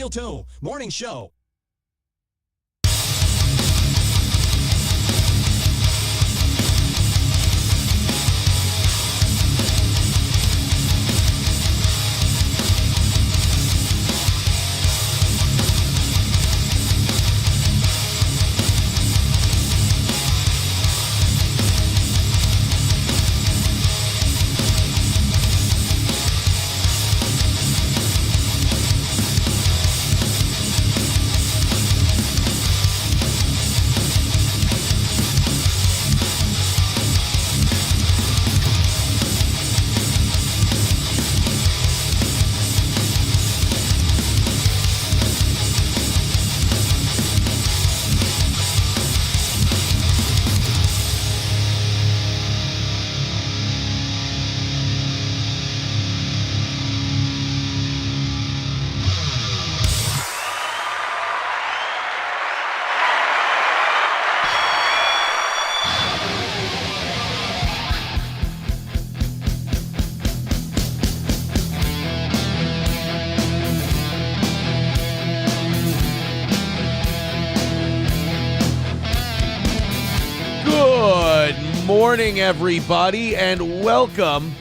Steel Toe Morning Show. Morning, everybody, and welcome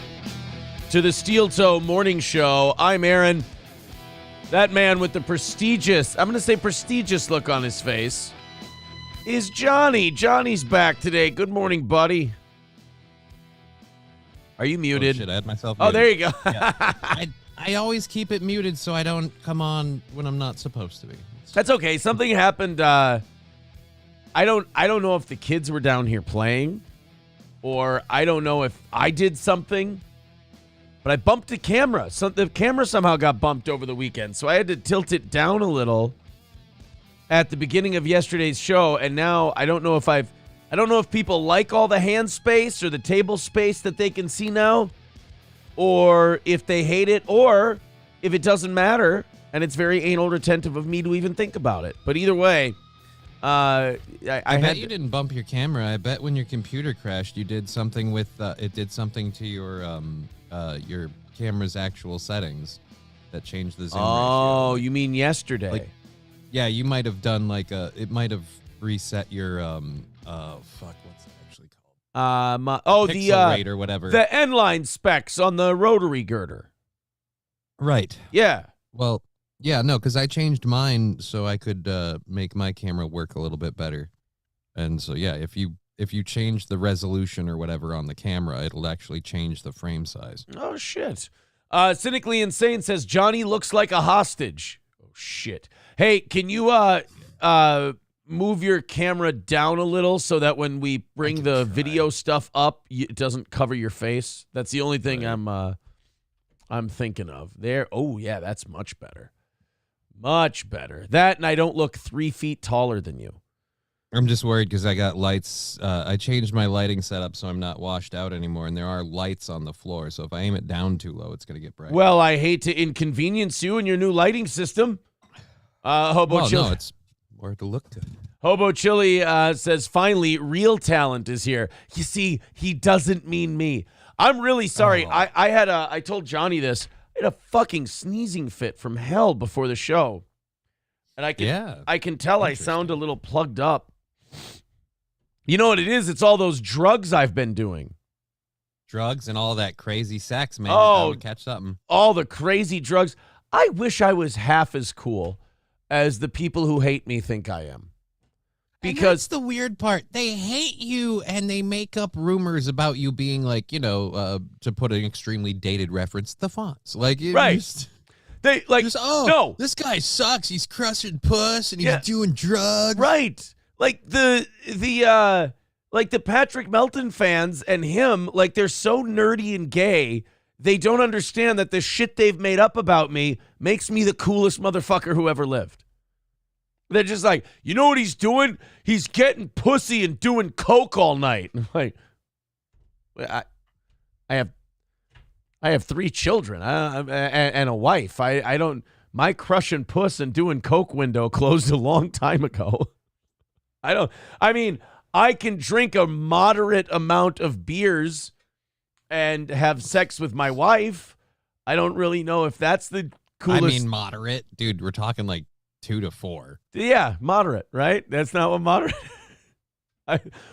to the Steel Toe Morning Show. I'm Aaron. That man with the prestigious, I'm going to say prestigious look on his face is Johnny. Johnny's back today. Good morning, buddy. Are you muted? Oh, shit, I had myself muted. Oh, there you go. Yeah. I always keep it muted so I don't come on when I'm not supposed to be. That's okay. Something happened. I don't know if the kids were down here playing, or I don't know if I did something, but I bumped the camera. So the camera somehow got bumped over the weekend, so I had to tilt it down a little at the beginning of yesterday's show, and now I don't know if people like all the hand space or the table space that they can see now, or if they hate it, or if it doesn't matter, and it's very anal retentive of me to even think about it. But either way, I bet you didn't bump your camera. I bet when your computer crashed, you did something with it did something to your camera's actual settings that changed the zoom ratio. Oh, you mean yesterday? Yeah, you might have done it might have reset your what's it actually called? Pixel rate or whatever. The end-line specs on the rotary girder. Right. Yeah. Well, yeah, no, because I changed mine so I could make my camera work a little bit better. And so, yeah, if you change the resolution or whatever on the camera, it'll actually change the frame size. Oh, shit. Cynically Insane says, Johnny looks like a hostage. Oh, shit. Hey, can you move your camera down a little so that when we bring the video stuff up, it doesn't cover your face? That's the only thing I'm thinking of. There. Oh, yeah, that's much better. Much better. That, and I don't look 3 feet taller than you. I'm just worried because I got lights. I changed my lighting setup so I'm not washed out anymore, and there are lights on the floor. So if I aim it down too low, it's going to get bright. Well, I hate to inconvenience you and your new lighting system. Hobo Chili. No, it's more to look good. Hobo Chili says, finally, real talent is here. You see, he doesn't mean me. I'm really sorry. Oh. I told Johnny this. I had a fucking sneezing fit from hell before the show. And I can tell I sound a little plugged up. You know what it is? It's all those drugs I've been doing. Drugs and all that crazy sex, man. Oh, would catch something. All the crazy drugs. I wish I was half as cool as the people who hate me think I am. Because that's the weird part. They hate you and they make up rumors about you being like, to put an extremely dated reference, the fonts. Like, right. No, this guy sucks. He's crushing puss and he's doing drugs. Right. Like the Patrick Melton fans and him, like they're so nerdy and gay, they don't understand that the shit they've made up about me makes me the coolest motherfucker who ever lived. They're just like, you know what he's doing? He's getting pussy and doing coke all night. I'm like, I have 3 children and a wife. I don't. My crushing puss and doing coke window closed a long time ago. I can drink a moderate amount of beers and have sex with my wife. I don't really know if that's the coolest. I mean, moderate, dude. We're talking like 2 to 4. Yeah, moderate, right? That's not what moderate.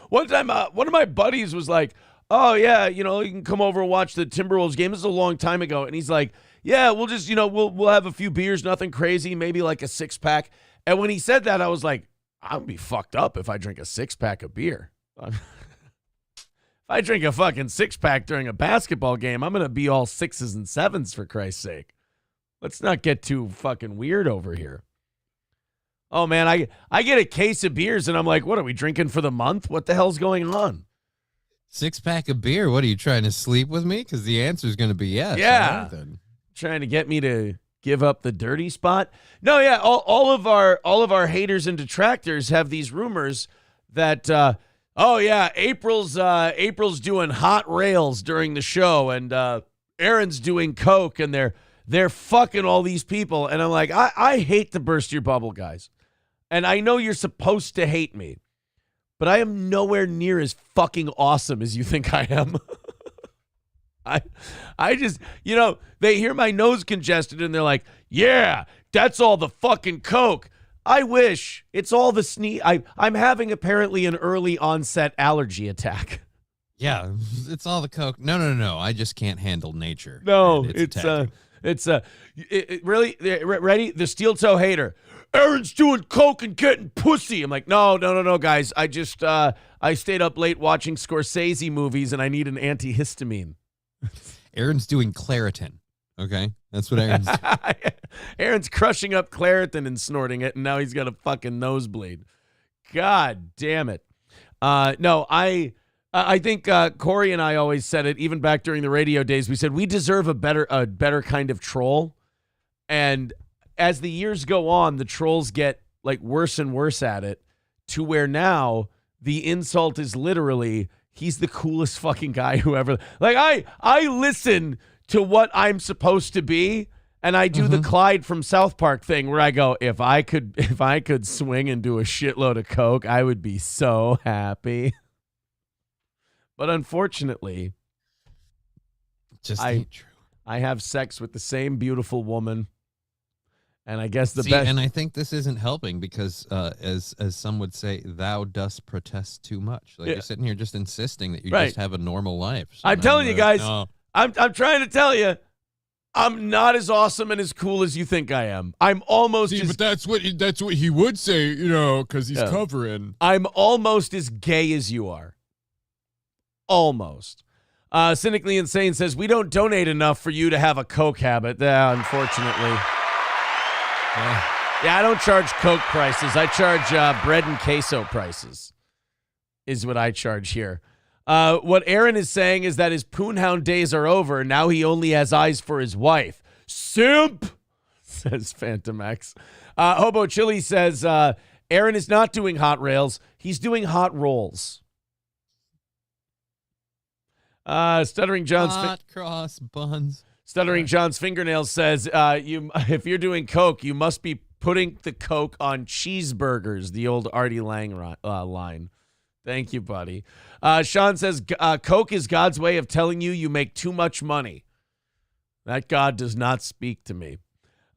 One time, one of my buddies was like, "Oh yeah, you can come over and watch the Timberwolves game." This is a long time ago, and he's like, "Yeah, we'll just, we'll have a few beers, nothing crazy, maybe like a 6-pack." And when he said that, I was like, "I'm gonna be fucked up if I drink a 6-pack of beer." If I drink a fucking 6-pack during a basketball game, I'm gonna be all 6s and 7s for Christ's sake. Let's not get too fucking weird over here. Oh, man, I get a case of beers, and I'm like, what are we drinking for the month? What the hell's going on? 6-pack of beer? What, are you trying to sleep with me? Because the answer is going to be yes. Yeah. Right, then. Trying to get me to give up the dirty spot? No, yeah, all of our haters and detractors have these rumors that, April's doing hot rails during the show, and Aaron's doing coke, and they're fucking all these people. And I'm like, I hate to burst your bubble, guys. And I know you're supposed to hate me, but I am nowhere near as fucking awesome as you think I am. I just, they hear my nose congested and they're like, yeah, that's all the fucking coke. I wish. It's all the sneeze. I'm having apparently an early onset allergy attack. Yeah, it's all the coke. No. I just can't handle nature. No, it's really ready. The steel toe hater. Aaron's doing coke and getting pussy. I'm like, no, guys. I just I stayed up late watching Scorsese movies and I need an antihistamine. Aaron's doing Claritin. Okay, that's what Aaron's doing. Aaron's crushing up Claritin and snorting it, and now he's got a fucking nosebleed. God damn it. No, I think Corey and I always said it, even back during the radio days. We said we deserve a better kind of troll. And as the years go on, the trolls get like worse and worse at it, to where now the insult is literally, he's the coolest fucking guy who ever. Like I listen to what I'm supposed to be, and I do the Clyde from South Park thing where I go, if I could swing and do a shitload of coke, I would be so happy. But unfortunately, just ain't true. I have sex with the same beautiful woman, and I guess the best. And I think this isn't helping because, as some would say, thou dost protest too much. Like you're sitting here just insisting that you just have a normal life. So I'm telling you guys, no. I'm trying to tell you, I'm not as awesome and as cool as you think I am. I'm almost. But that's what he would say, because he's covering. I'm almost as gay as you are. Almost. Cynically Insane says, we don't donate enough for you to have a coke habit. Yeah, unfortunately. Yeah, I don't charge coke prices. I charge bread and queso prices is what I charge here. What Aaron is saying is that his poonhound days are over. Now he only has eyes for his wife. Simp, says Phantom X. Hobo Chili says, Aaron is not doing hot rails. He's doing hot rolls. Stuttering John's hot cross buns. Stuttering John's fingernails says, if you're doing coke, you must be putting the coke on cheeseburgers. The old Artie Lang line. Thank you, buddy. Sean says, coke is God's way of telling you make too much money. That God does not speak to me.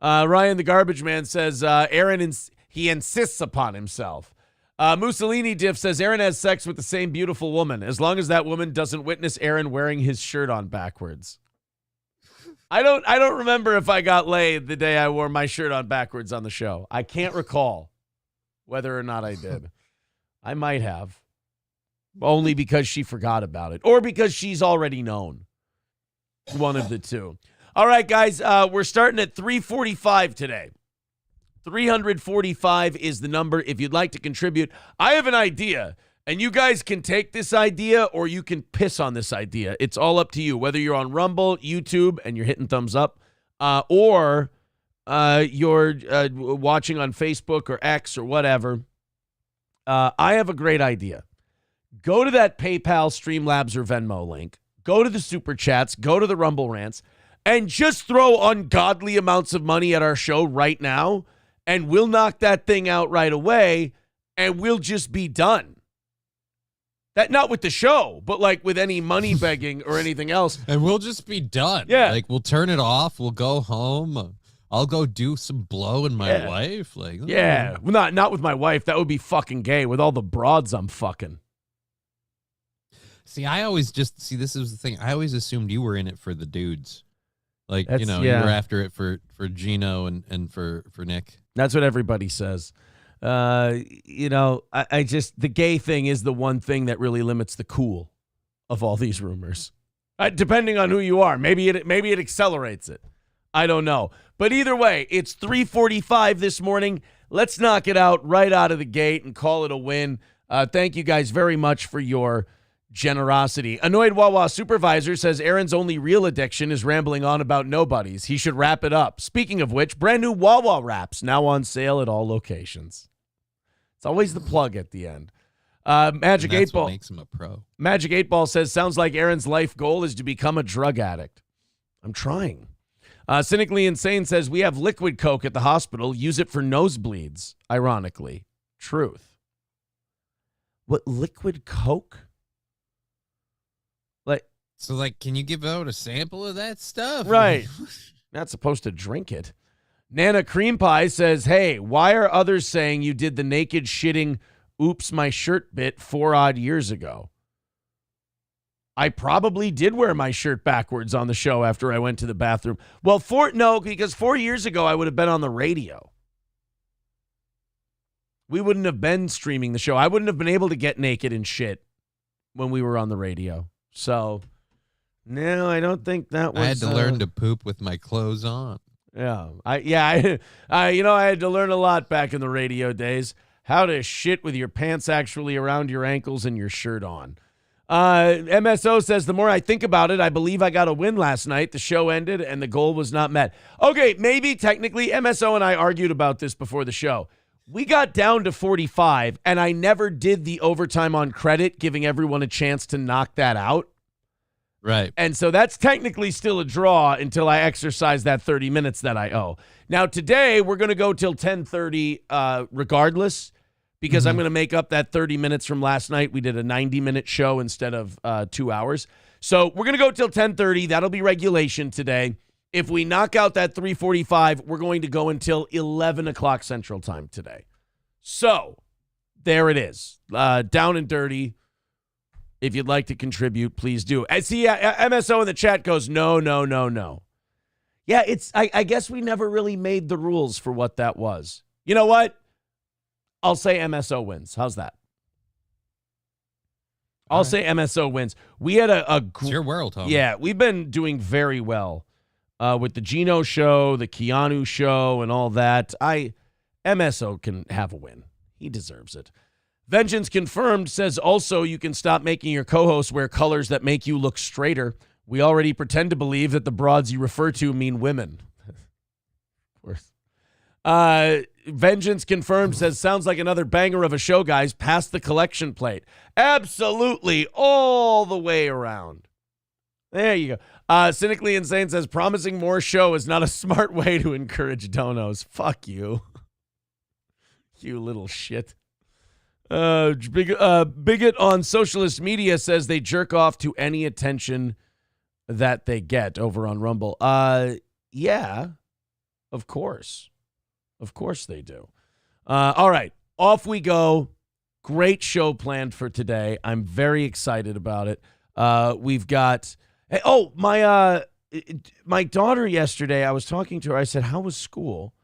Ryan the Garbage Man says, Aaron, he insists upon himself. Mussolini Diff says, Aaron has sex with the same beautiful woman, as long as that woman doesn't witness Aaron wearing his shirt on backwards. I don't remember if I got laid the day I wore my shirt on backwards on the show. I can't recall whether or not I did. I might have. Only because she forgot about it. Or because she's already known. One of the two. All right, guys, we're starting at 345 today. 345 is the number if you'd like to contribute. I have an idea, and you guys can take this idea or you can piss on this idea. It's all up to you, whether you're on Rumble, YouTube, and you're hitting thumbs up, or you're watching on Facebook or X or whatever. I have a great idea. Go to that PayPal, Streamlabs, or Venmo link. Go to the Super Chats. Go to the Rumble Rants. And just throw ungodly amounts of money at our show right now. And we'll knock that thing out right away. And we'll just be done. That not with the show, but like with any money begging or anything else. And we'll just be done. Yeah. Like we'll turn it off. We'll go home. I'll go do some blow in my wife. Like, Yeah, well, not with my wife. That would be fucking gay with all the broads I'm fucking. See, I always this is the thing. I always assumed you were in it for the dudes. Like, That's- you know, yeah. you were after it for Gino and for Nick. That's what everybody says. You know, I just, the gay thing is the one thing that really limits the cool of all these rumors. Depending on who you are, maybe it accelerates it. I don't know. But either way, it's 3:45 this morning. Let's knock it out right out of the gate and call it a win. Thank you guys very much for your generosity. Annoyed Wawa supervisor says Aaron's only real addiction is rambling on about nobodies. He should wrap it up. Speaking of which, brand new Wawa wraps now on sale at all locations. It's always the plug at the end. Magic 8 Ball makes him a pro. Magic 8 Ball says, sounds like Aaron's life goal is to become a drug addict. I'm trying. Cynically Insane says, we have liquid coke at the hospital. Use it for nosebleeds. Ironically. Truth. What, liquid coke? So, like, can you give out a sample of that stuff? Right. Not supposed to drink it. Nana Cream Pie says, hey, why are others saying you did the naked shitting oops my shirt bit 4 odd years ago? I probably did wear my shirt backwards on the show after I went to the bathroom. Well, because 4 years ago I would have been on the radio. We wouldn't have been streaming the show. I wouldn't have been able to get naked and shit when we were on the radio. So, no, I don't think that was... I had to learn to poop with my clothes on. Yeah. I had to learn a lot back in the radio days. How to shit with your pants actually around your ankles and your shirt on. MSO says, the more I think about it, I believe I got a win last night. The show ended and the goal was not met. Okay, maybe technically MSO and I argued about this before the show. We got down to 45 and I never did the overtime on credit, giving everyone a chance to knock that out. Right. And so that's technically still a draw until I exercise that 30 minutes that I owe. Now, today, we're going to go till 10:30 regardless, because I'm going to make up that 30 minutes from last night. We did a 90-minute show instead of 2 hours. So we're going to go till 10:30. That'll be regulation today. If we knock out that 3:45, we're going to go until 11 o'clock Central Time today. So there it is. Down and dirty. If you'd like to contribute, please do. I see MSO in the chat goes, no. Yeah, I guess we never really made the rules for what that was. You know what? I'll say MSO wins. How's that? I'll say MSO wins. We had It's your world, homie. Yeah, we've been doing very well with the Gino show, the Keanu show, and all that. MSO can have a win. He deserves it. Vengeance Confirmed says also you can stop making your co-hosts wear colors that make you look straighter. We already pretend to believe that the broads you refer to mean women. Of course. Vengeance Confirmed says, sounds like another banger of a show, guys. Pass the collection plate. Absolutely, all the way around. There you go. Cynically Insane says, promising more show is not a smart way to encourage donos. Fuck you. You little shit. Bigot on socialist media says they jerk off to any attention that they get over on Rumble. Yeah, of course. Of course they do. All right, off we go. Great show planned for today. I'm very excited about it. We've got, my daughter yesterday, I was talking to her. I said, how was school?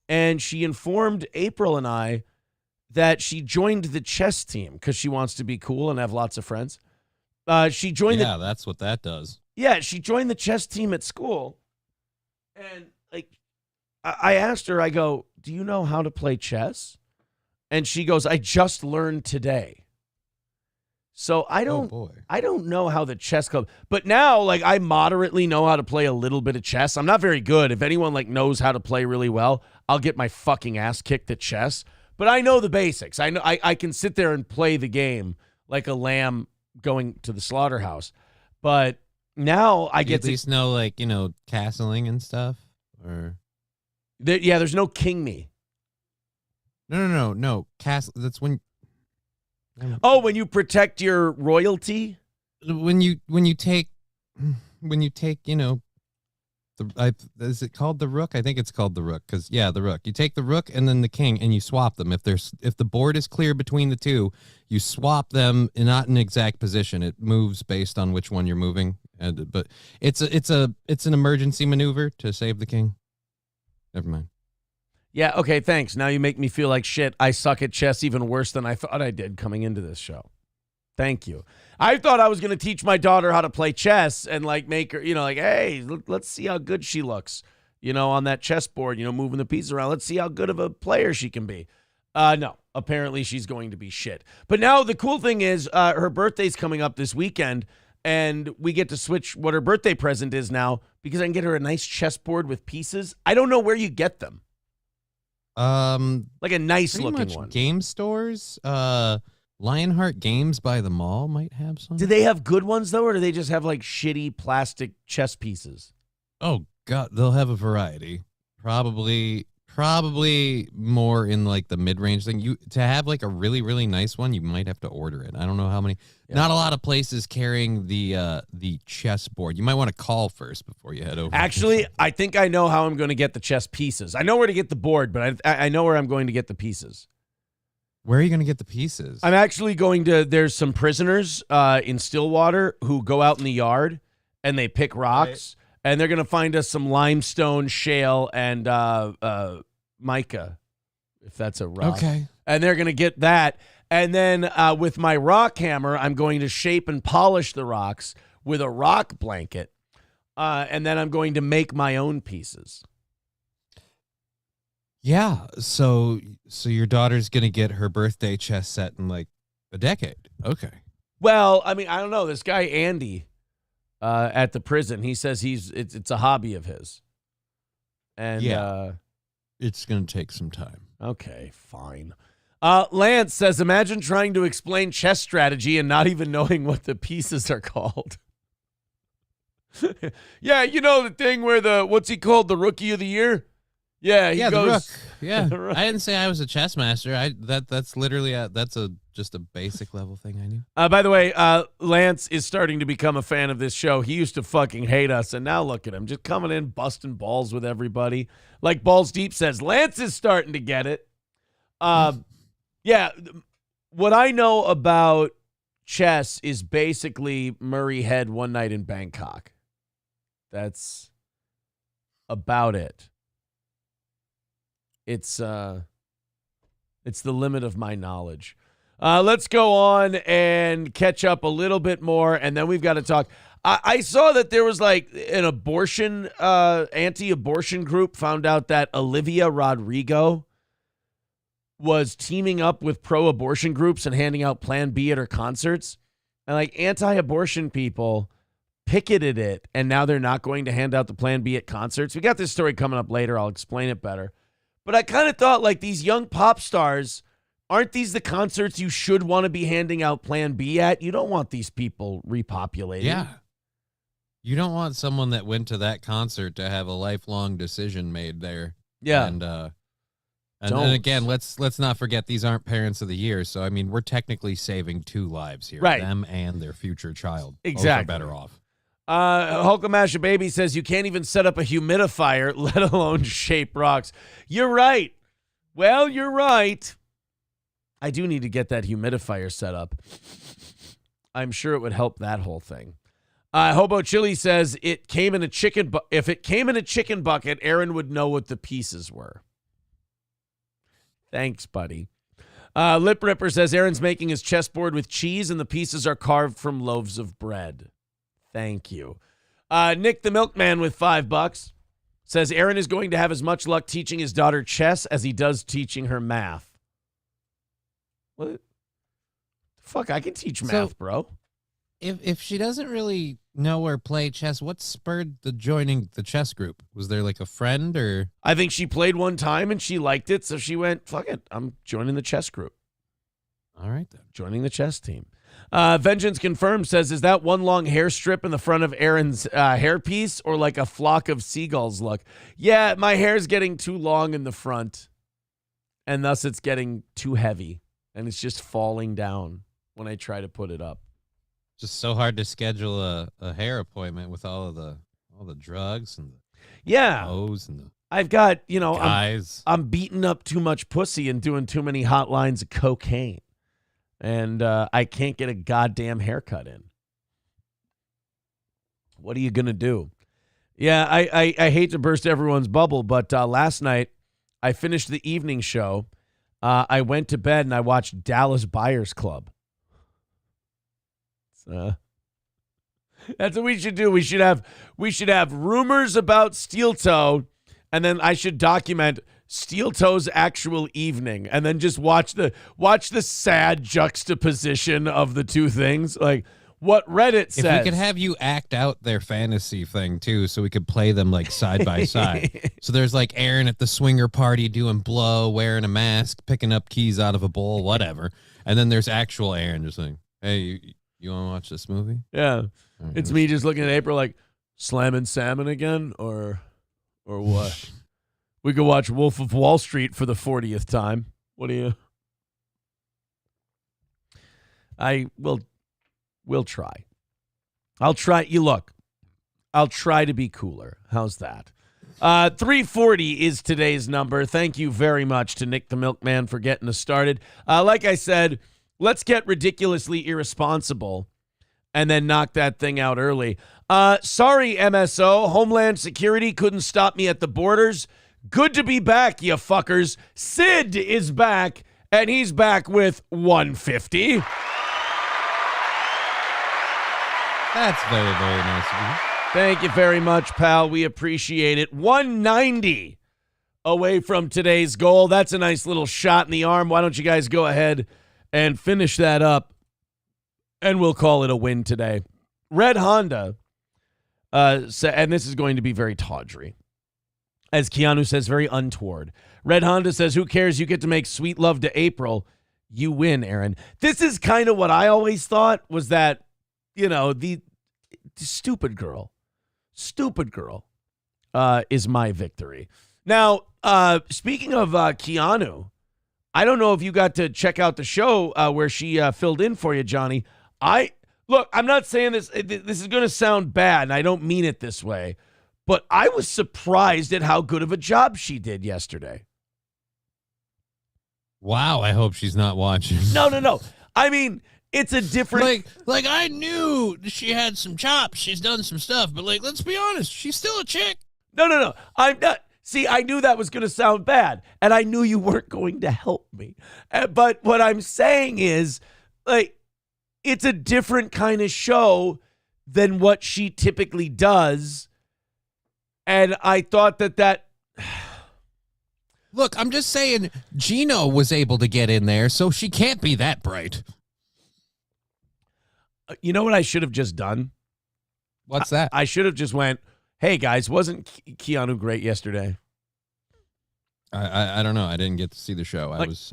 And she informed April and I that she joined the chess team because she wants to be cool and have lots of friends. She joined. Yeah, that's what that does. Yeah, she joined the chess team at school. And I asked her, I go, do you know how to play chess? And she goes, I just learned today. So I don't know how the chess club, but now I moderately know how to play a little bit of chess. I'm not very good. If anyone knows how to play really well, I'll get my fucking ass kicked at chess. But I know the basics. I know I can sit there and play the game like a lamb going to the slaughterhouse. But now I get at least know castling and stuff. Or there's no king me. No. Castle. That's when. Oh, when you protect your royalty. When you take Is it called the rook? I think it's called the rook because the rook. You take the rook and then the king and you swap them. If the board is clear between the two, you swap them in not an exact position. It moves based on which one you're moving. But it's an emergency maneuver to save the king. Never mind. Yeah, okay, thanks. Now you make me feel like shit. I suck at chess even worse than I thought I did coming into this show. Thank you. I thought I was going to teach my daughter how to play chess and like make her, like, hey, let's see how good she looks, on that chessboard, moving the pieces around. Let's see how good of a player she can be. No, apparently she's going to be shit. But now the cool thing is her birthday's coming up this weekend, and we get to switch what her birthday present is now because I can get her a nice chessboard with pieces. I don't know where you get them. Like a nice looking one. Game stores, Lionheart Games by the mall might have some. Do they have good ones though, or do they just have like shitty plastic chess pieces? Oh God, they'll have a variety. Probably more in like the mid-range thing. To have like a really, really nice one, you might have to order it. I don't know how many. Yeah. Not a lot of places carrying the chessboard. You might want to call first before you head over. Actually, I think I know how I'm going to get the chess pieces. I know where to get the board, but I know where I'm going to get the pieces. Where are you going to get the pieces? I'm actually going to. There's some prisoners in Stillwater who go out in the yard and they pick rocks. Right. And they're going to find us some limestone, shale, and mica, if that's a rock. Okay. And they're going to get that. And then with my rock hammer, I'm going to shape and polish the rocks with a rock blanket. And then I'm going to make my own pieces. Yeah. So your daughter's going to get her birthday chess set in like a decade. Okay. Well, I mean, I don't know. This guy, Andy, at the prison, he says it's a hobby of his. And it's going to take some time. Okay, fine. Lance says, imagine trying to explain chess strategy and not even knowing what the pieces are called. Yeah, the thing where what's he called? The rookie of the year? Yeah, he goes. The rook. Yeah, right. I didn't say I was a chess master. That's literally just a basic level thing I knew. By the way, Lance is starting to become a fan of this show. He used to fucking hate us, and now look at him, just coming in, busting balls with everybody. Like Balls Deep says, Lance is starting to get it. Yeah, what I know about chess is basically Murray Head one night in Bangkok. That's about it. It's the limit of my knowledge. Let's go on and catch up a little bit more, and then we've got to talk. I saw that there was like an abortion, anti-abortion group found out that Olivia Rodrigo was teaming up with pro-abortion groups and handing out Plan B at her concerts. And like anti-abortion people picketed it, and now they're not going to hand out the Plan B at concerts. We got this story coming up later. I'll explain it better. But I kind of thought, like, these young pop stars, aren't these the concerts you should want to be handing out Plan B at? You don't want these people repopulating. Yeah. You don't want someone that went to that concert to have a lifelong decision made there. Yeah. And then again, let's not forget these aren't parents of the year. So, I mean, we're technically saving 2 lives here. Right. Them and their future child. Exactly. Both are better off. Hulkamasha Baby says you can't even set up a humidifier, let alone shape rocks. You're right. Well, you're right. I do need to get that humidifier set up. I'm sure it would help that whole thing. Hobo Chili says if it came in a chicken bucket, Aaron would know what the pieces were. Thanks, buddy. Lip Ripper says Aaron's making his chessboard with cheese and the pieces are carved from loaves of bread. Thank you. Nick the Milkman with $5 says Aaron is going to have as much luck teaching his daughter chess as he does teaching her math. What? Fuck, I can teach math, bro. If she doesn't really know or play chess, what spurred the joining the chess group? Was there like a friend or? I think she played one time and she liked it, so she went, fuck it, I'm joining the chess group. All right, then. Joining the chess team. Vengeance Confirmed says, is that one long hair strip in the front of Aaron's hairpiece or like a flock of seagulls look? Yeah, my hair's getting too long in the front, and thus it's getting too heavy, and it's just falling down when I try to put it up. Just so hard to schedule a hair appointment with all the drugs and Yeah. O's and the I've got, guys. I'm beating up too much pussy and doing too many hot lines of cocaine. And I can't get a goddamn haircut in. What are you going to do? Yeah, I hate to burst everyone's bubble, but last night I finished the evening show. I went to bed and I watched Dallas Buyers Club. That's what we should do. We should have rumors about Steel Toe, and then I should document Steel Toe's actual evening, and then just watch the sad juxtaposition of the two things, like what Reddit says. If we could have you act out their fantasy thing too, so we could play them like side by side. So there's like Aaron at the swinger party doing blow, wearing a mask, picking up keys out of a bowl, whatever, and then there's actual Aaron just like, hey, you want to watch this movie? Yeah. It's me just looking at April like, slamming salmon again, or what? We could watch Wolf of Wall Street for the 40th time. What do you? We'll try. I'll try. I'll try to be cooler. How's that? 340 is today's number. Thank you very much to Nick the Milkman for getting us started. Like I said, let's get ridiculously irresponsible and then knock that thing out early. Sorry, MSO. Homeland Security couldn't stop me at the borders. Good to be back, you fuckers. Sid is back, and he's back with 150. That's very, very nice of you. Thank you very much, pal. We appreciate it. 190 away from today's goal. That's a nice little shot in the arm. Why don't you guys go ahead and finish that up, and we'll call it a win today. Red Honda, and this is going to be very tawdry. As Keanu says, very untoward. Red Honda says, who cares? You get to make sweet love to April. You win, Aaron. This is kind of what I always thought was that, the stupid girl is my victory. Now, speaking of Keanu, I don't know if you got to check out the show where she filled in for you, Johnny. Look, I'm not saying this is going to sound bad, and I don't mean it this way, but I was surprised at how good of a job she did yesterday. Wow, I hope she's not watching. No. I mean, it's a different... Like I knew she had some chops. She's done some stuff, but let's be honest, she's still a chick. No. I'm not... See, I knew that was going to sound bad, and I knew you weren't going to help me. But what I'm saying is, it's a different kind of show than what she typically does. And I thought that Look, I'm just saying Gino was able to get in there, so she can't be that bright. You know what I should have just done? What's that? I should have just went, hey, guys, wasn't Keanu great yesterday? I don't know. I didn't get to see the show. I was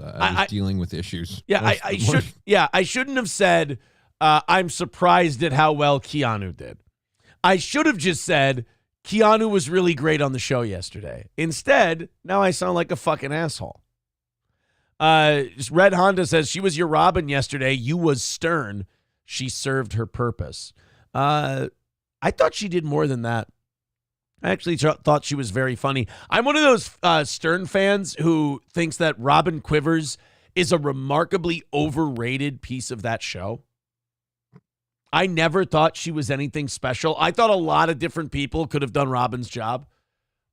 dealing with issues. Yeah, I shouldn't have said, I'm surprised at how well Keanu did. I should have just said, Keanu was really great on the show yesterday. Instead, now I sound like a fucking asshole. Red Honda says, she was your Robin yesterday. You was stern. She served her purpose. I thought she did more than that. I actually thought she was very funny. I'm one of those Stern fans who thinks that Robin Quivers is a remarkably overrated piece of that show. I never thought she was anything special. I thought a lot of different people could have done Robin's job.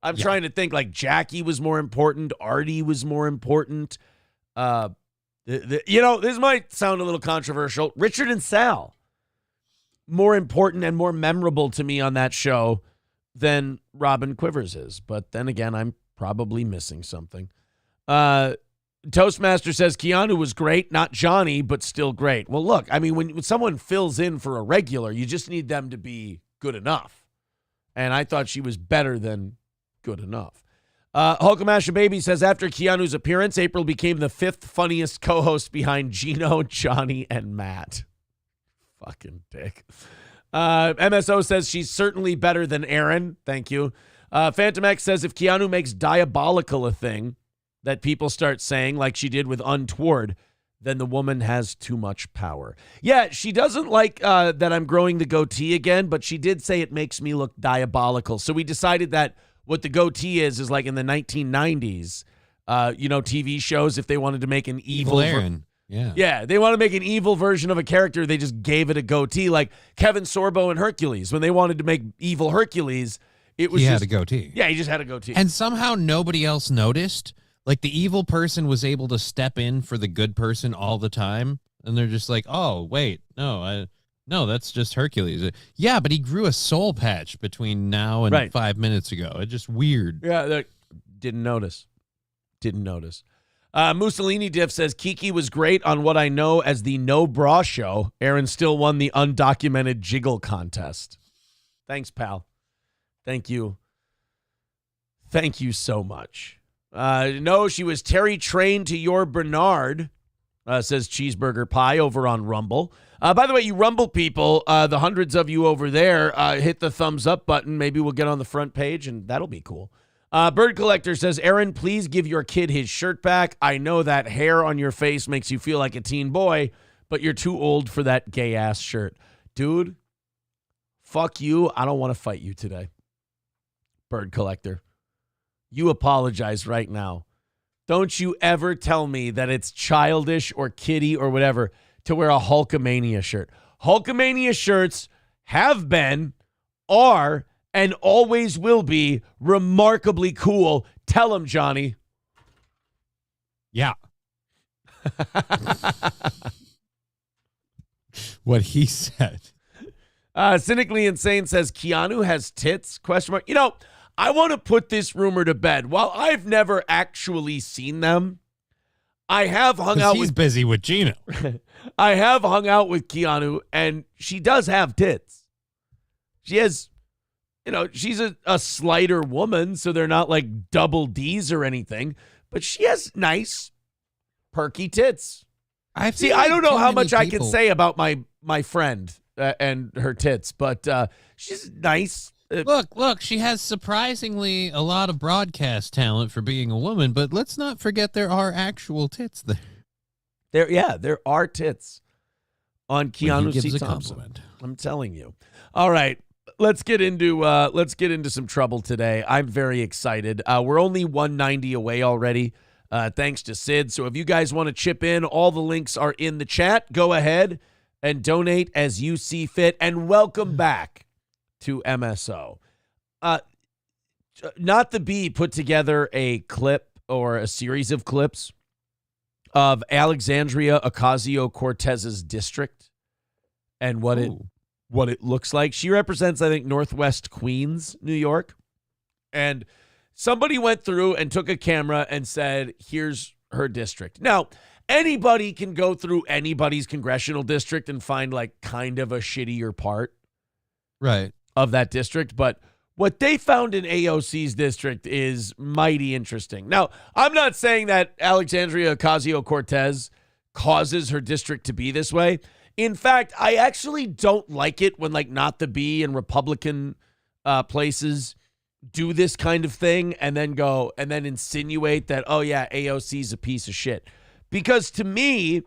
I'm trying to think, Jackie was more important. Artie was more important. This might sound a little controversial. Richard and Sal, more important and more memorable to me on that show than Robin Quivers is. But then again, I'm probably missing something. Toastmaster says Keanu was great, not Johnny, but still great. Well, look, I mean, when someone fills in for a regular, you just need them to be good enough. And I thought she was better than good enough. Hulkamasha Baby says, after Keanu's appearance, April became the 5th funniest co-host behind Gino, Johnny, and Matt. Fucking dick. MSO says she's certainly better than Aaron. Thank you. Phantom X says if Keanu makes diabolical a thing that people start saying like she did with untoward, then the woman has too much power. Yeah, she doesn't like that I'm growing the goatee again, but she did say it makes me look diabolical. So we decided that what the goatee is like in the 1990s, TV shows, if they wanted to make an evil Aaron. Yeah, they want to make an evil version of a character, they just gave it a goatee, like Kevin Sorbo in Hercules. When they wanted to make evil Hercules, he had a goatee. Yeah, he just had a goatee. And somehow nobody else noticed. Like, the evil person was able to step in for the good person all the time. And they're just like, oh, wait, no, that's just Hercules. Yeah, but he grew a soul patch between now and 5 minutes ago. It's just weird. Yeah, didn't notice. Mussolini Diff says, Kiki was great on what I know as the No Bra Show. Aaron still won the undocumented jiggle contest. Thanks, pal. Thank you. Thank you so much. No, she was Terry trained to your Bernard, says Cheeseburger Pie over on Rumble. By the way, you Rumble people, the hundreds of you over there, hit the thumbs up button. Maybe we'll get on the front page, and that'll be cool. Bird Collector says, Aaron, please give your kid his shirt back. I know that hair on your face makes you feel like a teen boy, but you're too old for that gay-ass shirt. Dude, fuck you. I don't want to fight you today. Bird Collector. You apologize right now. Don't you ever tell me that it's childish or kiddie or whatever to wear a Hulkamania shirt. Hulkamania shirts have been, are, and always will be remarkably cool. Tell him, Johnny. Yeah. What he said. Cynically Insane says, Keanu has tits? ? I want to put this rumor to bed. While I've never actually seen them, I have hung out with... He's busy with Gino. I have hung out with Keanu, and she does have tits. She has, she's a slighter woman, so they're not like double D's or anything, but she has nice, perky tits. I don't know how much I can say about my friend and her tits, but she's nice. Look, she has surprisingly a lot of broadcast talent for being a woman, but let's not forget there are actual tits there. There are tits on Keanu C. Thompson. I'm telling you. All right, let's get into some trouble today. I'm very excited. We're only 190 away already, thanks to Sid. So if you guys want to chip in, all the links are in the chat. Go ahead and donate as you see fit. And welcome back to MSO. Not the Bee put together a clip or a series of clips of Alexandria Ocasio-Cortez's district and what it looks like. She represents, I think, Northwest Queens, New York. And somebody went through and took a camera and said, here's her district. Now, anybody can go through anybody's congressional district and find like kind of a shittier part. Right. Of that district, but what they found in AOC's district is mighty interesting. Now, I'm not saying that Alexandria Ocasio-Cortez causes her district to be this way. In fact, I actually don't like it when like Not the Bee and Republican places do this kind of thing and then insinuate that, oh yeah, AOC's a piece of shit. Because to me,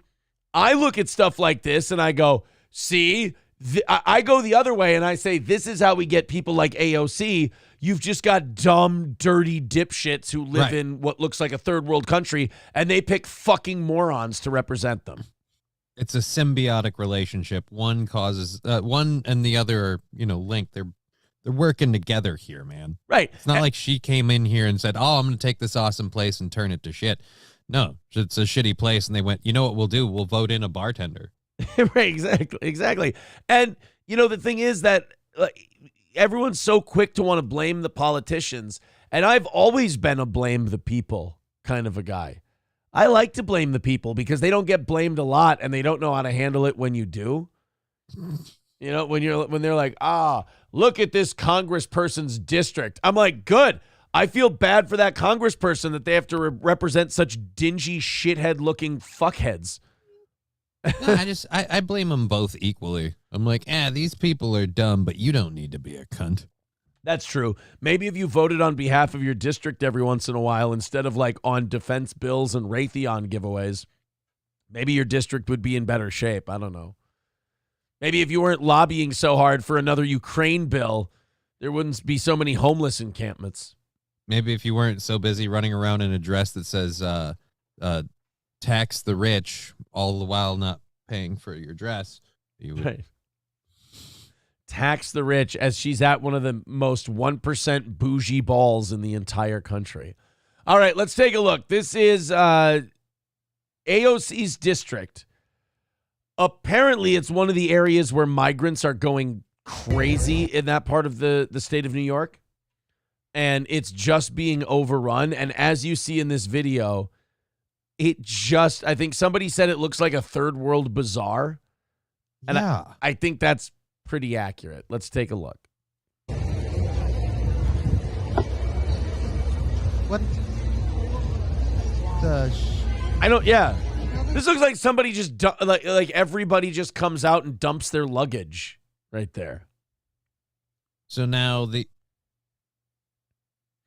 I look at stuff like this and I go, see, I go the other way and I say, this is how we get people like AOC. You've just got dumb, dirty dipshits who live in what looks like a third world country, and they pick fucking morons to represent them. It's a symbiotic relationship. One causes one and the other are, linked. They're working together here, man. Right. It's not like she came in here and said, oh, I'm going to take this awesome place and turn it to shit. No, it's a shitty place. And they went, you know what we'll do? We'll vote in a bartender. Right, exactly. And, the thing is that everyone's so quick to want to blame the politicians. And I've always been a blame the people kind of a guy. I like to blame the people because they don't get blamed a lot and they don't know how to handle it when you do. When they're like, look at this congressperson's district. I'm like, good. I feel bad for that congressperson that they have to represent such dingy shithead looking fuckheads. No, I blame them both equally. I'm like, these people are dumb, but you don't need to be a cunt. That's true. Maybe if you voted on behalf of your district every once in a while instead of like on defense bills and Raytheon giveaways, maybe your district would be in better shape. I don't know. Maybe if you weren't lobbying so hard for another Ukraine bill, there wouldn't be so many homeless encampments. Maybe if you weren't so busy running around in a dress that says tax the rich, all the while not paying for your dress, you would. Right. Tax the rich, as she's at one of the most 1% bougie balls in the entire country. All right, let's take a look. This is AOC's district. Apparently, it's one of the areas where migrants are going crazy in that part of the state of New York. And it's just being overrun. And as you see in this video, I think somebody said it looks like a third world bazaar. And Yeah. I think that's pretty accurate. Let's take a look. What the This looks like somebody just like everybody just comes out and dumps their luggage right there. So now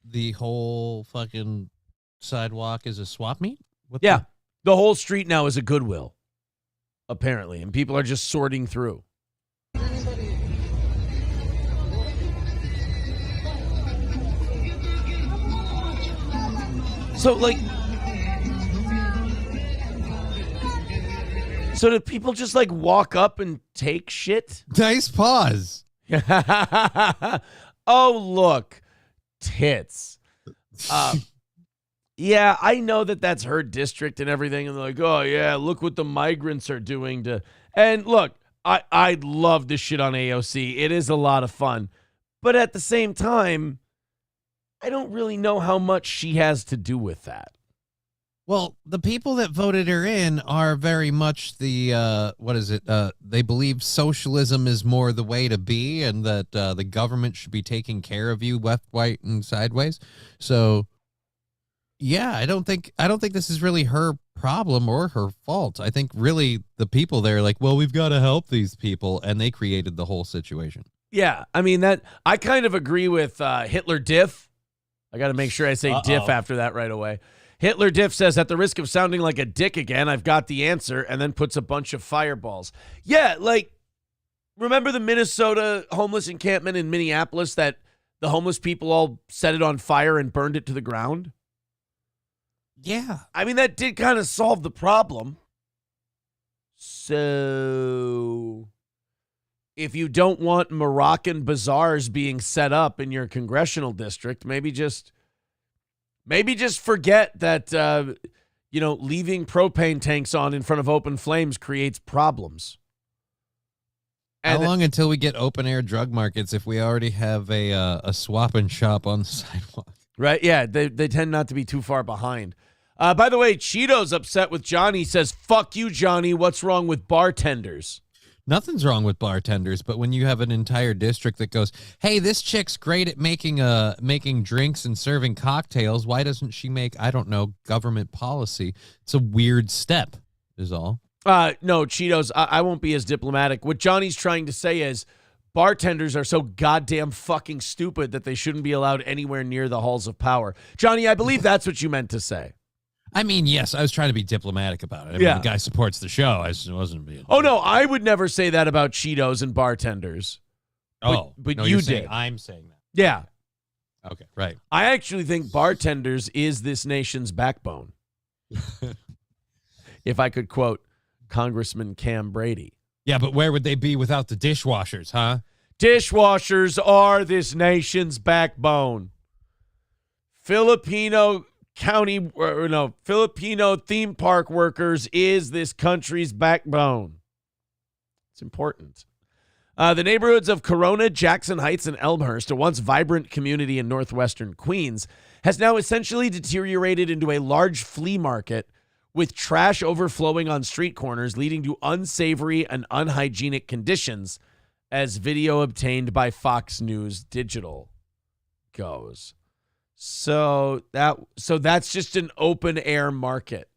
the whole fucking sidewalk is a swap meet? What Yeah. The whole street now is a Goodwill, apparently, and people are just sorting through. So do people just like walk up and take shit? Nice pause. Oh, look. Tits. Yeah, I know that's her district and everything. And they're like, oh, yeah, look what the migrants are doing to. And look, I'd love to shit on AOC. It is a lot of fun. But at the same time, I don't really know how much she has to do with that. Well, the people that voted her in are very much the, they believe socialism is more the way to be and that the government should be taking care of you left, right, and sideways. So, yeah, I don't think this is really her problem or her fault. I think really the people there are like, well, we've got to help these people, and they created the whole situation. Yeah, I mean, I kind of agree with Hitler Diff. I got to make sure I say Diff after that right away. Hitler Diff says, at the risk of sounding like a dick again, I've got the answer, and then puts a bunch of fireballs. Yeah, like, remember the Minnesota homeless encampment in Minneapolis that the homeless people all set it on fire and burned it to the ground? Yeah. I mean, that did kind of solve the problem. So, if you don't want Moroccan bazaars being set up in your congressional district, maybe just forget that, leaving propane tanks on in front of open flames creates problems. How long until we get open air drug markets if we already have a swap and shop on the sidewalk? Right, yeah, they tend not to be too far behind. By the way, Cheeto's upset with Johnny, says, fuck you, Johnny, what's wrong with bartenders? Nothing's wrong with bartenders, but when you have an entire district that goes, hey, this chick's great at making drinks and serving cocktails, why doesn't she make, I don't know, government policy? It's a weird step, is all. No, Cheetos, I won't be as diplomatic. What Johnny's trying to say is bartenders are so goddamn fucking stupid that they shouldn't be allowed anywhere near the halls of power. Johnny, I believe that's what you meant to say. I mean, yes, I was trying to be diplomatic about it. I mean, the guy supports the show. I just wasn't being. Oh, no, I would never say that about Cheetos and bartenders. But no, you did. I'm saying that. Yeah. Okay, right. I actually think bartenders is this nation's backbone. If I could quote Congressman Cam Brady. Yeah, but where would they be without the dishwashers, huh? Dishwashers are this nation's backbone. Filipino theme park workers is this country's backbone. It's important. The neighborhoods of Corona, Jackson Heights, and Elmhurst, a once vibrant community in northwestern Queens, has now essentially deteriorated into a large flea market with trash overflowing on street corners, leading to unsavory and unhygienic conditions, as video obtained by Fox News Digital goes. So that's just an open air market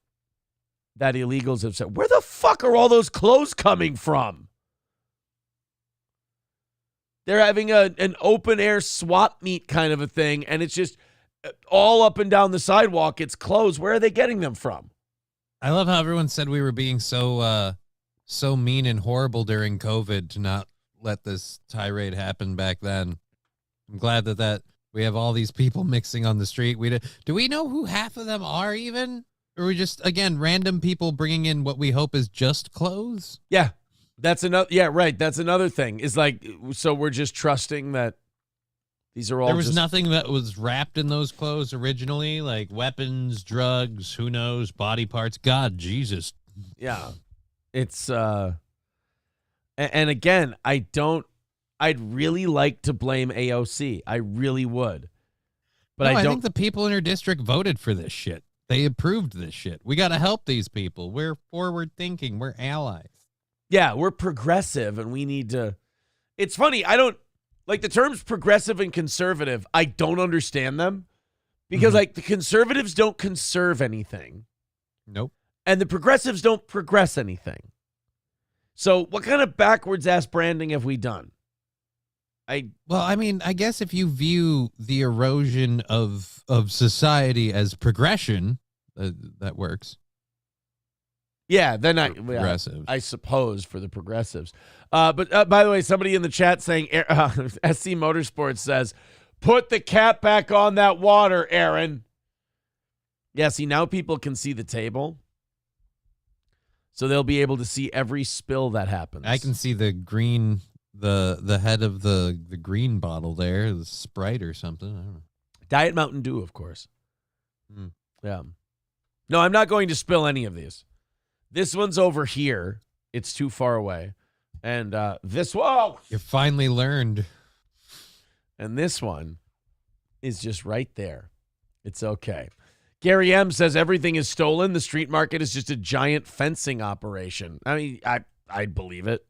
that illegals have said. Where the fuck are all those clothes coming from? They're having an open air swap meet kind of a thing, and it's just all up and down the sidewalk. It's clothes. Where are they getting them from? I love how everyone said we were being so mean and horrible during COVID to not let this tirade happen back then. I'm glad that we have all these people mixing on the street. Do we know who half of them are even? Or are we just, again, random people bringing in what we hope is just clothes? Yeah, that's another. Yeah, right. That's another thing. Is like, so we're just trusting that these are all. There was nothing that was wrapped in those clothes originally, like weapons, drugs, who knows, body parts. God, Jesus. Yeah, it's and again, I'd really like to blame AOC. I really would, but No, I don't. think the people in her district voted for this shit. They approved this shit. We got to help these people. We're forward thinking. We're allies. Yeah, we're progressive, and we need to. It's funny. I don't like the terms progressive and conservative. I don't understand them because, like, the conservatives don't conserve anything. Nope. And the progressives don't progress anything. So, what kind of backwards ass branding have we done? Well, I mean, I guess if you view the erosion of society as progression, that works. Yeah, then Progressives. I suppose for the progressives. But by the way, somebody in the chat saying SC Motorsports says, "Put the cap back on that water, Aaron." Yeah, see, now people can see the table. So they'll be able to see every spill that happens. I can see the green, the head of the green bottle there, the Sprite or something. I don't know. Diet Mountain Dew, of course. Yeah. No, I'm not going to spill any of these. This one's over here. It's too far away. And this one. You finally learned. And this one is just right there. It's okay. Gary M says everything is stolen. The street market is just a giant fencing operation. I mean, I'd believe it.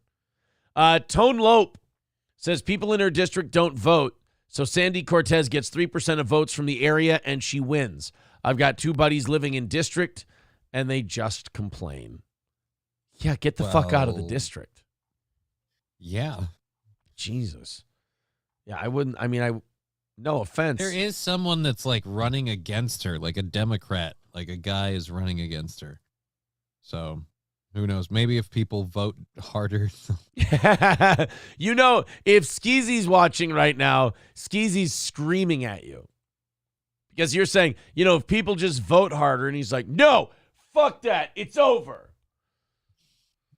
Tone Lope says people in her district don't vote, so Sandy Cortez gets 3% of votes from the area and she wins. I've got 2 buddies living in district, and they just complain. Yeah, get the fuck out of the district. Yeah. Jesus. Yeah, I wouldn't. I mean, no offense. There is someone that's like running against her, like a Democrat, like a guy is running against her. So who knows? Maybe if people vote harder. You know, if Skeezy's watching right now, Skeezy's screaming at you. Because you're saying, if people just vote harder, and he's like, no, fuck that. It's over.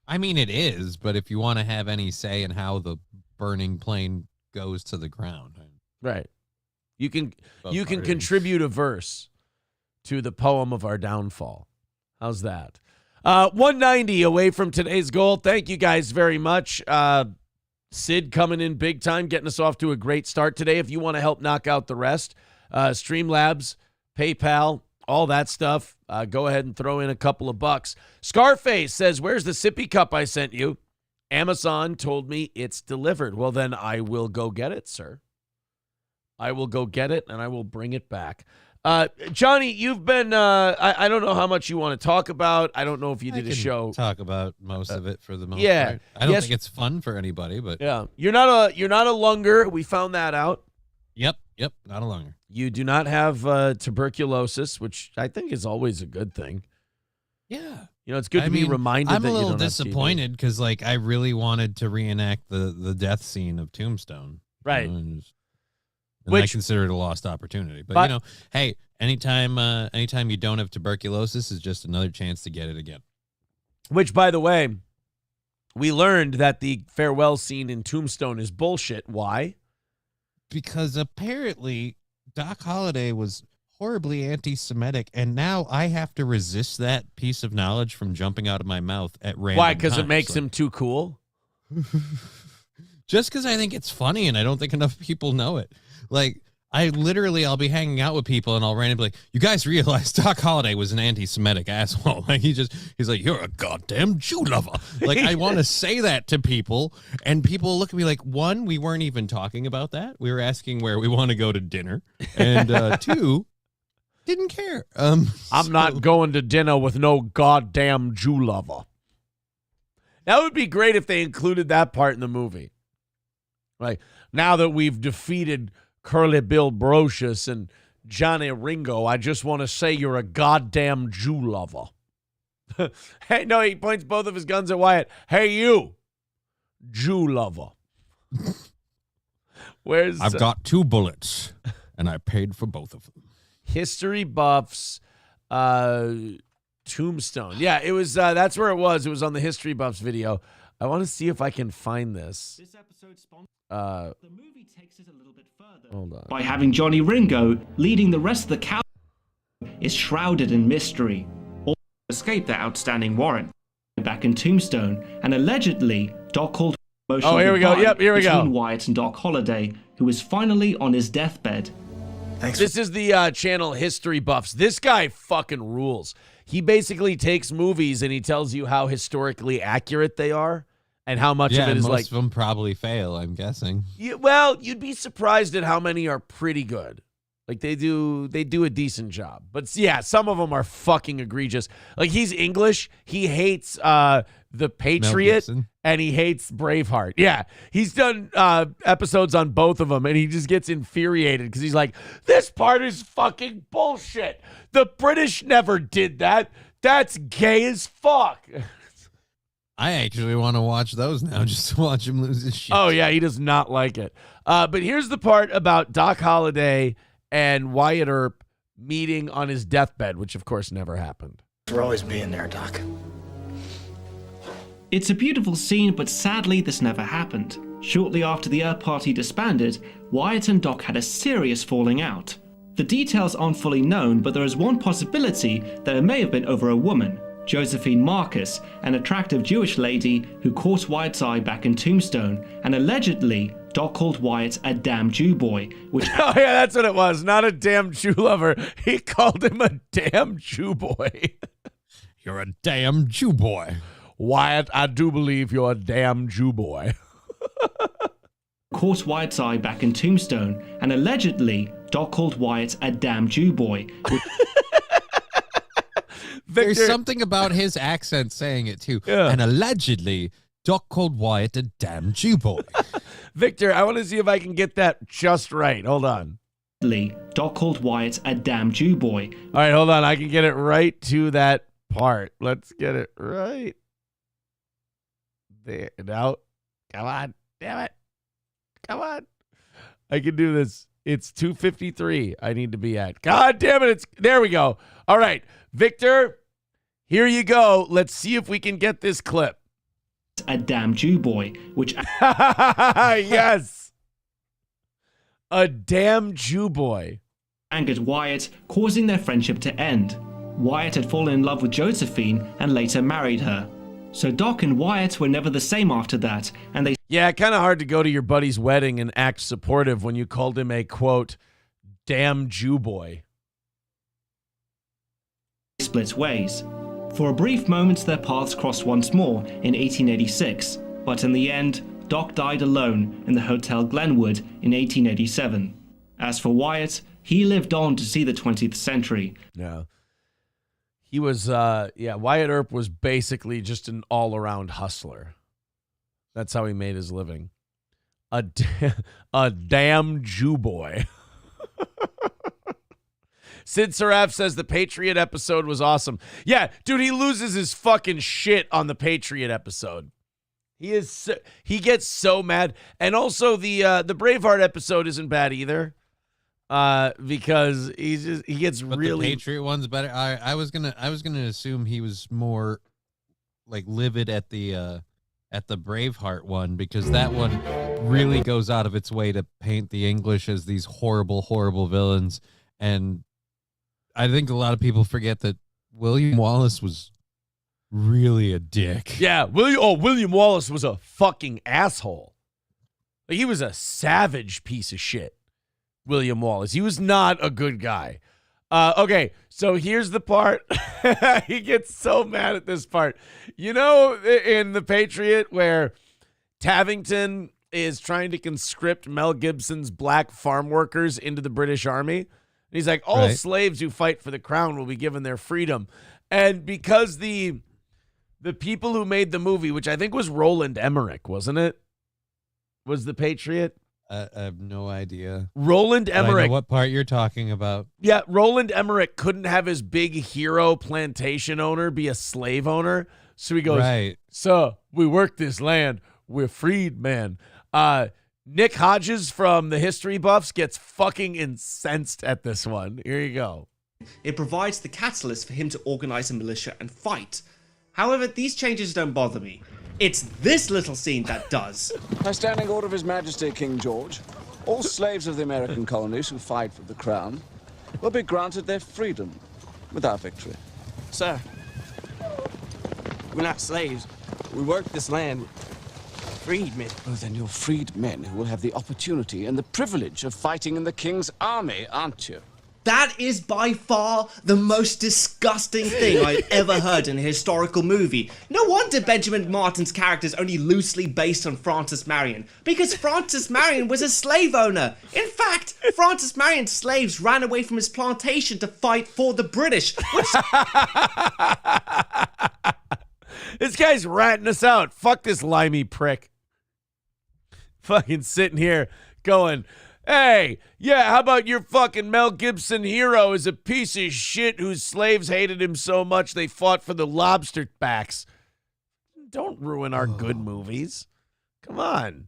I mean, it is, but if you want to have any say in how the burning plane goes to the ground. Right. You can contribute a verse to the poem of our downfall. How's that? 190 away from today's goal. Thank you guys very much. Sid coming in big time, getting us off to a great start today. If you want to help knock out the rest, Streamlabs, PayPal, all that stuff, go ahead and throw in a couple of bucks. Scarface says, where's the sippy cup I sent you? Amazon told me it's delivered. Well, then I will go get it, sir. I will go get it, and I will bring it back. Johnny, you've been, I don't know how much you want to talk about. I don't know if you did a show. Talk about most of it for the most part. I don't think it's fun for anybody, but. Yeah. You're not a lunger. We found that out. Yep, not a lunger. You do not have tuberculosis, which I think is always a good thing. Yeah. It's good to be reminded I'm that a little you don't disappointed because, I really wanted to reenact the death scene of Tombstone. Right. And I consider it a lost opportunity. But hey, anytime you don't have tuberculosis is just another chance to get it again. Which, by the way, we learned that the farewell scene in Tombstone is bullshit. Why? Because apparently Doc Holliday was horribly anti-Semitic, and now I have to resist that piece of knowledge from jumping out of my mouth at random Why? Because it times. makes him too cool? Just because I think it's funny, and I don't think enough people know it. I'll be hanging out with people, and I'll randomly be like, you guys realize Doc Holliday was an anti-Semitic asshole. He's like, you're a goddamn Jew lover. I want to say that to people, and people look at me like, 1, we weren't even talking about that. We were asking where we want to go to dinner. And 2, didn't care. I'm not going to dinner with no goddamn Jew lover. That would be great if they included that part in the movie. Now that we've defeated Curly Bill Brocious and Johnny Ringo, I just want to say you're a goddamn Jew lover. Hey, no, he points both of his guns at Wyatt. Hey, you, Jew lover. I've got 2 bullets, and I paid for both of them. History Buffs Tombstone. Yeah, it was. That's where it was. It was on the History Buffs video. I want to see if I can find this. This episode The movie takes it a little bit further. Hold on. By having Johnny Ringo leading the rest of the cow is shrouded in mystery. All escape their outstanding warrant back in Tombstone, and allegedly Doc called emotional here we go. goodbye Yep, here we go. between Wyatt and Doc Holliday, who is finally on his deathbed. This is the channel History Buffs. This guy fucking rules. He basically takes movies and he tells you how historically accurate they are and how much of it is most like. of them probably fail, I'm guessing. Well, you'd be surprised at how many are pretty good. Like they do a decent job. But yeah, some of them are fucking egregious. Like he's English. He hates The Patriot and he hates Braveheart. Yeah, he's done episodes on both of them and he just gets infuriated because he's like, this part is fucking bullshit. The British never did that. That's gay as fuck. I actually want to watch those now just to watch him lose his shit. Oh, yeah, he does not like it. But here's the part about Doc Holliday and Wyatt Earp meeting on his deathbed, which of course never happened. For always being there, Doc. It's a beautiful scene, but sadly this never happened. Shortly after the Earp party disbanded, Wyatt and Doc had a serious falling out. The details aren't fully known, but there is one possibility that it may have been over a woman, Josephine Marcus, an attractive Jewish lady who caught Wyatt's eye back in Tombstone, and allegedly Doc called Wyatt a damn Jew boy, which Oh, yeah, that's what it was. Not a damn Jew lover. He called him a damn Jew boy. You're a damn Jew boy. Wyatt, I do believe you're a damn Jew boy. caught Wyatt's eye back in Tombstone, and allegedly Doc called Wyatt a damn Jew boy. There's something about his accent saying it too. Yeah. And allegedly, Doc called Wyatt a damn Jew boy. Victor, I want to see if I can get that just right. Hold on. Doc called Wyatt a damn Jew boy. All right, hold on. I can get it right to that part. Let's get it right. There. No. Come on. Damn it. Come on. I can do this. It's 2:53 I need to be at. God damn it. There we go. All right. Victor, here you go. Let's see if we can get this clip. A damn Jew boy, which yes. A damn Jew boy. angered Wyatt, causing their friendship to end. Wyatt had fallen in love with Josephine and later married her. So Doc and Wyatt were never the same after that, and they Yeah, kind of hard to go to your buddy's wedding and act supportive when you called him a, quote, damn Jew boy. split ways. For a brief moment, their paths crossed once more in 1886, but in the end, Doc died alone in the Hotel Glenwood in 1887. As for Wyatt, he lived on to see the 20th century. Yeah. He was, Wyatt Earp was basically just an all-around hustler. That's how he made his living. A damn Jew boy. Sid Saraf says the Patriot episode was awesome. Yeah, dude, he loses his fucking shit on the Patriot episode. He gets so mad. And also the Braveheart episode isn't bad either. Because he gets but really the Patriot one's better. I was gonna assume he was more like livid at the Braveheart one, because that one really goes out of its way to paint the English as these horrible, horrible villains. And I think a lot of people forget that William Wallace was really a dick. Yeah, William Wallace was a fucking asshole. Like, he was a savage piece of shit. William Wallace. He was not a good guy. Okay, so here's the part. He gets so mad at this part. You know, in The Patriot, where Tavington is trying to conscript Mel Gibson's black farm workers into the British Army. And he's like, all Right. slaves who fight for the crown will be given their freedom. And because the people who made the movie, which I think was Roland Emmerich, wasn't it? Was The Patriot? I have no idea. Roland But I know Emmerich. what part you're talking about. Yeah, Roland Emmerich couldn't have his big hero plantation owner be a slave owner. So he goes, Right. "So we work this land. We're freedmen." Nick Hodges from the History Buffs gets fucking incensed at this one. Here you go. It provides the catalyst for him to organize a militia and fight. However, these changes don't bother me. It's this little scene that does. By standing order of His Majesty King George, all slaves of the American colonies who fight for the crown will be granted their freedom with our victory. Sir, we're not slaves. We work this land. Freedmen. Oh, then you're freed men who will have the opportunity and the privilege of fighting in the king's army, aren't you? That is by far the most disgusting thing I've ever heard in a historical movie. No wonder Benjamin Martin's character is only loosely based on Francis Marion, because Francis Marion was a slave owner. In fact, Francis Marion's slaves ran away from his plantation to fight for the British, which... This guy's ratting us out. Fuck this limey prick. Fucking sitting here going, "Hey, yeah, how about your fucking Mel Gibson hero is a piece of shit whose slaves hated him so much they fought for the lobster backs." Don't ruin our good movies. Come on.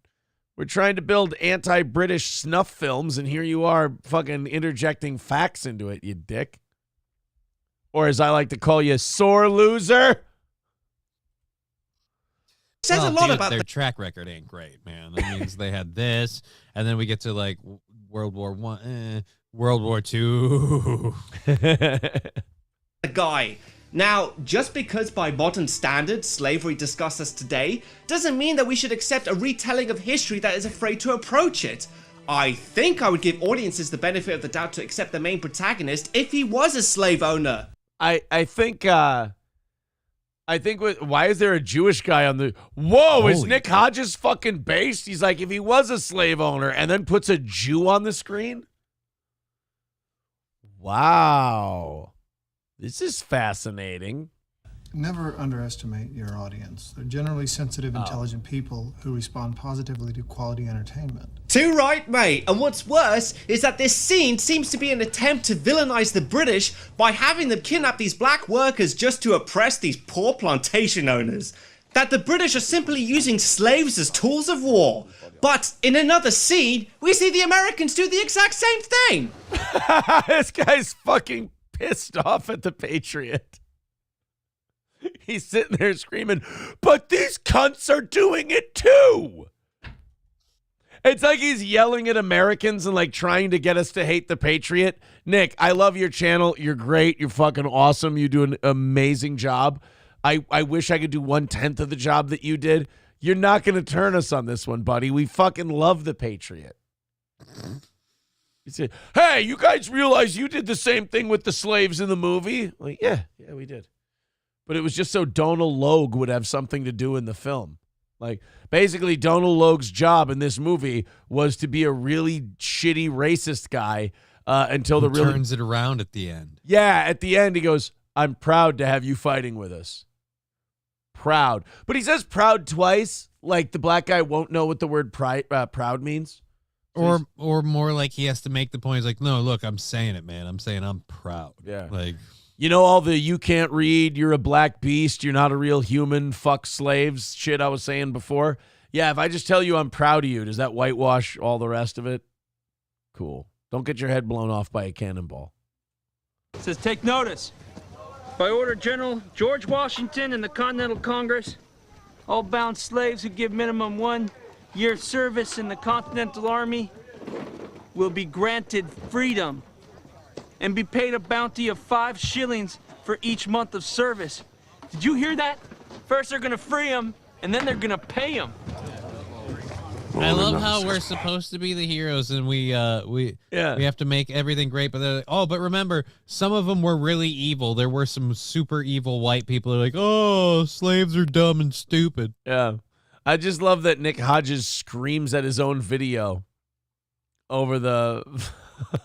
We're trying to build anti-British snuff films, and here you are fucking interjecting facts into it, you dick. Or as I like to call you, sore loser. says a lot about their track record ain't great, man. That means they had this, and then we get to like World War One, World War Two. the guy. Now, just because by modern standards slavery disgusts us today, doesn't mean that we should accept a retelling of history that is afraid to approach it. I think I would give audiences the benefit of the doubt to accept the main protagonist if he was a slave owner. I think why is there a Jewish guy on the... Whoa, is Holy Nick Hodges fucking based? He's like, if he was a slave owner and then puts a Jew on the screen? Wow. This is fascinating. Never underestimate your audience. They're generally sensitive, intelligent people who respond positively to quality entertainment. Too right, mate. And what's worse is that this scene seems to be an attempt to villainize the British by having them kidnap these black workers just to oppress these poor plantation owners. That the British are simply using slaves as tools of war. But in another scene, we see the Americans do the exact same thing. This guy's fucking pissed off at the Patriot. He's sitting there screaming, "But these cunts are doing it too!" It's like he's yelling at Americans and like trying to get us to hate the Patriot. Nick, I love your channel. You're great. You're fucking awesome. You do an amazing job. I wish I could do 1/10 of the job that you did. You're not going to turn us on this one, buddy. We fucking love the Patriot. You say, "Hey, you guys realize you did the same thing with the slaves in the movie?" Like, yeah, we did. But it was just so Donald Logue would have something to do in the film. Like, basically, Donald Logue's job in this movie was to be a really shitty racist guy until the really... turns it around at the end. Yeah, at the end, he goes, "I'm proud to have you fighting with us." Proud. But he says proud twice, like the black guy won't know what the word proud means. Or more like he has to make the point. He's like, "No, look, I'm saying it, man. I'm saying I'm proud." Yeah. Like... You know all the "you can't read, you're a black beast, you're not a real human, fuck slaves" shit I was saying before? Yeah, if I just tell you I'm proud of you, does that whitewash all the rest of it? Cool. Don't get your head blown off by a cannonball. It says, "Take notice. By order of General George Washington and the Continental Congress, all bound slaves who give minimum 1 year service in the Continental Army will be granted freedom and be paid a bounty of 5 shillings for each month of service." Did you hear that? First they're gonna free them, and then they're gonna pay them. I love how we're supposed to be the heroes, and we have to make everything great. But they're like, "Oh, but remember, some of them were really evil. There were some super evil white people who are like, oh, slaves are dumb and stupid." Yeah. I just love that Nick Hodges screams at his own video over the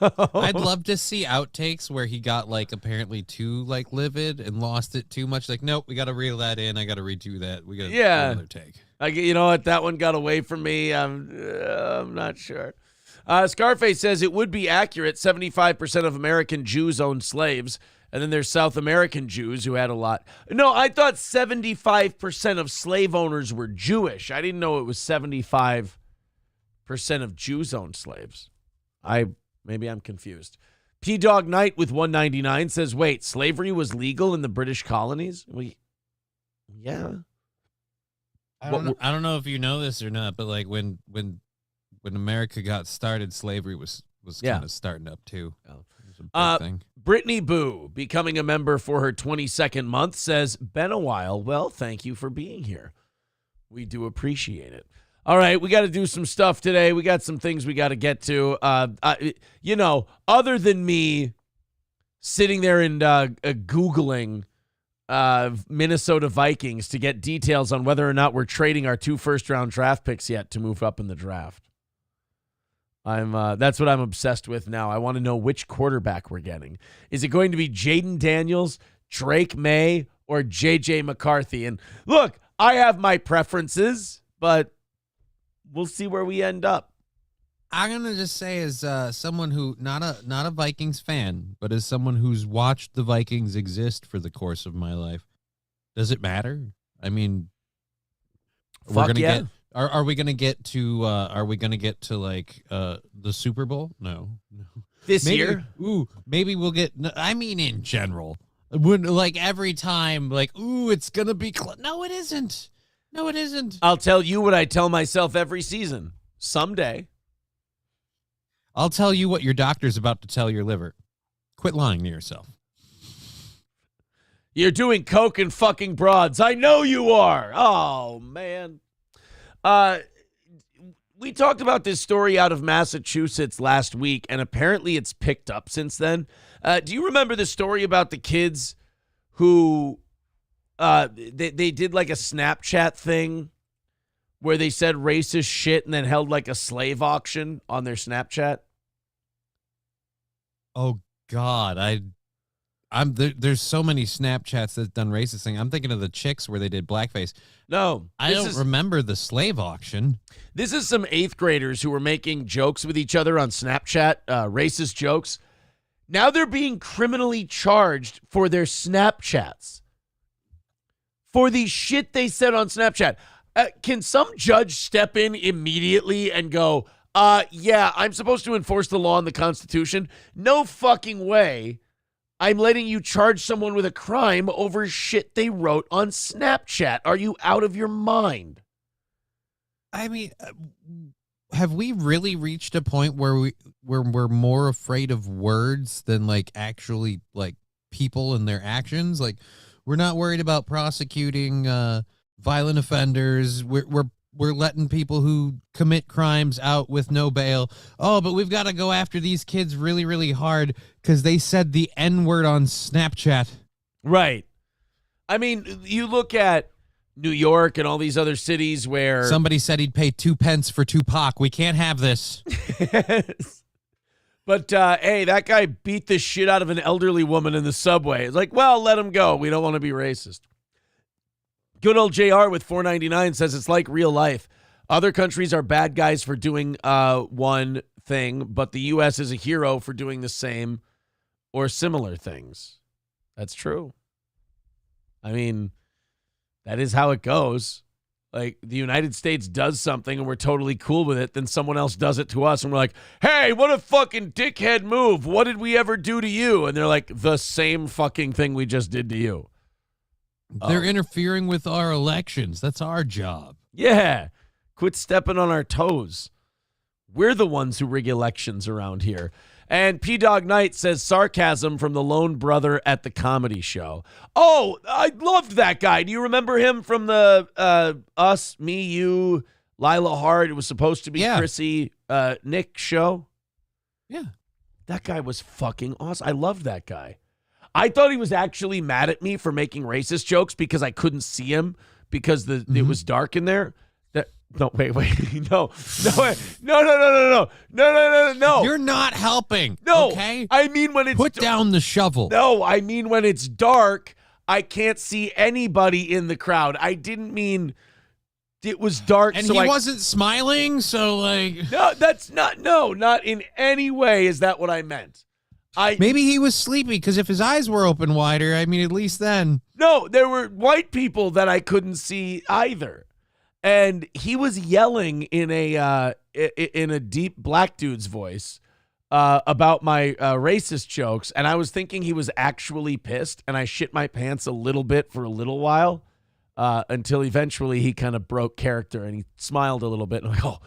I'd love to see outtakes where he got like apparently too like livid and lost it too much. Like, nope, we got to reel that in. I got to redo that. We got to do another take. You know what? That one got away from me. I'm not sure. Scarface says it would be accurate. 75% of American Jews owned slaves. And then there's South American Jews who had a lot. No, I thought 75% of slave owners were Jewish. I didn't know it was 75% of Jews owned slaves. Maybe I'm confused. P-Dog Knight with 199 says, wait, slavery was legal in the British colonies? Yeah. I don't know if you know this or not, but like when America got started, slavery was kind of starting up too. It was a big thing. Brittany Boo, becoming a member for her 22nd month, says, been a while. Well, thank you for being here. We do appreciate it. All right, we got to do some stuff today. We got some things we got to get to. Other than me sitting there and Googling Minnesota Vikings to get details on whether or not we're trading our 2 first-round draft picks yet to move up in the draft. That's what I'm obsessed with now. I want to know which quarterback we're getting. Is it going to be Jaden Daniels, Drake May, or J.J. McCarthy? And look, I have my preferences, but we'll see where we end up. I'm gonna just say, as someone who not a Vikings fan, but as someone who's watched the Vikings exist for the course of my life, does it matter? I mean, Are we gonna get to like the Super Bowl? No. This year? Ooh, maybe we'll get. I mean, in general, like every time, like, ooh, it's gonna be. No, it isn't. No, it isn't. I'll tell you what I tell myself every season. Someday. I'll tell you what your doctor's about to tell your liver. Quit lying to yourself. You're doing coke and fucking broads. I know you are. Oh, man. We talked about this story out of Massachusetts last week, and apparently it's picked up since then. Do you remember the story about the kids who they did like a Snapchat thing where they said racist shit and then held like a slave auction on their Snapchat? Oh God, there's so many Snapchats that's done racist thing. I'm thinking of the chicks where they did blackface. No, I don't remember the slave auction. This is some 8th graders who were making jokes with each other on Snapchat, racist jokes. Now they're being criminally charged for their Snapchats. For the shit they said on Snapchat. Can some judge step in immediately and go, yeah, I'm supposed to enforce the law and the Constitution? No fucking way. I'm letting you charge someone with a crime over shit they wrote on Snapchat. Are you out of your mind? I mean, have we really reached a point where we're more afraid of words than like actually like people and their actions? Like, we're not worried about prosecuting violent offenders. We're letting people who commit crimes out with no bail. Oh, but we've got to go after these kids really, really hard because they said the N-word on Snapchat. Right. I mean, you look at New York and all these other cities where somebody said he'd pay 2 pence for Tupac. We can't have this. But, hey, that guy beat the shit out of an elderly woman in the subway. It's like, well, let him go. We don't want to be racist. Good old JR with 499 says it's like real life. Other countries are bad guys for doing one thing, but the U.S. is a hero for doing the same or similar things. That's true. I mean, that is how it goes. Like, the United States does something and we're totally cool with it, then someone else does it to us and we're like, hey, what a fucking dickhead move. What did we ever do to you? And they're like, the same fucking thing we just did to you. They're interfering with our elections. That's our job. Yeah. Quit stepping on our toes. We're the ones who rig elections around here. And P-Dog Knight says sarcasm from the lone brother at the comedy show. Oh, I loved that guy. Do you remember him from the Us, Me, You, Lila Hart? It was supposed to be Chrissy, Nick show. Yeah. That guy was fucking awesome. I loved that guy. I thought he was actually mad at me for making racist jokes because I couldn't see him because it was dark in there. No, wait. No. No. You're not helping. No. Okay. I mean when it's Put down the shovel. No, I mean when it's dark, I can't see anybody in the crowd. I didn't mean it was dark. And so he wasn't smiling, so like. No, that's not. No, not in any way is that what I meant. Maybe he was sleepy because if his eyes were open wider, I mean, at least then. No, there were white people that I couldn't see either. And he was yelling in a deep black dude's voice about my racist jokes, and I was thinking he was actually pissed, and I shit my pants a little bit for a little while until eventually he kind of broke character and he smiled a little bit. And I'm like,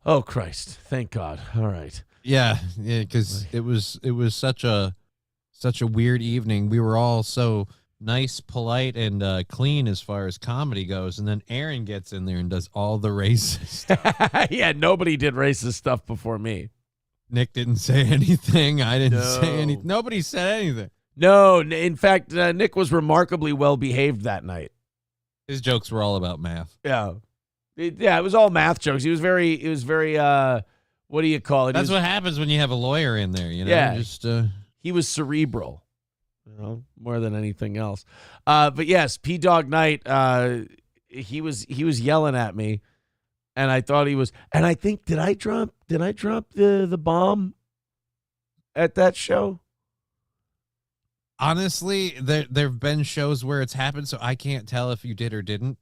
oh Christ, thank God. All right. Yeah, because it was such a weird evening. We were all so nice, polite, and clean as far as comedy goes, and then Aaron gets in there and does all the racist stuff. Yeah, nobody did racist stuff before me. Nick didn't say anything. I didn't say anything. Nobody said anything. No, in fact, Nick was remarkably well behaved that night. His jokes were all about math. Yeah, it was all math jokes. He was very. What do you call it? That's what happens when you have a lawyer in there. You know, yeah, he was cerebral. More than anything else. But yes, P-Dog Night, he was yelling at me, and I thought he was, and I think, did I drop the bomb at that show? Honestly, there've been shows where it's happened, so I can't tell if you did or didn't.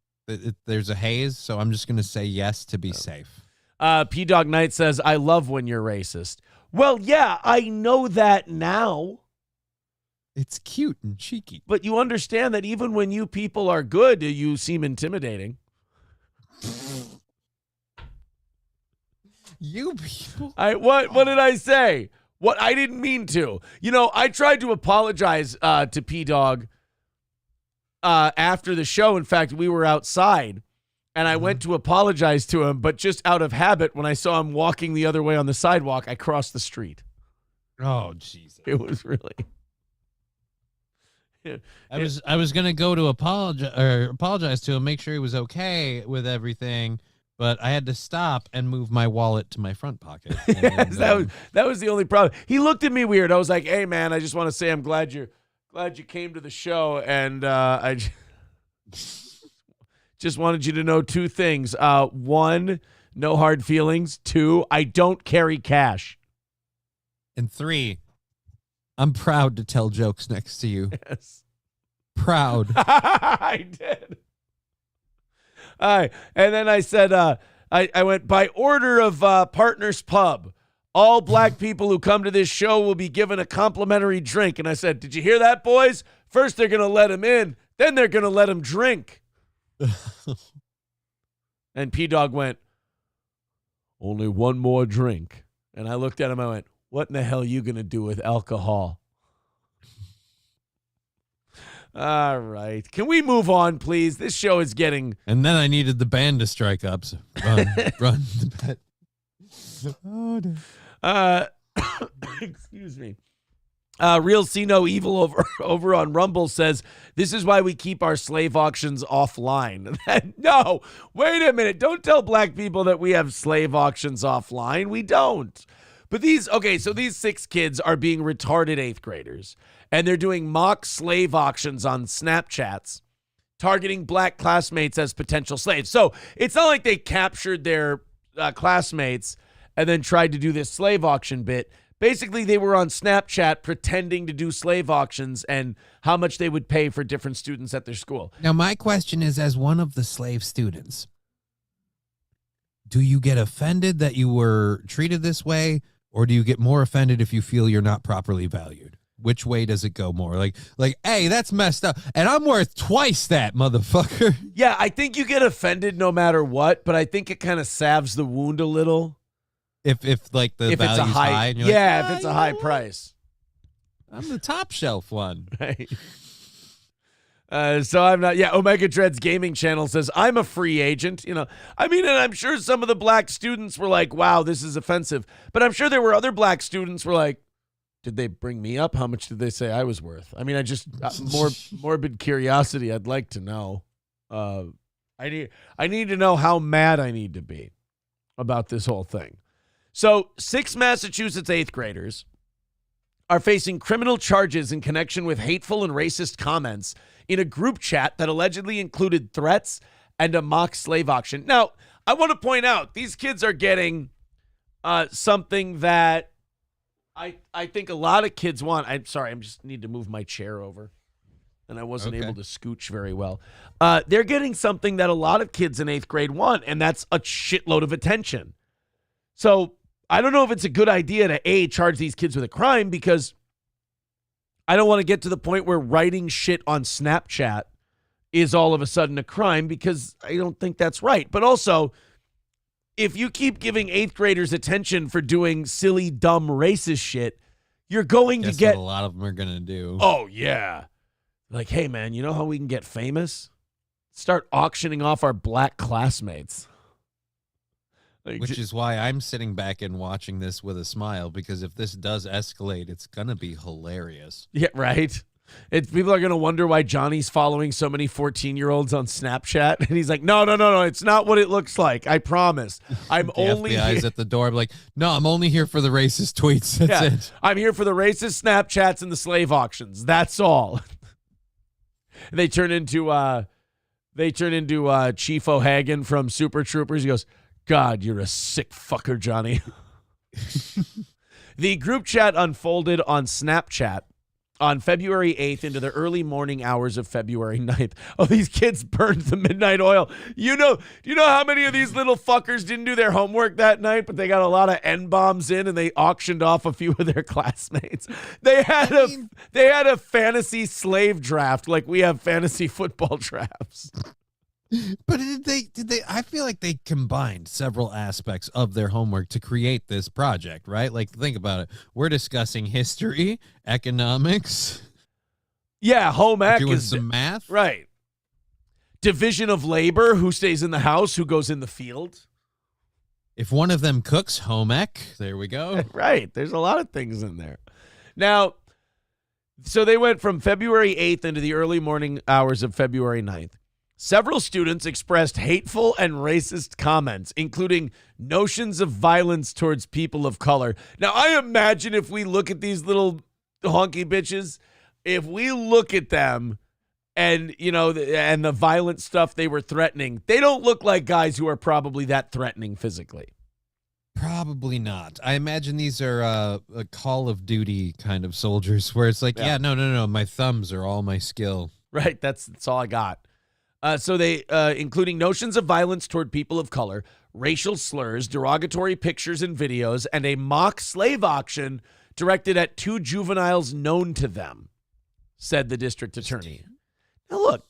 There's a haze, so I'm just going to say yes to be safe. P-Dog Night says, I love when you're racist. Well, yeah, I know that now. It's cute and cheeky. But you understand that even when you people are good, you seem intimidating. You people. What did I say? What I didn't mean to. You know, I tried to apologize to P-Dog after the show. In fact, we were outside, and I went to apologize to him, but just out of habit, when I saw him walking the other way on the sidewalk, I crossed the street. Oh, Jesus. It was really... I was gonna go to apologize to him, make sure he was okay with everything, but I had to stop and move my wallet to my front pocket. Yes, that was the only problem. He looked at me weird. I was like, "Hey, man, I just want to say I'm glad you came to the show, and I just wanted you to know two things. One, no hard feelings. Two, I don't carry cash. And three, I'm proud to tell jokes next to you. Yes. Proud. I did. All right. And then I said, I went, by order of Partners Pub, all black people who come to this show will be given a complimentary drink. And I said, did you hear that, boys? First, they're going to let him in. Then they're going to let him drink. And P-Dog went, only one more drink. And I looked at him. I went, what in the hell are you going to do with alcohol? All right. Can we move on, please? This show is getting... And then I needed the band to strike up. So run the bet. Excuse me. Real See No Evil over on Rumble says, this is why we keep our slave auctions offline. No, wait a minute. Don't tell black people that we have slave auctions offline. We don't. But these 6 kids are being retarded 8th graders, and they're doing mock slave auctions on Snapchats, targeting black classmates as potential slaves. So it's not like they captured their classmates and then tried to do this slave auction bit. Basically, they were on Snapchat pretending to do slave auctions and how much they would pay for different students at their school. Now, my question is, as one of the slave students, do you get offended that you were treated this way? Or do you get more offended if you feel you're not properly valued? Which way does it go more? Like, hey, that's messed up. And I'm worth twice that, motherfucker. Yeah, I think you get offended no matter what, but I think it kind of salves the wound a little. If like the value's high and you're if it's a high price. I'm the top shelf one. Right. So I'm not. Yeah, Omega Dreads Gaming Channel says I'm a free agent. You know, I mean, and I'm sure some of the black students were like, "Wow, this is offensive." But I'm sure there were other black students who were like, "Did they bring me up? How much did they say I was worth?" I mean, I just more morbid curiosity. I'd like to know. I need to know how mad I need to be about this whole thing. So 6 Massachusetts 8th graders are facing criminal charges in connection with hateful and racist comments in a group chat that allegedly included threats and a mock slave auction. Now, I want to point out, these kids are getting something that I think a lot of kids want. I'm sorry, I just need to move my chair over. And I wasn't able to scooch very well. They're getting something that a lot of kids in 8th grade want, and that's a shitload of attention. So I don't know if it's a good idea to, charge these kids with a crime, because I don't want to get to the point where writing shit on Snapchat is all of a sudden a crime, because I don't think that's right. But also, if you keep giving 8th graders attention for doing silly, dumb, racist shit, you're going to get... what a lot of them are going to do. Oh, yeah. Like, hey, man, you know how we can get famous? Start auctioning off our black classmates. Like, which is why I'm sitting back and watching this with a smile, because if this does escalate, it's going to be hilarious. Yeah, right? People are going to wonder why Johnny's following so many 14-year-olds on Snapchat. And he's like, no, it's not what it looks like. I promise. I'm only FBI's at the door. I'm like, no, I'm only here for the racist tweets. That's it. I'm here for the racist Snapchats and the slave auctions. That's all. They turn into Chief O'Hagan from Super Troopers. He goes, God, you're a sick fucker, Johnny. The group chat unfolded on Snapchat on February 8th into the early morning hours of February 9th. Oh, these kids burned the midnight oil. Do you know how many of these little fuckers didn't do their homework that night, but they got a lot of N-bombs in and they auctioned off a few of their classmates? They had a fantasy slave draft like we have fantasy football drafts. But did they I feel like they combined several aspects of their homework to create this project, right? Like, think about it. We're discussing history, economics. Yeah, home ec doing is some math. Right. Division of labor, who stays in the house, who goes in the field. If one of them cooks, home ec. There we go. Right. There's a lot of things in there. Now, so they went from February 8th into the early morning hours of February 9th. Several students expressed hateful and racist comments, including notions of violence towards people of color. Now, I imagine if we look at these little honky bitches, if we look at them and, and the violent stuff they were threatening, they don't look like guys who are probably that threatening physically. Probably not. I imagine these are a Call of Duty kind of soldiers where it's like, no, my thumbs are all my skill. Right, that's all I got. So they, including notions of violence toward people of color, racial slurs, derogatory pictures and videos, and a mock slave auction directed at 2 juveniles known to them, said the district attorney. Now, look,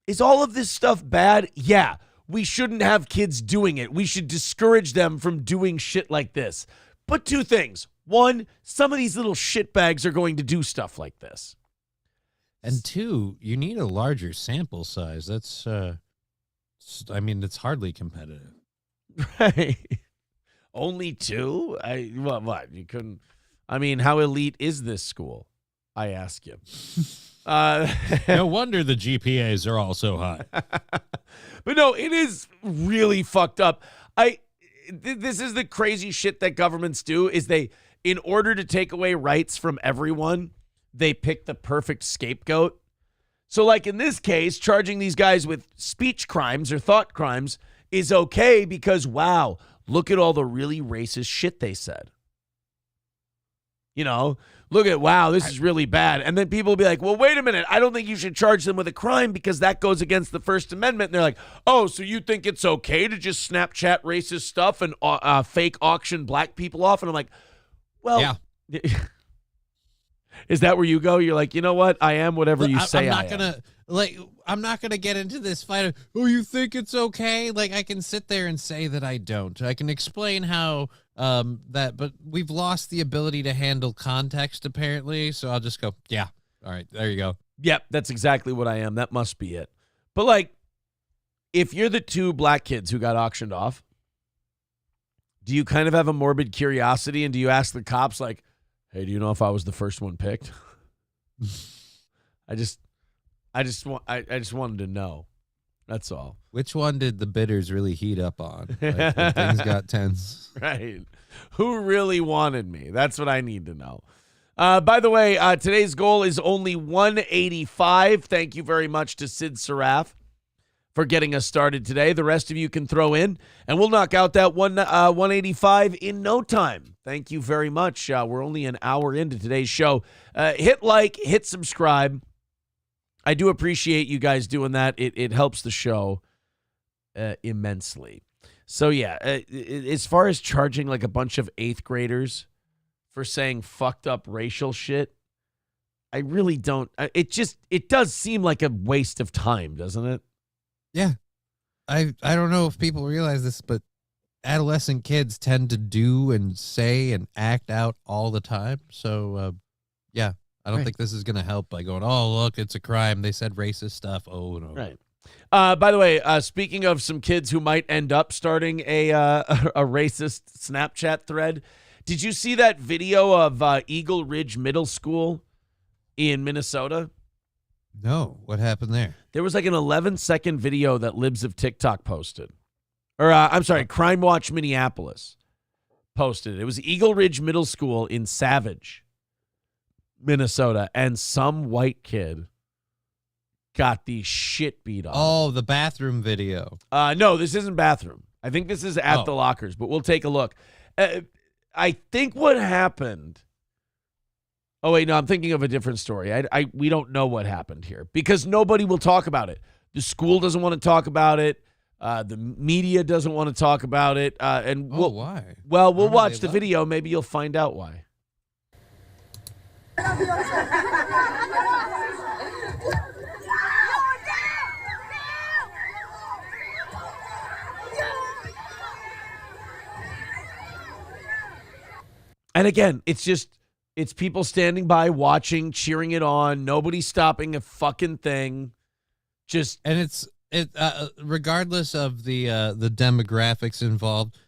is all of this stuff bad? Yeah, we shouldn't have kids doing it. We should discourage them from doing shit like this. But 2 things. 1, some of these little shitbags are going to do stuff like this. And 2, you need a larger sample size. That's, it's hardly competitive. Right. Only 2? What? You couldn't. How elite is this school? I ask you. No wonder the GPAs are all so high. But no, it is really fucked up. This is the crazy shit that governments do, is they, in order to take away rights from everyone, they pick the perfect scapegoat. So like in this case, charging these guys with speech crimes or thought crimes is okay because, wow, look at all the really racist shit they said. Look at, wow, this is really bad. And then people will be like, well, wait a minute. I don't think you should charge them with a crime because that goes against the First Amendment. And they're like, oh, so you think it's okay to just Snapchat racist stuff and fake auction black people off? And I'm like, well, yeah. Is that where you go? You're like, you know what? I am whatever you say I am. I'm not gonna get into this fight of, oh, you think it's okay? Like, I can sit there and say that I don't. I can explain how but we've lost the ability to handle context apparently. So I'll just go, yeah, all right, there you go. Yep, that's exactly what I am. That must be it. But like, if you're the 2 black kids who got auctioned off, do you kind of have a morbid curiosity and do you ask the cops like, hey, do you know if I was the first one picked? I just wanted to know. That's all. Which one did the bidders really heat up on? Like, when things got tense. Right. Who really wanted me? That's what I need to know. By the way, today's goal is only 185. Thank you very much to Sid Saraf for getting us started today. The rest of you can throw in, and we'll knock out that 185 in no time. Thank you very much. We're only an hour into today's show. Hit like, hit subscribe. I do appreciate you guys doing that. It helps the show immensely. So, yeah, as far as charging like a bunch of 8th graders for saying fucked up racial shit, I really don't. It does seem like a waste of time, doesn't it? Yeah. I don't know if people realize this, but adolescent kids tend to do and say and act out all the time. So, yeah, I don't think this is going to help by going, oh, look, it's a crime. They said racist stuff. Oh, no. Right. By the way, speaking of some kids who might end up starting a racist Snapchat thread, did you see that video of Eagle Ridge Middle School in Minnesota? No. What happened there? There was like an 11-second video that Libs of TikTok posted. Or, I'm sorry, Crime Watch Minneapolis posted. It was Eagle Ridge Middle School in Savage, Minnesota, and some white kid got the shit beat off. Oh, the bathroom video. No, this isn't bathroom. I think this is at the lockers, but we'll take a look. I think what happened. Oh, wait, no, I'm thinking of a different story. We don't know what happened here because nobody will talk about it. The school doesn't want to talk about it. The media doesn't want to talk about it. And why? Well, we'll watch the video. Maybe you'll find out why. And again, it's people standing by, watching, cheering it on. Nobody's stopping a fucking thing. Regardless of the demographics involved,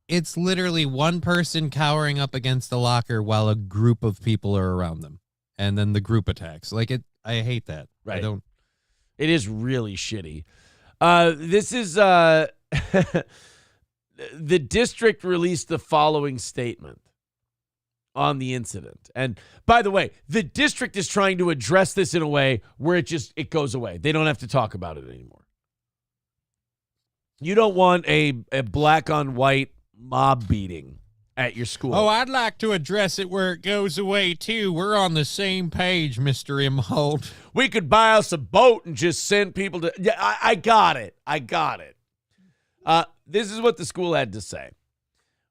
it's literally one person cowering up against the locker while a group of people are around them, and then the group attacks. I hate that. Right. I don't. It is really shitty. This is the district released the following statement on the incident. And by the way, the district is trying to address this in a way where it goes away. They don't have to talk about it anymore. You don't want a black on white mob beating at your school. Oh, I'd like to address it where it goes away too. We're on the same page, Mr. Imhold. We could buy us a boat and just send people to. Yeah, I got it. This is what the school had to say.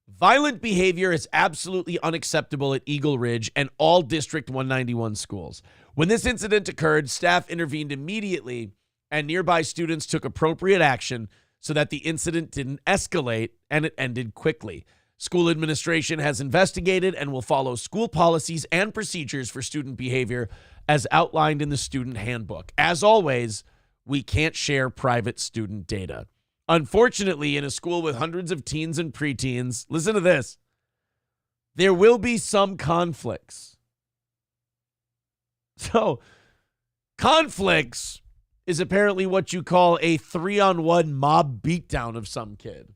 Violent behavior is absolutely unacceptable at Eagle Ridge and all District 191 schools. When this incident occurred, staff intervened immediately and nearby students took appropriate action so that the incident didn't escalate and it ended quickly. School administration has investigated and will follow school policies and procedures for student behavior as outlined in the student handbook. As always, we can't share private student data. Unfortunately, in a school with hundreds of teens and preteens, listen to this, there will be some conflicts. So, conflicts is apparently what you call a 3-on-1 mob beatdown of some kid.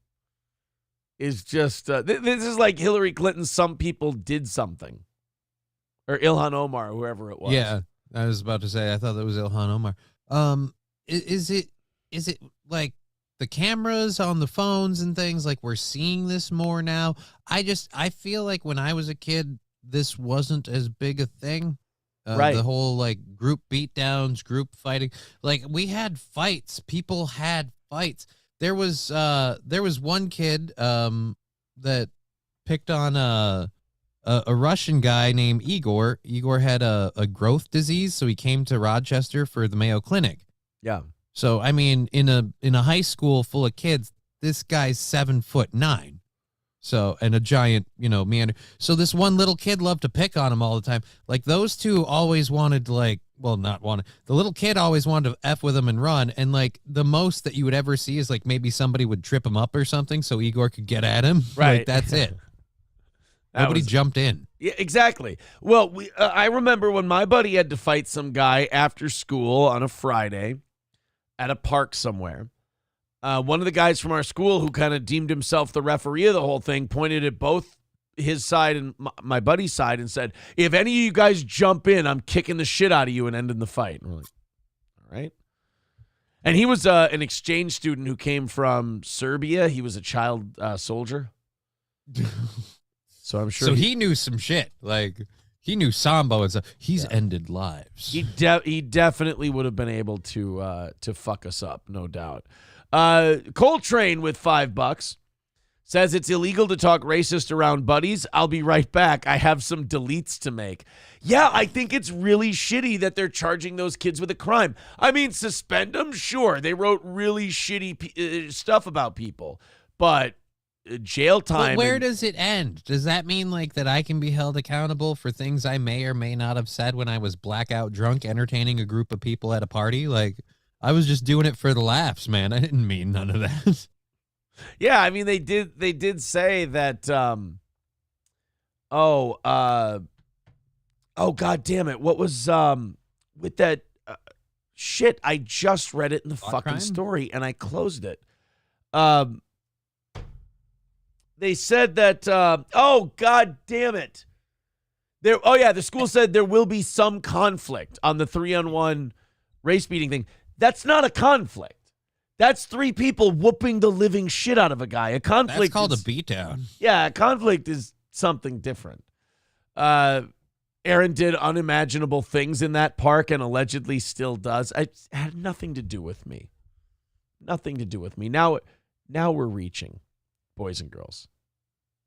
Is just, this is like Hillary Clinton's Some People Did Something. Or Ilhan Omar, whoever it was. Yeah, I was about to say, I thought that was Ilhan Omar. Is it like the cameras on the phones and things, like we're seeing this more now? I feel like when I was a kid, this wasn't as big a thing. Right. The whole like group beatdowns, group fighting. Like we had fights. People had fights. There was one kid that picked on a Russian guy named Igor. Igor had a growth disease, so he came to Rochester for the Mayo Clinic. Yeah. So I mean, in a high school full of kids, this guy's 7'9". So, and a giant, meander. So this one little kid loved to pick on him all the time. Like those two always wanted to the little kid always wanted to F with him and run. And like the most that you would ever see is like maybe somebody would trip him up or something so Igor could get at him. Right. Like that's it. Nobody jumped in. Yeah, exactly. Well, I remember when my buddy had to fight some guy after school on a Friday. at a park somewhere. One of the guys from our school who kind of deemed himself the referee of the whole thing pointed at both his side and my buddy's side and said, if any of you guys jump in, I'm kicking the shit out of you and ending the fight. And we're like, all right. And he was an exchange student who came from Serbia. He was a child soldier. So I'm sure. So he knew some shit. Like, he knew Sambo and stuff. He's ended lives. He definitely would have been able to fuck us up, no doubt. Coltrane with $5 says it's illegal to talk racist around buddies. I'll be right back. I have some deletes to make. Yeah, I think it's really shitty that they're charging those kids with a crime. I mean, suspend them? Sure. They wrote really shitty stuff about people, but jail time. But where does it end? Does that mean like that I can be held accountable for things I may or may not have said when I was blackout drunk entertaining a group of people at a party? Like, I was just doing it for the laughs, man. I didn't mean none of that. Yeah, I mean they did say that god damn it. What was with that shit? I just read it in the fucking crime? story and I closed it. They said that god damn it. The school said there will be some conflict on the 3-on-1 race beating thing. That's not a conflict. That's 3 people whooping the living shit out of a guy. A conflict That's called a beatdown. Yeah, a conflict is something different. Aaron did unimaginable things in that park and allegedly still does. It had nothing to do with me. Nothing to do with me. Now we're reaching, boys and girls.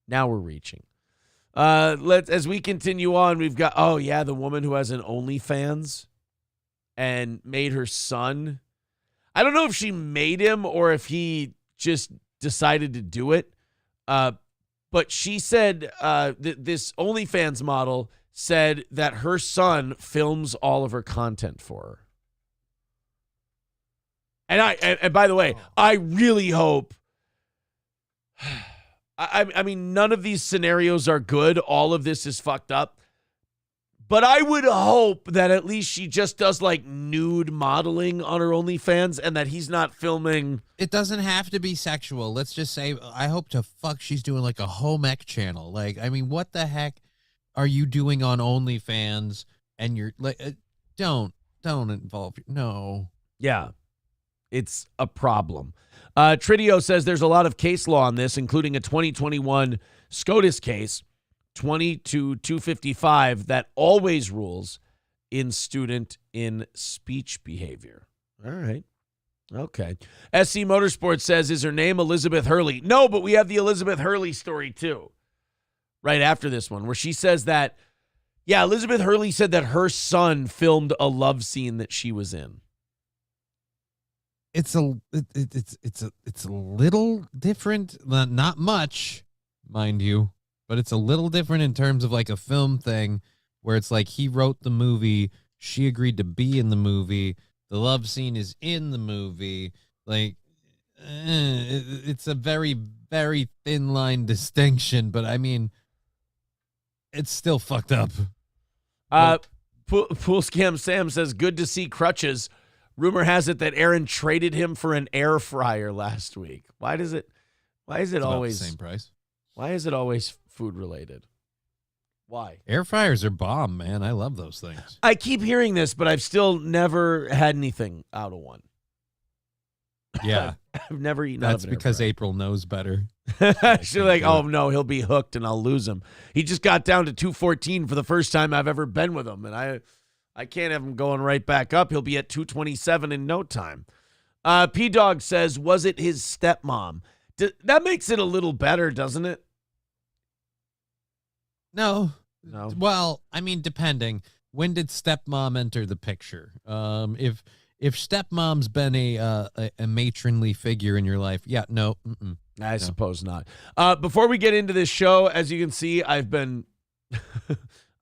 Now we're reaching. As we continue on, we've got the woman who has an OnlyFans and made her son. I don't know if she made him or if he just decided to do it. But she said this OnlyFans model said that her son films all of her content for her. And by the way, I really hope. I mean, none of these scenarios are good. All of this is fucked up. But I would hope that at least she just does like nude modeling on her OnlyFans and that he's not filming. It doesn't have to be sexual. Let's just say, I hope to fuck she's doing like a home ec channel. Like, I mean, what the heck are you doing on OnlyFans? And you're like, don't involve. No. Yeah, it's a problem. Tridio says there's a lot of case law on this, including a 2021 SCOTUS case. 20-255 that always rules in student in speech behavior. All right. Okay. SC Motorsports says, is her name Elizabeth Hurley? No, but we have the Elizabeth Hurley story too. Right after this one, where she says that, Elizabeth Hurley said that her son filmed a love scene that she was in. It's a little different, not much, mind you. But it's a little different in terms of like a film thing where it's like he wrote the movie, she agreed to be in the movie, the love scene is in the movie. Like, it's a very, very thin line distinction, but I mean, it's still fucked up. Pool Scam Sam says, good to see crutches. Rumor has it that Aaron traded him for an air fryer last week. Why is it It's always the same price? Why is it always food related? Why? Air fryers are bomb, man. I love those things. I keep hearing this, but I've still never had anything out of one. Yeah. I've never eaten That's out of an because air April knows better. She's like, oh, no, he'll be hooked and I'll lose him. He just got down to 214 for the first time I've ever been with him, and I can't have him going right back up. He'll be at 227 in no time. P-Dog says, was it his stepmom? That makes it a little better, doesn't it? No. Well, I mean, depending. When did stepmom enter the picture? If stepmom's been a matronly figure in your life, no. I suppose not. Before we get into this show, as you can see, I've been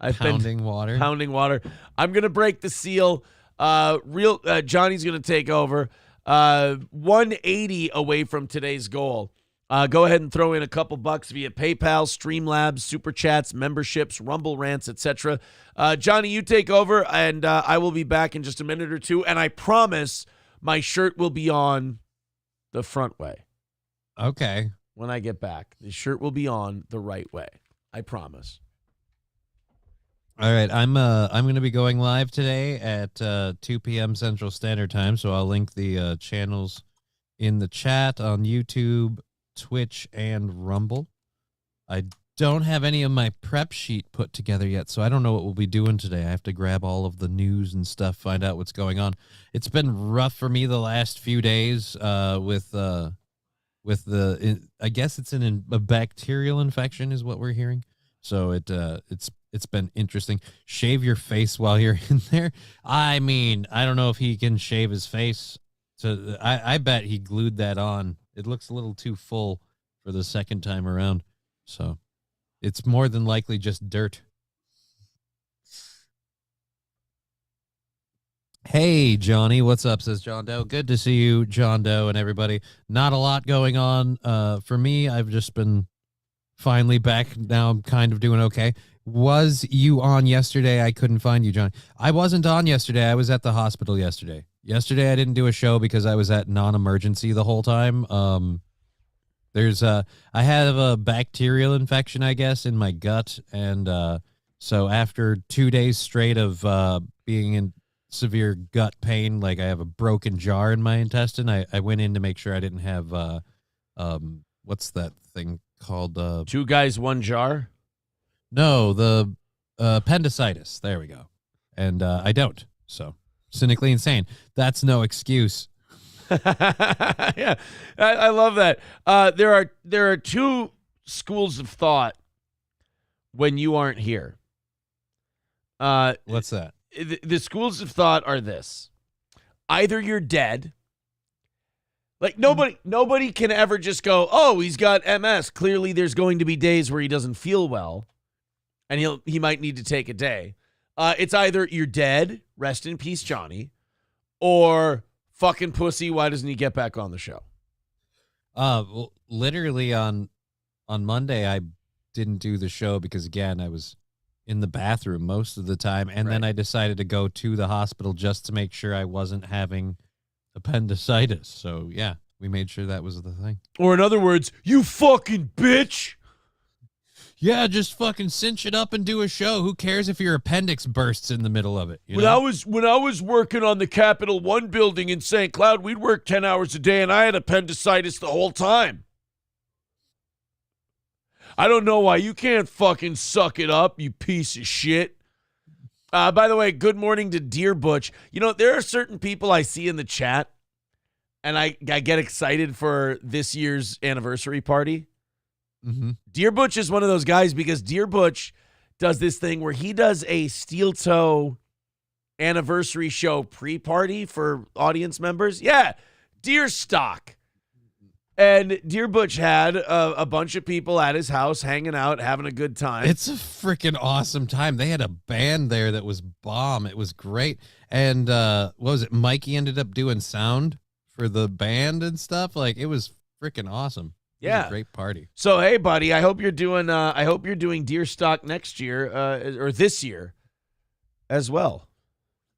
pounding water. I'm gonna break the seal. Johnny's gonna take over. 180 away from today's goal. Go ahead and throw in a couple bucks via PayPal, Streamlabs, Super Chats, memberships, Rumble Rants, etc. Johnny, you take over, and I will be back in just a minute or two. And I promise my shirt will be on the front way. Okay. When I get back, the shirt will be on the right way. I promise. All right, I'm going to be going live today at 2 p.m. Central Standard Time, so I'll link the channels in the chat on YouTube, Twitch, and Rumble. I don't have any of my prep sheet put together yet, so I don't know what we'll be doing today. I have to grab all of the news and stuff, find out what's going on. It's been rough for me the last few days with the I guess it's a bacterial infection is what we're hearing. So it's been interesting. Shave your face while you're in there. I mean, I don't know if he can shave his face. So I bet he glued that on. It looks a little too full for the second time around. So it's more than likely just dirt. Hey, Johnny, what's up, says John Doe. Good to see you, John Doe, and everybody. Not a lot going on for me. I've just been finally back. Now I'm kind of doing okay. Was you on yesterday? I couldn't find you, John. I wasn't on yesterday. I was at the hospital yesterday. Yesterday I didn't do a show because I was at non-emergency the whole time. I have a bacterial infection, I guess, in my gut, and so after 2 days straight of being in severe gut pain, like I have a broken jar in my intestine, I went in to make sure I didn't have what's that thing called? 2 guys, 1 jar? No, the appendicitis. There we go. And I don't. So cynically insane. That's no excuse. Yeah, I love that. There are 2 schools of thought when you aren't here. What's that? The schools of thought are this: either you're dead. Like nobody can ever just go, oh, he's got MS. Clearly, there's going to be days where he doesn't feel well, and he might need to take a day. It's either you're dead, rest in peace, Johnny, or fucking pussy, why doesn't he get back on the show? Well, literally on Monday, I didn't do the show because, again, I was in the bathroom most of the time, and then I decided to go to the hospital just to make sure I wasn't having appendicitis. So, yeah, we made sure that was the thing. Or in other words, you fucking bitch. Yeah, just fucking cinch it up and do a show. Who cares if your appendix bursts in the middle of it? When I was working on the Capital One building in St. Cloud, we'd work 10 hours a day, and I had appendicitis the whole time. I don't know why you can't fucking suck it up, you piece of shit. By the way, good morning to Dear Butch. You know, there are certain people I see in the chat, and I get excited for this year's anniversary party. Mm-hmm. Dear Butch is one of those guys because Dear Butch does this thing where he does a Steel Toe anniversary show pre-party for audience members. Yeah, Deer Stock. And Dear Butch had a bunch of people at his house hanging out, having a good time. It's a freaking awesome time. They had a band there that was bomb. It was great. And what was it? Mikey ended up doing sound for the band and stuff. Like, it was freaking awesome. It was a great party. So, hey, buddy, I hope you're doing Deer Stock next year or this year as well.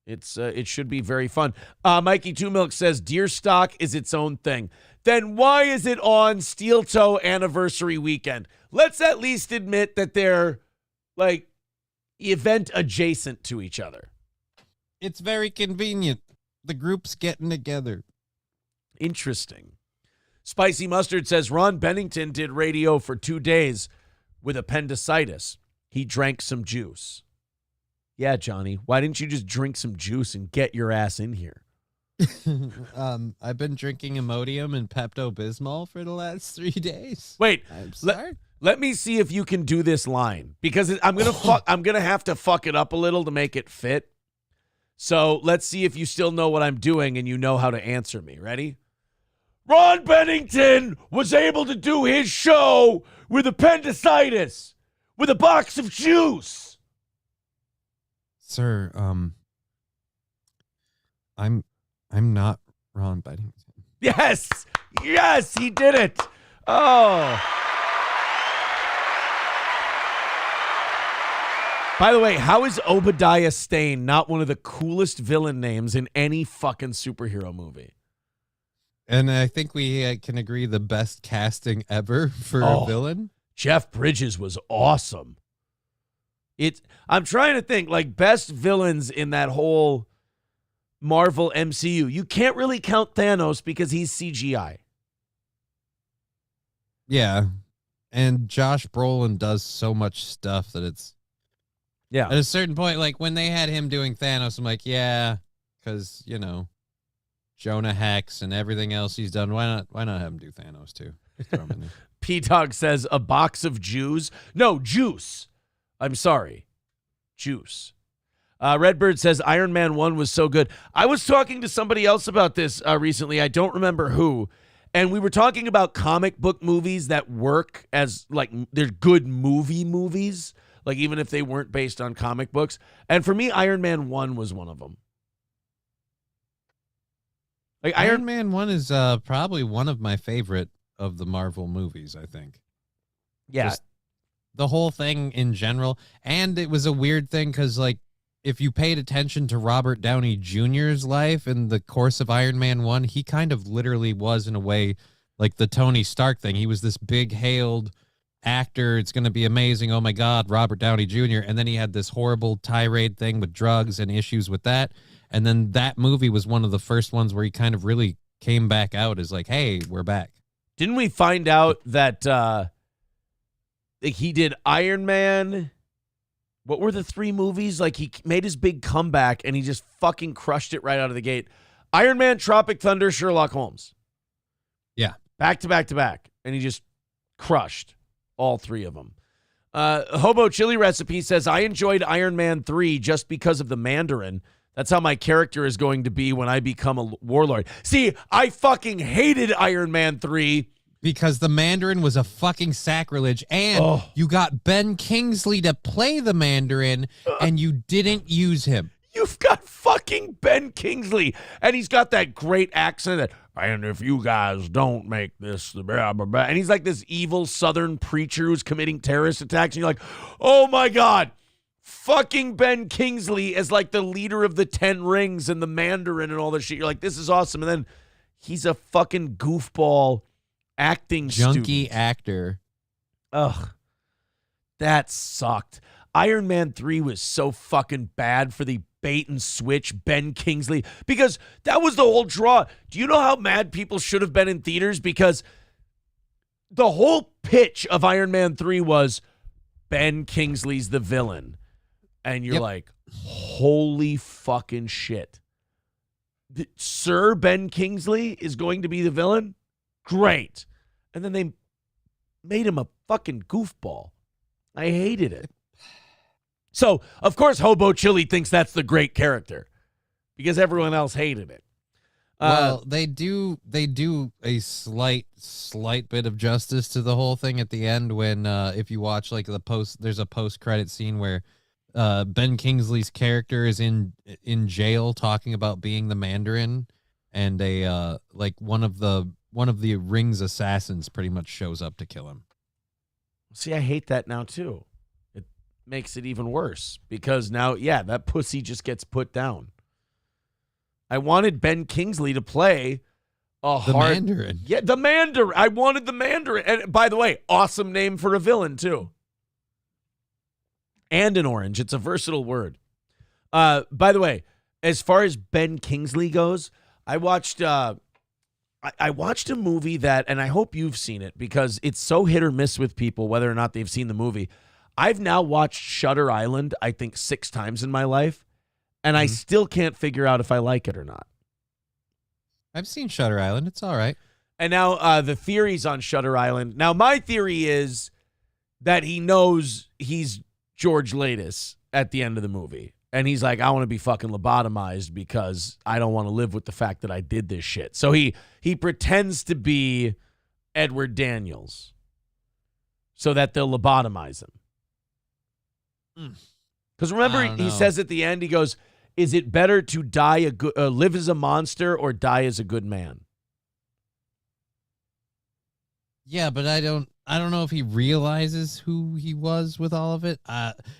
It should be very fun. Mikey Two Milk says Deer Stock is its own thing. Then why is it on Steel Toe anniversary weekend? Let's at least admit that they're like event adjacent to each other. It's very convenient. The group's getting together. Interesting. Spicy Mustard says Ron Bennington did radio for 2 days with appendicitis. He drank some juice. Yeah, Johnny, why didn't you just drink some juice and get your ass in here? I've been drinking Imodium and Pepto-Bismol for the last 3 days. Wait, I'm sorry. Let me see if you can do this line because I'm gonna have to fuck it up a little to make it fit. So let's see if you still know what I'm doing and you know how to answer me. Ready? Ron Bennington was able to do his show with appendicitis with a box of juice. Sir, I'm not Ron Bennington. Yes, he did it. Oh. By the way, how is Obadiah Stane not one of the coolest villain names in any fucking superhero movie? And I think we can agree the best casting ever for a villain. Jeff Bridges was awesome. I'm trying to think, like, best villains in that whole Marvel MCU. You can't really count Thanos because he's CGI. Yeah. And Josh Brolin does so much stuff that it's... Yeah. At a certain point, like, when they had him doing Thanos, I'm like, yeah, because, Jonah Hex and everything else he's done. Why not have him do Thanos, too? Throw him in there. P-Dog says, a box of Jews. No, juice. I'm sorry. Juice. Redbird says, Iron Man 1 was so good. I was talking to somebody else about this recently. I don't remember who. And we were talking about comic book movies that work as, like, they're good movies. Like, even if they weren't based on comic books. And for me, Iron Man 1 was one of them. Like Iron Man 1 is probably one of my favorite of the Marvel movies, I think. Yeah. Just the whole thing in general. And it was a weird thing because, like, if you paid attention to Robert Downey Jr.'s life in the course of Iron Man 1, he kind of literally was, in a way, like the Tony Stark thing. He was this big hailed actor. It's going to be amazing. Oh my God, Robert Downey Jr. And then he had this horrible tirade thing with drugs and issues with that. And then that movie was one of the first ones where he kind of really came back out as like, hey, we're back. Didn't we find out that he did Iron Man? What were the 3 movies? Like, he made his big comeback and he just fucking crushed it right out of the gate. Iron Man, Tropic Thunder, Sherlock Holmes. Yeah. Back to back to back. And he just crushed all 3 of them. Hobo Chili Recipe says, I enjoyed Iron Man 3 just because of the Mandarin. That's how my character is going to be when I become a warlord. See, I fucking hated Iron Man 3. Because the Mandarin was a fucking sacrilege, and you got Ben Kingsley to play the Mandarin, and you didn't use him. You've got fucking Ben Kingsley, and he's got that great accent that, and if you guys don't make this, blah, blah, blah. And he's like this evil Southern preacher who's committing terrorist attacks, and you're like, oh my God, fucking Ben Kingsley is like the leader of the 10 Rings and the Mandarin and all this shit. You're like, this is awesome. And then he's a fucking goofball acting junkie student. Actor. Ugh, that sucked. Iron Man 3 was so fucking bad for the bait and switch Ben Kingsley, because that was the whole draw. Do you know how mad people should have been in theaters? Because the whole pitch of Iron Man 3 was Ben Kingsley's the villain. And you're like, holy fucking shit. Sir Ben Kingsley is going to be the villain? Great. And then they made him a fucking goofball. I hated it. So, of course, Hobo Chili thinks that's the great character because everyone else hated it. Well, they do a slight bit of justice to the whole thing at the end when if you watch like there's a post-credit scene where Ben Kingsley's character is in jail talking about being the Mandarin, and one of the Ring's assassins pretty much shows up to kill him. See, I hate that now too. It makes it even worse because now, that pussy just gets put down. I wanted Ben Kingsley to play the Mandarin. Yeah, the Mandarin. I wanted the Mandarin. And by the way, awesome name for a villain too. And an orange. It's a versatile word. By the way, as far as Ben Kingsley goes, I watched a movie that, and I hope you've seen it because it's so hit or miss with people whether or not they've seen the movie. I've now watched Shutter Island, I think 6 times in my life, and I still can't figure out if I like it or not. I've seen Shutter Island. It's all right. And now the theories on Shutter Island. Now, my theory is that he knows he's George Latis at the end of the movie. And he's like, I want to be fucking lobotomized because I don't want to live with the fact that I did this shit. So he pretends to be Edward Daniels so that they'll lobotomize him. Because remember, he says at the end, he goes, is it better to live as a monster or die as a good man? Yeah, but I don't I don't know if he realizes who he was with all of it.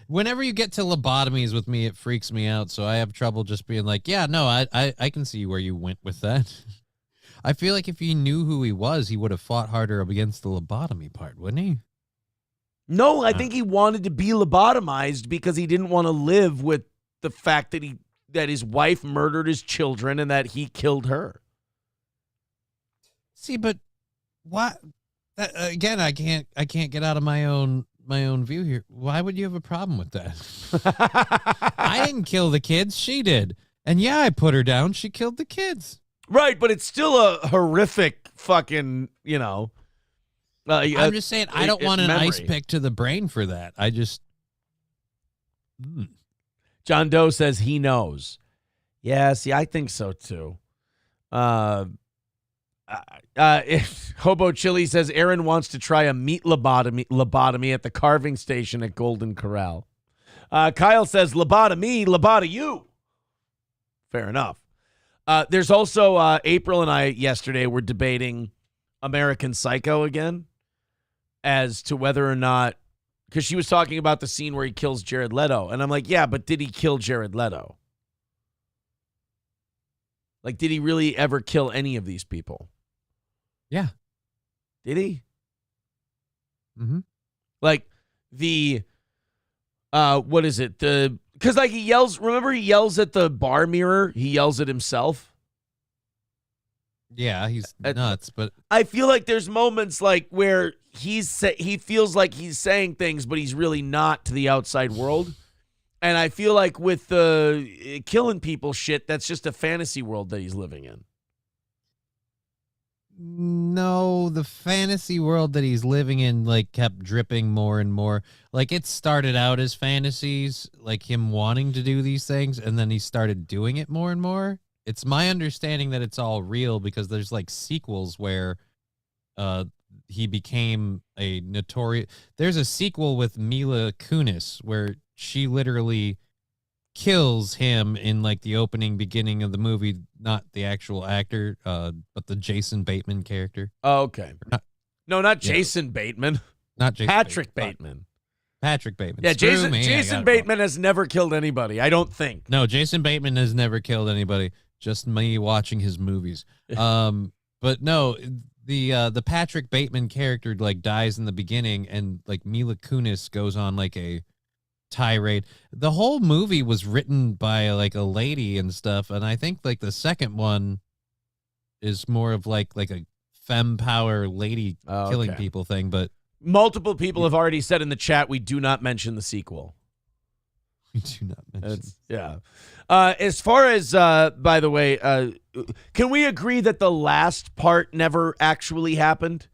Whenever you get to lobotomies with me, it freaks me out. So I have trouble just being like, yeah, no, I can see where you went with that. I feel like if he knew who he was, he would have fought harder against the lobotomy part, wouldn't he? No, I think he wanted to be lobotomized because he didn't want to live with the fact that his wife murdered his children and that he killed her. See, but what? Again, I can't get out of my own view here. Why would you have a problem with that? I didn't kill the kids. She did. And yeah, I put her down. She killed the kids. Right, but it's still a horrific fucking, I'm just saying, I don't want an ice pick to the brain for that. I just... John Doe says he knows. Yeah, see, I think so too. Hobo Chili says Aaron wants to try a meat lobotomy at the carving station at Golden Corral. Kyle says lobotomy you. Fair enough. There's also April and I yesterday were debating American Psycho again as to whether or not, because she was talking about the scene where he kills Jared Leto. And I'm like, yeah, but did he kill Jared Leto? Like, did he really ever kill any of these people? Yeah. Did he? Mm-hmm. Like, what is it? Because, like, he yells at the bar mirror. He yells at himself. Yeah, he's nuts, but I feel like there's moments like where he feels like he's saying things, but he's really not to the outside world. And I feel like with the killing people shit, that's just a fantasy world that he's living in. No, the fantasy world that he's living in like kept dripping more and more. Like it started out as fantasies, like him wanting to do these things, and then he started doing it more and more. It's my understanding that it's all real because there's like sequels where he became a notorious. There's a sequel with Mila Kunis where she literally kills him in like the beginning of the movie, not the actual actor, but the Jason Bateman character. Oh, okay. Not Jason Bateman. Not Jason Patrick Bateman. Patrick Bateman. Yeah, Jason Bateman has never killed anybody, I don't think. No, Jason Bateman has never killed anybody. Just me watching his movies. But no, the Patrick Bateman character like dies in the beginning, and like Mila Kunis goes on like a tirade. The whole movie was written by like a lady and stuff, and I think like the second one is more of like a femme power lady killing people thing. But multiple people have already said in the chat we do not mention the sequel. We do not mention. Yeah. As far as, by the way, can we agree that the last part never actually happened?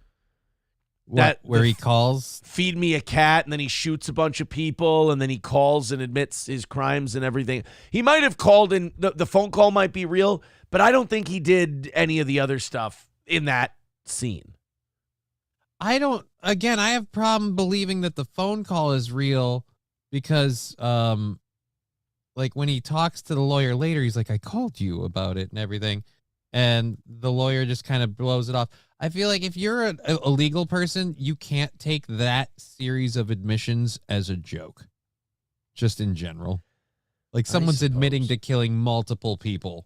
Where he calls? Feed me a cat, and then he shoots a bunch of people, and then he calls and admits his crimes and everything. He might have called in, the phone call might be real, but I don't think he did any of the other stuff in that scene. I have problem believing that the phone call is real because, like when he talks to the lawyer later, he's like, I called you about it and everything. And the lawyer just kind of blows it off. I feel like if you're a legal person, you can't take that series of admissions as a joke, just in general. Like someone's admitting to killing multiple people.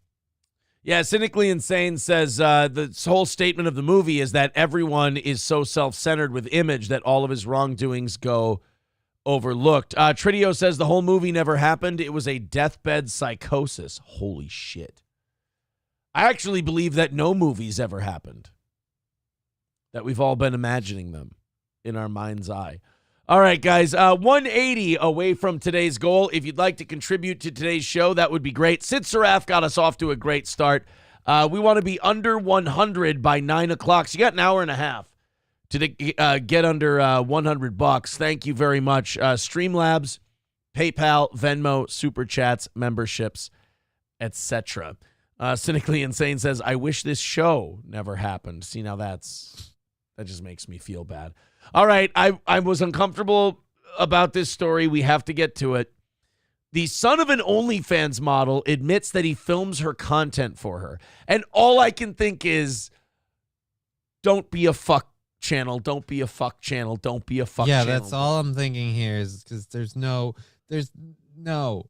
Yeah, Cynically Insane says the whole statement of the movie is that everyone is so self-centered with Image that all of his wrongdoings go overlooked. Tridio says the whole movie never happened. It was a deathbed psychosis. Holy shit. I actually believe that no movies ever happened. That we've all been imagining them in our mind's eye. All right, guys, 180 away from today's goal. If you'd like to contribute to today's show, that would be great. Sid Saraf got us off to a great start. We want to be under 100 by 9 o'clock. So you got an hour and a half to get under $100. Thank you very much. Streamlabs, PayPal, Venmo, Super Chats, memberships, etc. Cynically Insane says, I wish this show never happened. See, now that just makes me feel bad. All right, I was uncomfortable about this story. We have to get to it. The son of an OnlyFans model admits that he films her content for her. And all I can think is, don't be a fuck channel. Don't be a fuck channel. Don't be a fuck Yeah, channel. that's all I'm thinking here is because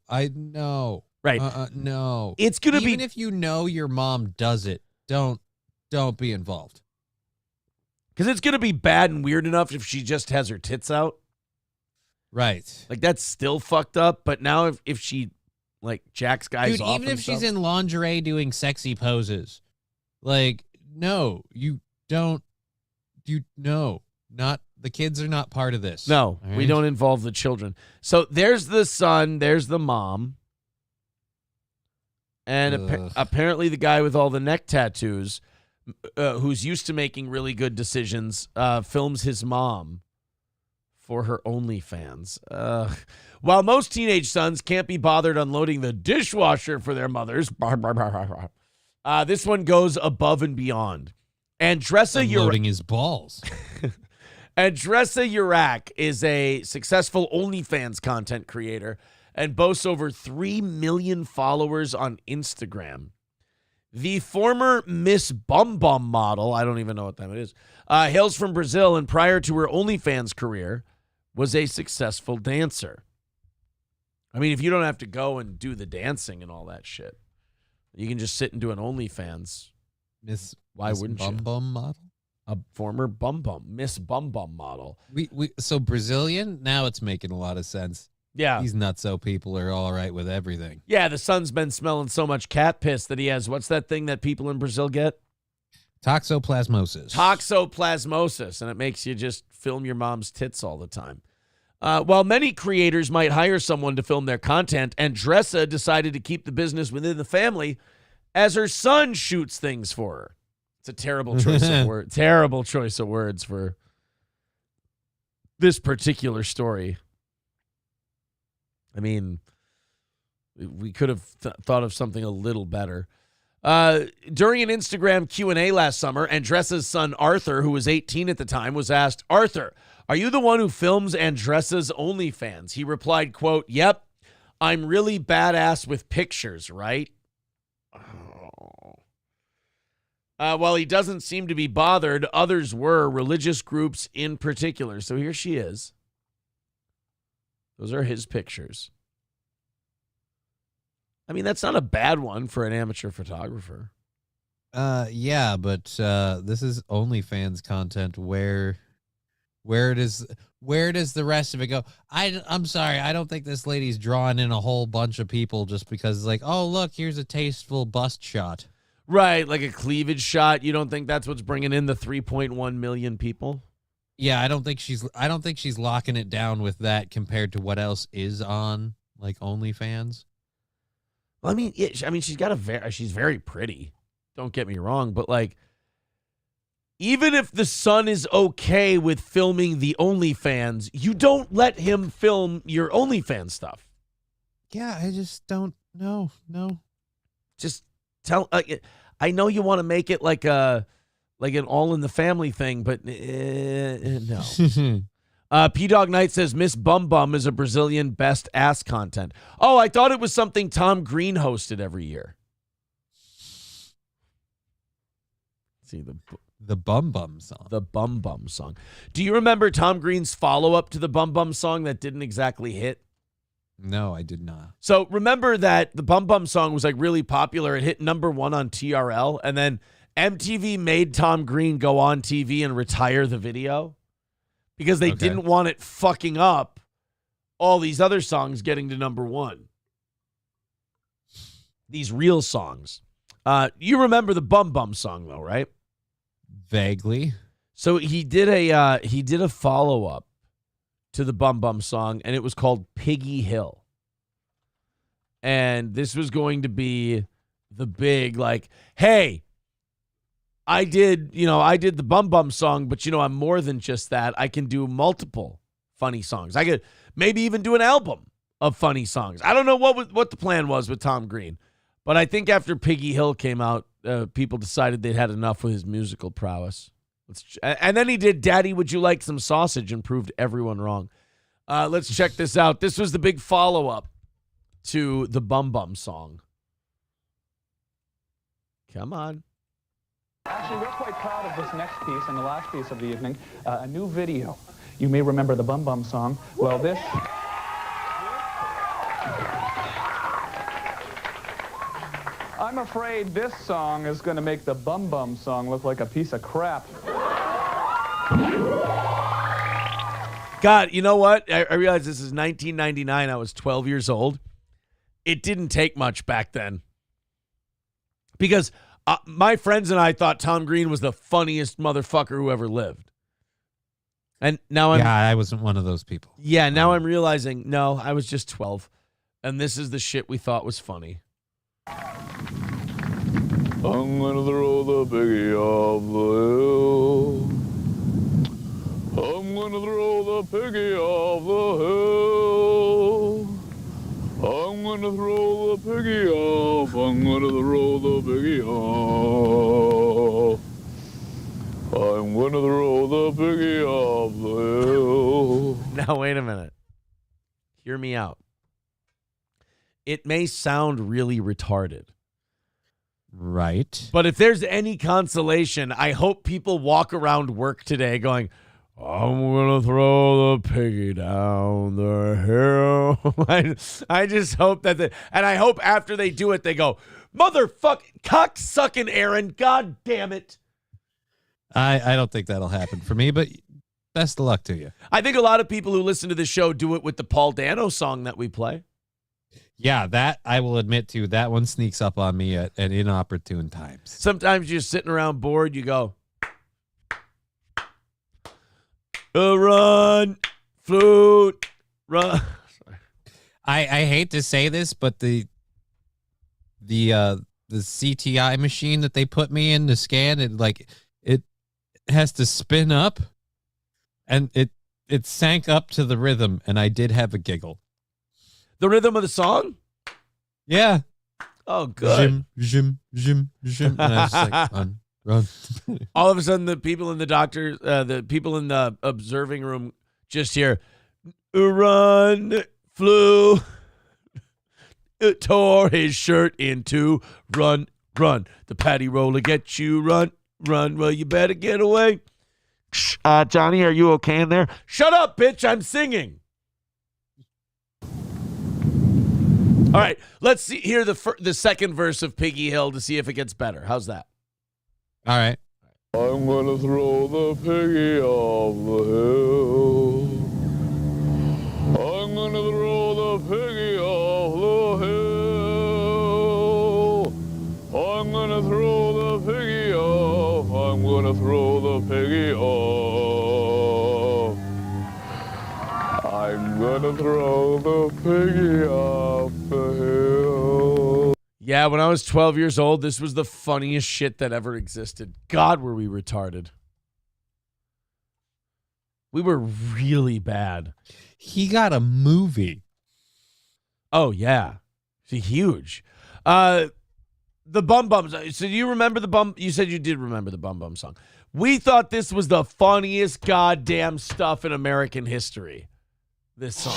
I know. Right. No. It's going to be. Even if you know your mom does it, don't be involved. Because it's going to be bad and weird enough if she just has her tits out. Right. Like, that's still fucked up. But now if she, like, jacks guys off even if and stuff, she's in lingerie doing sexy poses, like, no, you don't. Not the kids are not part of this. No, all right? we don't involve the children. So there's the son, there's the mom. And apparently the guy with all the neck tattoos, who's used to making really good decisions, films his mom for her OnlyFans. While most teenage sons can't be bothered unloading the dishwasher for their mothers, this one goes above and beyond. Andressa unloading his balls. Andressa Urak is a successful OnlyFans content creator and boasts over 3 million followers on Instagram. The former Miss Bum Bum model, I don't even know what that is, hails from Brazil and prior to her OnlyFans career was a successful dancer. I mean, if you don't have to go and do the dancing and all that shit, you can just sit and do an OnlyFans. Why wouldn't Bum you? Bum model? A former Miss Bum Bum model. So Brazilian, now it's making a lot of sense. Yeah. These nutso people are all right with everything. Yeah, the son's been smelling so much cat piss that he has, what's that thing that people in Brazil get? Toxoplasmosis. Toxoplasmosis, and it makes you just film your mom's tits all the time. While many creators might hire someone to film their content, Andressa decided to keep the business within the family as her son shoots things for her. It's a terrible choice of words. Terrible choice of words for this particular story. I mean, we could have thought of something a little better. During an Instagram Q&A last summer, Andressa's son Arthur, who was 18 at the time, was asked, "Arthur, are you the one who films Andressa's OnlyFans?" He replied, quote, "Yep, I'm really badass with pictures, right?" While he doesn't seem to be bothered, others were, religious groups in particular. So here she is. Those are his pictures. I mean, that's not a bad one for an amateur photographer. Yeah, but this is OnlyFans content. Where does the rest of it go? I'm sorry, I don't think this lady's drawing in a whole bunch of people just because it's like, oh look, here's a tasteful bust shot. Right, like a cleavage shot. You don't think that's what's bringing in the 3.1 million people? Yeah, I don't think she's locking it down with that compared to what else is on like OnlyFans. Well, I mean, she's very pretty. Don't get me wrong, but like, even if the son is okay with filming the OnlyFans, you don't let him film your OnlyFans stuff. Yeah, I just don't know. No, just tell. I know you want to make it like an all in the family thing, but no. P-Dog Knight says Miss Bum Bum is a Brazilian best ass content. Oh, I thought it was something Tom Green hosted every year. Let's see the Bum Bum song. The Bum Bum song. Do you remember Tom Green's follow-up to the Bum Bum song that didn't exactly hit? No, I did not. So remember that the Bum Bum song was like really popular. It hit #1 on TRL, and then MTV made Tom Green go on TV and retire the video because they didn't want it fucking up all these other songs getting to #1. These real songs. You remember the Bum Bum song though, right? Vaguely. So he did a follow-up to the Bum Bum song, and it was called Piggy Hill. And this was going to be the big, like, hey, I did the Bum Bum song, but I'm more than just that. I can do multiple funny songs. I could maybe even do an album of funny songs. I don't know what the plan was with Tom Green, but I think after Piggy Hill came out, people decided they'd had enough with his musical prowess. And then he did Daddy, Would You Like Some Sausage, and proved everyone wrong. Let's check this out. This was the big follow-up to the Bum Bum song. Come on. Actually, we're quite proud of this next piece and the last piece of the evening, a new video. You may remember the Bum Bum song. Well, this... I'm afraid this song is going to make the Bum Bum song look like a piece of crap. God, you know what? I realize this is 1999. I was 12 years old. It didn't take much back then. Because my friends and I thought Tom Green was the funniest motherfucker who ever lived. And now I wasn't one of those people. Yeah, now I'm realizing, no, I was just 12. And this is the shit we thought was funny. I'm gonna throw the piggy off the hill. I'm gonna throw the piggy off the hill. I'm gonna throw the piggy off. I'm gonna throw the piggy off. I'm gonna throw the piggy off the hill. Now, wait a minute. Hear me out. It may sound really retarded. Right. But if there's any consolation, I hope people walk around work today going, I'm going to throw the piggy down the hill. I just hope that and I hope after they do it, they go, motherfucking cock-sucking Aaron, God damn it. I don't think that'll happen for me, but best of luck to you. I think a lot of people who listen to the show do it with the Paul Dano song that we play. Yeah, that I will admit to. That one sneaks up on me at inopportune times. Sometimes you're sitting around bored, you go, run, flute, run. I hate to say this, but the CTI machine that they put me in to scan, it has to spin up, and it sank up to the rhythm, and I did have a giggle. The rhythm of the song? Yeah. Oh, good. Jim. And I was like, run. All of a sudden, the people in the people in the observing room just hear, run, flew, tore his shirt in two, run. The patty roller gets you, run. Well, you better get away. Johnny, are you okay in there? Shut up, bitch, I'm singing. All right, let's hear the second verse of Piggy Hill to see if it gets better. How's that? All right. I'm gonna throw the piggy off the hill. I'm gonna throw the piggy off the hill. I'm gonna throw the piggy off. I'm gonna throw the piggy off. I'm gonna throw the piggy off the hill. Yeah, when I was 12 years old, this was the funniest shit that ever existed. God, were we retarded. We were really bad. He got a movie. Oh, yeah. It's huge. The Bum Bums. So do you remember the Bum? You said you did remember the Bum Bum song. We thought this was the funniest goddamn stuff in American history. This song.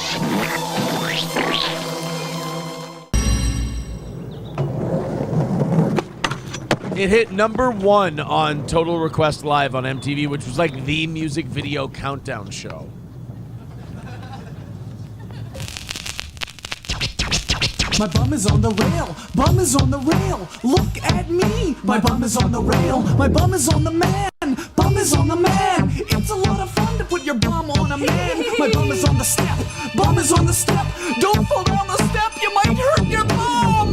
It hit number 1 on Total Request Live on MTV, which was like the music video countdown show. My bum is on the rail, bum is on the rail, look at me. My bum is on the rail, my bum is on the man, bum is on the man. It's a lot of fun to put your bum on a man. My bum is on the step, bum is on the step. Don't fall down the step, you might hurt your bum.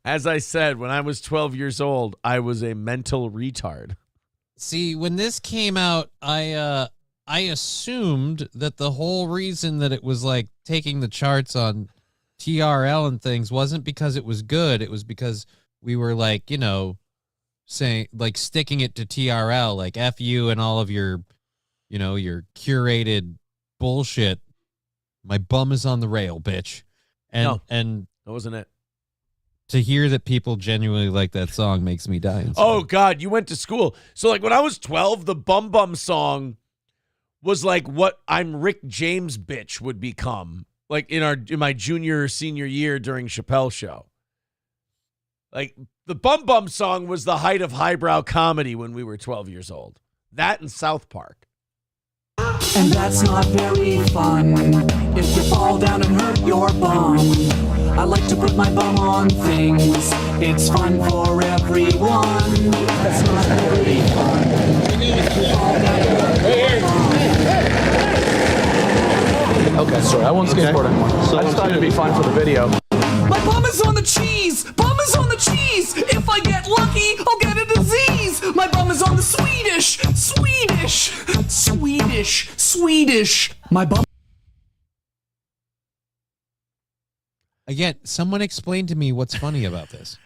As I said, when I was 12 years old, I was a mental retard. See, when this came out, I assumed that the whole reason that it was like taking the charts on TRL and things wasn't because it was good. It was because we were like, saying like sticking it to TRL, like F you and all of your, your curated bullshit. My bum is on the rail, bitch. And that wasn't it. To hear that people genuinely like that song makes me die inside. Oh, God, you went to school. So, like, when I was 12, the Bum Bum song was like what I'm Rick James bitch would become, like in my junior or senior year during Chappelle's show. Like, the Bum Bum song was the height of highbrow comedy when we were 12 years old. That and South Park. And that's not very fun if you fall down and hurt your bum. I like to put my bum on things. It's fun for everyone. That's not very fun. If you fall down and hurt your bum. Okay, sorry, I won't skateboard anymore. I just thought it'd be fun for the video. My bum is on the cheese! Bum is on the cheese! If I get lucky, I'll get a disease! My bum is on the Swedish! Swedish! My bum. Again, someone explain to me what's funny about this.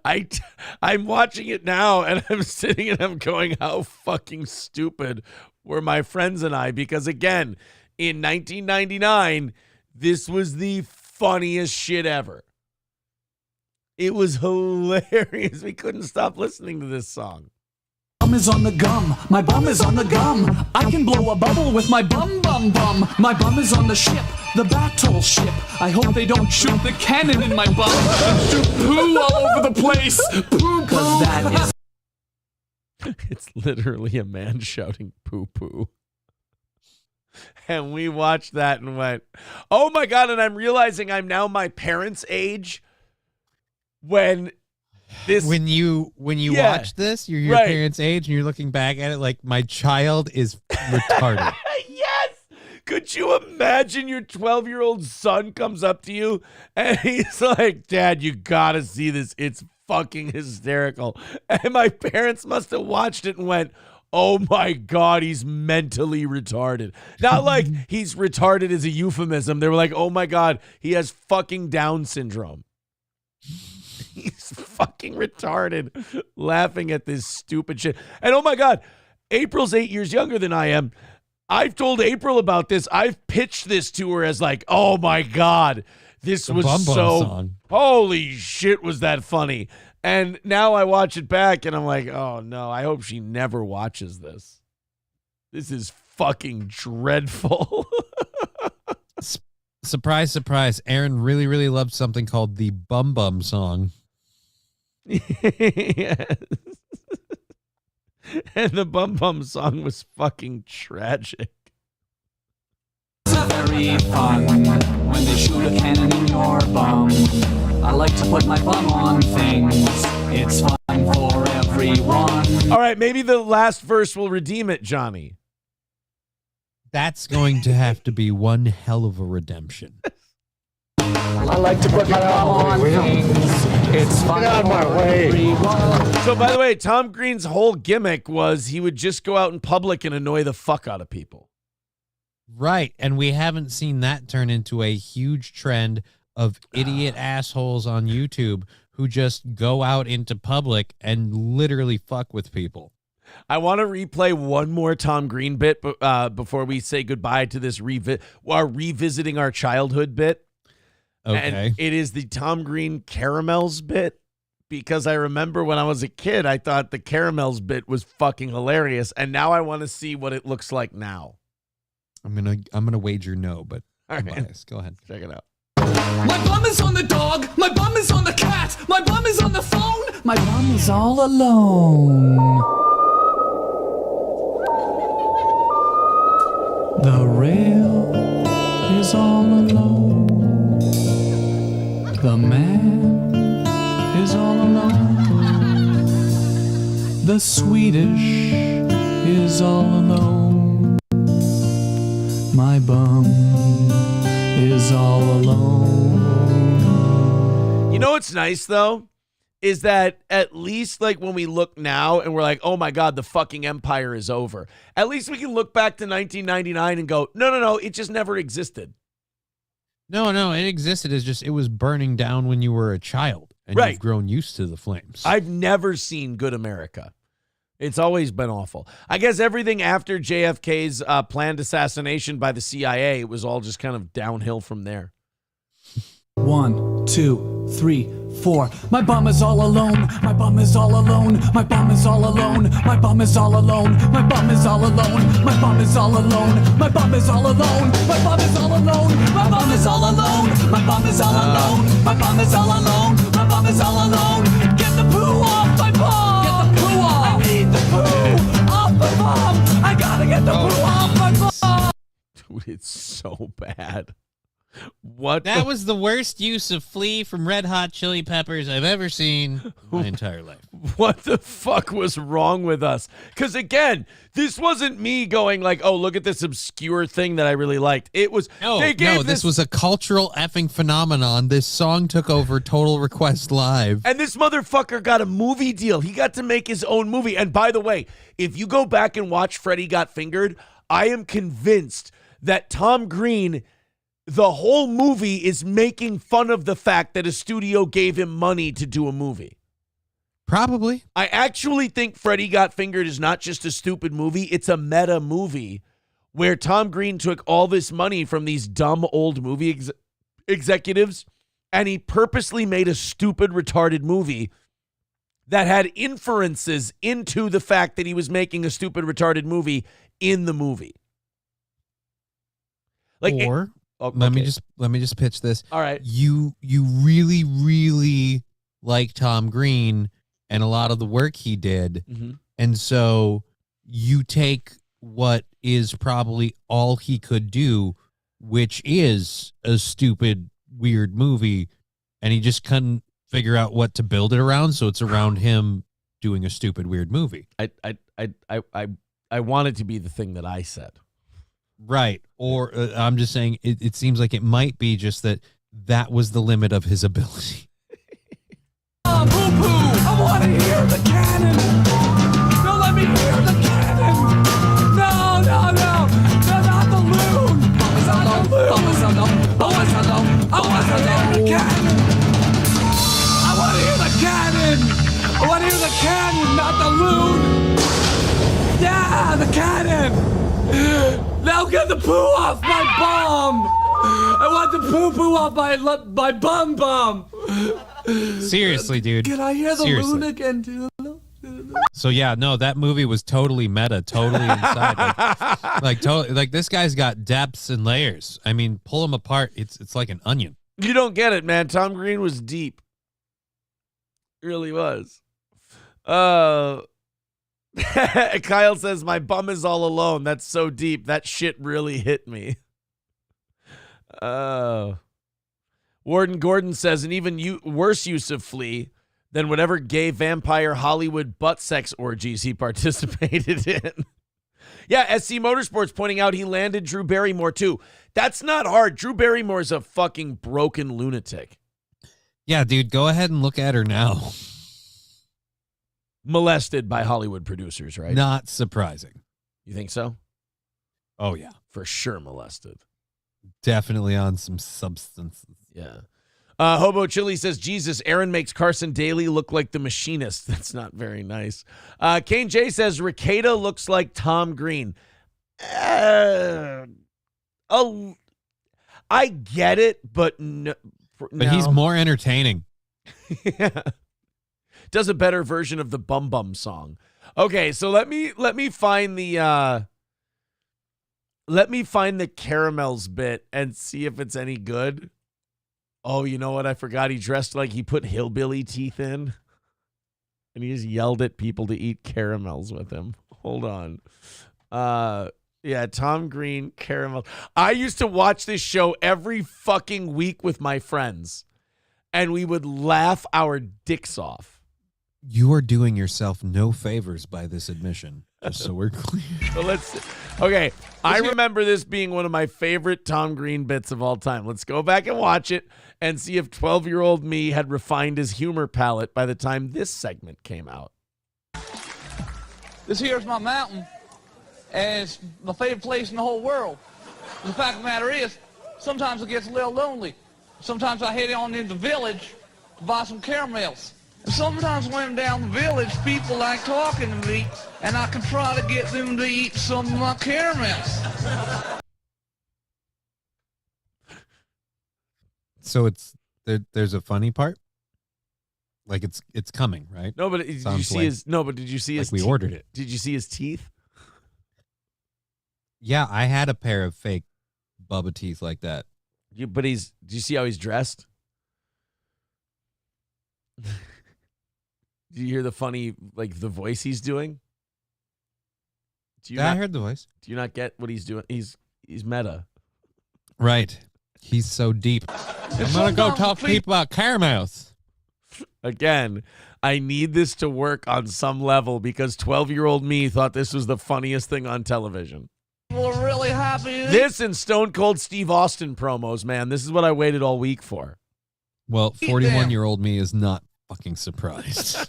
I'm watching it now, and I'm sitting and I'm going, how fucking stupid were my friends and I? Because, again, in 1999, this was the funniest shit ever. It was hilarious. We couldn't stop listening to this song. Bum is on the gum. My bum is on the gum. I can blow a bubble with my bum. My bum is on the ship, the battleship. I hope they don't shoot the cannon in my bum and shoot poo all over the place. Poo, 'cause that is. It's literally a man shouting poo poo. And we watched that and went, oh my God. And I'm realizing I'm now my parents' age when you watch this, you're your parents' age and you're looking back at it like, my child is retarded. Yes. Could you imagine your 12-year-old son comes up to you and he's like, Dad, you gotta see this. It's fucking hysterical. And my parents must have watched it and went, oh my God, he's mentally retarded. Not like he's retarded as a euphemism. They were like, oh my God, he has fucking Down syndrome. He's fucking retarded, laughing at this stupid shit. And oh my God, April's 8 years younger than I am. I've told April about this. I've pitched this to her as like, oh my God, this was so, song. Holy shit, was that funny. And now I watch it back and I'm like, oh no, I hope she never watches this. This is fucking dreadful. Surprise, surprise. Aaron really, really loved something called the Bum Bum song. Yes. And the Bum Bum song was fucking tragic. It's very fun when they shoot a cannon in your bum. I like to put my bum on things. It's fun for everyone. All right, maybe the last verse will redeem it, Johnny. That's going to have to be one hell of a redemption. I like to put my bum on things. It's fun for everyone. So, by the way, Tom Green's whole gimmick was he would just go out in public and annoy the fuck out of people. Right, and we haven't seen that turn into a huge trend of idiot assholes on YouTube who just go out into public and literally fuck with people. I want to replay one more Tom Green bit before we say goodbye to this revisiting our childhood bit. Okay. And it is the Tom Green caramels bit, because I remember when I was a kid, I thought the caramels bit was fucking hilarious, and now I want to see what it looks like now. I'm gonna wager no, but I'm biased. Go ahead. Check it out. My bum is on the dog. My bum is on the cat. My bum is on the phone. My bum is all alone. The rail is all alone. The man is all alone. The Swedish is all alone. My bum is all alone. You know what's nice, though? Is that at least like when we look now and we're like, oh my God, the fucking empire is over. At least we can look back to 1999 and go, no, it just never existed. No, it existed. It's just it was burning down when you were a child and Right. you've grown used to the flames. I've never seen good America. It's always been awful. I guess everything after JFK's planned assassination by the CIA, it was all just kind of downhill from there. 1, 2, 3, 4. My bum is all alone. My bum is all alone. My bum is all alone. My bum is all alone. My bum is all alone. My bum is all alone. My bum is all alone. My bum is all alone. My bum is all alone. My bum is all alone. My bum is all alone. My bum is all alone. Dude, it's so bad. What? That was the worst use of Flea from Red Hot Chili Peppers I've ever seen in my entire life. What the fuck was wrong with us? Because again, this wasn't me going like, oh, look at this obscure thing that I really liked. It was this was a cultural effing phenomenon. This song took over Total Request Live. And this motherfucker got a movie deal. He got to make his own movie. And by the way, if you go back and watch Freddy Got Fingered, I am convinced that Tom Green, the whole movie, is making fun of the fact that a studio gave him money to do a movie. Probably. I actually think Freddy Got Fingered is not just a stupid movie. It's a meta movie where Tom Green took all this money from these dumb old movie executives and he purposely made a stupid, retarded movie that had inferences into the fact that he was making a stupid, retarded movie in the movie. Like, let me just pitch this. All right. You really, really like Tom Green and a lot of the work he did. Mm-hmm. And so you take what is probably all he could do, which is a stupid, weird movie, and he just couldn't figure out what to build it around. So it's around him doing a stupid, weird movie. I want it to be the thing that I said. Right. Or I'm just saying it seems like it might be just that was the limit of his ability. I want to hear the cannon. No, let me hear the cannon. No, not the loon. Not the loon. I want to hear the cannon. I want to hear the cannon. I want to hear the cannon, not the loon. Yeah, the cannon. Now get the poo off my bum. I want the poo off my bum. Seriously, dude. Can I hear the loon again, too? So yeah, no, that movie was totally meta, totally inside. Like this guy's got depths and layers. I mean, pull him apart, it's like an onion. You don't get it, man. Tom Green was deep. It really was. Kyle says, my bum is all alone. That's so deep. That shit really hit me. Warden Gordon says, an even worse use of Flea than whatever gay vampire Hollywood butt sex orgies he participated in. Yeah, SC Motorsports pointing out he landed Drew Barrymore too. That's not hard. Drew Barrymore's a fucking broken lunatic. Yeah, dude, go ahead and look at her now. Molested by Hollywood producers, right? Not surprising. You think so? Oh, yeah. For sure molested. Definitely on some substances. Yeah. Hobo Chili says, Jesus, Aaron makes Carson Daly look like the machinist. That's not very nice. Kane J says, Ricada looks like Tom Green. I get it, but no. But he's more entertaining. Yeah. Does a better version of the Bum Bum song. Okay, so let me find the caramels bit and see if it's any good. Oh, you know what? I forgot he dressed like he put hillbilly teeth in. And he just yelled at people to eat caramels with him. Hold on. Yeah, Tom Green, caramel. I used to watch this show every fucking week with my friends. And we would laugh our dicks off. You are doing yourself no favors by this admission, just so we're clear. So okay, I remember this being one of my favorite Tom Green bits of all time. Let's go back and watch it and see if 12-year-old me had refined his humor palette by the time this segment came out. This here's my mountain, and it's my favorite place in the whole world. The fact of the matter is, sometimes it gets a little lonely. Sometimes I head on into the village to buy some caramels. Sometimes when I'm down the village, people like talking to me, and I can try to get them to eat some of my caramels. So there's a funny part? Like it's coming, right? No, but did you see his we ordered it. Did you see his teeth? Yeah, I had a pair of fake Bubba teeth like that. Did you see how he's dressed? Do you hear the funny, like, the voice he's doing? I heard the voice. Do you not get what he's doing? He's meta. Right. He's so deep. I'm going to go talk to people about caramels. Again, I need this to work on some level because 12-year-old me thought this was the funniest thing on television. We're really happy. This and Stone Cold Steve Austin promos, man. This is what I waited all week for. Well, 41-year-old me is not fucking surprised.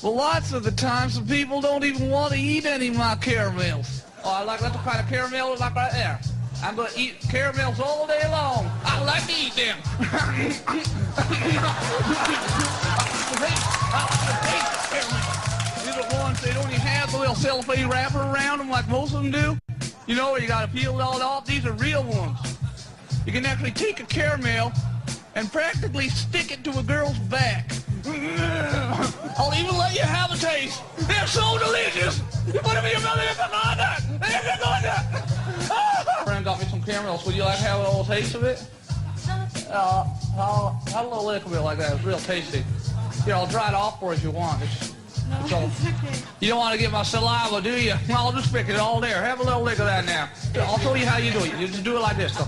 Well, lots of the times some people don't even want to eat any of my caramels. Oh, I like that kind of caramel like right there. I'm going to eat caramels all day long. I like to eat them. These are ones they don't even have the little cellophane wrapper around them like most of them do. You know, you got to peel it all off. These are real ones. You can actually take a caramel and practically stick it to a girl's back. I'll even let you have a taste. They're so delicious. You put them in your mouth, friend got me some caramels. Would you like to have a little taste of it? I'll have a little lick of it like that. It's real tasty. Here, I'll dry it off for you if you want. It's all, okay. You don't want to get my saliva, do you? I'll just pick it all there. Have a little lick of that now. I'll show you how you do it. You just do it like this. So.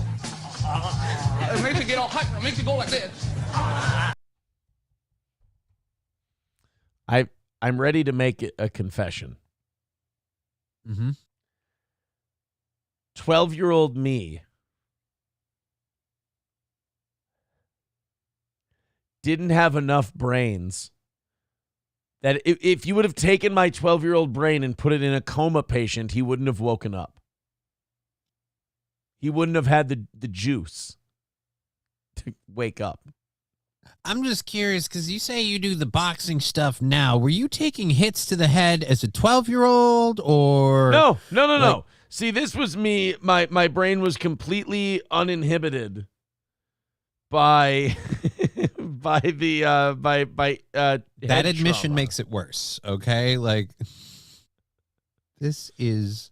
It makes you get all hyped. It makes you go like this. I'm ready to make it a confession. Mm-hmm. 12-year-old me didn't have enough brains that if you would have taken my 12-year-old brain and put it in a coma patient, he wouldn't have woken up. He wouldn't have had the juice to wake up. I'm just curious because you say you do the boxing stuff now. Were you taking hits to the head as a 12-year-old or? No. See, this was me. My brain was completely uninhibited by that admission trauma. makes it worse. Okay, like this is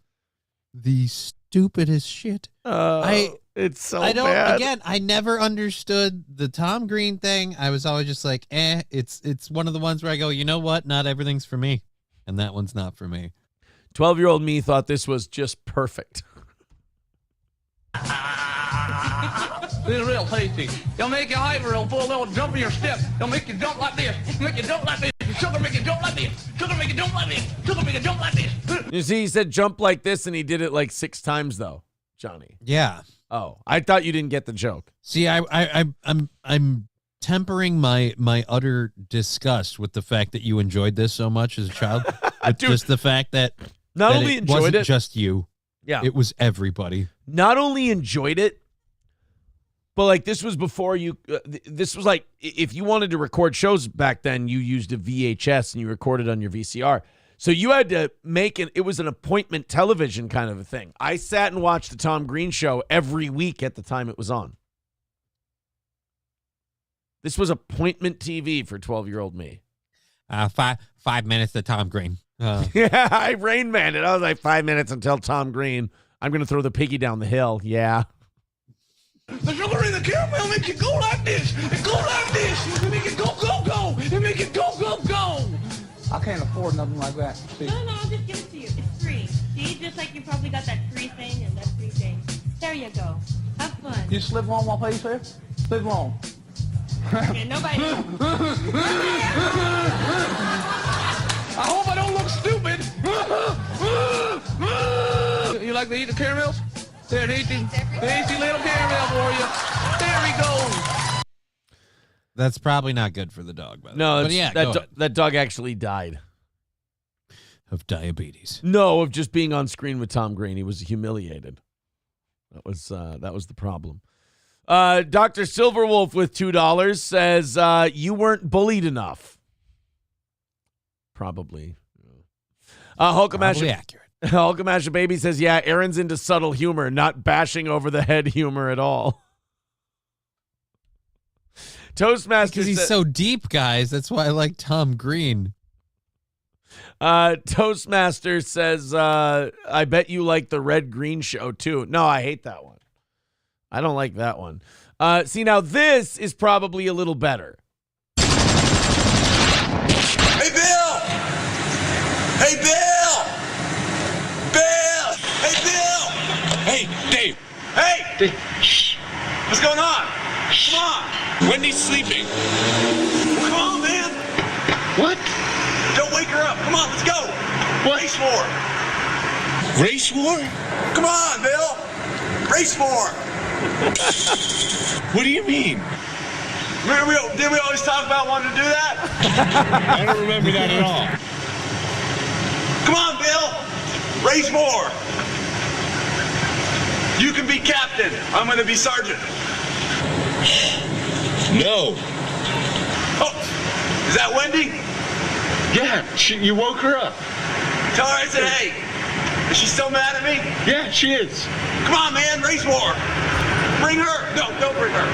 the stupidest shit. It's so I don't. bad. Again, I never understood the Tom Green thing. I was always just like, It's one of the ones where I go, you know what? Not everything's for me, and that one's not for me. 12-year-old me thought this was just perfect. This is real tasty. They'll make you hyper. They'll put a little jump in your step. They'll make you jump like this. Make you jump like this. Sugar make you jump like this. Sugar make you jump like this. Sugar make you jump like this. You see, he said jump like this, and he did it like 6 times though, Johnny. Yeah. Oh, I thought you didn't get the joke. See, I'm tempering my utter disgust with the fact that you enjoyed this so much as a child. Dude, just the fact that not only enjoyed wasn't it, just you. Yeah, it was everybody. Not only enjoyed it, but like this was before you. This was like if you wanted to record shows back then, you used a VHS and you recorded on your VCR. So you had to make it. It was an appointment television kind of a thing. I sat and watched the Tom Green show every week at the time it was on. This was appointment TV for 12-year-old me. 5 minutes to Tom Green. Yeah, I Rain Man it. I was like 5 minutes until Tom Green. I'm going to throw the piggy down the hill. Yeah. The sugar in the caramel makes it go like this. It go like this. It make it go, go, go. It make it go, go, go. I can't afford nothing like that. See? No, I'll just give it to you. It's free. See, just like you probably got that free thing and that free thing. There you go. Have fun. You slip on my face here? Slip on. Yeah, nobody. I hope I don't look stupid. You like to eat the caramels? There, tasty little caramel for you. There we go. That's probably not good for the dog, by the way. No, But yeah, that dog actually died. Of diabetes. No, of just being on screen with Tom Green. He was humiliated. That was the problem. Dr. Silverwolf with $2 says, you weren't bullied enough. Probably. Probably accurate. Hulkamasha Baby says, yeah, Aaron's into subtle humor, not bashing over the head humor at all. Toastmaster Because he's so deep, guys. That's why I like Tom Green. Toastmaster says, I bet you like the Red Green show too. No, I hate that one. I don't like that one. See, now this is probably a little better. Hey, Bill! Hey, Bill! Bill! Hey, Bill! Hey, Dave! Hey! Shh. What's going on? Come on. Wendy's sleeping. Come on, man. What? Don't wake her up. Come on, let's go. What? Race war. Race war? Come on, Bill. Race war. What do you mean? Didn't we always talk about wanting to do that? I don't remember that at all. Come on, Bill. Race war. You can be captain. I'm going to be sergeant. No. Oh, is that Wendy? Yeah, you woke her up. Tell her I said, hey. Is she still mad at me? Yeah, she is. Come on, man, race war. Bring her. No, don't bring her.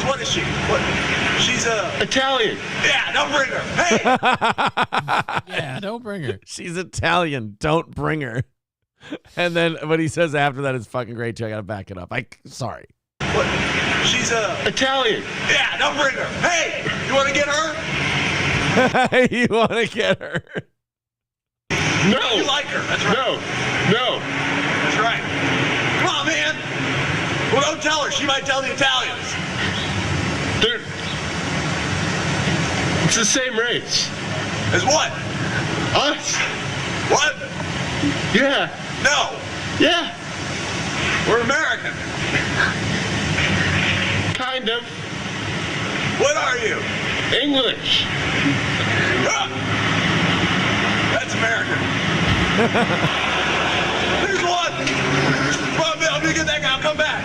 What is she? What? She's Italian. Yeah, don't bring her. Hey. Yeah, don't bring her. She's Italian. Don't bring her. And then what he says after that is fucking great too. I gotta back it up. Sorry. What? She's Italian. Yeah, don't bring her. Hey, you want to get her? You want to get her? No. You like her? That's right. No. That's right. Come on, man. Well, don't tell her. She might tell the Italians. It's the same race. As what? Us. What? Yeah. No. Yeah. We're American. Kind of. What are you? English. That's American. There's one. Come on, Bill. I'm going to get that guy. I'll come back.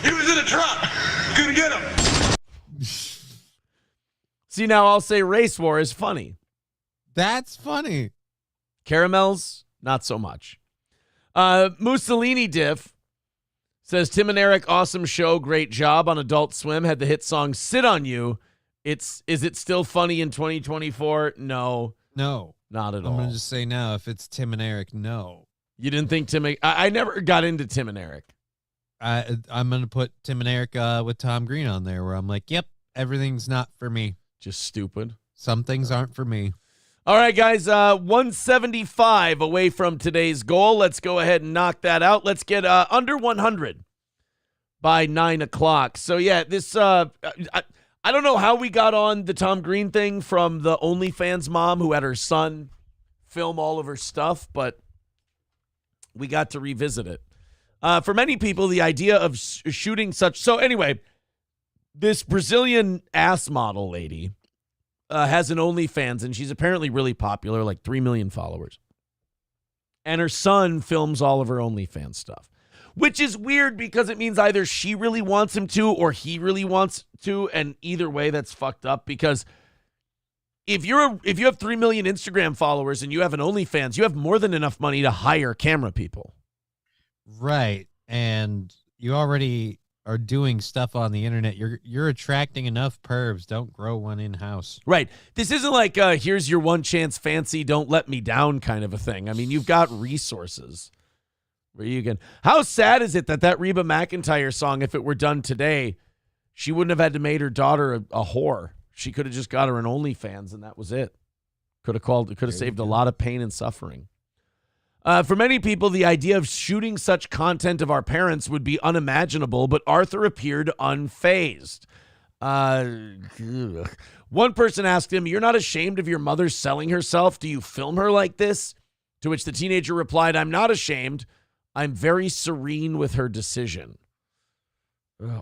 He was in a truck. Couldn't get him. See, now I'll say race war is funny. That's funny. Caramels, not so much. Mussolini Diff says, Tim and Eric, awesome show. Great job on Adult Swim. Had the hit song Sit On You. Is it still funny in 2024? No. No. Not at all. I'm going to just say now, if it's Tim and Eric, no. You didn't think Tim... I never got into Tim and Eric. I'm going to put Tim and Eric with Tom Green on there where I'm like, yep, everything's not for me. Just stupid. Some things aren't for me. All right, guys, 175 away from today's goal. Let's go ahead and knock that out. Let's get under 100 by 9 o'clock. So, yeah, this I don't know how we got on the Tom Green thing from the OnlyFans mom who had her son film all of her stuff, but we got to revisit it. For many people, the idea of shooting such... So, anyway, this Brazilian ass model lady... has an OnlyFans, and she's apparently really popular, like 3 million followers. And her son films all of her OnlyFans stuff, which is weird because it means either she really wants him to or he really wants to, and either way, that's fucked up because if you have 3 million Instagram followers and you have an OnlyFans, you have more than enough money to hire camera people. Right, and you already... are doing stuff on the internet. You're attracting enough pervs. Don't grow one in-house. Right. This isn't like here's your one chance fancy, don't let me down kind of a thing. I mean, you've got resources where you can... How sad is it that Reba McEntire song, if it were done today, she wouldn't have had to make her daughter a whore. She could have just got her an OnlyFans and that was it. Could have saved a lot of pain and suffering. For many people, the idea of shooting such content of our parents would be unimaginable, but Arthur appeared unfazed. One person asked him, "You're not ashamed of your mother selling herself? Do you film her like this?" To which the teenager replied, "I'm not ashamed. I'm very serene with her decision."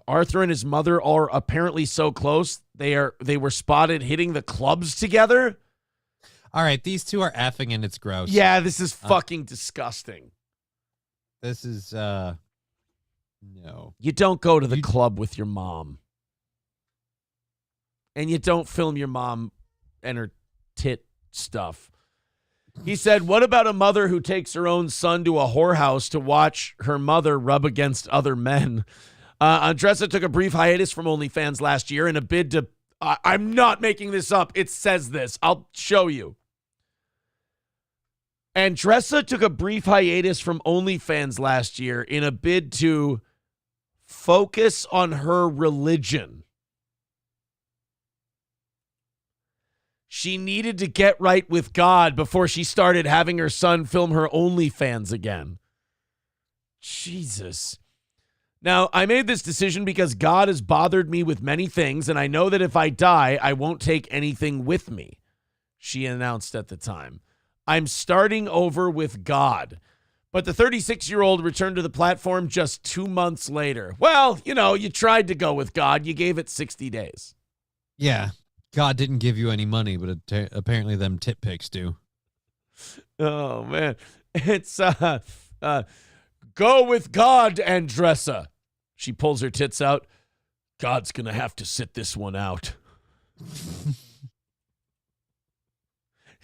Arthur and his mother are apparently so close, they were spotted hitting the clubs together. All right, these two are effing and it's gross. Yeah, this is fucking disgusting. This is, no. You don't go to the club with your mom. And you don't film your mom and her tit stuff. He said, what about a mother who takes her own son to a whorehouse to watch her mother rub against other men? Andressa took a brief hiatus from OnlyFans last year in a bid to... I'm not making this up. It says this. I'll show you. Andressa took a brief hiatus from OnlyFans last year in a bid to focus on her religion. She needed to get right with God before she started having her son film her OnlyFans again. Jesus. Now, I made this decision because God has bothered me with many things, and I know that if I die, I won't take anything with me, she announced at the time. I'm starting over with God. But the 36-year-old returned to the platform just 2 months later. Well, you tried to go with God. You gave it 60 days. Yeah. God didn't give you any money, but apparently them tit pics do. Oh, man. It's, go with God, Andressa. She pulls her tits out. God's going to have to sit this one out.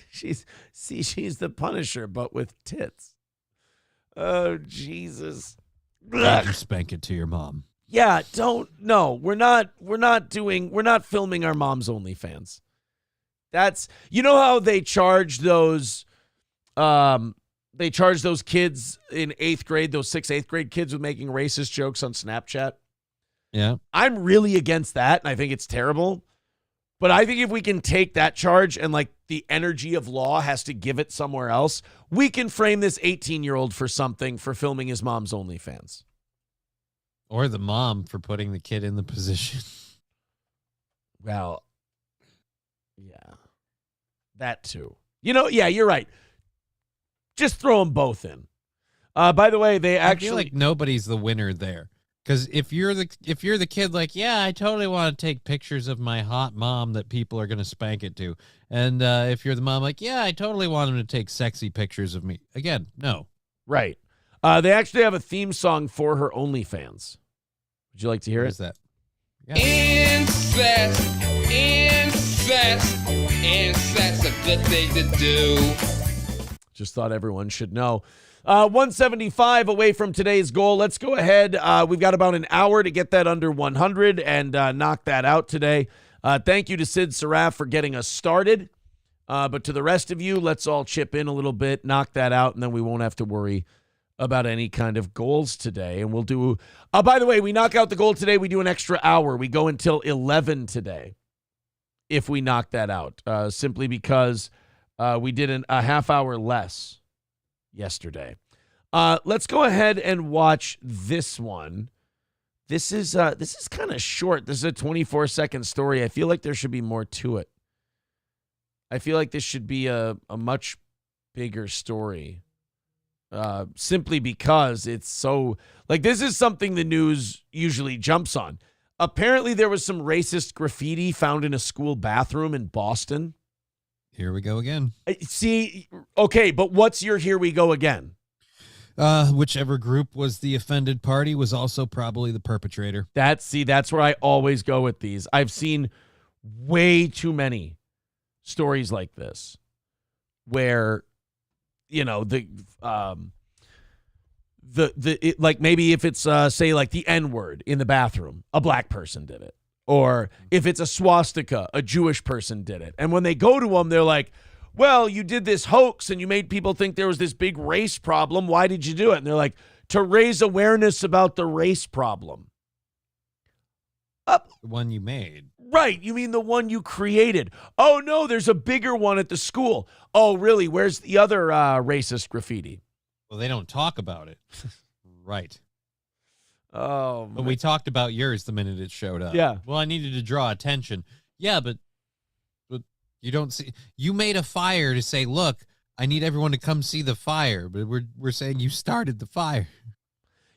She's the Punisher, but with tits. Oh, Jesus. Did you spank it to your mom? Yeah, we're not filming our mom's OnlyFans. That's, how they charge those kids in 8th grade, those 6th, 8th grade kids with making racist jokes on Snapchat. Yeah. I'm really against that, and I think it's terrible. But I think if we can take that charge and the energy of law has to give it somewhere else, we can frame this 18-year-old for something for filming his mom's OnlyFans. Or the mom for putting the kid in the position. Well, yeah. That too. Yeah, you're right. Just throw them both in. By the way, they actually... I feel like nobody's the winner there. Because if you're the kid, I totally want to take pictures of my hot mom that people are going to spank it to. And if you're the mom, I totally want them to take sexy pictures of me. Again, no. Right. They actually have a theme song for her OnlyFans. Would you like to hear What it? is that? Yeah. Incest, a good thing to do. Just thought everyone should know. 175 away from today's goal. Let's go ahead. We've got about an hour to get that under 100 and knock that out today. Thank you to Sid Saraf for getting us started. But to the rest of you, let's all chip in a little bit, knock that out, and then we won't have to worry about any kind of goals today. And we'll do, by the way, we knock out the goal today. We do an extra hour. We go until 11 today if we knock that out, simply because we did a half hour less yesterday. Let's go ahead and watch this one. This is kind of short. This is a 24-second story. I feel like there should be more to it. I feel like this should be a much bigger story. Simply because it's so, this is something the news usually jumps on. Apparently there was some racist graffiti found in a school bathroom in Boston. Here we go again. See, okay, but what's your here we go again? Whichever group was the offended party was also probably the perpetrator. That's where I always go with these. I've seen way too many stories like this where, maybe if it's say the N-word in the bathroom, a black person did it. Or if it's a swastika, a Jewish person did it. And when they go to them, they're like, well, you did this hoax and you made people think there was this big race problem. Why did you do it? And they're like, to raise awareness about the race problem. The one you made. Right. You mean the one you created. Oh, no, there's a bigger one at the school. Oh, really? Where's the other racist graffiti? Well, they don't talk about it. Right. Oh, but we talked about yours the minute it showed up. Yeah. Well, I needed to draw attention. Yeah, but you don't see. You made a fire to say, look, I need everyone to come see the fire. But we're saying you started the fire.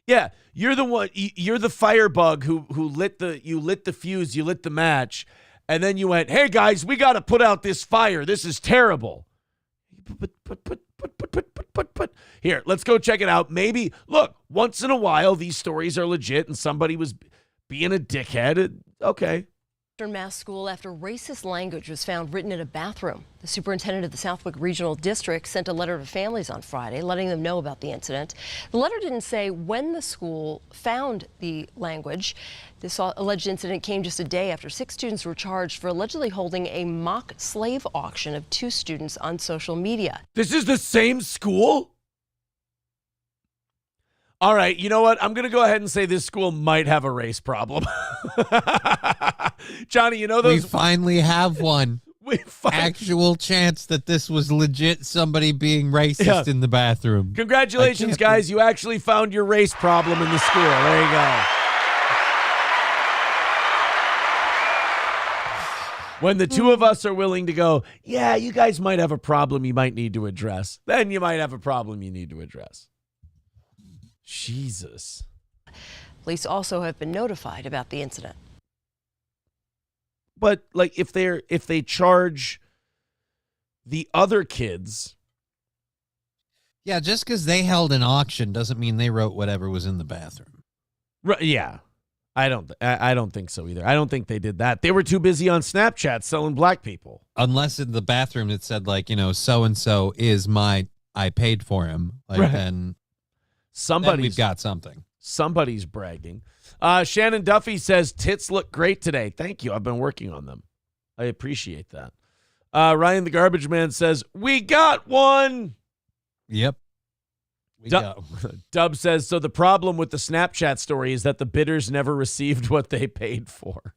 Yeah, you're the one. You're the firebug who lit the fuse. You lit the match, and then you went, "Hey guys, we got to put out this fire. This is terrible." But here, let's go check it out. Maybe look, once in a while, these stories are legit, and somebody was being a dickhead. Okay. Mass school after racist language was found written in a bathroom. The superintendent of the Southwick Regional District sent a letter to families on Friday, letting them know about the incident. The letter didn't say when the school found the language. This alleged incident came just a day after 6 students were charged for allegedly holding a mock slave auction of 2 students on social media. This is the same school? All right, you know what? I'm going to go ahead and say this school might have a race problem. Johnny, you know those... We finally have one. actual chance that this was legit somebody being racist in the bathroom. Congratulations, guys. You actually found your race problem in the school. There you go. When the two of us are willing to go, yeah, you guys might have a problem you might need to address. Then you might have a problem you need to address. Jesus. Police also have been notified about the incident. But like if they charge the other kids. Yeah, just because they held an auction doesn't mean they wrote whatever was in the bathroom. Right, yeah. I don't think so either. I don't think they did that. They were too busy on Snapchat selling black people. Unless in the bathroom it said like, so and so is I paid for him. Like right. then we've got something. Somebody's bragging. Shannon Duffy says tits look great today. Thank you. I've been working on them. I appreciate that. Ryan the Garbage Man says we got one. Yep. Dub says, so the problem with the Snapchat story is that the bidders never received what they paid for.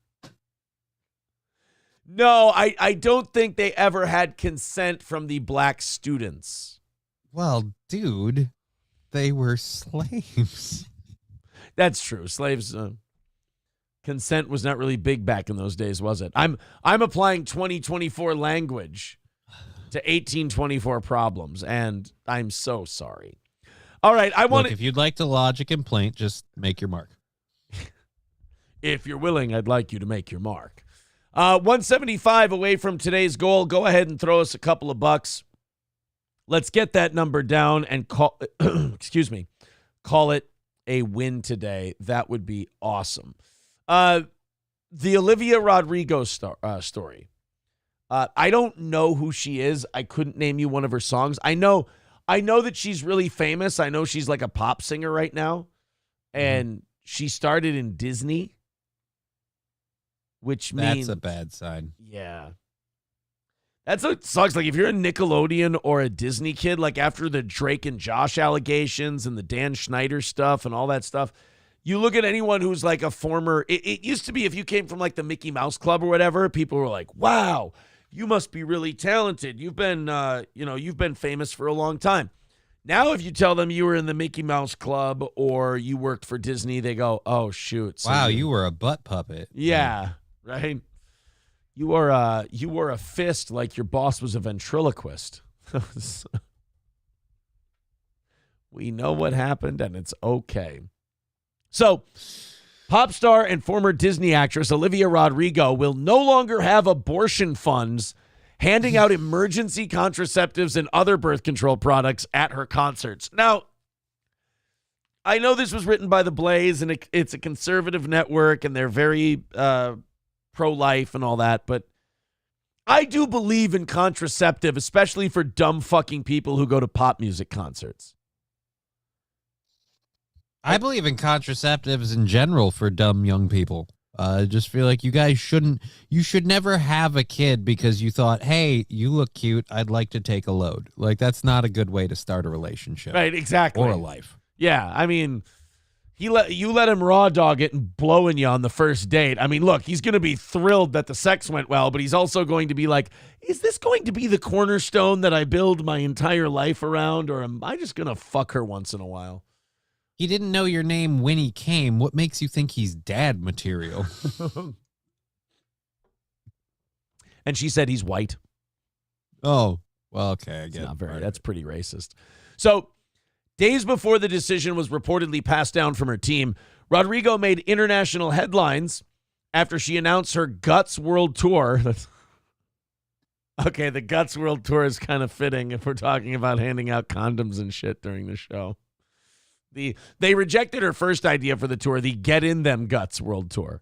No, I don't think they ever had consent from the black students. Well, dude, they were slaves. That's true. Slaves, consent was not really big back in those days, was it? I'm applying 2024 language to 1824 problems, and I'm so sorry. All right, if you'd like to lodge a complaint, just make your mark. If you're willing, I'd like you to make your mark. 175 away from today's goal. Go ahead and throw us a couple of bucks. Let's get that number down and call it a win today. That would be awesome. The Olivia Rodrigo story. I don't know who she is. I couldn't name you one of her songs. I know that she's really famous. I know she's like a pop singer right now. And she started in Disney, which means... That's a bad sign. Yeah. That's what sucks. Like, if you're a Nickelodeon or a Disney kid, like after the Drake and Josh allegations and the Dan Schneider stuff and all that stuff, you look at anyone who's like a former... It used to be if you came from like the Mickey Mouse Club or whatever, people were like, wow, you must be really talented. You've been, you've been famous for a long time. Now, if you tell them you were in the Mickey Mouse Club or you worked for Disney, they go, oh, shoot. So wow, you were a butt puppet. Yeah, right? You wore a fist like your boss was a ventriloquist. We know what happened, and it's okay. So, pop star and former Disney actress Olivia Rodrigo will no longer have abortion funds handing out emergency contraceptives and other birth control products at her concerts. Now, I know this was written by The Blaze, and it's a conservative network, and they're very pro-life and all that, but I do believe in contraceptive, especially for dumb fucking people who go to pop music concerts. I believe in contraceptives in general for dumb young people. I just feel like you should never have a kid because you thought, hey, you look cute, I'd like to take a load. Like, that's not a good way to start a relationship. Right, exactly. Or a life. Yeah, I mean, you let him raw dog it and blowing you on the first date. I mean, look, he's going to be thrilled that the sex went well, but he's also going to be like, is this going to be the cornerstone that I build my entire life around, or am I just going to fuck her once in a while? He didn't know your name when he came. What makes you think he's dad material? And she said he's white. Oh, well, okay, I guess. That's pretty racist. So, days before the decision was reportedly passed down from her team, Rodrigo made international headlines after she announced her Guts World Tour. Okay, the Guts World Tour is kind of fitting if we're talking about handing out condoms and shit during the show. They rejected her first idea for the tour, the Get In Them Guts World Tour.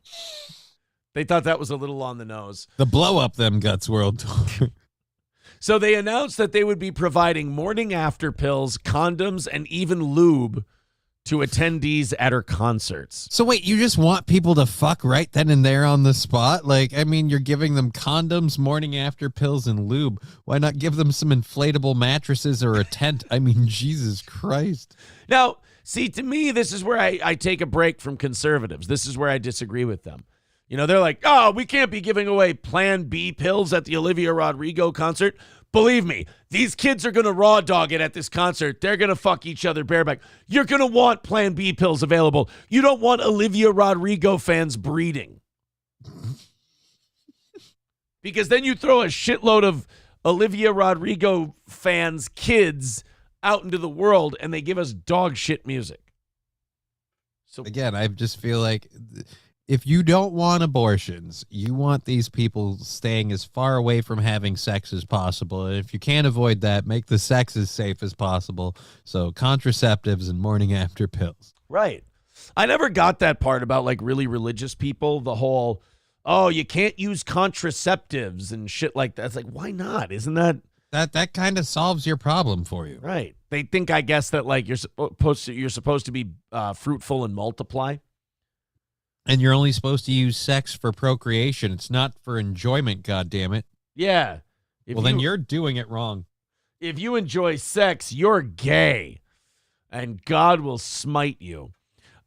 They thought that was a little on the nose. The Blow Up Them Guts World Tour. So they announced that they would be providing morning after pills, condoms, and even lube to attendees at her concerts. So wait, you just want people to fuck right then and there on the spot? Like, I mean, you're giving them condoms, morning after pills, and lube. Why not give them some inflatable mattresses or a tent? I mean, Jesus Christ. Now, see, to me, this is where I take a break from conservatives. This is where I disagree with them. You know, they're like, oh, we can't be giving away Plan B pills at the Olivia Rodrigo concert. Believe me, these kids are going to raw dog it at this concert. They're going to fuck each other bareback. You're going to want Plan B pills available. You don't want Olivia Rodrigo fans breeding. Because then you throw a shitload of Olivia Rodrigo fans' kids out into the world and they give us dog shit music. So again, I just feel like if you don't want abortions, you want these people staying as far away from having sex as possible. And if you can't avoid that, make the sex as safe as possible. So contraceptives and morning after pills. Right. I never got that part about like really religious people, the whole, oh, you can't use contraceptives and shit like that. It's like, why not? Isn't that kind of solves your problem for you? Right. They think, I guess, that like you're supposed to be fruitful and multiply. And you're only supposed to use sex for procreation. It's not for enjoyment, goddammit. Yeah. Then you're doing it wrong. If you enjoy sex, you're gay. And God will smite you.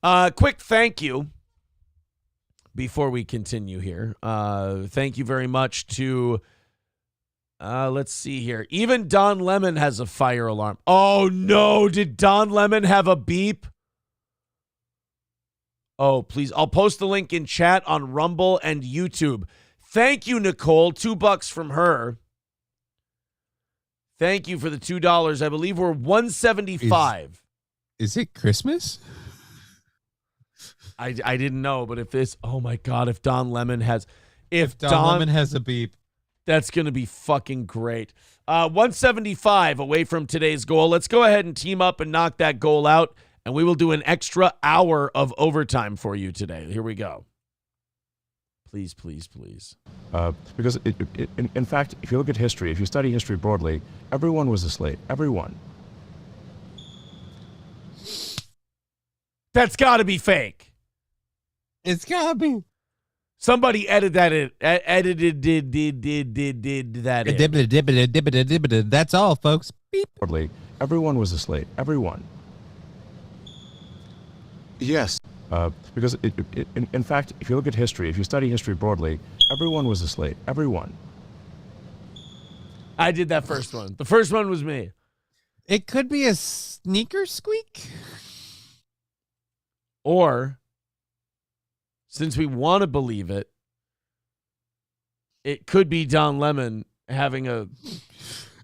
Quick thank you before we continue here. Thank you very much to, let's see here. Even Don Lemon has a fire alarm. Oh, no. Did Don Lemon have a beep? Oh, please. I'll post the link in chat on Rumble and YouTube. Thank you, Nicole. $2 from her. Thank you for the $2. I believe we're $175. Is it Christmas? I didn't know, but if this, oh my God, if Don Lemon has, if Don Lemon has a beep, that's going to be fucking great. 175 away from today's goal. Let's go ahead and team up and knock that goal out. And we will do an extra hour of overtime for you today. Here we go. Please, please, please. Because, in fact, if you look at history, if you study history broadly, everyone was a slave. Everyone. That's got to be fake. It's got to be. Somebody edited that in. That's all, folks. Beep. Broadly, everyone was a slave. Everyone. Yes. Because, in fact, if you look at history, if you study history broadly, everyone was a slave. Everyone. I did that first one. The first one was me. It could be a sneaker squeak. Or, since we want to believe it, it could be Don Lemon having a...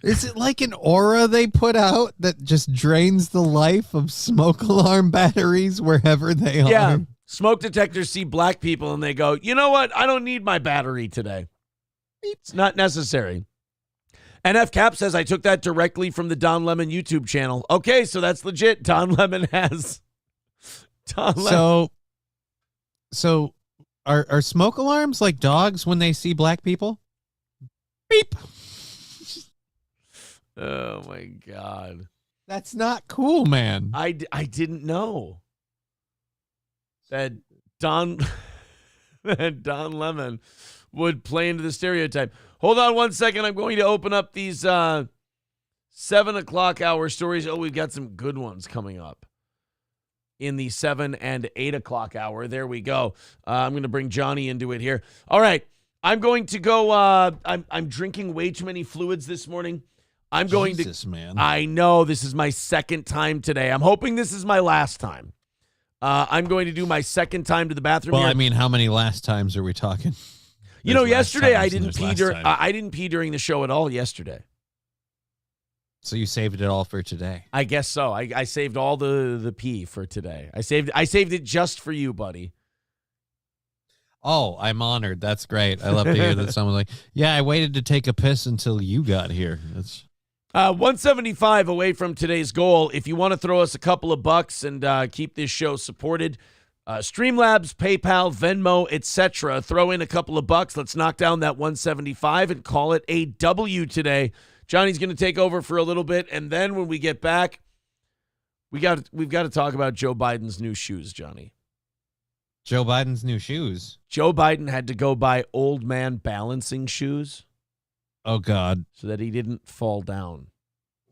Is it like an aura they put out that just drains the life of smoke alarm batteries wherever they are? Yeah. Smoke detectors see black people and they go, you know what? I don't need my battery today. It's not necessary. NF Cap says I took that directly from the Don Lemon YouTube channel. Okay, so that's legit. Don Lemon has... Don Lemon. So are smoke alarms like dogs when they see black people? Beep. Oh, my God. That's not cool, man. I didn't know that Don Lemon would play into the stereotype. Hold on 1 second. I'm going to open up these 7 o'clock hour stories. Oh, we've got some good ones coming up in the 7 and 8 o'clock hour. There we go. I'm going to bring Johnny into it here. All right. I'm going to go. I'm drinking way too many fluids this morning. I'm going Jesus, man. I know this is my second time today. I'm hoping this is my last time. I'm going to do my second time to the bathroom. Well, here. I mean, how many last times are we talking? You know, yesterday I didn't pee. I didn't pee during the show at all yesterday. So you saved it all for today. I guess so. I saved all the pee for today. I saved it just for you, buddy. Oh, I'm honored. That's great. I love to hear that someone's like, yeah, I waited to take a piss until you got here. That's 175 away from today's goal. If you want to throw us a couple of bucks and keep this show supported, Streamlabs, PayPal, Venmo, etc. Throw in a couple of bucks. Let's knock down that 175 and call it a W today. Johnny's going to take over for a little bit, and then when we get back, we've got to talk about Joe Biden's new shoes, Johnny. Joe Biden's new shoes? Joe Biden had to go buy old man balancing shoes. Oh, God. So that he didn't fall down.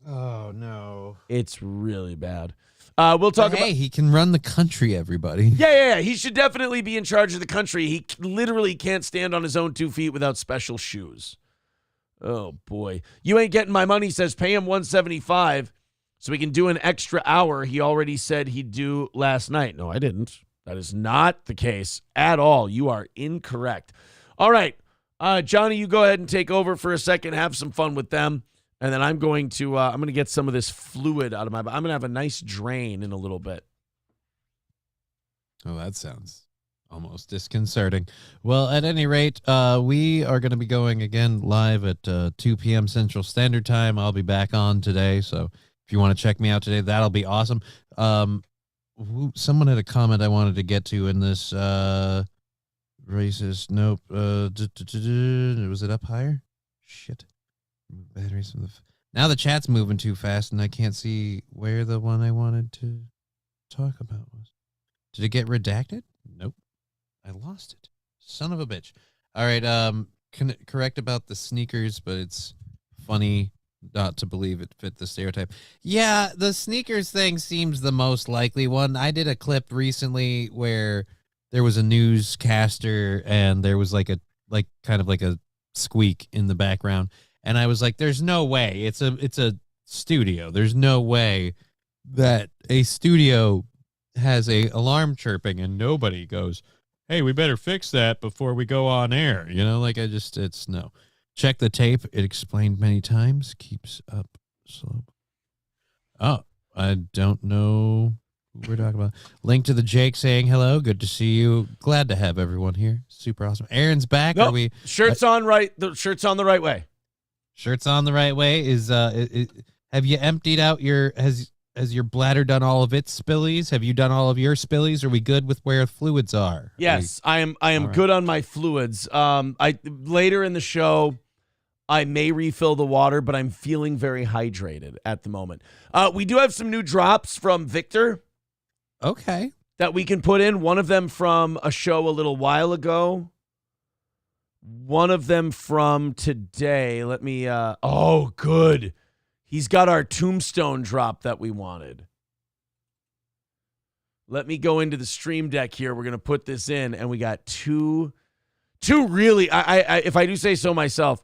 Oh, no. It's really bad. We'll talk about. Hey, he can run the country, everybody. Yeah. He should definitely be in charge of the country. He literally can't stand on his own 2 feet without special shoes. Oh, boy. You ain't getting my money says pay him $175 so we can do an extra hour he already said he'd do last night. No, I didn't. That is not the case at all. You are incorrect. All right. Johnny, you go ahead and take over for a second. Have some fun with them. And then I'm going to get some of this fluid out of my body. I'm going to have a nice drain in a little bit. Oh, that sounds almost disconcerting. Well, at any rate, we are going to be going again live at 2 p.m. Central Standard Time. I'll be back on today. So if you want to check me out today, that'll be awesome. Someone had a comment I wanted to get to in this racist. Nope. Was it up higher? Shit. Batteries from now the chat's moving too fast and I can't see where the one I wanted to talk about was. Did it get redacted? Nope. I lost it. Son of a bitch. All right. Correct about the sneakers, but it's funny not to believe it fit the stereotype. Yeah, the sneakers thing seems the most likely one. I did a clip recently where there was a newscaster and there was kind of like a squeak in the background. And I was like, there's no way. It's a studio. There's no way that a studio has a alarm chirping and nobody goes, hey, we better fix that before we go on air. It's no. Check the tape. It explained many times. Keeps up slope. Oh, I don't know who we're talking about. Link to the Jake saying hello. Good to see you. Glad to have everyone here. Super awesome. Aaron's back. Nope. Are we? Shirt's on right. The shirt's on the right way. Shirt's on the right way. Have you emptied out has your bladder done all of its spillies? Have you done all of your spillies? Are we good with where fluids are? Yes, I am good on my fluids. Later in the show, I may refill the water, but I'm feeling very hydrated at the moment. We do have some new drops from Victor. Okay. That we can put in. One of them from a show a little while ago. One of them from today. Let me, oh, good. He's got our tombstone drop that we wanted. Let me go into the stream deck here. We're going to put this in, and we got two really, if I do say so myself,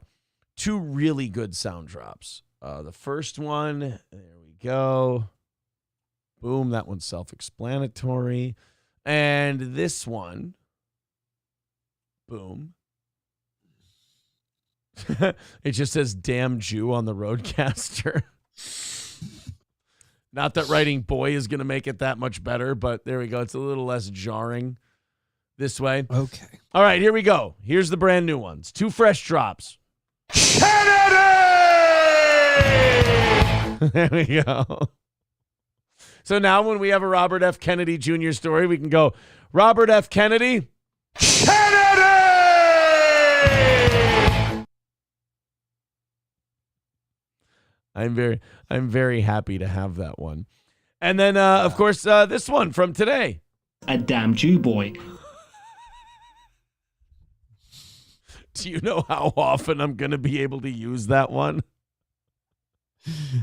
two really good sound drops. The first one, there we go. Boom, that one's self-explanatory. And this one, boom. It just says damn Jew on the Roadcaster. Not that writing boy is going to make it that much better, but there we go. It's a little less jarring this way. Okay. All right, here we go. Here's the brand new ones. Two fresh drops. Kennedy! There we go. So now when we have a Robert F. Kennedy Jr. story, we can go, Robert F. Kennedy. Kennedy! I'm very happy to have that one. And then, of course, this one from today. A damn Jew boy. Do you know how often I'm going to be able to use that one?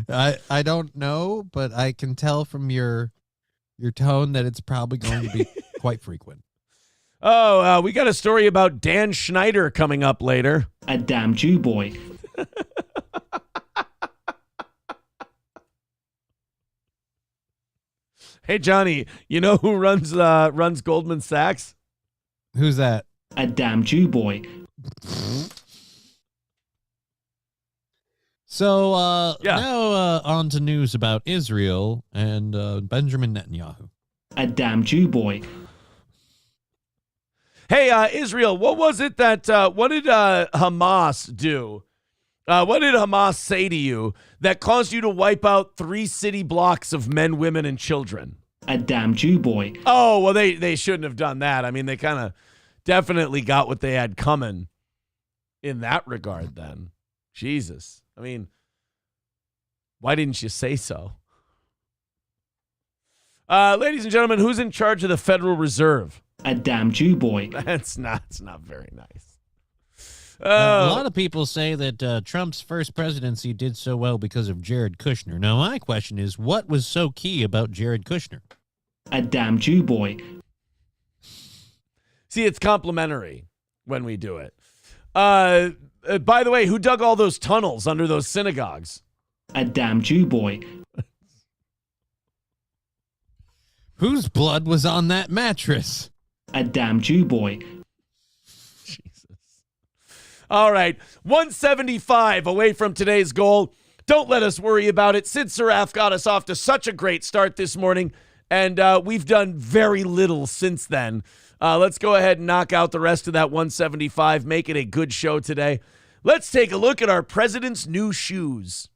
I don't know, but I can tell from your tone that it's probably going to be quite frequent. Oh, we got a story about Dan Schneider coming up later. A damn Jew boy. Hey, Johnny, you know who runs Goldman Sachs? Who's that? A damn Jew boy. So now on to news about Israel and Benjamin Netanyahu. A damn Jew boy. Hey, Israel, what was it that, what did Hamas do? What did Hamas say to you that caused you to wipe out 3 city blocks of men, women, and children? A damn Jew boy. Oh, well, they shouldn't have done that. I mean, they kind of definitely got what they had coming in that regard then. Jesus. I mean, why didn't you say so? Ladies and gentlemen, who's in charge of the Federal Reserve? A damn Jew boy. It's not very nice. A lot of people say that Trump's first presidency did so well because of Jared Kushner. Now, my question is, what was so key about Jared Kushner? A damn Jew boy. See, it's complimentary when we do it. By the way, who dug all those tunnels under those synagogues? A damn Jew boy. Whose blood was on that mattress? A damn Jew boy. All right, 175 away from today's goal. Don't let us worry about it. Sid Saraf got us off to such a great start this morning, and we've done very little since then. Let's go ahead and knock out the rest of that 175, make it a good show today. Let's take a look at our president's new shoes.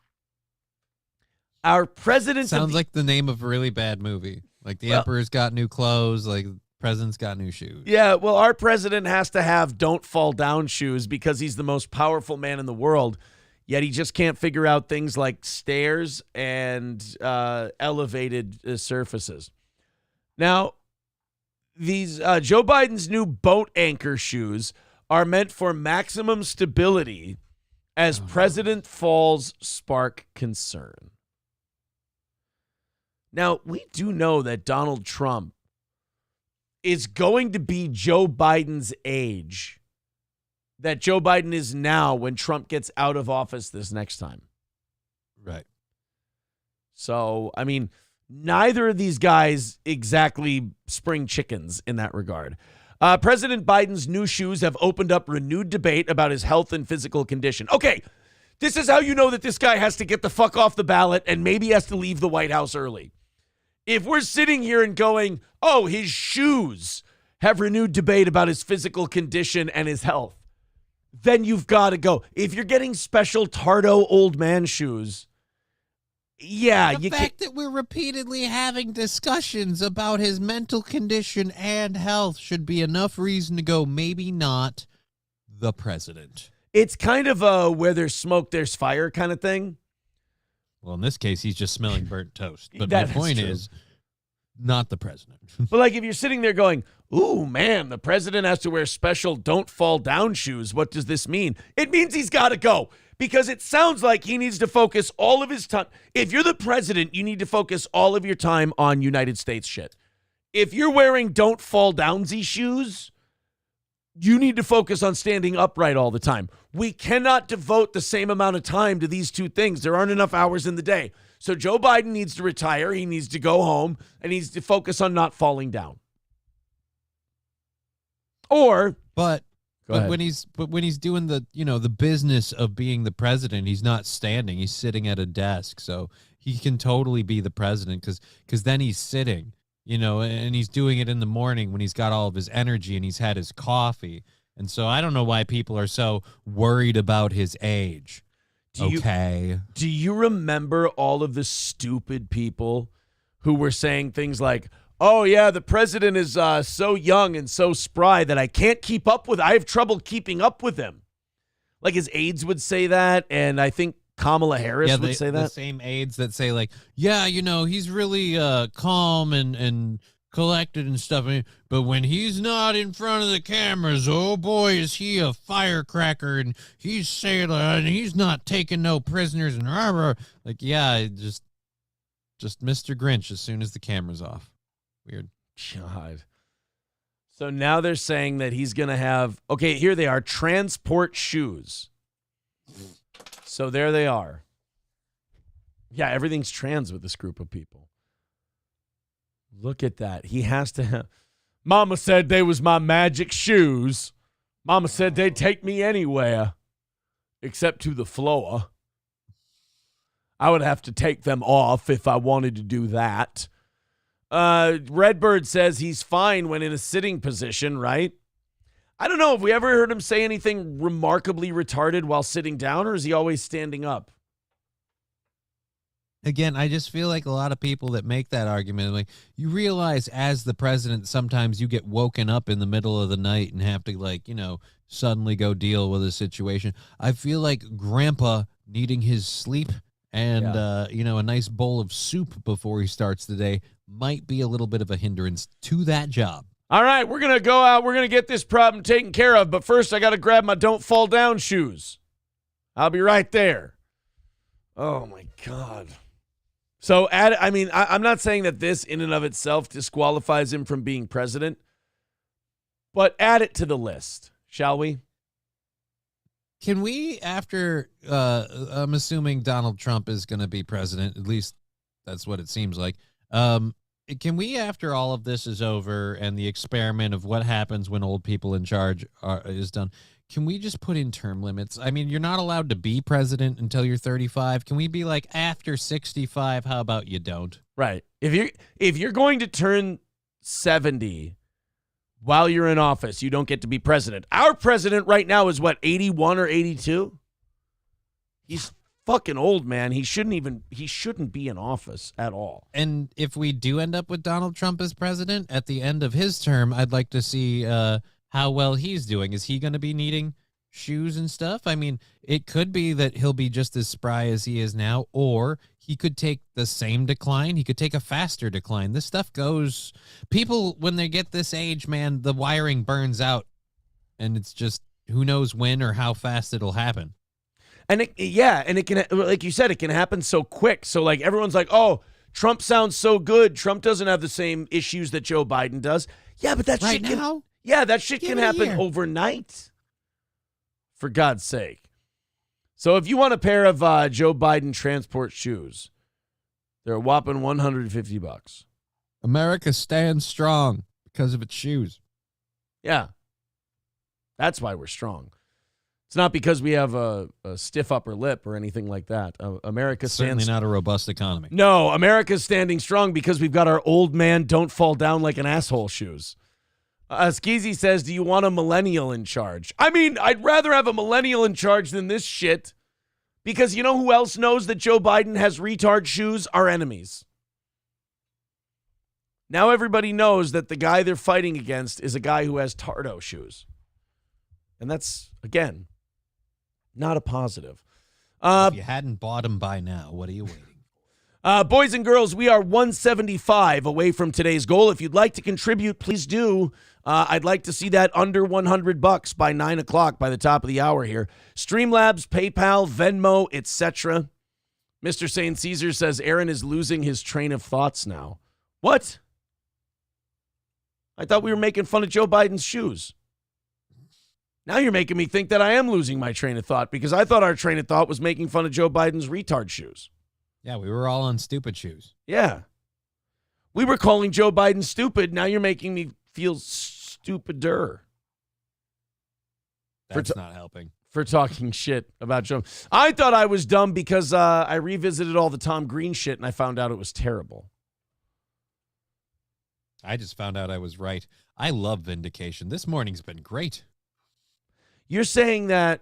Our president sounds like the name of a really bad movie. Like the emperor's got new clothes, like president's got new shoes. Yeah, well, our president has to have don't fall down shoes because he's the most powerful man in the world, yet he just can't figure out things like stairs and elevated surfaces. Now, these Joe Biden's new boat anchor shoes are meant for maximum stability as president falls spark concern. Now, we do know that Donald Trump is going to be Joe Biden's age that Joe Biden is now when Trump gets out of office this next time. Right. So, I mean, neither of these guys exactly spring chickens in that regard. President Biden's new shoes have opened up renewed debate about his health and physical condition. Okay, this is how you know that this guy has to get the fuck off the ballot and maybe has to leave the White House early. If we're sitting here and going, oh, his shoes have renewed debate about his physical condition and his health, then you've got to go. If you're getting special Tardo old man shoes, yeah. The fact that we're repeatedly having discussions about his mental condition and health should be enough reason to go, maybe not the president. It's kind of a where there's smoke, there's fire kind of thing. Well, in this case, he's just smelling burnt toast. But That my is point true. is, not the president. But like if you're sitting there going, ooh, man, the president has to wear special don't fall down shoes. What does this mean? It means he's got to go because it sounds like he needs to focus all of his time. If you're the president, you need to focus all of your time on United States shit. If you're wearing don't fall downsy shoes, you need to focus on standing upright all the time. We cannot devote the same amount of time to these two things. There aren't enough hours in the day. So Joe Biden needs to retire. He needs to go home and needs to focus on not falling down. Or, but when he's doing the, the business of being the president, he's not standing. He's sitting at a desk. So he can totally be the president because then he's sitting. And he's doing it in the morning when he's got all of his energy and he's had his coffee. And so I don't know why people are so worried about his age. Do you remember all of the stupid people who were saying things like, oh, yeah, the president is so young and so spry that I can't keep up with. I have trouble keeping up with him. Like his aides would say that. And I think Kamala Harris would say that. The same aides that say like, yeah, he's really calm and collected and stuff. But when he's not in front of the cameras, oh boy, is he a firecracker and he's sailor and he's not taking no prisoners and rah, rah. Like, yeah, just Mr. Grinch as soon as the camera's off. Weird. God. So now they're saying that he's going to have, okay, here they are, transport shoes. So there they are. Yeah, everything's trans with this group of people. Look at that. He has to have. Mama said they was my magic shoes. Mama said they'd take me anywhere except to the floor. I would have to take them off if I wanted to do that. Redbird says he's fine when in a sitting position, right? I don't know. Have we ever heard him say anything remarkably retarded while sitting down, or is he always standing up? Again, I just feel like a lot of people that make that argument, like, you realize as the president, sometimes you get woken up in the middle of the night and have to, suddenly go deal with a situation. I feel like Grandpa needing his sleep and, a nice bowl of soup before he starts the day might be a little bit of a hindrance to that job. All right, we're going to go out. We're going to get this problem taken care of. But first, I got to grab my don't fall down shoes. I'll be right there. Oh, my God. So, I'm not saying that this in and of itself disqualifies him from being president, but add it to the list, shall we? Can we, after, I'm assuming Donald Trump is going to be president, at least that's what it seems like. Can we, after all of this is over and the experiment of what happens when old people in charge is done, can we just put in term limits? I mean, you're not allowed to be president until you're 35. Can we be like, after 65, how about you don't? Right. If you're going to turn 70 while you're in office, you don't get to be president. Our president right now is what, 81 or 82? He's fucking old, man. He shouldn't be in office at all. And if we do end up with Donald Trump as president at the end of his term, I'd like to see how well he's doing. Is he going to be needing shoes and stuff? I mean, it could be that he'll be just as spry as he is now, or he could take the same decline. He could take a faster decline. This stuff goes, people, when they get this age, man, the wiring burns out, and it's just, who knows when or how fast it'll happen. And it can, like you said, it can happen so quick. So like everyone's like, oh, Trump sounds so good. Trump doesn't have the same issues that Joe Biden does. Yeah, but that shit can happen overnight. For God's sake. So if you want a pair of Joe Biden transport shoes, they're a whopping $150. America stands strong because of its shoes. Yeah. That's why we're strong. It's not because we have a stiff upper lip or anything like that. America certainly stands not a robust economy. No, America's standing strong because we've got our old man don't fall down like an asshole shoes. Skeezy says, do you want a millennial in charge? I mean, I'd rather have a millennial in charge than this shit. Because you know who else knows that Joe Biden has retard shoes? Our enemies. Now everybody knows that the guy they're fighting against is a guy who has Tardo shoes. And that's, again, not a positive. If you hadn't bought them by now, what are you waiting? Boys and girls, we are 175 away from today's goal. If you'd like to contribute, please do. I'd like to see that under $100 by 9 o'clock by the top of the hour here. Streamlabs, PayPal, Venmo, etc. Mr. St. Caesar says Aaron is losing his train of thoughts now. What? I thought we were making fun of Joe Biden's shoes. Now you're making me think that I am losing my train of thought because I thought our train of thought was making fun of Joe Biden's retard shoes. Yeah, we were all on stupid shoes. Yeah. We were calling Joe Biden stupid. Now you're making me feel stupider. That's not helping. For talking shit about Joe. I thought I was dumb because I revisited all the Tom Green shit and I found out it was terrible. I just found out I was right. I love vindication. This morning's been great. You're saying that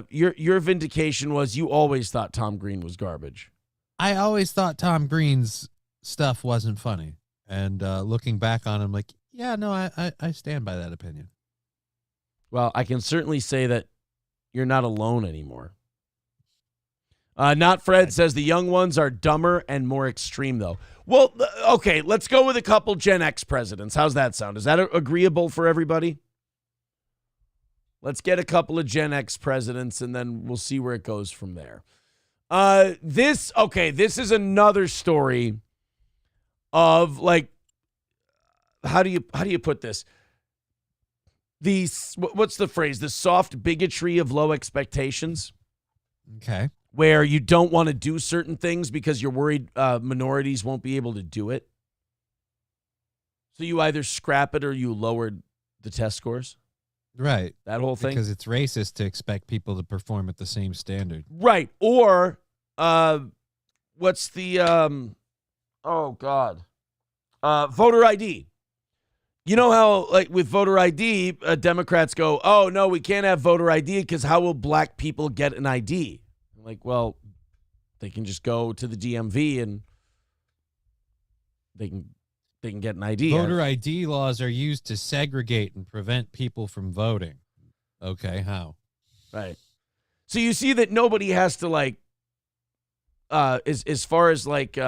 your vindication was you always thought Tom Green was garbage. I always thought Tom Green's stuff wasn't funny. And looking back on him, like, yeah, no, I stand by that opinion. Well, I can certainly say that you're not alone anymore. Not Fred says the young ones are dumber and more extreme, though. Well, okay, let's go with a couple Gen X presidents. How's that sound? Is that agreeable for everybody? Let's get a couple of Gen X presidents, and then we'll see where it goes from there. This is another story of, like, how do you put this? What's the phrase? The soft bigotry of low expectations. Okay. Where you don't want to do certain things because you're worried minorities won't be able to do it. So you either scrap it or you lower the test scores. Right. That whole thing. Because it's racist to expect people to perform at the same standard. Right. Or what's the voter ID. You know how, like, with voter ID, Democrats go, oh, no, we can't have voter ID because how will black people get an ID? I'm like, well, they can just go to the DMV and they can get an ID. Voter ID laws are used to segregate and prevent people from voting. Okay, how? Right. So you see that nobody has to, like, as far as, like,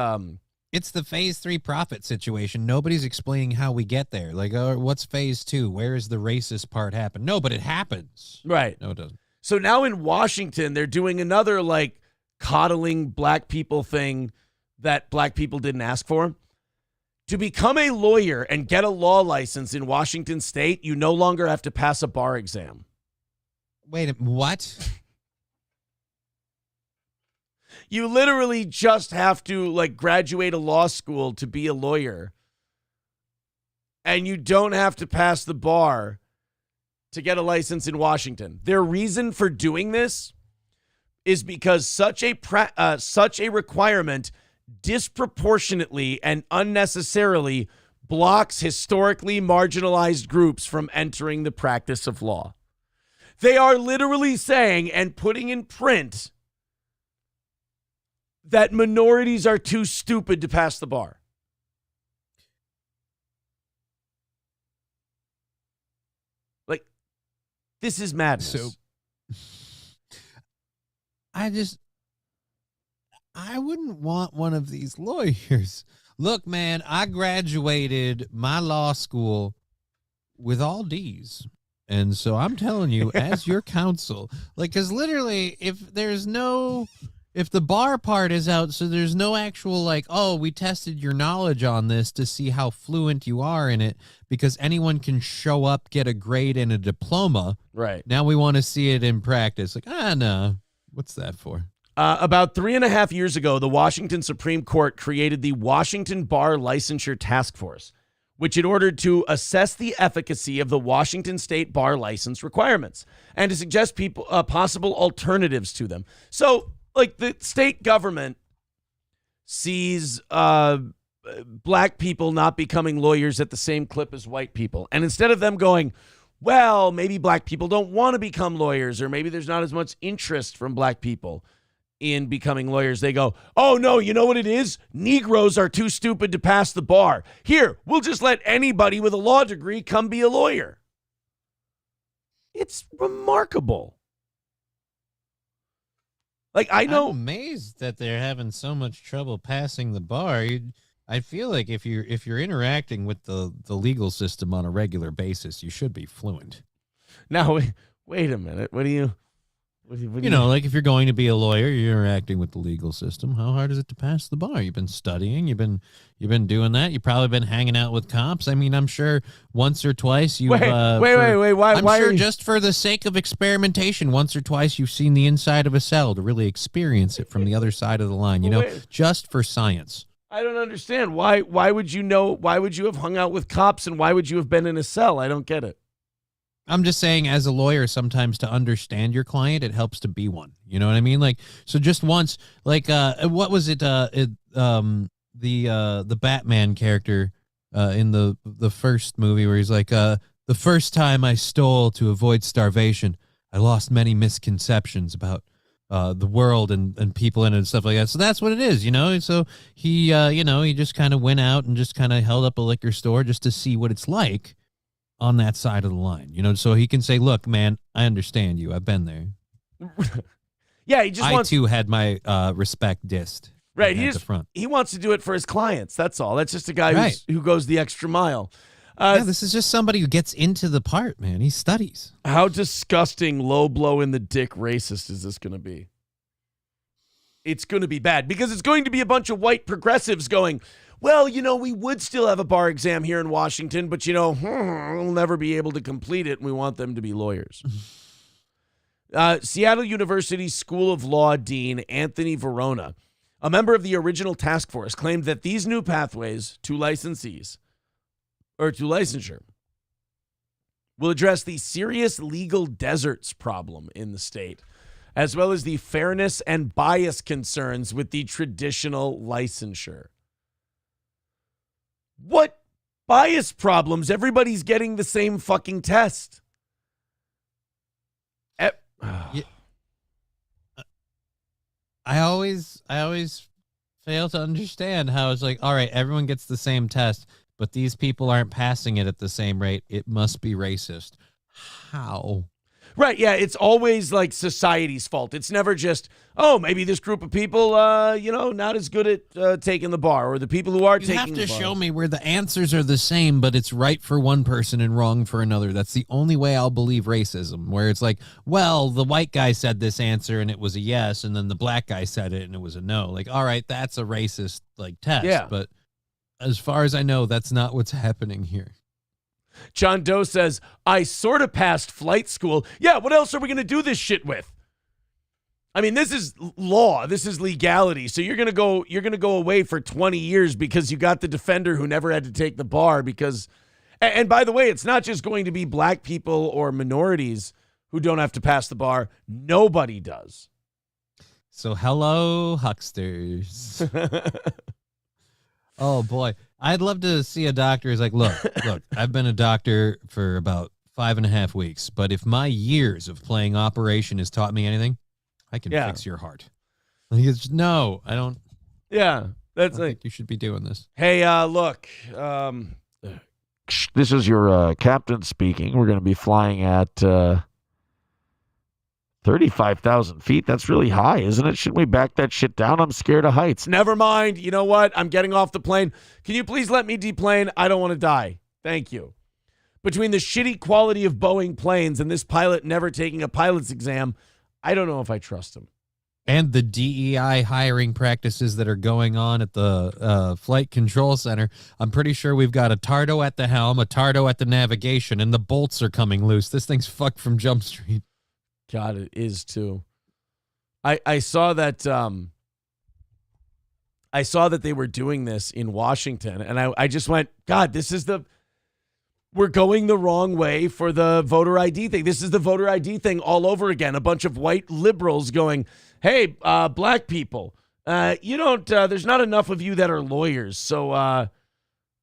It's the phase 3 profit situation. Nobody's explaining how we get there. Like, oh, what's phase 2? Where is the racist part happen? No, but it happens. Right. No, it doesn't. So now in Washington, they're doing another like coddling black people thing that black people didn't ask for. To become a lawyer and get a law license in Washington state, you no longer have to pass a bar exam. Wait, what? You literally just have to like graduate a law school to be a lawyer. And you don't have to pass the bar to get a license in Washington. Their reason for doing this is because such a requirement disproportionately and unnecessarily blocks historically marginalized groups from entering the practice of law. They are literally saying and putting in print that minorities are too stupid to pass the bar. Like, this is madness. So, I wouldn't want one of these lawyers. Look, man, I graduated my law school with all D's. And so I'm telling you, as your counsel, like, because literally, if the bar part is out, so there's no actual, like, oh, we tested your knowledge on this to see how fluent you are in it, because anyone can show up, get a grade and a diploma. Right. Now we want to see it in practice. Like, no. What's that for? About 3.5 years ago, the Washington Supreme Court created the Washington Bar Licensure Task Force, which it ordered to assess the efficacy of the Washington State bar license requirements and to suggest possible alternatives to them. So, like, the state government sees black people not becoming lawyers at the same clip as white people. And instead of them going, well, maybe black people don't want to become lawyers, or maybe there's not as much interest from black people in becoming lawyers, they go, oh, no, you know what it is? Negroes are too stupid to pass the bar. Here, we'll just let anybody with a law degree come be a lawyer. It's remarkable. Like, I know. I'm amazed that they're having so much trouble passing the bar. I feel like if you're interacting with the legal system on a regular basis, you should be fluent. Now, wait a minute. What do you... You know, like if you're going to be a lawyer, you're interacting with the legal system. How hard is it to pass the bar? You've been studying. You've been doing that. You've probably been hanging out with cops. I mean, I'm sure once or twice you've... Wait. Why sure are you... just for the sake of experimentation, once or twice you've seen the inside of a cell to really experience it from the other side of the line, just for science. I don't understand. Why would you know? Why would you have hung out with cops, and why would you have been in a cell? I don't get it. I'm just saying, as a lawyer, sometimes to understand your client, it helps to be one. You know what I mean? Like, so just once, like, what was it? The Batman character in the first movie where he's like, the first time I stole to avoid starvation, I lost many misconceptions about the world and people in it and stuff like that. So that's what it is, So he, he just kind of went out and just kind of held up a liquor store just to see what it's like on that side of the line, so he can say, look, man, I understand you. I've been there. Yeah, I too had my respect dissed. Right, he wants to do it for his clients. That's all. That's just a guy who goes the extra mile. This is just somebody who gets into the part, man. He studies. How disgusting, low blow in the dick racist is this going to be? It's going to be bad because it's going to be a bunch of white progressives going, well, we would still have a bar exam here in Washington, but, we'll never be able to complete it, and we want them to be lawyers. Seattle University School of Law Dean Anthony Verona, a member of the original task force, claimed that these new pathways to licensure will address the serious legal deserts problem in the state, as well as the fairness and bias concerns with the traditional licensure. What bias problems? Everybody's getting the same fucking test. I always fail to understand how it's like, all right, everyone gets the same test, but these people aren't passing it at the same rate. It must be racist. How? Right, yeah, it's always like society's fault. It's never just, oh, maybe this group of people, not as good at taking the bar, or the people who are You taking have the to bar. show me where the answers are the same, but it's right for one person and wrong for another. That's the only way I'll believe racism, where it's like, well, the white guy said this answer and it was a yes, and then the black guy said it and it was a no. Like, all right, that's a racist like test. Yeah. But as far as I know, that's not what's happening here. John Doe says, I sort of passed flight school. Yeah, what else are we going to do this shit with? I mean, this is law. This is legality. So you're going to go away for 20 years because you got the defender who never had to take the bar because, and by the way, it's not just going to be black people or minorities who don't have to pass the bar. Nobody does. So hello, hucksters. Oh boy, I'd love to see a doctor who's like, look, I've been a doctor for about 5.5 weeks, but if my years of playing Operation has taught me anything, I can fix your heart. Like, it's, no, I don't. Yeah, that's I don't think you should be doing this. Hey, look, this is your captain speaking. We're going to be flying at 35,000 feet. That's really high, isn't it? Shouldn't we back that shit down? I'm scared of heights. never mind. You know what? I'm getting off the plane. Can you please let me deplane? I don't want to die. Thank you. Between the shitty quality of Boeing planes and this pilot never taking a pilot's exam, I don't know if I trust him. And the DEI hiring practices that are going on at the flight control center, I'm pretty sure we've got a Tardo at the helm, a Tardo at the navigation, and the bolts are coming loose. This thing's fucked from Jump Street. God, it is too. I saw that they were doing this in Washington, and I just went, God, we're going the wrong way for the voter ID thing. This is the voter ID thing all over again. A bunch of white liberals going, hey, black people, there's not enough of you that are lawyers. So, well,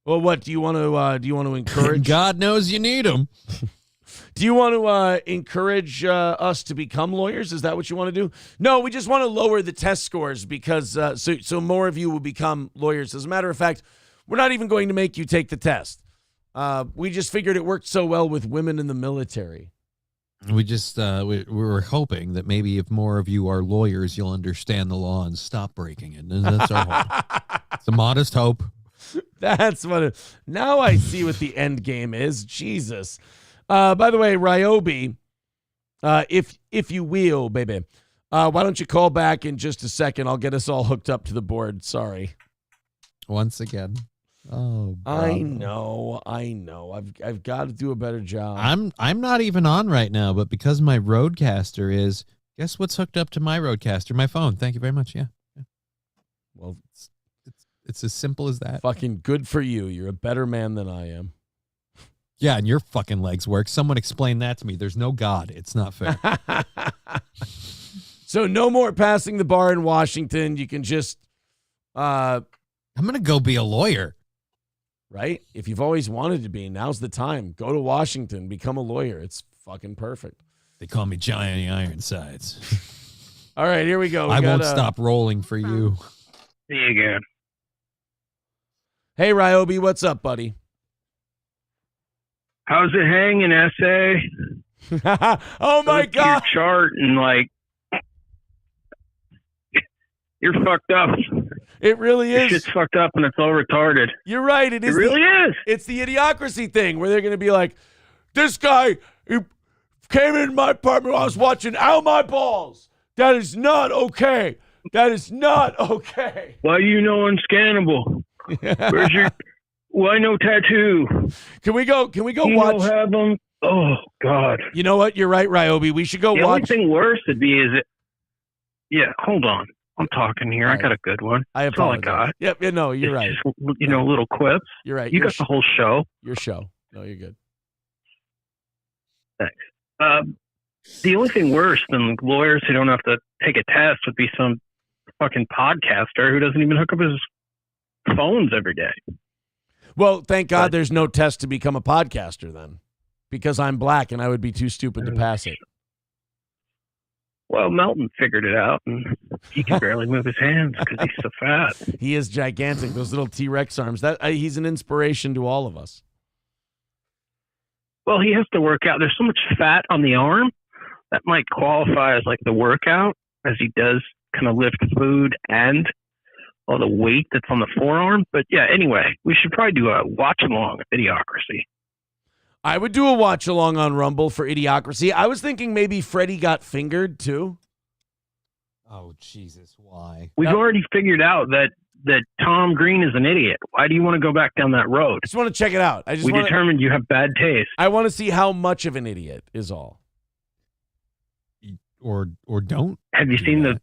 what do you want to encourage? God knows you need them. Do you want to encourage us to become lawyers? Is that what you want to do? No, we just want to lower the test scores because so more of you will become lawyers. As a matter of fact, we're not even going to make you take the test. We just figured it worked so well with women in the military. We just we were hoping that maybe if more of you are lawyers, you'll understand the law and stop breaking it. And that's our hope. It's a modest hope. That's what. Now I see what the end game is. Jesus. By the way, Ryobi, if you will, baby, why don't you call back in just a second? I'll get us all hooked up to the board. Sorry. Once again. Oh, bravo. I know. I've got to do a better job. I'm not even on right now, but because my Roadcaster is, guess what's hooked up to my Roadcaster? My phone. Thank you very much. Yeah. Well, it's as simple as that. Fucking good for you. You're a better man than I am. Yeah, and your fucking legs work. Someone explain that to me. There's no God. It's not fair. So no more passing the bar in Washington. You can just I'm going to go be a lawyer. Right? If you've always wanted to be, now's the time. Go to Washington, become a lawyer. It's fucking perfect. They call me Johnny Ironsides. All right, here we go. I won't stop rolling for you. There you go. Hey, Ryobi, what's up, buddy? How's it hanging, SA? Oh, my Look at God. Your chart and, you're fucked up. It really is. Shit's fucked up and it's all retarded. You're right. It is. It really is. It's the idiocracy thing where they're going to be like, this guy he came in my apartment while I was watching Ow My Balls. That is not okay. That is not okay. Why you know unscannable? Where's your... Why no tattoo? Can we go you watch? Don't have them? Oh, God. You know what? You're right, Ryobi. We should go the watch. The only thing worse would be is it... Yeah, hold on. I'm talking here. All I right. got a good one. I That's all I apologize. got. Yep. Yeah, no, you're right. Just, little quips. You're right. You got the whole show. Your show. No, you're good. Thanks. The only thing worse than lawyers who don't have to take a test would be some fucking podcaster who doesn't even hook up his phones every day. Well, thank God there's no test to become a podcaster then, because I'm black and I would be too stupid to pass it. Well, Melton figured it out, and he can barely move his hands because he's so fat. He is gigantic. Those little T-Rex arms. He's an inspiration to all of us. Well, he has to work out. There's so much fat on the arm that might qualify as like the workout, as he does kind of lift food and all the weight that's on the forearm. But yeah, anyway, we should probably do a watch along of Idiocracy. I would do a watch along on Rumble for Idiocracy. I was thinking maybe Freddie got fingered too. Oh, Jesus, why? We've already figured out that Tom Green is an idiot. Why do you want to go back down that road? I just want to check it out. We determined you have bad taste. I want to see how much of an idiot is all. Or don't. Have you seen the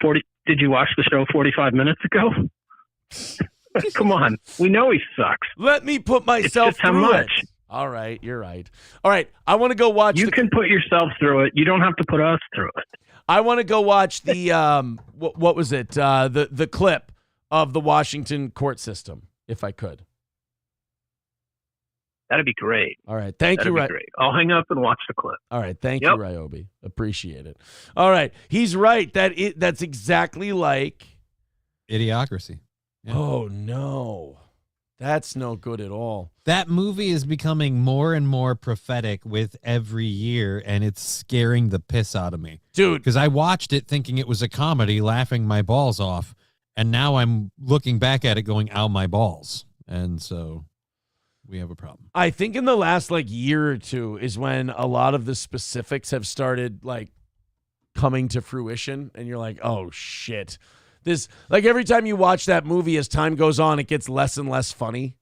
40? Did you watch the show 45 minutes ago? Come on, we know he sucks. Let me put myself it's just through how much. it. All right, you're right. All right, I want to go watch. You can put yourself through it. You don't have to put us through it. I want to go watch the what was it? The clip of the Washington court system, if I could. That'd be great. All right, thank you. That'd be great. I'll hang up and watch the clip. All right, thank you, Ryobi. Appreciate it. All right, he's right. That's exactly like Idiocracy. Yeah. Oh no, that's no good at all. That movie is becoming more and more prophetic with every year, and it's scaring the piss out of me. Dude. Because I watched it thinking it was a comedy, laughing my balls off, and now I'm looking back at it going, ow, my balls. And so we have a problem. I think in the last year or two is when a lot of the specifics have started coming to fruition, and you're like, oh shit. This every time you watch that movie, as time goes on, it gets less and less funny.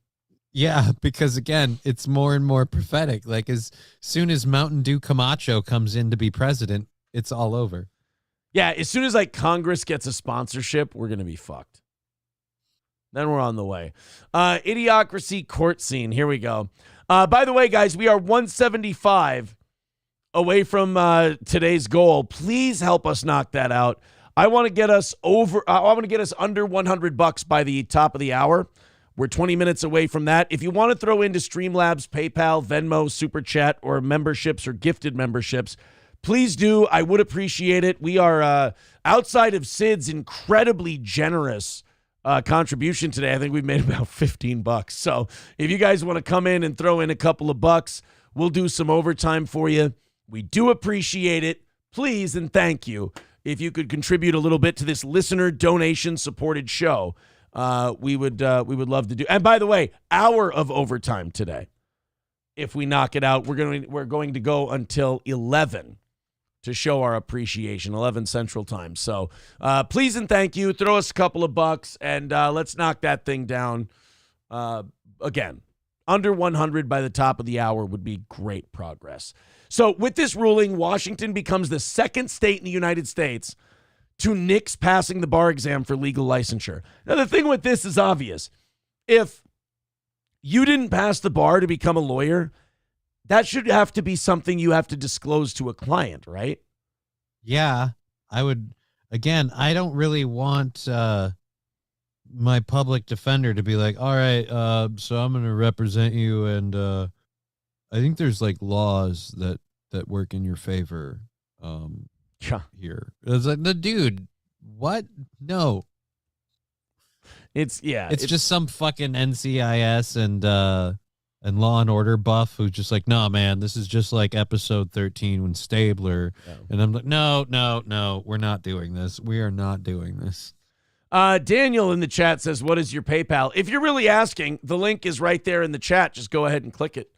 Yeah, because again, it's more and more prophetic. As soon as Mountain Dew Camacho comes in to be president, it's all over. Yeah, as soon as Congress gets a sponsorship, we're gonna be fucked. Then we're on the way. Idiocracy court scene. Here we go. By the way, guys, we are 175 away from today's goal. Please help us knock that out. I want to get us over. I want to get us under $100 by the top of the hour. We're 20 minutes away from that. If you want to throw into Streamlabs, PayPal, Venmo, Super Chat, or memberships or gifted memberships, please do. I would appreciate it. We are outside of Sid's incredibly generous contribution today. I think we've made about $15. So if you guys want to come in and throw in a couple of bucks, we'll do some overtime for you. We do appreciate it. Please and thank you. If you could contribute a little bit to this listener donation supported show, we would love to do. And by the way, hour of overtime today. If we knock it out, we're going to go until 11 to show our appreciation, 11 Central Time. So please and thank you. Throw us a couple of bucks and let's knock that thing down. Again, under 100 by the top of the hour would be great progress. So with this ruling, Washington becomes the second state in the United States to nix passing the bar exam for legal licensure. Now, the thing with this is obvious. If you didn't pass the bar to become a lawyer, that should have to be something you have to disclose to a client, right? Yeah, I would. Again, I don't really want my public defender to be like, all right, so I'm going to represent you, and I think there's laws that work in your favor here. It's the dude, what? No. It's just some fucking NCIS and Law and Order buff who's just like, no, man, this is just like episode 13 when Stabler. Yeah. And I'm like, no, we're not doing this. We are not doing this. Daniel in the chat says, what is your PayPal? If you're really asking, the link is right there in the chat. Just go ahead and click it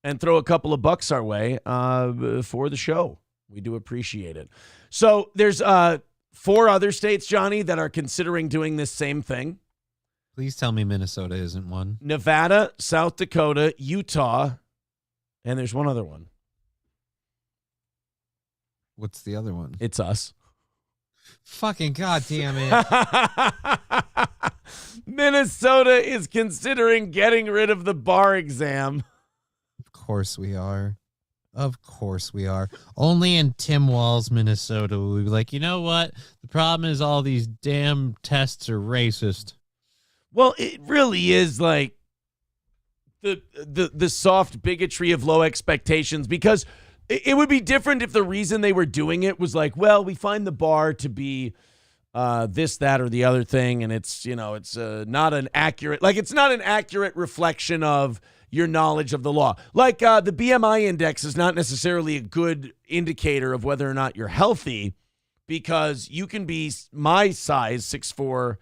and throw a couple of bucks our way for the show. We do appreciate it. So there's 4 other states, Johnny, that are considering doing this same thing. Please tell me Minnesota isn't one. Nevada, South Dakota, Utah, and there's one other one. What's the other one? It's us. Fucking goddamn it. Minnesota is considering getting rid of the bar exam. Of course we are. Of course we are. Only in Tim Walls, Minnesota, will we be like, you know what? The problem is all these damn tests are racist. Well, it really is like the soft bigotry of low expectations, because it would be different if the reason they were doing it was like, well, we find the bar to be this, that, or the other thing, and it's, it's not an accurate, it's not an accurate reflection of, your knowledge of the law. Like the BMI index is not necessarily a good indicator of whether or not you're healthy, because you can be my size, 6'4",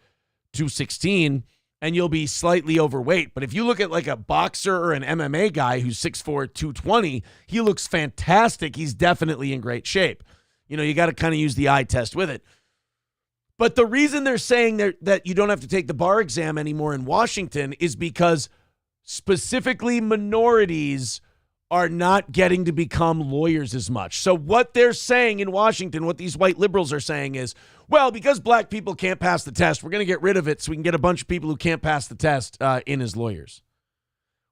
216, and you'll be slightly overweight. But if you look at like a boxer or an MMA guy who's 6'4", 220, he looks fantastic. He's definitely in great shape. You know, you got to kind of use the eye test with it. But the reason they're saying that you don't have to take the bar exam anymore in Washington is because specifically minorities are not getting to become lawyers as much. So what they're saying in Washington, what these white liberals are saying is, well, because black people can't pass the test, we're going to get rid of it so we can get a bunch of people who can't pass the test in as lawyers.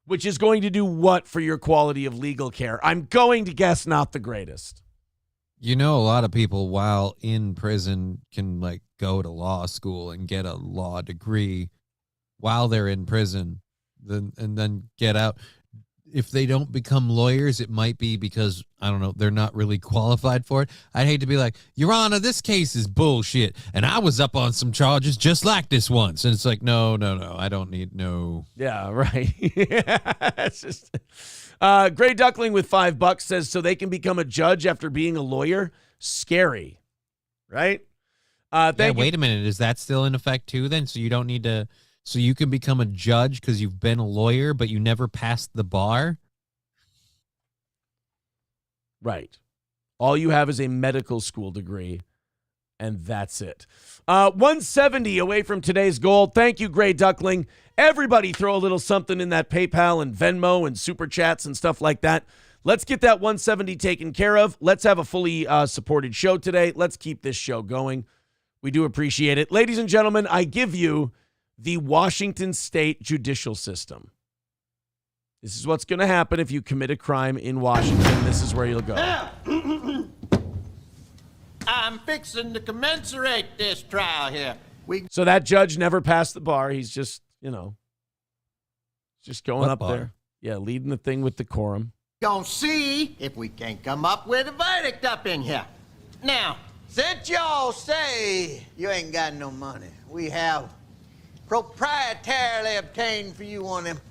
Which is going to do what for your quality of legal care? I'm going to guess not the greatest. You know, a lot of people while in prison can like go to law school and get a law degree while they're in prison, and then get out. If they don't become lawyers, it might be because, I don't know, they're not really qualified for it. I'd hate to be like, Your Honor, this case is bullshit, and I was up on some charges just like this once. And it's like, no, I don't need no. Yeah, right. It's just Gray Duckling with $5 says, so they can become a judge after being a lawyer? Scary, right? Wait a minute. Is that still in effect too then? So you don't need to... So you can become a judge because you've been a lawyer, but you never passed the bar? Right. All you have is a medical school degree, and that's it. 170 away from today's goal. Thank you, Gray Duckling. Everybody throw a little something in that PayPal and Venmo and Super Chats and stuff like that. Let's get that 170 taken care of. Let's have a fully supported show today. Let's keep this show going. We do appreciate it. Ladies and gentlemen, I give you the Washington State judicial system. This is what's going to happen if you commit a crime in Washington. This is where you'll go. I'm fixing to commensurate this trial here. So that judge never passed the bar. He's just, just going What up bar? there. Yeah, leading the thing with decorum. Gonna see if we can come up with a verdict up in here. Now, since y'all say you ain't got no money, we have proprietarily obtained for you one of them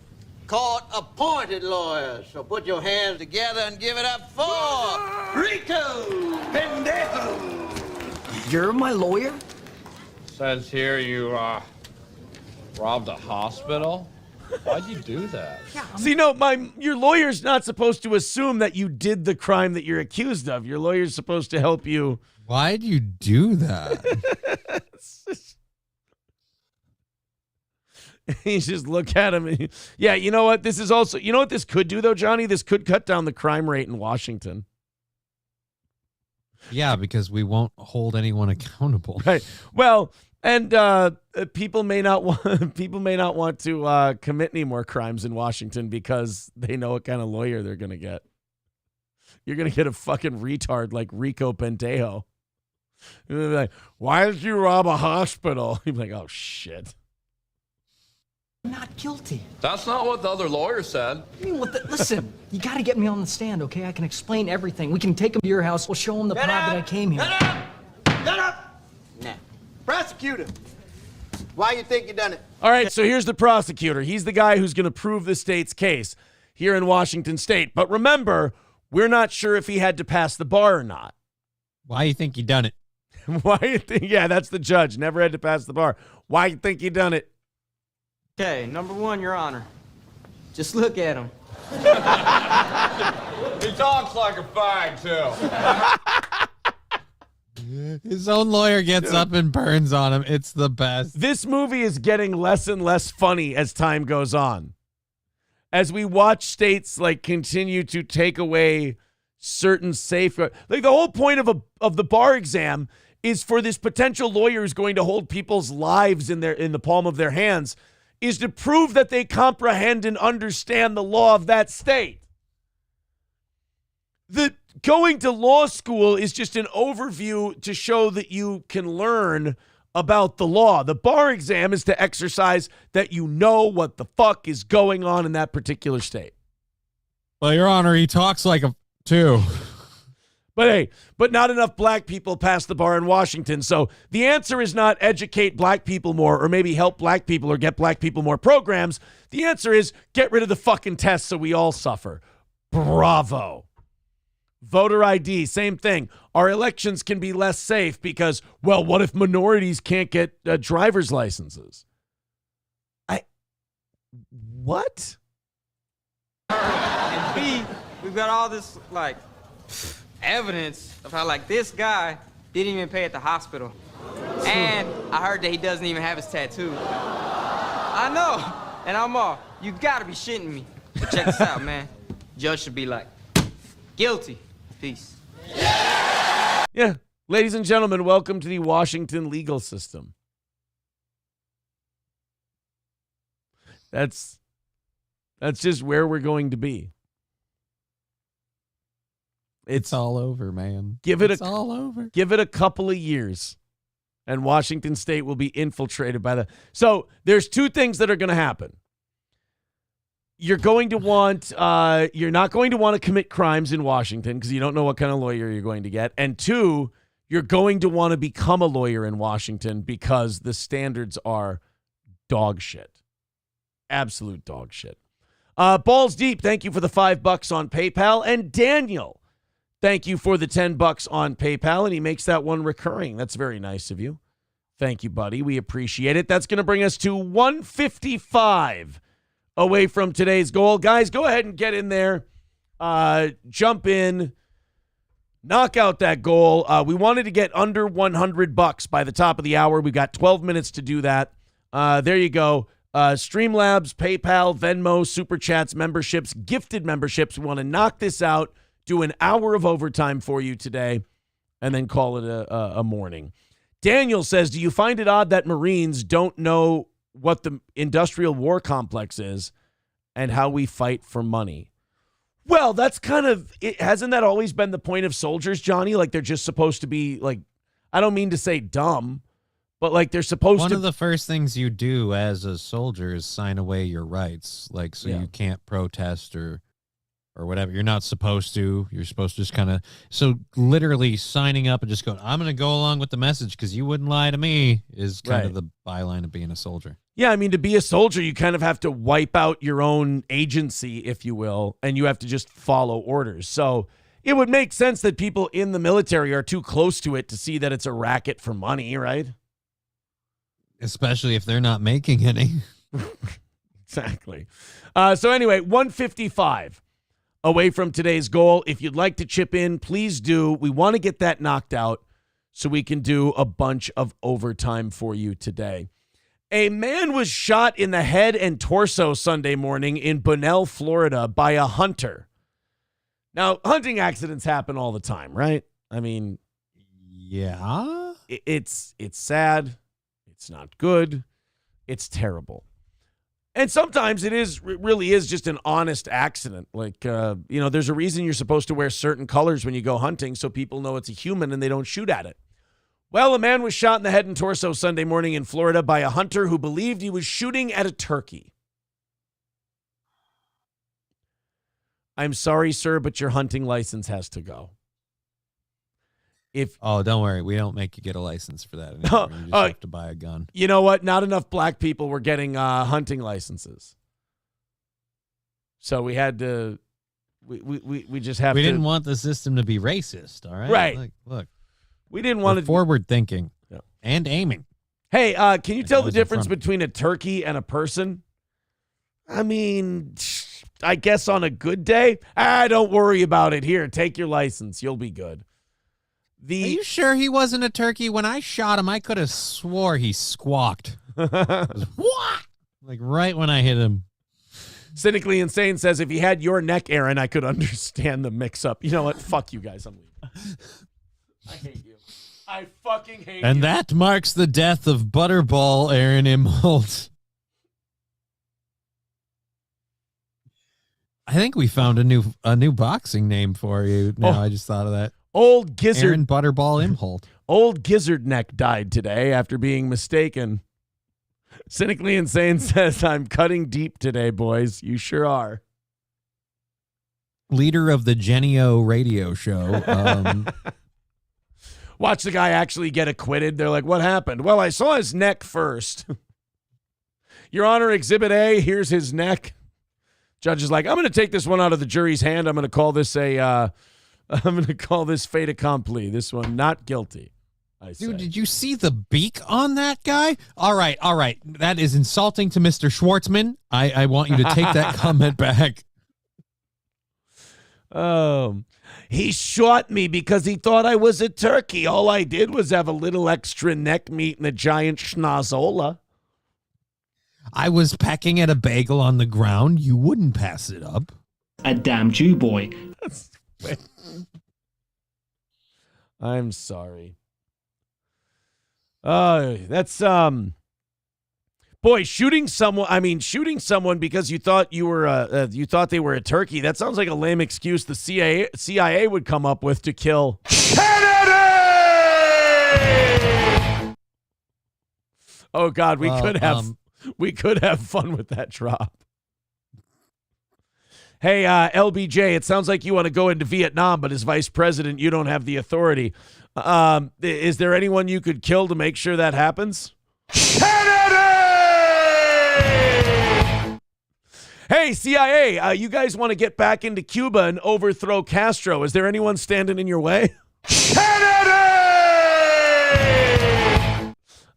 court-appointed lawyers. So put your hands together and give it up for Rico Pendejo. You're my lawyer? Says here you robbed a hospital. Why'd you do that? See, no, your lawyer's not supposed to assume that you did the crime that you're accused of. Your lawyer's supposed to help you. Why'd you do that? You just look at him. And, yeah, you know what? This is also, you know what this could do, though, Johnny? This could cut down the crime rate in Washington. Yeah, because we won't hold anyone accountable. Right. Well, and people may not want to commit any more crimes in Washington because they know what kind of lawyer they're going to get. You're going to get a fucking retard like Rico Pendejo. You're gonna be like, why did you rob a hospital? You'd be like, oh, shit. I'm not guilty. That's not what the other lawyer said. I mean, listen, you got to get me on the stand, okay? I can explain everything. We can take him to your house. We'll show him the pod that I came here. Shut up! Now, prosecutor, why you think you done it? All right, so here's the prosecutor. He's the guy who's going to prove the state's case here in Washington State. But remember, we're not sure if he had to pass the bar or not. Why you think you done it? Why you think? Yeah, that's the judge. Never had to pass the bar. Why you think you done it? Okay, number one, Your Honor. Just look at him. He talks like a fag, too. His own lawyer gets up and burns on him. It's the best. This movie is getting less and less funny as time goes on. As we watch states like continue to take away certain safeguards. Like the whole point of the bar exam is for this potential lawyer who's going to hold people's lives in the palm of their hands is to prove that they comprehend and understand the law of that state. The going to law school is just an overview to show that you can learn about the law. The bar exam is to exercise that you know what the fuck is going on in that particular state. Well, Your Honor, he talks like a too. But not enough black people pass the bar in Washington. So the answer is not educate black people more or maybe help black people or get black people more programs. The answer is get rid of the fucking test so we all suffer. Bravo. Voter ID, same thing. Our elections can be less safe because, well, what if minorities can't get driver's licenses? What? And B, we've got all this, like, evidence of how, like, this guy didn't even pay at the hospital. And I heard that he doesn't even have his tattoo. I know. And I'm all, you gotta be shitting me. But check this out, man. Judge should be like, guilty. Peace. Yeah. Ladies and gentlemen, welcome to the Washington legal system. That's just where we're going to be. It's all over, man. It's all over. Give it a couple of years, and Washington State will be infiltrated by the. So there's two things that are going to happen. You're going to want. You're not going to want to commit crimes in Washington because you don't know what kind of lawyer you're going to get. And two, you're going to want to become a lawyer in Washington because the standards are dog shit. Absolute dog shit. Balls Deep, thank you for the $5 on PayPal. And Daniel, thank you for the $10 on PayPal. And he makes that one recurring. That's very nice of you. Thank you, buddy. We appreciate it. That's going to bring us to 155 away from today's goal. Guys, go ahead and get in there. Jump in. Knock out that goal. We wanted to get under $100 by the top of the hour. We've got 12 minutes to do that. There you go. Streamlabs, PayPal, Venmo, Super Chats, memberships, gifted memberships. We want to knock this out, do an hour of overtime for you today, and then call it a morning. Daniel says, do you find it odd that Marines don't know what the industrial war complex is and how we fight for money? Well, that's kind of, hasn't that always been the point of soldiers, Johnny? Like they're just supposed to be like, I don't mean to say dumb, but like they're supposed to. One of the first things you do as a soldier is sign away your rights. Like, so you can't protest or whatever. You're not supposed to. You're supposed to just kind of, so literally signing up and just going, I'm going to go along with the message because you wouldn't lie to me is kind of the byline of being a soldier. Yeah, I mean, to be a soldier, you kind of have to wipe out your own agency, if you will, and you have to just follow orders. So it would make sense that people in the military are too close to it to see that it's a racket for money, right? Especially if they're not making any. Exactly. So anyway, 155 away from today's goal. If you'd like to chip in, please do. We want to get that knocked out so we can do a bunch of overtime for you today. A man was shot in the head and torso Sunday morning in Bunnell, Florida by a hunter. Now, hunting accidents happen all the time, right? I mean, yeah. It's sad. It's not good. It's terrible. And sometimes it really is just an honest accident. Like, there's a reason you're supposed to wear certain colors when you go hunting so people know it's a human and they don't shoot at it. Well, a man was shot in the head and torso Sunday morning in Florida by a hunter who believed he was shooting at a turkey. I'm sorry, sir, but your hunting license has to go. Don't worry, we don't make you get a license for that anymore. You just have to buy a gun. You know what? Not enough black people were getting hunting licenses, so we had to. We just have. We to. didn't want the system to be racist. All right, right? Like, look, we didn't want forward thinking and aiming. Hey, can you tell the difference between a turkey and a person? I mean, I guess on a good day, don't worry about it. Here, take your license. You'll be good. Are you sure he wasn't a turkey? When I shot him, I could have swore he squawked. What? Like right when I hit him. Cynically Insane says, if he had your neck, Aaron, I could understand the mix-up. You know what? Fuck you guys. I'm leaving. I hate you. I fucking hate you. And that marks the death of Butterball Aaron Imholt. I think we found a new boxing name for you. Now I just thought of that. Old Gizzard Aaron Butterball Imholt. Old Gizzard Neck died today after being mistaken. Cynically Insane says, I'm cutting deep today, boys. You sure are. leader of the Genio radio show. Watch the guy actually get acquitted. They're like, what happened? Well, I saw his neck first. Your Honor, Exhibit A, here's his neck. Judge is like, I'm going to take this one out of the jury's hand. I'm going to call this fait accompli. This one, not guilty. Dude, did you see the beak on that guy? All right. That is insulting to Mr. Schwartzman. I want you to take that comment back. He shot me because he thought I was a turkey. All I did was have a little extra neck meat and a giant schnozola. I was pecking at a bagel on the ground. You wouldn't pass it up. A damn Jew boy. I'm sorry. That's boy, shooting someone because you thought they were a turkey. That sounds like a lame excuse the CIA would come up with to kill Kennedy. Oh God, we could have fun with that drop. Hey, LBJ, it sounds like you want to go into Vietnam, but as vice president, you don't have the authority. Is there anyone you could kill to make sure that happens? Hey, CIA, you guys want to get back into Cuba and overthrow Castro. Is there anyone standing in your way?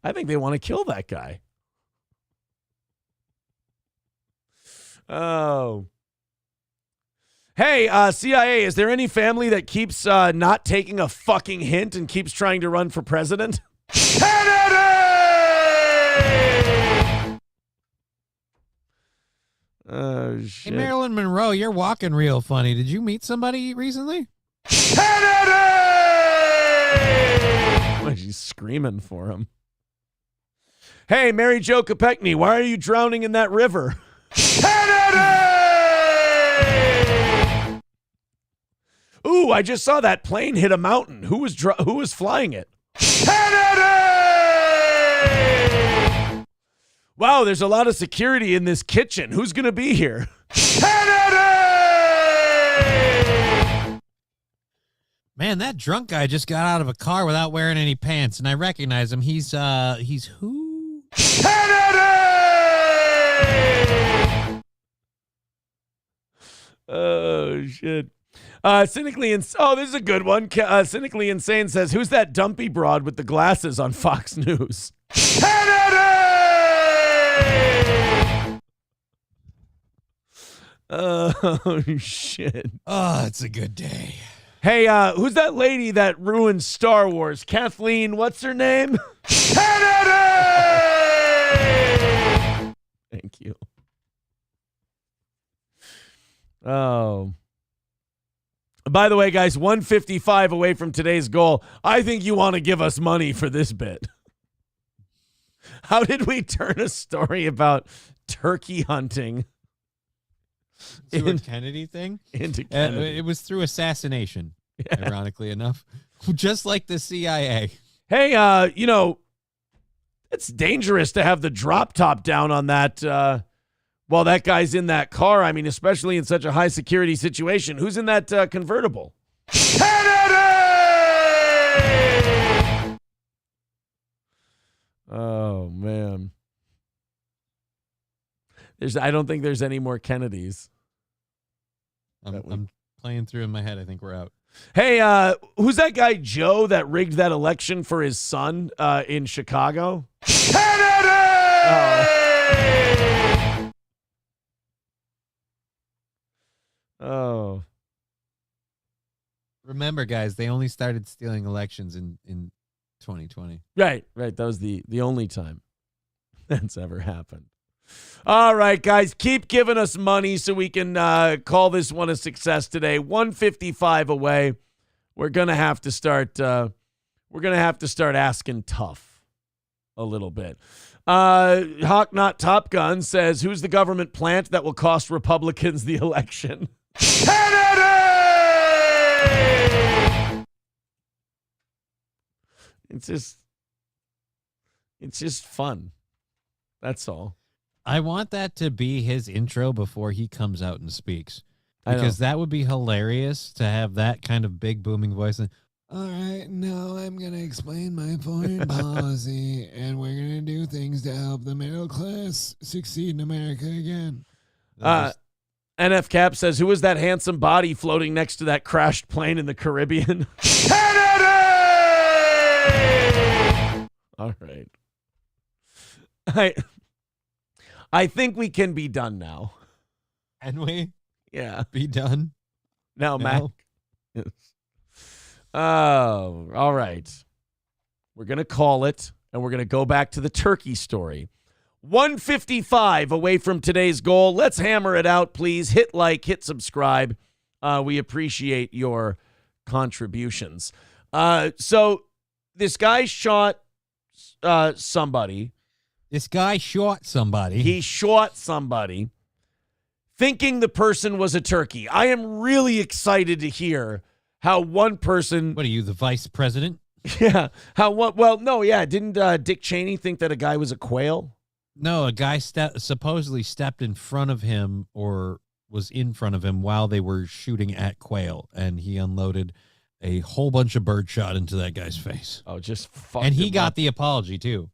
I think they want to kill that guy. Oh. Hey, CIA, is there any family that keeps not taking a fucking hint and keeps trying to run for president? Oh, shit. Hey, Marilyn Monroe, you're walking real funny. Did you meet somebody recently? Why, she's screaming for him. Hey, Mary Jo Kopechne, why are you drowning in that river? Ooh, I just saw that plane hit a mountain. Who was flying it? Wow, there's a lot of security in this kitchen. Who's going to be here? Man, that drunk guy just got out of a car without wearing any pants, and I recognize him. He's who? Oh, shit. Cynically oh, this is a good one. Cynically Insane says, who's that dumpy broad with the glasses on Fox News? Oh, shit. Oh, it's a good day. Hey, who's that lady that ruined Star Wars? Kathleen, what's her name? Thank you. Oh. By the way, guys, 155 away from today's goal. I think you want to give us money for this bit. How did we turn a story about turkey hunting to a Kennedy thing? Into Kennedy. It was through assassination, ironically enough. Just like the CIA. Hey, it's dangerous to have the drop top down on that while that guy's in that car. I mean, especially in such a high security situation. Who's in that convertible? Oh, man. I don't think there's any more Kennedys. I'm playing through in my head. I think we're out. Hey, who's that guy, Joe, that rigged that election for his son in Chicago? Oh. Remember, guys, they only started stealing elections in 2020. Right. That was the only time that's ever happened. All right, guys, keep giving us money so we can call this one a success today. 155 away. We're gonna have to start. We're gonna have to start asking tough a little bit. Hawk Not Top Gun says, "Who's the government plant that will cost Republicans the election?" It's just fun. That's all. I want that to be his intro before he comes out and speaks. Because that would be hilarious to have that kind of big booming voice. And, all right, now I'm going to explain my foreign policy, and we're going to do things to help the middle class succeed in America again. NF Cap says, who is that handsome body floating next to that crashed plane in the Caribbean? Kennedy! All right. I think we can be done now. Can we? Yeah. Be done? Now, Mac. Yes. Oh, all right. We're going to call it, and we're going to go back to the turkey story. 155 away from today's goal. Let's hammer it out, please. Hit like, hit subscribe. We appreciate your contributions. So this guy shot somebody. This guy shot somebody. He shot somebody thinking the person was a turkey. I am really excited to hear how one person... What are you, the vice president? Yeah. Didn't Dick Cheney think that a guy was a quail? No, a guy supposedly stepped in front of him or was in front of him while they were shooting at quail, and he unloaded a whole bunch of birdshot into that guy's face. Oh, just fuck. And he got the apology, too.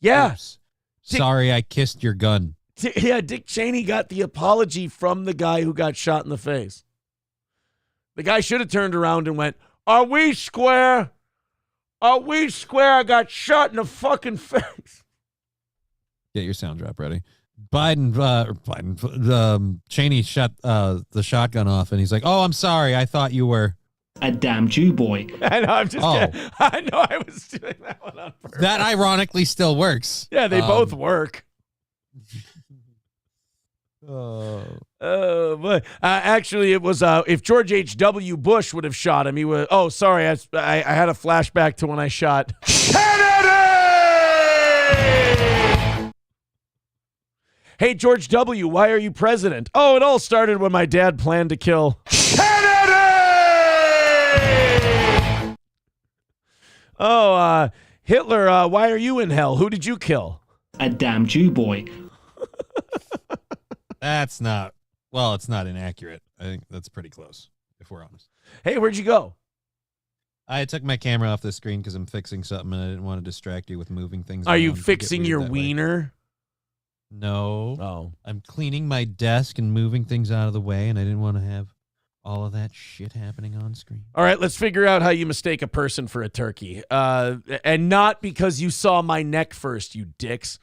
Yeah. Oops. Sorry, I kissed your gun. Yeah, Dick Cheney got the apology from the guy who got shot in the face. The guy should have turned around and went, "Are we square? Are we square? I got shot in the fucking face." Get your sound drop ready. Cheney shut the shotgun off, and he's like, "Oh, I'm sorry. I thought you were a damn Jew boy." I know. I'm just kidding. I know. I was doing that one on purpose. That ironically still works. Yeah, they both work. But actually, it was if George H.W. Bush would have shot him, he would. Oh, sorry, I had a flashback to when I shot Kennedy. Hey, George W., why are you president? Oh, it all started when my dad planned to kill Kennedy. Oh, Hitler, why are you in hell? Who did you kill? A damn Jew boy. That's not, well, it's not inaccurate. I think that's pretty close, if we're honest. Hey, where'd you go? I took my camera off the screen because I'm fixing something and I didn't want to distract you with moving things. Are you fixing your wiener? No. Oh. I'm cleaning my desk and moving things out of the way, and I didn't want to have all of that shit happening on screen. All right, let's figure out how you mistake a person for a turkey. And not because you saw my neck first, you dicks.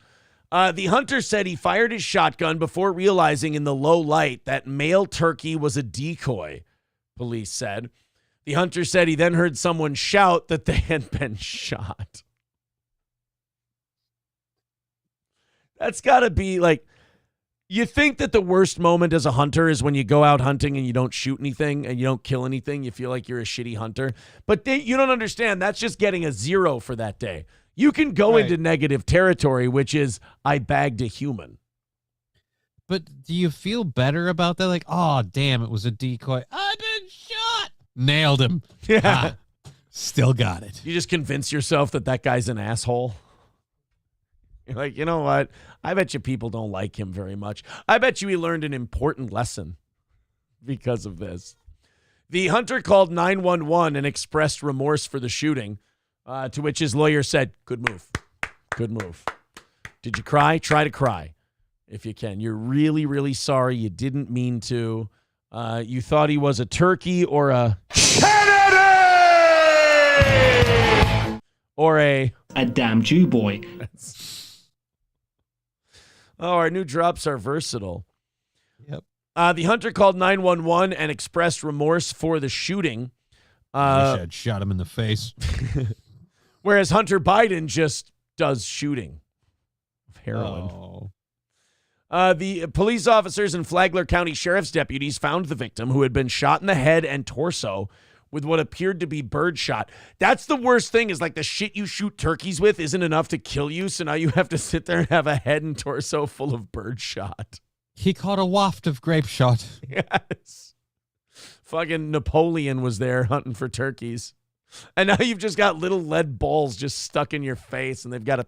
The hunter said he fired his shotgun before realizing in the low light that male turkey was a decoy, police said. The hunter said he then heard someone shout that they had been shot. That's got to be like, you think that the worst moment as a hunter is when you go out hunting and you don't shoot anything and you don't kill anything. You feel like you're a shitty hunter. But you don't understand. That's just getting a 0 for that day. You can go into negative territory, which is, I bagged a human. But do you feel better about that? Like, oh, damn, it was a decoy. I've been shot. Nailed him. Yeah. Still got it. You just convince yourself that that guy's an asshole. You're like, you know what? I bet you people don't like him very much. I bet you he learned an important lesson because of this. The hunter called 911 and expressed remorse for the shooting, to which his lawyer said, good move. Good move. Did you cry? Try to cry if you can. You're really, really sorry. You didn't mean to. You thought he was a turkey or a Kennedy! Or a damn Jew boy. Oh, our new drops are versatile. Yep. The hunter called 911 and expressed remorse for the shooting. I wish I'd shot him in the face. Whereas Hunter Biden just does shooting of heroin. Oh. The police officers and Flagler County Sheriff's deputies found the victim, who had been shot in the head and torso with what appeared to be birdshot. That's the worst thing, is like the shit you shoot turkeys with isn't enough to kill you, so now you have to sit there and have a head and torso full of birdshot. He caught a waft of grape shot. Yes. Fucking Napoleon was there hunting for turkeys. And now you've just got little lead balls just stuck in your face, and they've got to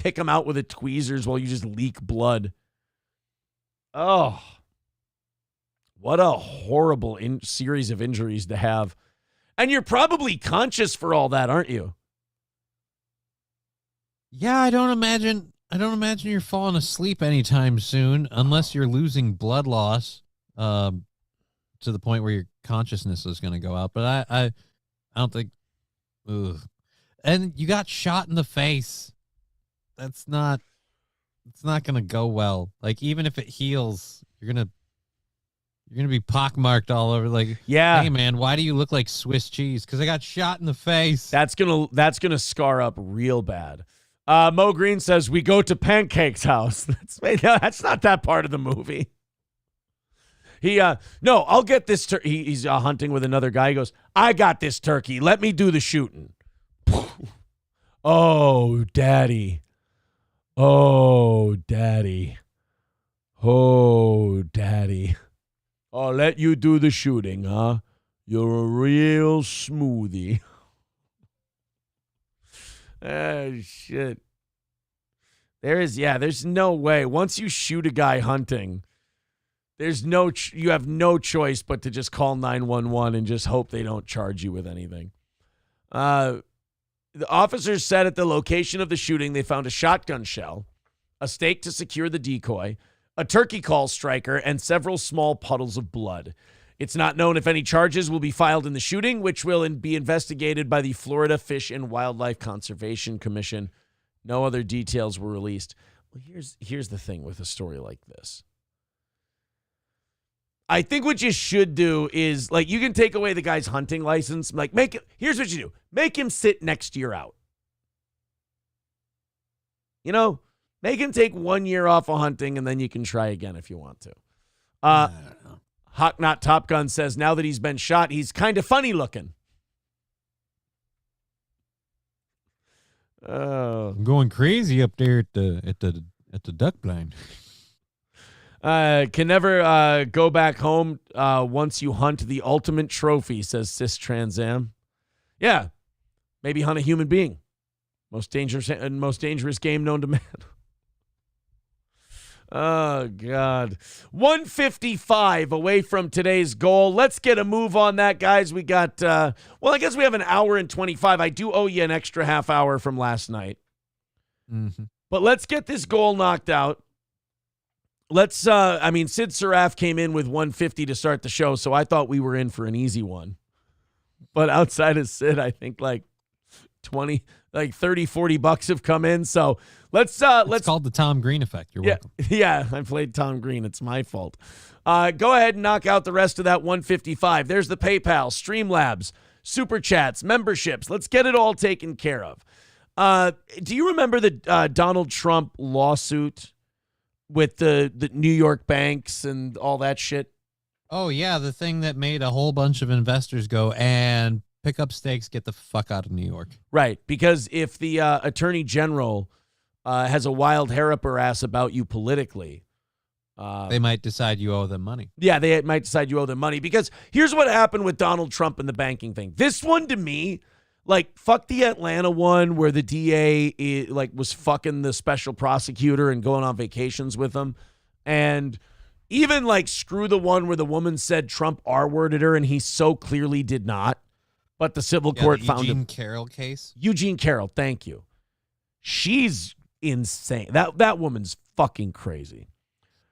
pick them out with the tweezers while you just leak blood. Oh. What a horrible series of injuries to have. And you're probably conscious for all that, aren't you? Yeah, I don't imagine you're falling asleep anytime soon unless you're losing blood loss to the point where your consciousness is going to go out. But I don't think. Ugh. And you got shot in the face. It's not going to go well. Like, even if it heals, you're going to be pockmarked all over. Like, yeah, hey man, why do you look like Swiss cheese? Because I got shot in the face. That's gonna scar up real bad. Mo Green says we go to Pancake's house. That's not that part of the movie. No, I'll get this turkey. He's hunting with another guy. He goes, I got this turkey. Let me do the shooting. Oh, daddy. Oh, daddy. Oh, daddy. I'll let you do the shooting, huh? You're a real smoothie. Oh, shit. There's no way. Once you shoot a guy hunting, you have no choice but to just call 911 and just hope they don't charge you with anything. The officers said at the location of the shooting, they found a shotgun shell, a stake to secure the decoy, a turkey call striker, and several small puddles of blood. It's not known if any charges will be filed in the shooting, which will be investigated by the Florida Fish and Wildlife Conservation Commission. No other details were released. Well, here's the thing with a story like this. I think what you should do is, like, you can take away the guy's hunting license. Like, here's what you do. Make him sit next year out. You know, make him take 1 year off of hunting, and then you can try again if you want to. Hawk Not Top Gun says now that he's been shot, he's kind of funny looking. I'm going crazy up there at the duck blind. Can never go back home once you hunt the ultimate trophy, says Cis Trans Am. Yeah, maybe hunt a human being. Most dangerous game known to man. Oh, God. 155 away from today's goal. Let's get a move on that, guys. We got, I guess we have an hour and 25. I do owe you an extra half hour from last night. Mm-hmm. But let's get this goal knocked out. Sid Saraf came in with 150 to start the show, so I thought we were in for an easy one. But outside of Sid, I think like 20, like 30, 40 bucks have come in. So let's called the Tom Green effect. You're welcome. Yeah, I played Tom Green. It's my fault. Go ahead and knock out the rest of that 155. There's the PayPal, Streamlabs, Super Chats, memberships. Let's get it all taken care of. Do you remember the Donald Trump lawsuit with the New York banks and all that shit? Oh, yeah, the thing that made a whole bunch of investors go and pick up stakes, get the fuck out of New York. Right, because if the attorney general has a wild hair up her ass about you politically, they might decide you owe them money. Yeah, they might decide you owe them money. Because here's what happened with Donald Trump and the banking thing. This one, to me, like, fuck the Atlanta one where the DA was fucking the special prosecutor and going on vacations with him. And even, like, screw the one where the woman said Trump R-worded her and he so clearly did not. But the civil court found him. Eugene Carroll case? Eugene Carroll, thank you. She's insane. That woman's fucking crazy.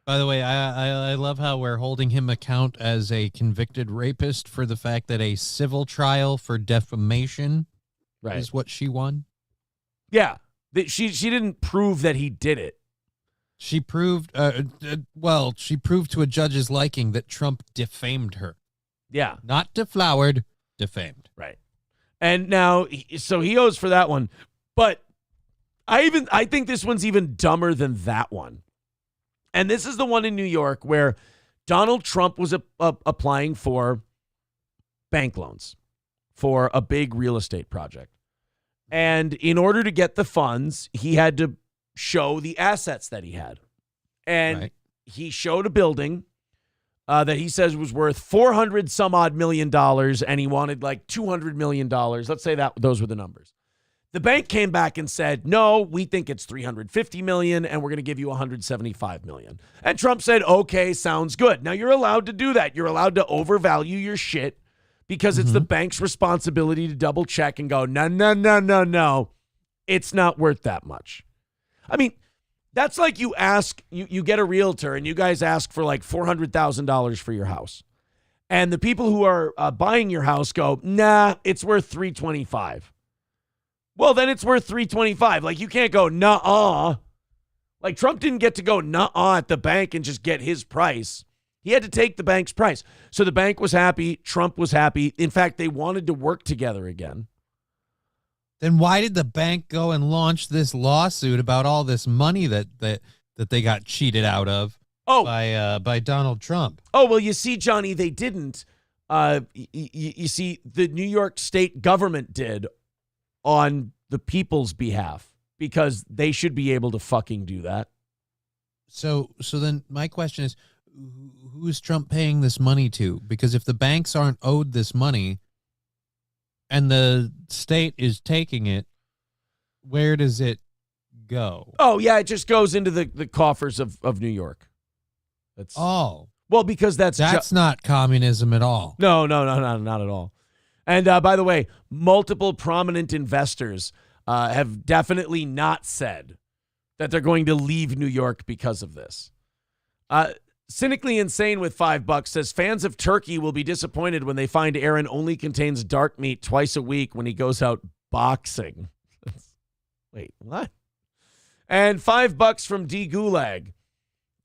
By the way, I love how we're holding him account as a convicted rapist for the fact that a civil trial for defamation is what she won. Yeah. She didn't prove that he did it. She proved, she proved to a judge's liking that Trump defamed her. Yeah. Not deflowered, defamed. Right. And now, so he owes for that one. But I think this one's even dumber than that one. And this is the one in New York where Donald Trump was applying for bank loans for a big real estate project. And in order to get the funds, he had to show the assets that he had. And he showed a building that he says was worth $400 some odd million, and he wanted like $200 million. Let's say that those were the numbers. The bank came back and said, no, we think it's $350 million and we're going to give you $175 million. And Trump said, okay, sounds good. Now you're allowed to do that. You're allowed to overvalue your shit because it's the bank's responsibility to double check and go, no. It's not worth that much. I mean, that's like you ask, you get a realtor and you guys ask for like $400,000 for your house. And the people who are buying your house go, nah, it's worth $325,000. Well, then it's worth $325,000. Like, you can't go, nuh-uh. Like, Trump didn't get to go, nuh-uh, at the bank and just get his price. He had to take the bank's price. So the bank was happy. Trump was happy. In fact, they wanted to work together again. Then why did the bank go and launch this lawsuit about all this money that they got cheated out of by Donald Trump? Oh, well, you see, Johnny, they didn't. You see, the New York state government did on the people's behalf because they should be able to fucking do that. So then my question is, who is Trump paying this money to? Because if the banks aren't owed this money and the state is taking it, where does it go? Oh, yeah, it just goes into the coffers of New York. That's well, because that's not communism at all. No, not at all. And by the way, multiple prominent investors have definitely not said that they're going to leave New York because of this. Cynically Insane with $5 says fans of turkey will be disappointed when they find Aaron only contains dark meat twice a week when he goes out boxing. Wait, what? And $5 from D Gulag.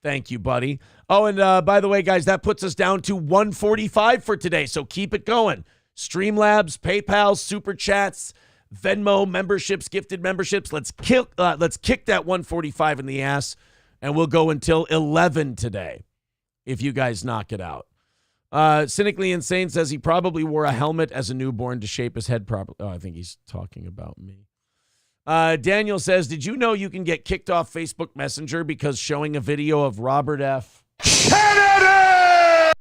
Thank you, buddy. Oh, and by the way, guys, that puts us down to 145 for today. So keep it going. Streamlabs, PayPal, Super Chats, Venmo memberships, gifted memberships. Let's kick that 145 in the ass, and we'll go until 11 today if you guys knock it out. Cynically Insane says he probably wore a helmet as a newborn to shape his head properly. Oh, I think he's talking about me. Daniel says, did you know you can get kicked off Facebook Messenger because showing a video of Robert F. Kennedy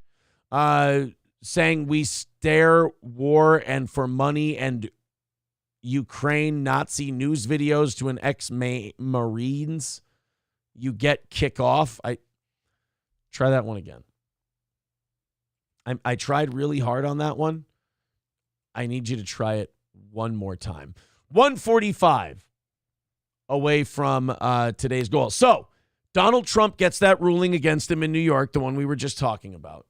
saying we stare war and for money and Ukraine Nazi news videos to an ex-Marines, you get kick off. Try that one again. I tried really hard on that one. I need you to try it one more time. 145 away from today's goal. So Donald Trump gets that ruling against him in New York, the one we were just talking about.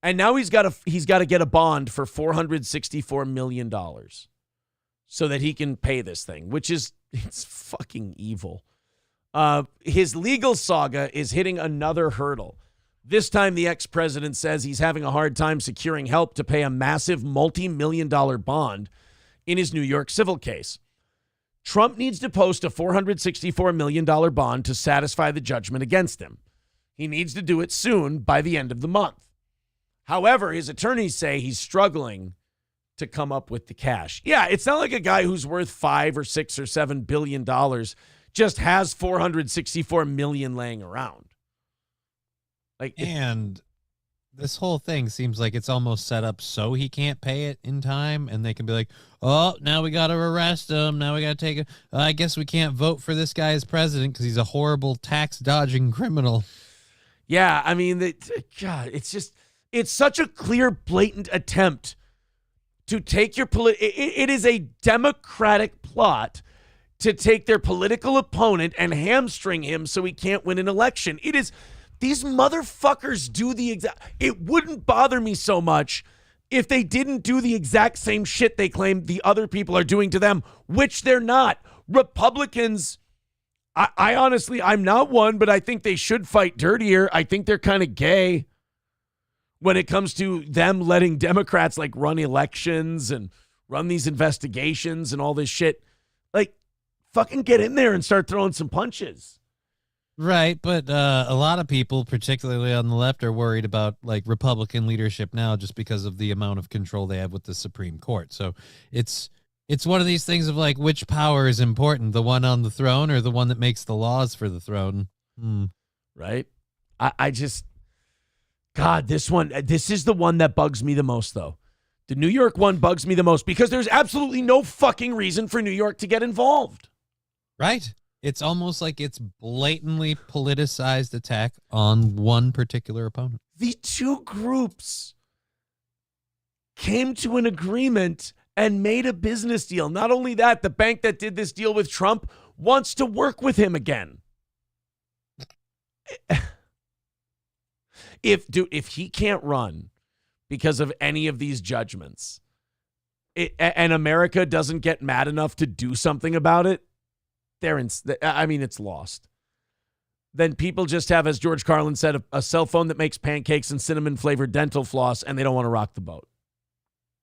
And now he's got to get a bond for $464 million so that he can pay this thing, which is, it's fucking evil. His legal saga is hitting another hurdle. This time, the ex-president says he's having a hard time securing help to pay a massive multi-million-dollar bond in his New York civil case. Trump needs to post a $464 million bond to satisfy the judgment against him. He needs to do it soon, by the end of the month. However, his attorneys say he's struggling to come up with the cash. Yeah, it's not like a guy who's worth $5 or $6 or $7 billion just has $464 million laying around. And this whole thing seems like it's almost set up so he can't pay it in time, and they can be like, oh, now we got to arrest him. Now we got to take it. I guess we can't vote for this guy as president because he's a horrible tax-dodging criminal. Yeah, I mean, God, it's such a clear, blatant attempt to take your it is a Democratic plot to take their political opponent and hamstring him so he can't win an election. It is, these motherfuckers do the exact, it wouldn't bother me so much if they didn't do the exact same shit they claim the other people are doing to them, which they're not. Republicans, I honestly, I'm not one, but I think they should fight dirtier. I think they're kind of gay when it comes to them letting Democrats like run elections and run these investigations and all this shit. Like, fucking get in there and start throwing some punches. Right, but a lot of people, particularly on the left, are worried about like Republican leadership now just because of the amount of control they have with the Supreme Court. So it's one of these things of like, which power is important, the one on the throne or the one that makes the laws for the throne? Right? I just, God, this is the one that bugs me the most, though. The New York one bugs me the most because there's absolutely no fucking reason for New York to get involved. Right. It's almost like it's blatantly politicized attack on one particular opponent. The two groups came to an agreement and made a business deal. Not only that, the bank that did this deal with Trump wants to work with him again. If he can't run because of any of these judgments, and America doesn't get mad enough to do something about it, it's lost. Then people just have, as George Carlin said, a cell phone that makes pancakes and cinnamon-flavored dental floss, and they don't want to rock the boat.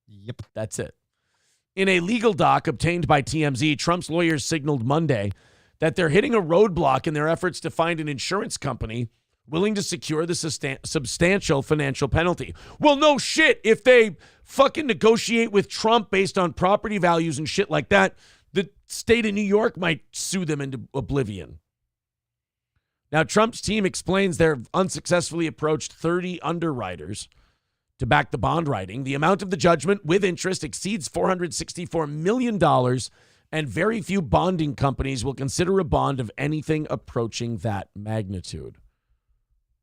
Yep. That's it. In a legal doc obtained by TMZ, Trump's lawyers signaled Monday that they're hitting a roadblock in their efforts to find an insurance company willing to secure the substantial financial penalty. Well, no shit. If they fucking negotiate with Trump based on property values and shit like that, the state of New York might sue them into oblivion. Now, Trump's team explains they've unsuccessfully approached 30 underwriters to back the bond writing. The amount of the judgment with interest exceeds $464 million, and very few bonding companies will consider a bond of anything approaching that magnitude.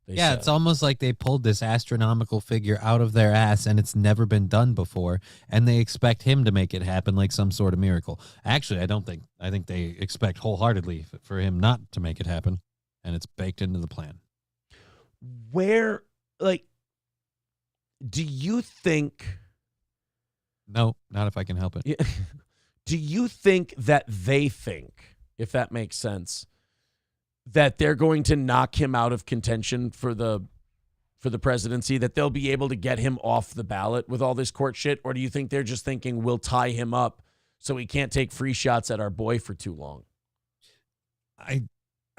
Yeah, it's almost like they pulled this astronomical figure out of their ass and it's never been done before, and they expect him to make it happen like some sort of miracle. Actually, I think they expect wholeheartedly for him not to make it happen, and it's baked into the plan. Do you think... No, not if I can help it. Do you think that they think, if that makes sense, that they're going to knock him out of contention for the presidency, that they'll be able to get him off the ballot with all this court shit? Or do you think they're just thinking we'll tie him up so he can't take free shots at our boy for too long? I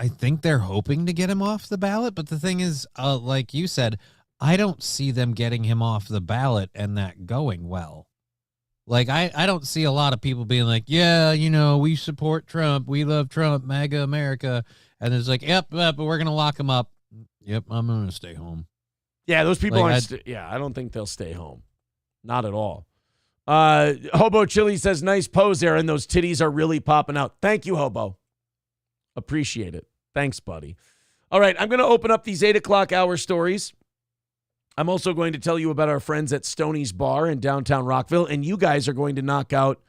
think they're hoping to get him off the ballot, but the thing is, like you said, I don't see them getting him off the ballot and that going well. Like, I don't see a lot of people being like, yeah, we support Trump. We love Trump, MAGA America. And it's like, yep, but we're going to lock him up. Yep, I'm going to stay home. Yeah, those people aren't. I don't think they'll stay home. Not at all. Hobo Chili says, nice pose there, and those titties are really popping out. Thank you, Hobo. Appreciate it. Thanks, buddy. All right, I'm going to open up these 8 o'clock hour stories. I'm also going to tell you about our friends at Stoney's Bar in downtown Rockville, and you guys are going to knock out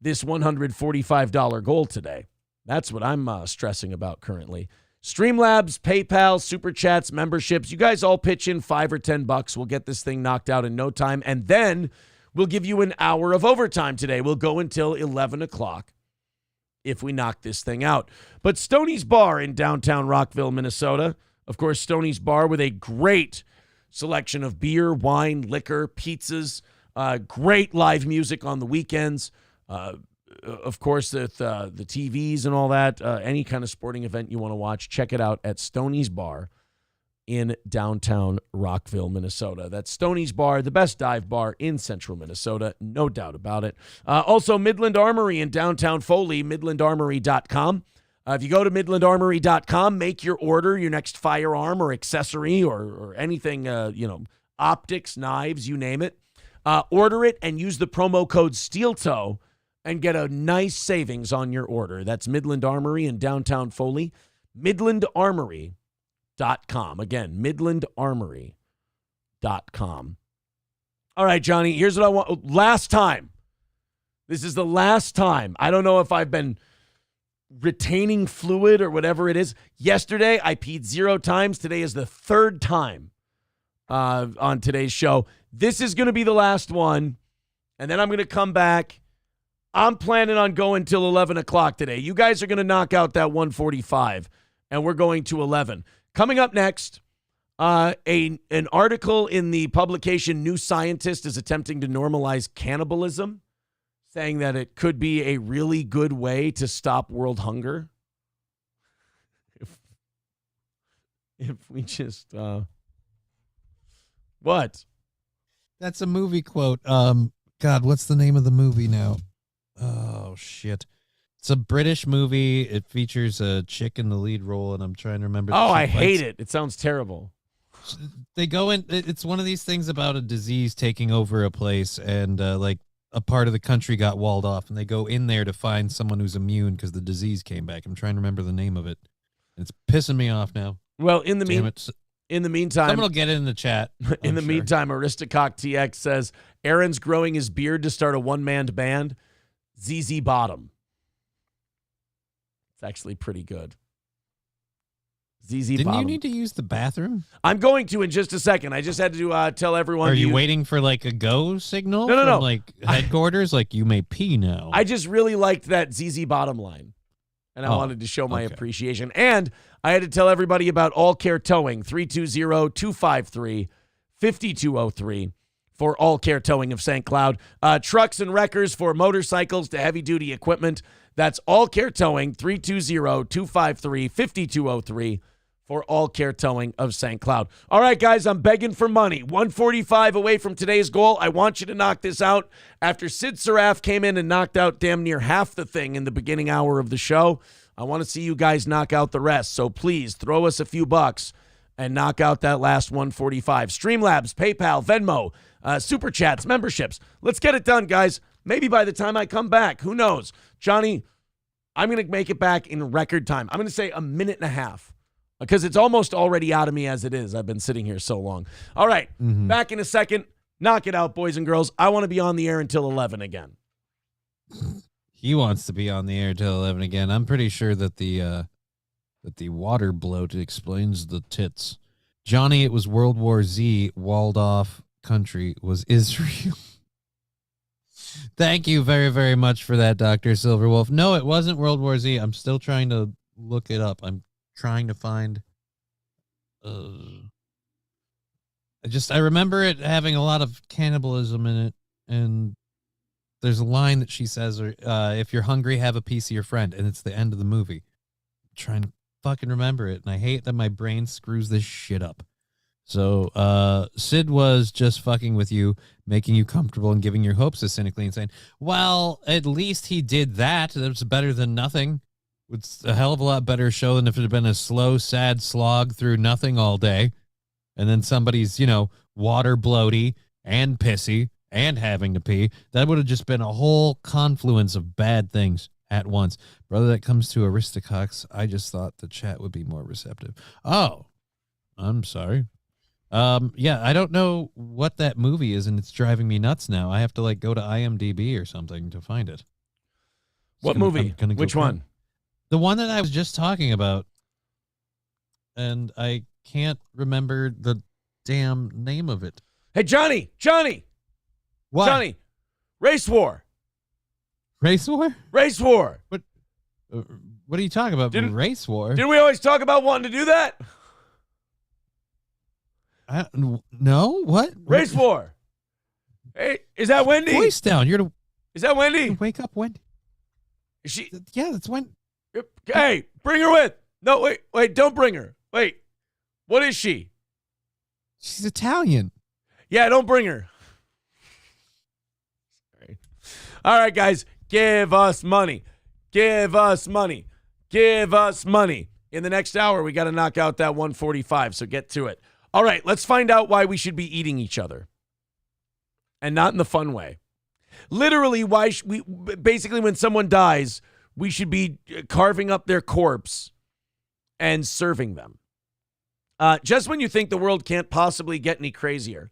this $145 goal today. That's what I'm stressing about currently. Streamlabs, PayPal, Super Chats, memberships. You guys all pitch in $5 or $10. We'll get this thing knocked out in no time, and then we'll give you an hour of overtime today. We'll go until 11 o'clock if we knock this thing out. But Stoney's Bar in downtown Rockville, Minnesota. Of course, Stoney's Bar with a great selection of beer, wine, liquor, pizzas, great live music on the weekends. Of course, the TVs and all that, any kind of sporting event you want to watch, check it out at Stoney's Bar in downtown Rockville, Minnesota. That's Stoney's Bar, the best dive bar in central Minnesota, no doubt about it. Also, Midland Armory in downtown Foley, midlandarmory.com. If you go to midlandarmory.com, make your order, your next firearm or accessory or anything, optics, knives, you name it. Order it and use the promo code SteelToe and get a nice savings on your order. That's Midland Armory in downtown Foley, midlandarmory.com. Again, midlandarmory.com. All right, Johnny, here's what I want. Last time. This is the last time. I don't know if I've been retaining fluid or whatever it is. Yesterday, I peed 0 times. Today is the 3rd time on today's show. This is going to be the last one, and then I'm going to come back. I'm planning on going till 11 o'clock today. You guys are going to knock out that 145, and we're going to 11. Coming up next, an article in the publication New Scientist is attempting to normalize cannibalism, saying that it could be a really good way to stop world hunger. If we just, what? That's a movie quote. God, what's the name of the movie now? Oh, shit. It's a British movie. It features a chick in the lead role, and I'm trying to remember. Oh, I hate it. It sounds terrible. They go in. It's one of these things about a disease taking over a place, and like a part of the country got walled off, and they go in there to find someone who's immune because the disease came back. I'm trying to remember the name of it. It's pissing me off now. Well, in the meantime, someone will get it in the chat. In the meantime, Aristocock TX says Aaron's growing his beard to start a one-man band. ZZ Bottom. It's actually pretty good. ZZ Didn't Bottom. you need to use the bathroom? I'm going to in just a second. I just had to tell everyone. Are you waiting for like a go signal? No. From, like headquarters, like you may pee now. I just really liked that ZZ Bottom line, and I wanted to show my appreciation. And I had to tell everybody about All Care Towing, 320-253-5203 for All Care Towing of St. Cloud. Trucks and wreckers for motorcycles to heavy-duty equipment. That's All Care Towing, 320-253-5203 for All Care Towing of St. Cloud. All right, guys, I'm begging for money. 145 away from today's goal. I want you to knock this out. After Sid Saraf came in and knocked out damn near half the thing in the beginning hour of the show, I want to see you guys knock out the rest. So please throw us a few bucks and knock out that last 145. Streamlabs, PayPal, Venmo, Super Chats, memberships. Let's get it done, guys. Maybe by the time I come back, who knows? Johnny, I'm going to make it back in record time. I'm going to say a minute and a half because it's almost already out of me as it is. I've been sitting here so long. All right, back in a second. Knock it out, boys and girls. I want to be on the air until 11 again. He wants to be on the air till 11 again. I'm pretty sure that the water bloat explains the tits. Johnny, it was World War Z. Walled off country was Israel. Thank you very, very much for that, Dr. Silverwolf. No, it wasn't World War Z. I'm still trying to look it up. I'm trying to find... I remember it having a lot of cannibalism in it, and there's a line that she says, if you're hungry, have a piece of your friend, and it's the end of the movie. I'm trying to fucking remember it, and I hate that my brain screws this shit up. So Sid was just fucking with you, making you comfortable and giving your hopes so cynically and saying, well, at least he did that. That was better than nothing. It's a hell of a lot better show than if it had been a slow, sad slog through nothing all day. And then somebody's, water bloaty and pissy and having to pee. That would have just been a whole confluence of bad things at once. Brother, that comes to Aristocox, I just thought the chat would be more receptive. Oh, I'm sorry. Yeah, I don't know what that movie is, and it's driving me nuts now. I have to go to IMDb or something to find it. What movie? Which one? The one that I was just talking about, and I can't remember the damn name of it. Hey, Johnny! What? Johnny! Race War! Race War? Race War! What are you talking about? Race War? Didn't we always talk about wanting to do that? No? What? Race War! Hey, is that Wendy? Voice down. Is that Wendy? Wake up, Wendy. Is she? Yeah, that's Wendy. Hey, bring her with. No, wait, don't bring her. Wait, what is she? She's Italian. Yeah, don't bring her. Sorry. All right, guys, give us money. Give us money. Give us money. In the next hour, we got to knock out that 145, so get to it. All right, let's find out why we should be eating each other. And not in the fun way. Literally, basically when someone dies, we should be carving up their corpse and serving them. Just when you think the world can't possibly get any crazier,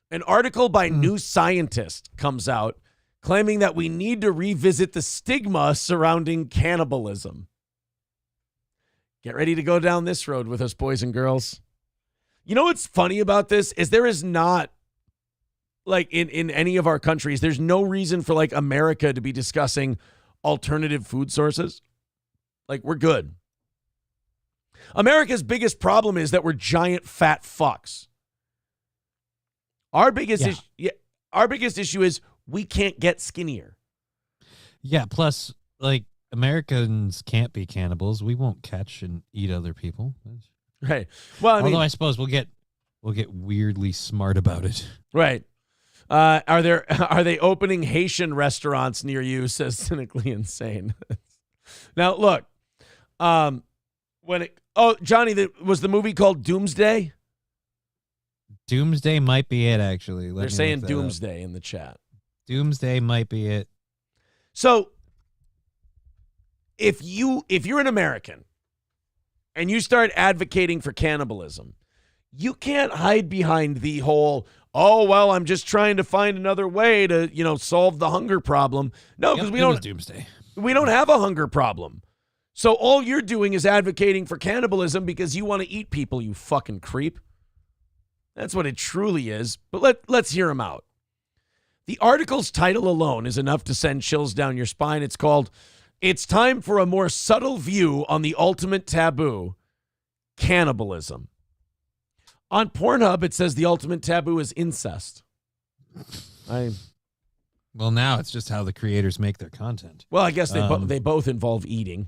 an article by New Scientist comes out claiming that we need to revisit the stigma surrounding cannibalism. Get ready to go down this road with us, boys and girls. You know what's funny about this is there is not, in any of our countries, there's no reason for, America to be discussing alternative food sources. We're good. America's biggest problem is that we're giant fat fucks. Our biggest issue is we can't get skinnier. Yeah, plus, Americans can't be cannibals. We won't catch and eat other people. Right. Well, although I suppose we'll get weirdly smart about it. Right. Are they opening Haitian restaurants near you? Says Cynically Insane. Now look, Johnny, was the movie called Doomsday? Doomsday might be it, actually. They're saying Doomsday in the chat. Doomsday might be it. So if you're an American and you start advocating for cannibalism, you can't hide behind the whole, oh, well, I'm just trying to find another way to, solve the hunger problem. No, because Doomsday. We don't have a hunger problem. So all you're doing is advocating for cannibalism because you want to eat people, you fucking creep. That's what it truly is. But let's hear him out. The article's title alone is enough to send chills down your spine. It's called, "It's Time for a More Subtle View on the Ultimate Taboo, Cannibalism." On Pornhub, it says the ultimate taboo is incest. Well, now it's just how the creators make their content. Well, I guess they both involve eating.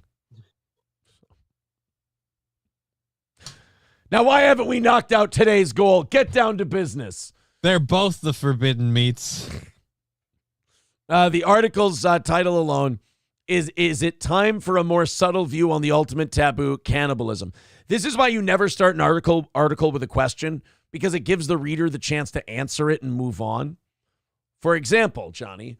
Now, why haven't we knocked out today's goal? Get down to business. They're both the forbidden meats. The article's title alone is it time for a more subtle view on the ultimate taboo, cannibalism? This is why you never start an article with a question, because it gives the reader the chance to answer it and move on. For example, Johnny,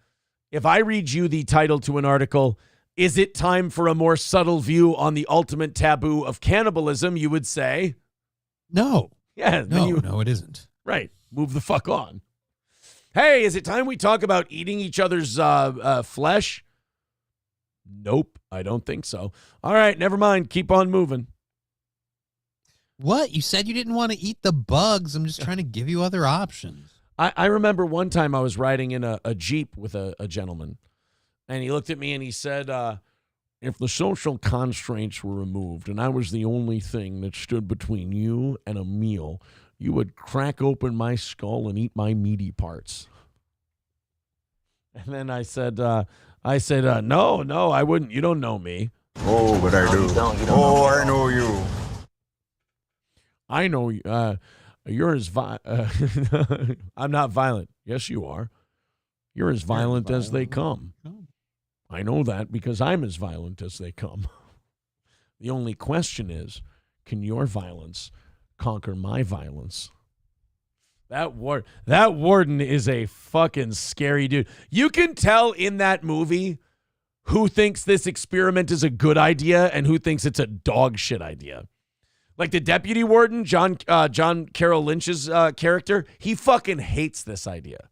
if I read you the title to an article, "Is it time for a more subtle view on the ultimate taboo of cannibalism?" you would say, no. Yeah. No, it isn't. Right. Move the fuck on. Hey, is it time we talk about eating each other's flesh? Nope, I don't think so. All right, never mind. Keep on moving. What? You said you didn't want to eat the bugs. I'm just trying to give you other options. I remember one time I was riding in a Jeep with a gentleman, and he looked at me and he said, if the social constraints were removed and I was the only thing that stood between you and a meal, you would crack open my skull and eat my meaty parts. And then I said, no, I wouldn't. You don't know me. Oh, but I do. I know you. I know you. You're as I'm not violent. Yes, you are. You're as violent as they come. I know that because I'm as violent as they come. The only question is, can your violence conquer my violence? That warden is a fucking scary dude. You can tell in that movie who thinks this experiment is a good idea and who thinks it's a dog shit idea. Like the deputy warden, John Carroll Lynch's character, he fucking hates this idea.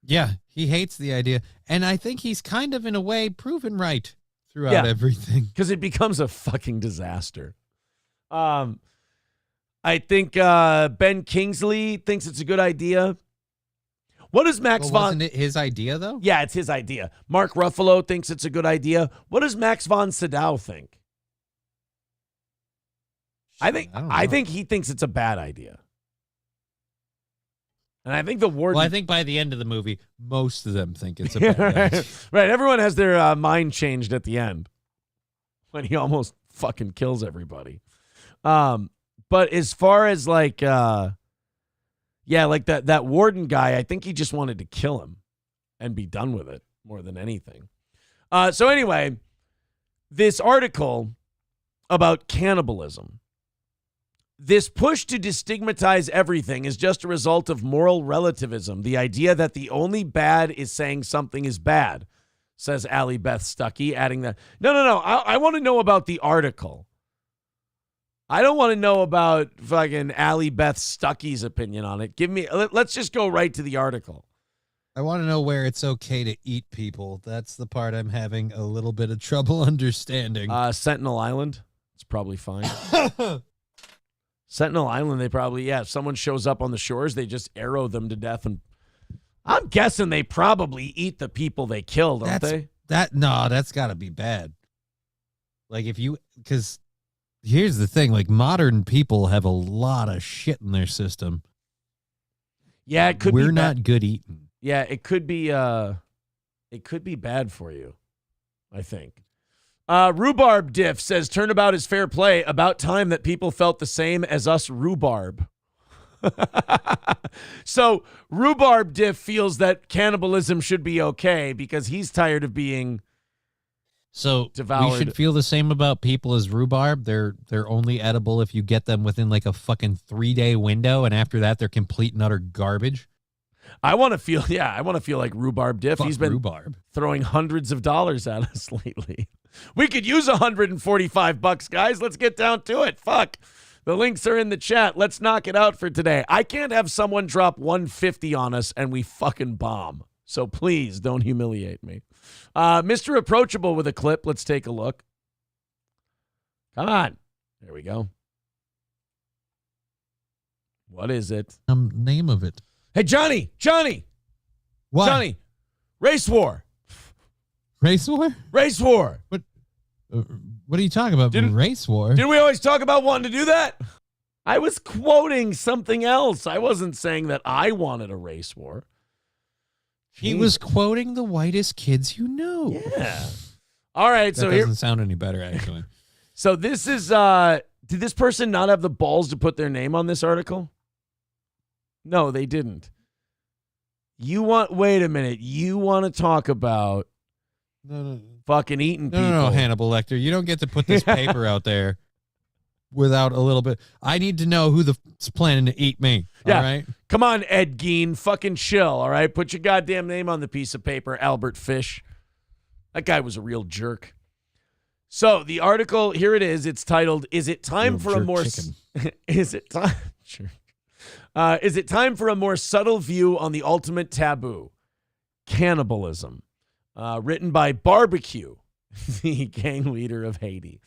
Yeah, he hates the idea. And I think he's kind of, in a way, proven right throughout everything. Because it becomes a fucking disaster. I think Ben Kingsley thinks it's a good idea. What does Max von... Wasn't it his idea, though? Yeah, it's his idea. Mark Ruffalo thinks it's a good idea. What does Max von Sydow think? I think he thinks it's a bad idea. And I think the warden... Well, I think by the end of the movie, most of them think it's a bad idea. Right, everyone has their mind changed at the end when he almost fucking kills everybody. But as far as like that warden guy, I think he just wanted to kill him and be done with it more than anything. So anyway, this article about cannibalism. This push to destigmatize everything is just a result of moral relativism, the idea that the only bad is saying something is bad, says Allie Beth Stuckey, adding that. No. I want to know about the article. I don't want to know about fucking Allie Beth Stuckey's opinion on it. Let's just go right to the article. I want to know where it's okay to eat people. That's the part I'm having a little bit of trouble understanding. Sentinel Island. It's probably fine. Sentinel Island, they probably, if someone shows up on the shores, they just arrow them to death. And I'm guessing they probably eat the people they killed, don't they? That's got to be bad. Like because here's the thing, like modern people have a lot of shit in their system. Yeah, it could be. We're not good eating. Yeah, it could be bad for you, I think. Rhubarb Diff says, turnabout is fair play. About time that people felt the same as us rhubarb. So Rhubarb Diff feels that cannibalism should be okay because he's tired of being So devoured. we should feel the same about people as rhubarb. They're only edible if you get them within like a fucking 3-day window, and after that they're complete and utter garbage. I want to feel like Rhubarb Diff. Fuck He's been rhubarb. throwing hundreds of dollars at us lately. We could use $145, guys. Let's get down to it. Fuck. The links are in the chat. Let's knock it out for today. I can't have someone drop $150 on us and we fucking bomb. So please don't humiliate me. Mr. Approachable with a clip. Let's take a look. Come on. There we go. What is it? Name of it. Hey, Johnny. What? Johnny. Race war. Race war? Race war. What are you talking about? Race war? Didn't we always talk about wanting to do that? I was quoting something else. I wasn't saying that I wanted a race war. He was quoting the whitest kids you know. Yeah. All right. That So doesn't sound any better, actually. So this is, did this person not have the balls to put their name on this article? No, they didn't. Wait a minute. You want to talk about fucking eating people. No, Hannibal Lecter. You don't get to put this paper out there without a little bit. I need to know who's planning to eat me. Yeah. All right. Come on, Ed Gein. Fucking chill, all right? Put your goddamn name on the piece of paper, Albert Fish. That guy was a real jerk. So the article, here it is. It's titled, Is it time for a more... Is it time... Sure. Is it time for a more subtle view on the ultimate taboo? Cannibalism. Written by Barbecue, the gang leader of Haiti.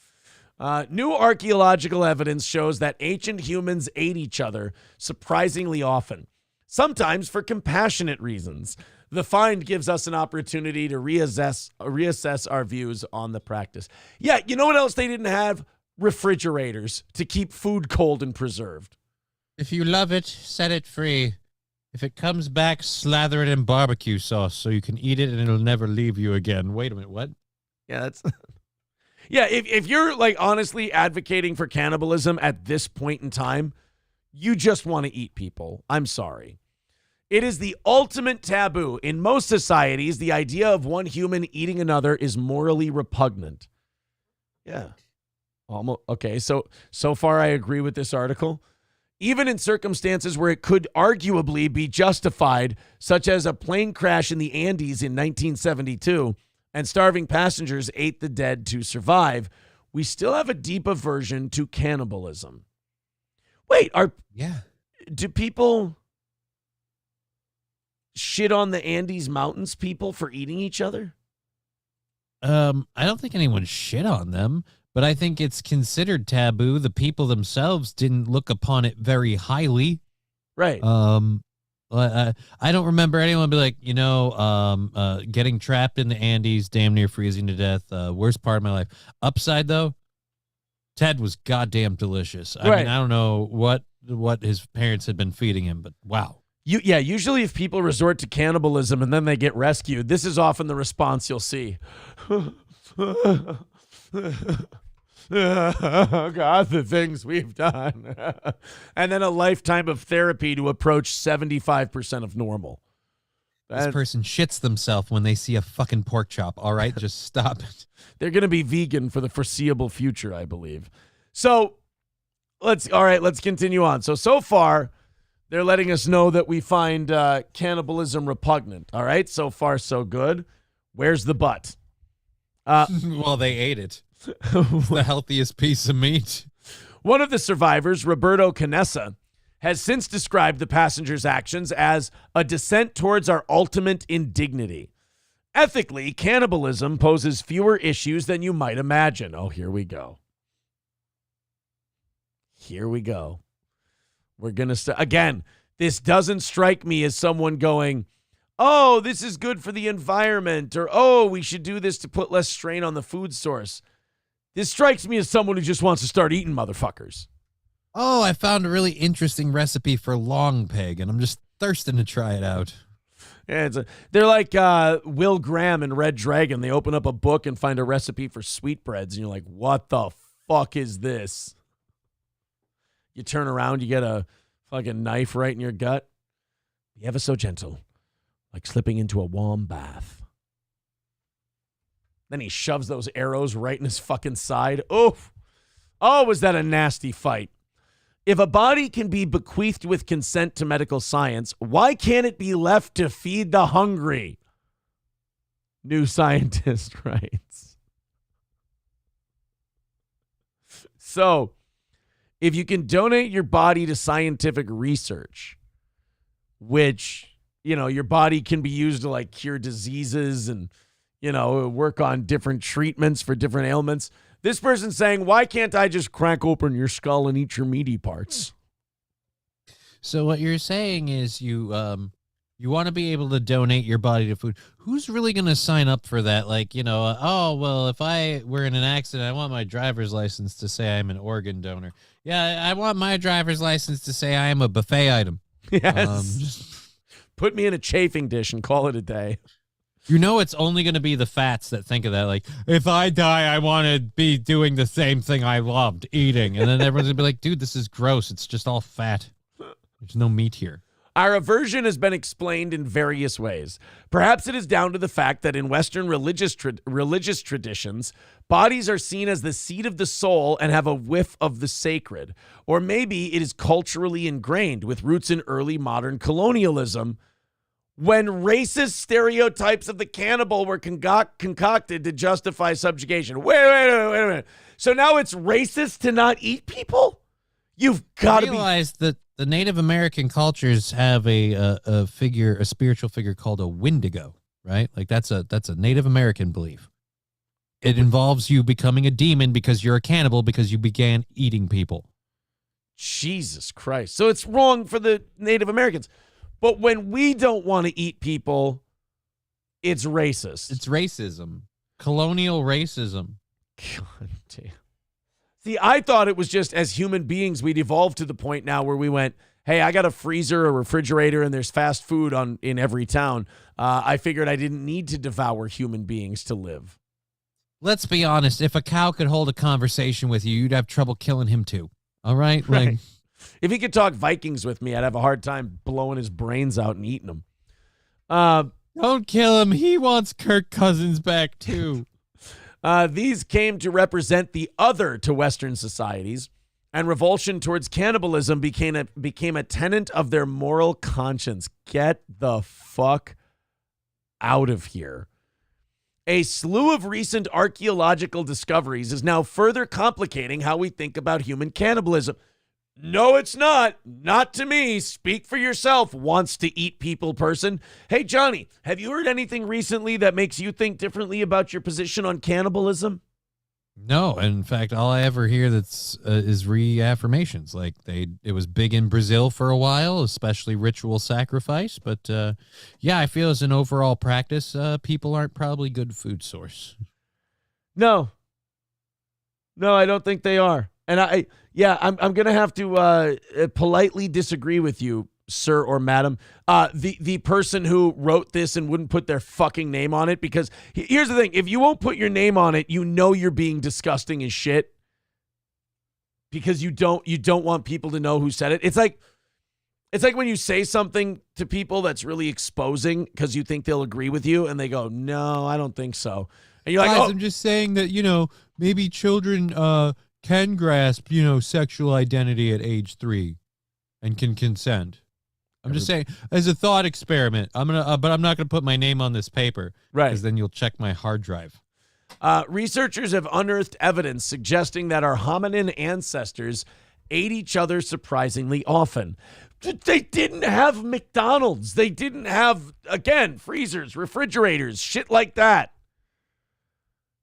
New archaeological evidence shows that ancient humans ate each other surprisingly often, sometimes for compassionate reasons. The find gives us an opportunity to reassess our views on the practice. Yeah, you know what else they didn't have? Refrigerators to keep food cold and preserved. If you love it, set it free. If it comes back, slather it in barbecue sauce so you can eat it and it'll never leave you again. Wait a minute, what? Yeah, that's... Yeah, if you're like honestly advocating for cannibalism at this point in time, you just want to eat people. I'm sorry. It is the ultimate taboo. In most societies, the idea of one human eating another is morally repugnant. Yeah. Almost. Okay, so far I agree with this article. Even in circumstances where it could arguably be justified, such as a plane crash in the Andes in 1972, and starving passengers ate the dead to survive, we still have a deep aversion to cannibalism. Wait, do people shit on the Andes Mountains people for eating each other? I don't think anyone shit on them, but I think it's considered taboo. The people themselves didn't look upon it very highly. Right. I don't remember anyone be like, getting trapped in the Andes, damn near freezing to death. Worst part of my life. Upside, though, Ted was goddamn delicious. I mean, I don't know what his parents had been feeding him, but wow. Usually if people resort to cannibalism and then they get rescued, this is often the response you'll see. Oh, God, the things we've done. And then a lifetime of therapy to approach 75% of normal. This person shits themselves when they see a fucking pork chop. All right, just stop it. They're going to be vegan for the foreseeable future, I believe. So let's continue on. So far, they're letting us know that we find cannibalism repugnant. All right, so far, so good. Where's the butt? Well, they ate it. It's the healthiest piece of meat. One of the survivors, Roberto Canessa, has since described the passengers' actions as a descent towards our ultimate indignity. Ethically, cannibalism poses fewer issues than you might imagine. Oh, here we go. Here we go. We're going to again, this doesn't strike me as someone going, oh, this is good for the environment, or, oh, we should do this to put less strain on the food source. This strikes me as someone who just wants to start eating motherfuckers. Oh, I found a really interesting recipe for long pig, and I'm just thirsting to try it out. Yeah, they're like Will Graham and Red Dragon. They open up a book and find a recipe for sweetbreads, and you're like, what the fuck is this? You turn around, you get a fucking knife right in your gut. Be ever so gentle, like slipping into a warm bath. Then he shoves those arrows right in his fucking side. Oof. Oh, was that a nasty fight? If a body can be bequeathed with consent to medical science, why can't it be left to feed the hungry? New Scientist writes. So, if you can donate your body to scientific research, which, your body can be used to like cure diseases and, work on different treatments for different ailments. This person's saying, why can't I just crack open your skull and eat your meaty parts? So what you're saying is you want to be able to donate your body to food. Who's really going to sign up for that? Like, oh, well, if I were in an accident, I want my driver's license to say I'm an organ donor. Yeah, I want my driver's license to say I am a buffet item. Yes. Put me in a chafing dish and call it a day. It's only going to be the fats that think of that. Like, if I die, I want to be doing the same thing I loved, eating. And then everyone's going to be like, dude, this is gross. It's just all fat. There's no meat here. Our aversion has been explained in various ways. Perhaps it is down to the fact that in Western religious traditions, bodies are seen as the seat of the soul and have a whiff of the sacred. Or maybe it is culturally ingrained with roots in early modern colonialism, when racist stereotypes of the cannibal were concocted to justify subjugation. Wait a minute. So now it's racist to not eat people? You've got to realize that the Native American cultures have a spiritual figure called a Wendigo, right? Like that's a Native American belief. It involves you becoming a demon because you're a cannibal because you began eating people. Jesus Christ. So it's wrong for the Native Americans. But when we don't want to eat people, it's racist. It's racism. Colonial racism. God damn. See, I thought it was just as human beings, we'd evolved to the point now where we went, hey, I got a freezer, a refrigerator, and there's fast food in every town. I figured I didn't need to devour human beings to live. Let's be honest. If a cow could hold a conversation with you, you'd have trouble killing him too. All right? Right. Like, if he could talk Vikings with me, I'd have a hard time blowing his brains out and eating them. Don't kill him. He wants Kirk Cousins back too. These came to represent the other to Western societies, and revulsion towards cannibalism became a tenet of their moral conscience. Get the fuck out of here. A slew of recent archaeological discoveries is now further complicating how we think about human cannibalism. No, it's not. Not to me. Speak for yourself, wants to eat people person. Hey, Johnny, have you heard anything recently that makes you think differently about your position on cannibalism? No, in fact, all I ever hear is reaffirmations. Like it was big in Brazil for a while, especially ritual sacrifice. But yeah, I feel as an overall practice, people aren't probably good food source. No, I don't think they are. And I'm going to have to politely disagree with you, sir or madam. The person who wrote this and wouldn't put their fucking name on it, because here's the thing. If you won't put your name on it, you're being disgusting as shit because you don't want people to know who said it. It's like when you say something to people that's really exposing because you think they'll agree with you and they go, no, I don't think so. And you're like, guys, I'm just saying that, maybe children, can grasp, sexual identity at age 3 and can consent. I'm just saying, as a thought experiment, but I'm not going to put my name on this paper. Right. Because then you'll check my hard drive. Researchers have unearthed evidence suggesting that our hominin ancestors ate each other surprisingly often. They didn't have McDonald's. They didn't have, again, freezers, refrigerators, shit like that.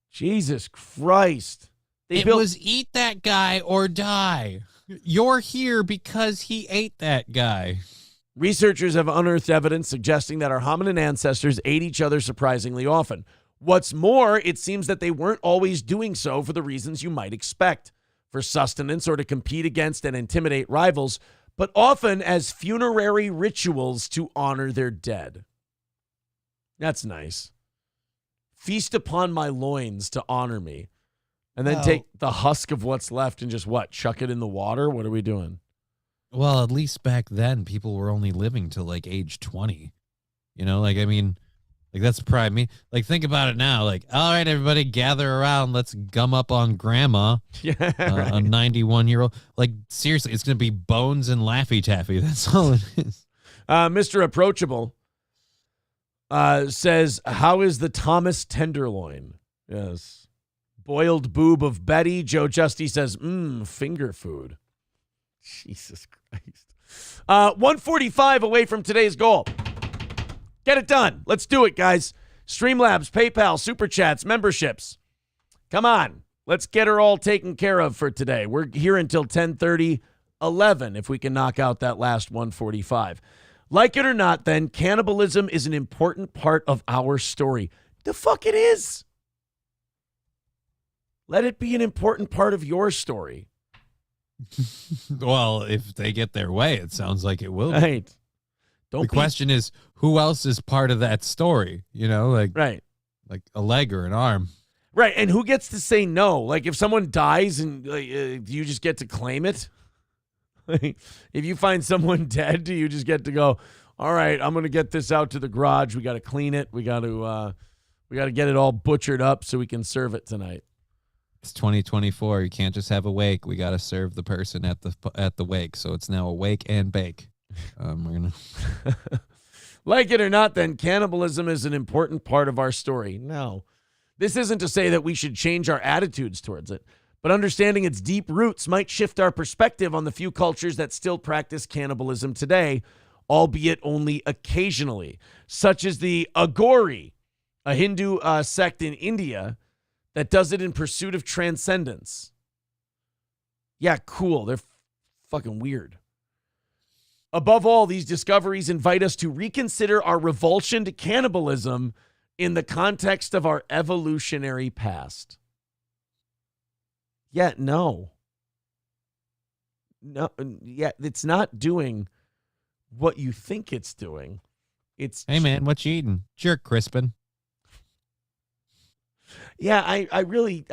Jesus Christ. It was eat that guy or die. You're here because he ate that guy. Researchers have unearthed evidence suggesting that our hominin ancestors ate each other surprisingly often. What's more, it seems that they weren't always doing so for the reasons you might expect, for sustenance or to compete against and intimidate rivals, but often as funerary rituals to honor their dead. That's nice. Feast upon my loins to honor me. And then take the husk of what's left and just chuck it in the water? What are we doing? Well, at least back then, people were only living till like age 20. Like, that's prime me. Like, think about it now. Like, all right, everybody, gather around. Let's gum up on grandma. Yeah, a 91-year-old. Like, seriously, it's going to be bones and Laffy Taffy. That's all it is. Mr. Approachable says, how is the Thomas tenderloin? Yes. Boiled boob of Betty. Joe Justy says, finger food. Jesus Christ. 145 away from today's goal. Get it done. Let's do it, guys. Streamlabs, PayPal, Super Chats, memberships. Come on. Let's get her all taken care of for today. We're here until 10:30, 11, if we can knock out that last 145. Like it or not, then, cannibalism is an important part of our story. The fuck it is. Let it be an important part of your story. Well, if they get their way, it sounds like it will be. Right. The question is, who else is part of that story? You know, like a leg or an arm. Right, and who gets to say no? Like, if someone dies, and do you just get to claim it? Like, if you find someone dead, do you just get to go, all right, I'm going to get this out to the garage. We got to clean it. We got to get it all butchered up so we can serve it tonight. It's 2024. You can't just have a wake. We got to serve the person at the wake. So it's now a wake and bake. We're gonna Like it or not, then, cannibalism is an important part of our story. No, this isn't to say that we should change our attitudes towards it, but understanding its deep roots might shift our perspective on the few cultures that still practice cannibalism today, albeit only occasionally, such as the Agori, a Hindu sect in India that does it in pursuit of transcendence. Yeah, cool. They're fucking weird. Above all, these discoveries invite us to reconsider our revulsion to cannibalism in the context of our evolutionary past. Yeah, no. Yeah, it's not doing what you think it's doing. Hey, man, what you eating? Jerk Crispin. Yeah, I really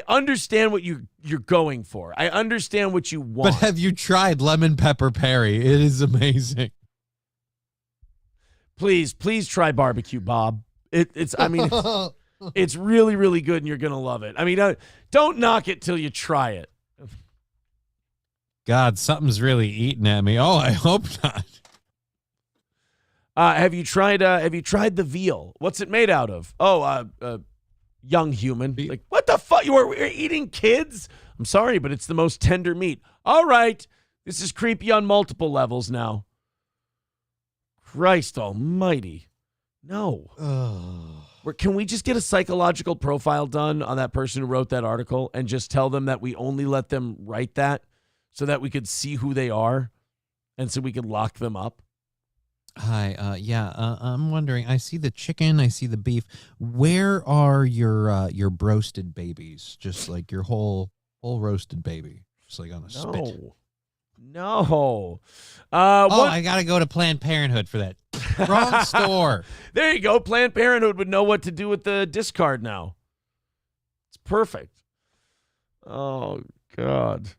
understand what you're going for. I understand what you want. But have you tried lemon pepper Perry? It is amazing. Please try barbecue, Bob. It's really, really good, and you're gonna love it. I mean, don't knock it till you try it. God, something's really eating at me. Oh, I hope not. Have you tried the veal? What's it made out of? Young human. Like, what the fuck? We're eating kids? I'm sorry, but it's the most tender meat. All right. This is creepy on multiple levels now. Christ almighty. No. Can we just get a psychological profile done on that person who wrote that article and just tell them that we only let them write that so that we could see who they are and so we could lock them up? Hi, I'm wondering, I see the chicken, I see the beef. Where are your roasted babies? Just like your whole roasted baby, just like on a spit. No. I got to go to Planned Parenthood for that. Wrong store. There you go. Planned Parenthood would know what to do with the discard now. It's perfect. Oh, God.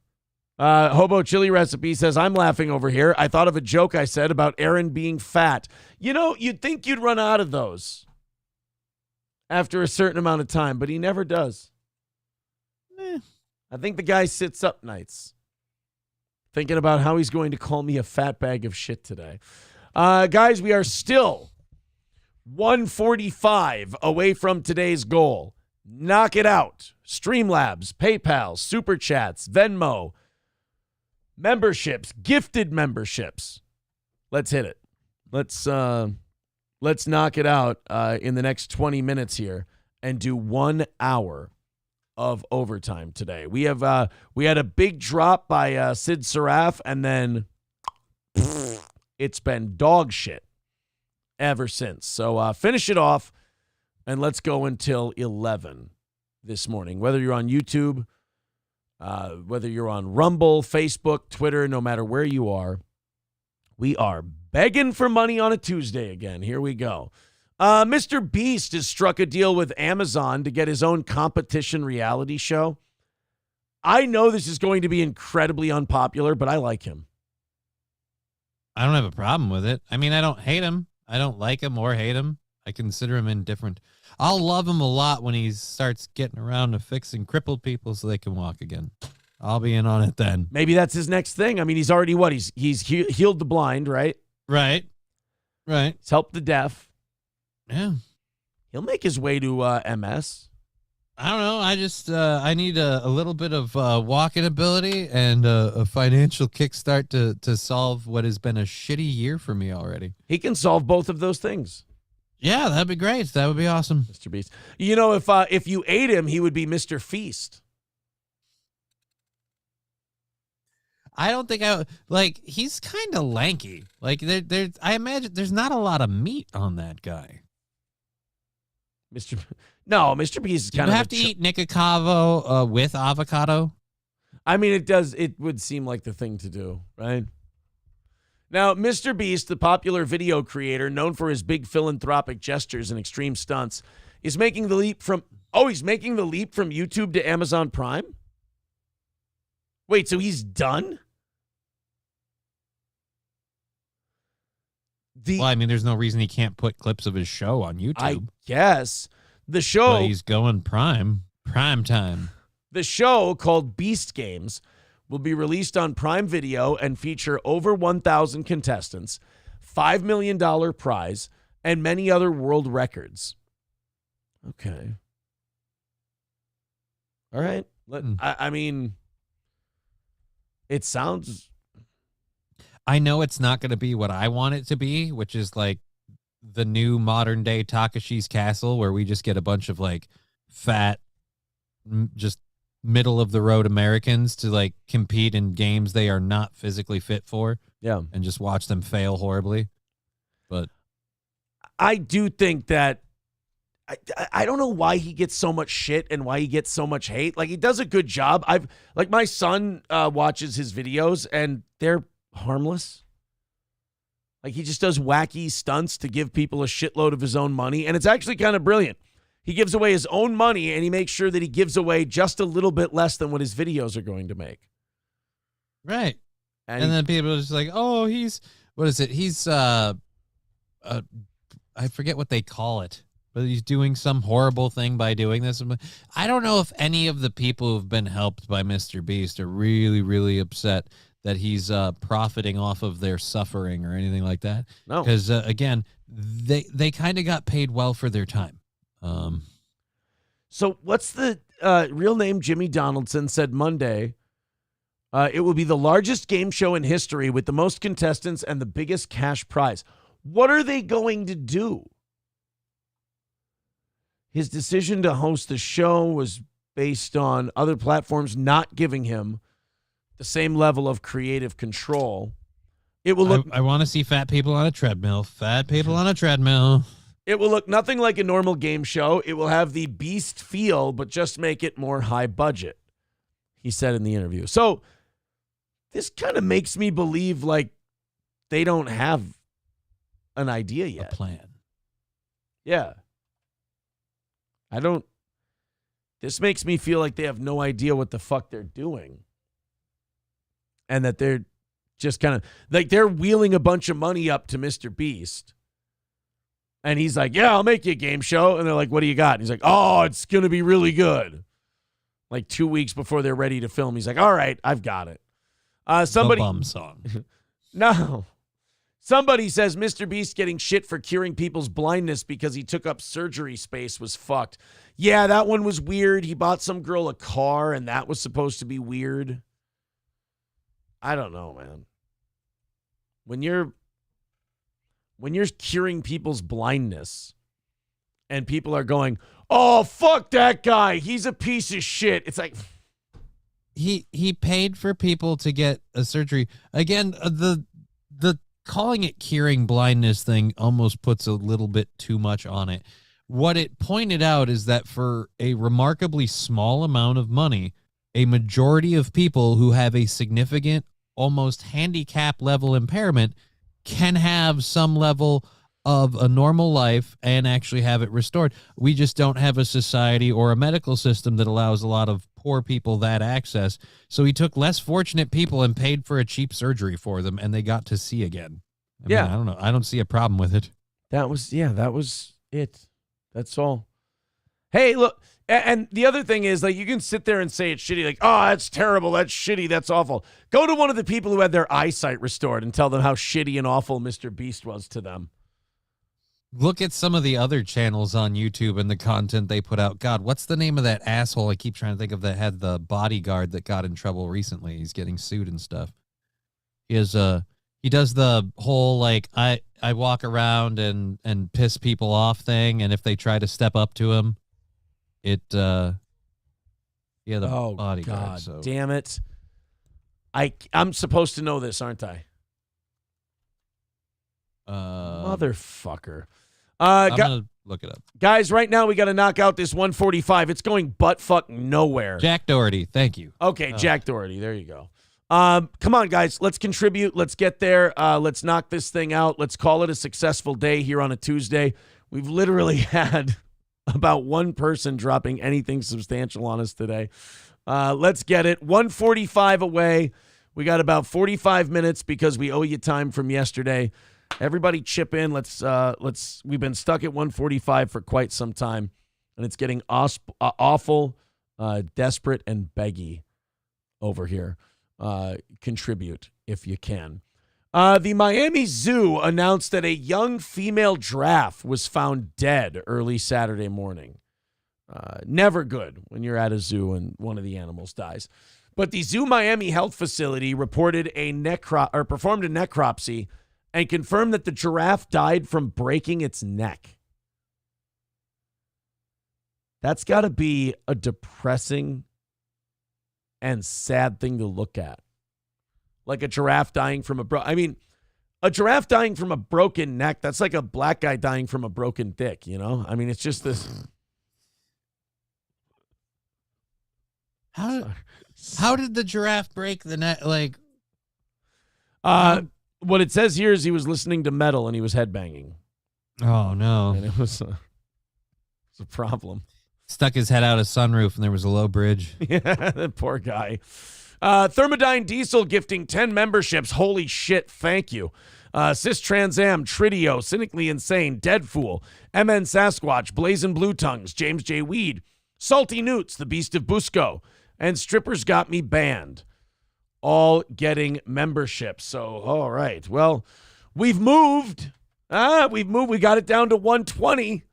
Hobo Chili Recipe says, I'm laughing over here. I thought of a joke I said about Aaron being fat. You know, you'd think you'd run out of those after a certain amount of time, but he never does. I think the guy sits up nights thinking about how he's going to call me a fat bag of shit today. Guys, we are still 145 away from today's goal. Knock it out. Streamlabs, PayPal, Super Chats, Venmo, memberships, gifted memberships. Let's hit it. Let's knock it out in the next 20 minutes here and do 1 hour of overtime today. We had a big drop by Sid Saraf, and then it's been dog shit ever since. So finish it off, and let's go until 11 this morning. Whether you're on YouTube, whether you're on Rumble, Facebook, Twitter, no matter where you are, we are begging for money on a Tuesday again. Here we go. Mr. Beast has struck a deal with Amazon to get his own competition reality show. I know this is going to be incredibly unpopular, but I like him. I don't have a problem with it. I mean, I don't hate him. I don't like him or hate him. I consider him indifferent. I'll love him a lot when he starts getting around to fixing crippled people so they can walk again. I'll be in on it then. Maybe that's his next thing. I mean, he's already what? He's healed the blind, right? Right. He's helped the deaf. Yeah. He'll make his way to MS. I don't know. I just I need a little bit of walking ability and a financial kickstart to solve what has been a shitty year for me already. He can solve both of those things. Yeah, that'd be great. That would be awesome. Mr. Beast. You know, if you ate him, he would be Mr. Feast. I don't think he's kind of lanky. Like I imagine there's not a lot of meat on that guy. Mr. Beast is kind You of have to eat Nikocavo with avocado. I mean, it would seem like the thing to do, right? Now, Mr. Beast, the popular video creator known for his big philanthropic gestures and extreme stunts, is making the leap from YouTube to Amazon Prime? Wait, so he's done? Well, I mean, there's no reason he can't put clips of his show on YouTube. I guess. The show... But he's going prime time. The show, called Beast Games, will be released on Prime Video and feature over 1,000 contestants, $5 million prize, and many other world records. Okay. All right. I mean, it sounds... I know it's not going to be what I want it to be, which is like the new modern day Takashi's Castle, where we just get a bunch of like fat, just middle of the road Americans to like compete in games they are not physically fit for. Yeah. And just watch them fail horribly. But I do think that I don't know why he gets so much shit and why he gets so much hate. Like, he does a good job. My son watches his videos and they're harmless. Like, he just does wacky stunts to give people a shitload of his own money, and it's actually kind of brilliant. He gives away his own money, and he makes sure that he gives away just a little bit less than what his videos are going to make. Right. And then people are just like, oh, what is it? He's, I forget what they call it, but he's doing some horrible thing by doing this. I don't know if any of the people who've been helped by Mr. Beast are really, really upset that he's profiting off of their suffering or anything like that. No. Because, again, they kind of got paid well for their time. So what's the real name? Jimmy Donaldson said Monday, it will be the largest game show in history with the most contestants and the biggest cash prize. What are they going to do? His decision to host the show was based on other platforms not giving him the same level of creative control. It will look. I want to see fat people on a treadmill. Fat people on a treadmill. It will look nothing like a normal game show. It will have the Beast feel, but just make it more high budget, he said in the interview. So this kind of makes me believe like they don't have an idea yet. A plan. Yeah. This makes me feel like they have no idea what the fuck they're doing. And that they're just kind of like they're wheeling a bunch of money up to Mr. Beast. And he's like, yeah, I'll make you a game show. And they're like, what do you got? And he's like, oh, it's going to be really good. Like 2 weeks before they're ready to film. He's like, all right, I've got it. Somebody. The bum song. No. Somebody says Mr. Beast getting shit for curing people's blindness because he took up surgery space was fucked. Yeah, that one was weird. He bought some girl a car and that was supposed to be weird. I don't know, man. When you're curing people's blindness and people are going, oh, fuck that guy, he's a piece of shit. It's like he paid for people to get a surgery. Again, the calling it curing blindness thing almost puts a little bit too much on it. What it pointed out is that for a remarkably small amount of money, a majority of people who have a significant, almost handicap level impairment can have some level of a normal life and actually have it restored. We just don't have a society or a medical system that allows a lot of poor people that access. So he took less fortunate people and paid for a cheap surgery for them, and they got to see again. I mean, I don't know. I don't see a problem with it. That was it. That's all. Hey, look, and the other thing is, like, you can sit there and say it's shitty, like, oh, that's terrible, that's shitty, that's awful. Go to one of the people who had their eyesight restored and tell them how shitty and awful Mr. Beast was to them. Look at some of the other channels on YouTube and the content they put out. God, what's the name of that asshole I keep trying to think of that had the bodyguard that got in trouble recently? He's getting sued and stuff. He does the whole, like, I walk around and piss people off thing, and if they try to step up to him, the bodyguard. God, so. damn it. I'm supposed to know this, aren't I? Motherfucker. I'm going to look it up. Guys, right now we got to knock out this 145. It's going butt-fuck nowhere. Jack Doherty, thank you. Okay, Jack Doherty. There you go. Come on, guys. Let's contribute. Let's get there. Let's knock this thing out. Let's call it a successful day here on a Tuesday. We've literally had about one person dropping anything substantial on us today. Let's get it. 145 away. We got about 45 minutes because we owe you time from yesterday. Everybody chip in. We've been stuck at 145 for quite some time, and it's getting awful, desperate, and beggy over here. Contribute if you can. The Miami Zoo announced that a young female giraffe was found dead early Saturday morning. Never good when you're at a zoo and one of the animals dies. But the Zoo Miami Health Facility reported performed a necropsy and confirmed that the giraffe died from breaking its neck. That's got to be a depressing and sad thing to look at. Like a giraffe dying from a giraffe dying from a broken neck, that's like a black guy dying from a broken dick, you know? I mean, it's just this. How did the giraffe break the neck? Like, what it says here is he was listening to metal and he was headbanging. Oh, no. And it was a problem. Stuck his head out a sunroof and there was a low bridge. Yeah, that poor guy. Thermodyne Diesel gifting 10 memberships. Holy shit, thank you. Cis Trans Am, Tridio, Cynically Insane, Dead Fool, MN Sasquatch, Blazing Blue Tongues, James J. Weed, Salty Newts, The Beast of Busco, and Strippers Got Me Banned. All getting memberships. So, all right. Well, we've moved. We got it down to 120.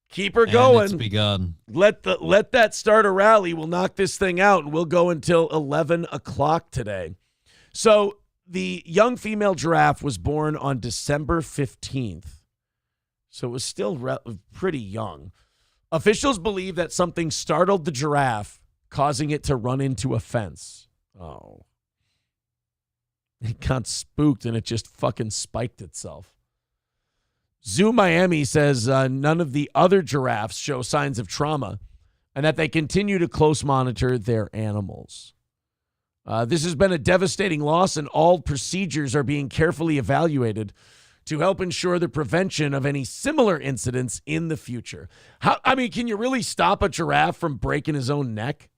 Keep her going. It's begun. Let that start a rally. We'll knock this thing out, and we'll go until 11 o'clock today. So the young female giraffe was born on December 15th. So it was still pretty young. Officials believe that something startled the giraffe, causing it to run into a fence. Oh. It got spooked, and it just fucking spiked itself. Zoo Miami says none of the other giraffes show signs of trauma and that they continue to close monitor their animals. This has been a devastating loss, and all procedures are being carefully evaluated to help ensure the prevention of any similar incidents in the future. Can you really stop a giraffe from breaking his own neck?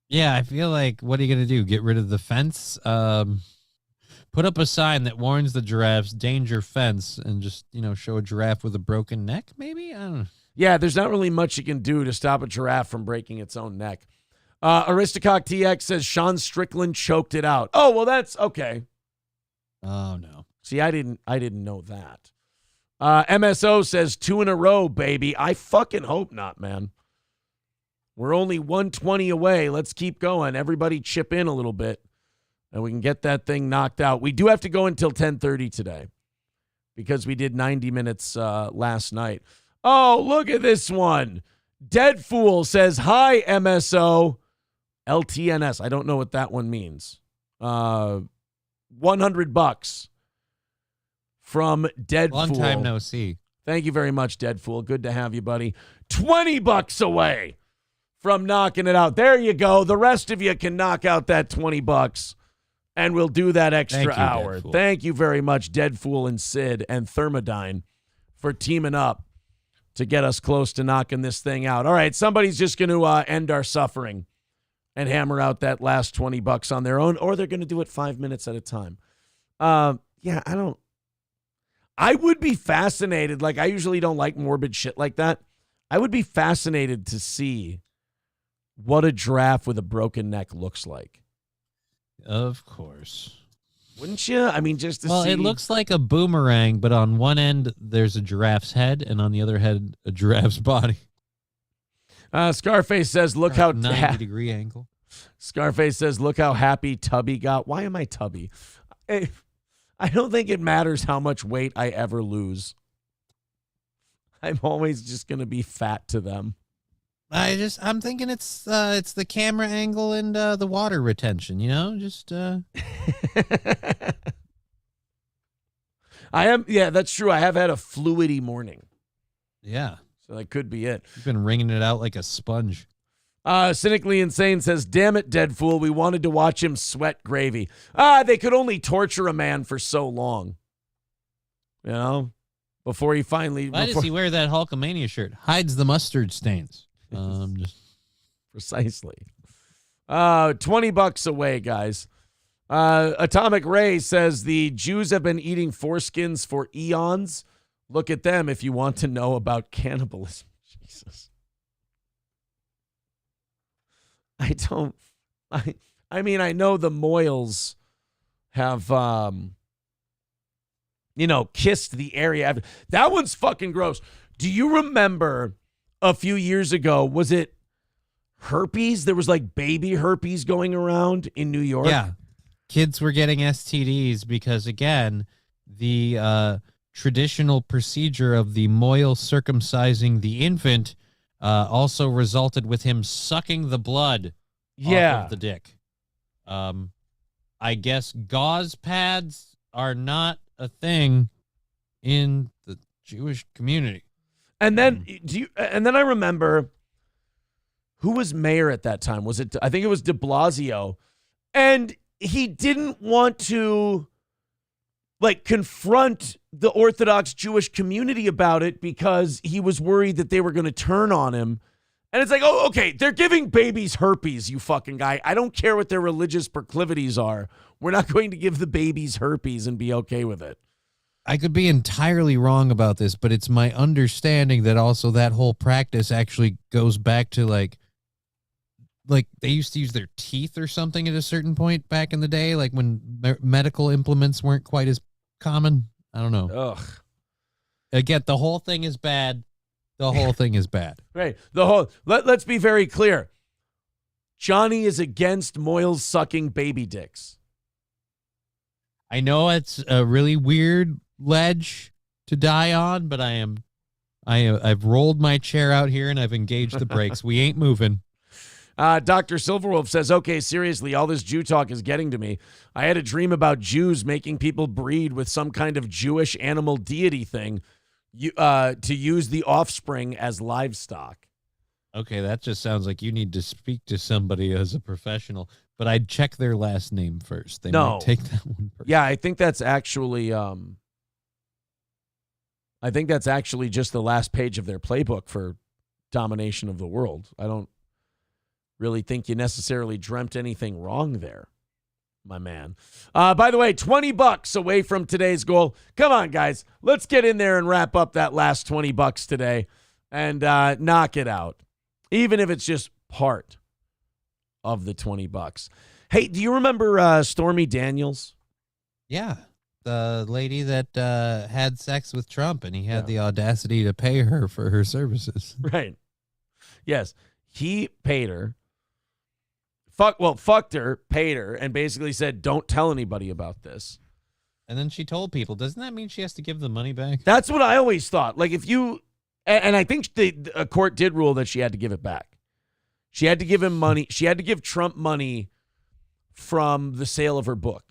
Yeah, I feel like, what are you going to do? Get rid of the fence? Put up a sign that warns the giraffes, danger fence, and just, show a giraffe with a broken neck, maybe? I don't know. Yeah, there's not really much you can do to stop a giraffe from breaking its own neck. Aristocock TX says Sean Strickland choked it out. Oh, well, that's okay. Oh, no. See, I didn't know that. MSO says 2 in a row, baby. I fucking hope not, man. We're only 120 away. Let's keep going. Everybody chip in a little bit, and we can get that thing knocked out. We do have to go until 10:30 today because we did 90 minutes last night. Oh, look at this one. Dead Fool says, hi, MSO. LTNS. I don't know what that one means. $100 from Dead Fool. Long time no see. Thank you very much, Dead Fool. Good to have you, buddy. $20 away from knocking it out. There you go. The rest of you can knock out that $20, and we'll do that extra hour. Thank you very much, Dead Fool and Sid and Thermodyne, for teaming up to get us close to knocking this thing out. All right, somebody's just going to end our suffering and hammer out that last $20 on their own, or they're going to do it 5 minutes at a time. Yeah, I would be fascinated. Like, I usually don't like morbid shit like that. I would be fascinated to see what a giraffe with a broken neck looks like. Of course. Wouldn't you? I mean, just to Well, see. it looks like a boomerang, but on one end there's a giraffe's head, and on the other head a giraffe's body. Scarface says, look how 90-degree angle. Scarface says, look how happy Tubby got. Why am I Tubby? I don't think it matters how much weight I ever lose. I'm always just going to be fat to them. I'm thinking it's the camera angle and the water retention, you know, just Yeah, that's true. I have had a fluidy morning. Yeah. So that could be it. You've been wringing it out like a sponge. Cynically Insane says, damn it, dead fool. We wanted to watch him sweat gravy. They could only torture a man for so long. You know? Before he finally... Why does he wear that Hulkamania shirt? Hides the mustard stains. Just Precisely. $20 away, guys. Atomic Ray says the Jews have been eating foreskins for eons. Look at them if you want to know about cannibalism. Jesus. I mean, I know the Moyles have, kissed the area. That one's fucking gross. Do you remember a few years ago, was it herpes? There was like baby herpes going around in New York. yeah, kids were getting STDs because, again, the traditional procedure of the Moyle circumcising the infant also resulted with him sucking the blood off of the dick. I guess gauze pads are not a thing in the Jewish community. And then I remember, who was mayor at that time? I think it was de Blasio. And he didn't want to confront the Orthodox Jewish community about it because he was worried that they were going to turn on him. And it's like, oh, okay, they're giving babies herpes, you fucking guy. I don't care what their religious proclivities are. We're not going to give the babies herpes and be okay with it. I could be entirely wrong about this, but it's my understanding that also that whole practice actually goes back to like they used to use their teeth or something at a certain point back in the day, like when medical implements weren't quite as common. I don't know. Ugh. Again, the whole thing is bad. The whole thing is bad. Right. Let's be very clear. Johnny is against Moyles sucking baby dicks. I know it's a really weird ledge to die on, but I've rolled my chair out here and I've engaged the brakes. We ain't moving. Dr. Silverwolf says, okay, seriously, all this Jew talk is getting to me. I had a dream about Jews making people breed with some kind of Jewish animal deity thing to use the offspring as livestock. Okay, that just sounds like you need to speak to somebody as a professional, but I'd check their last name first. They might take that one first. Yeah, I think that's actually just the last page of their playbook for domination of the world. I don't really think you necessarily dreamt anything wrong there, my man. By the way, $20 away from today's goal. Come on, guys. Let's get in there and wrap up that last $20 today and knock it out, even if it's just part of the $20. Hey, do you remember Stormy Daniels? Yeah, the lady that had sex with Trump, and he had the audacity to pay her for her services. Right. Yes, he paid her. Fucked her, paid her, and basically said, don't tell anybody about this. And then she told people. Doesn't that mean she has to give the money back? That's what I always thought. Like, if you, and I think a court did rule that she had to give it back. She had to give him money. She had to give Trump money from the sale of her book.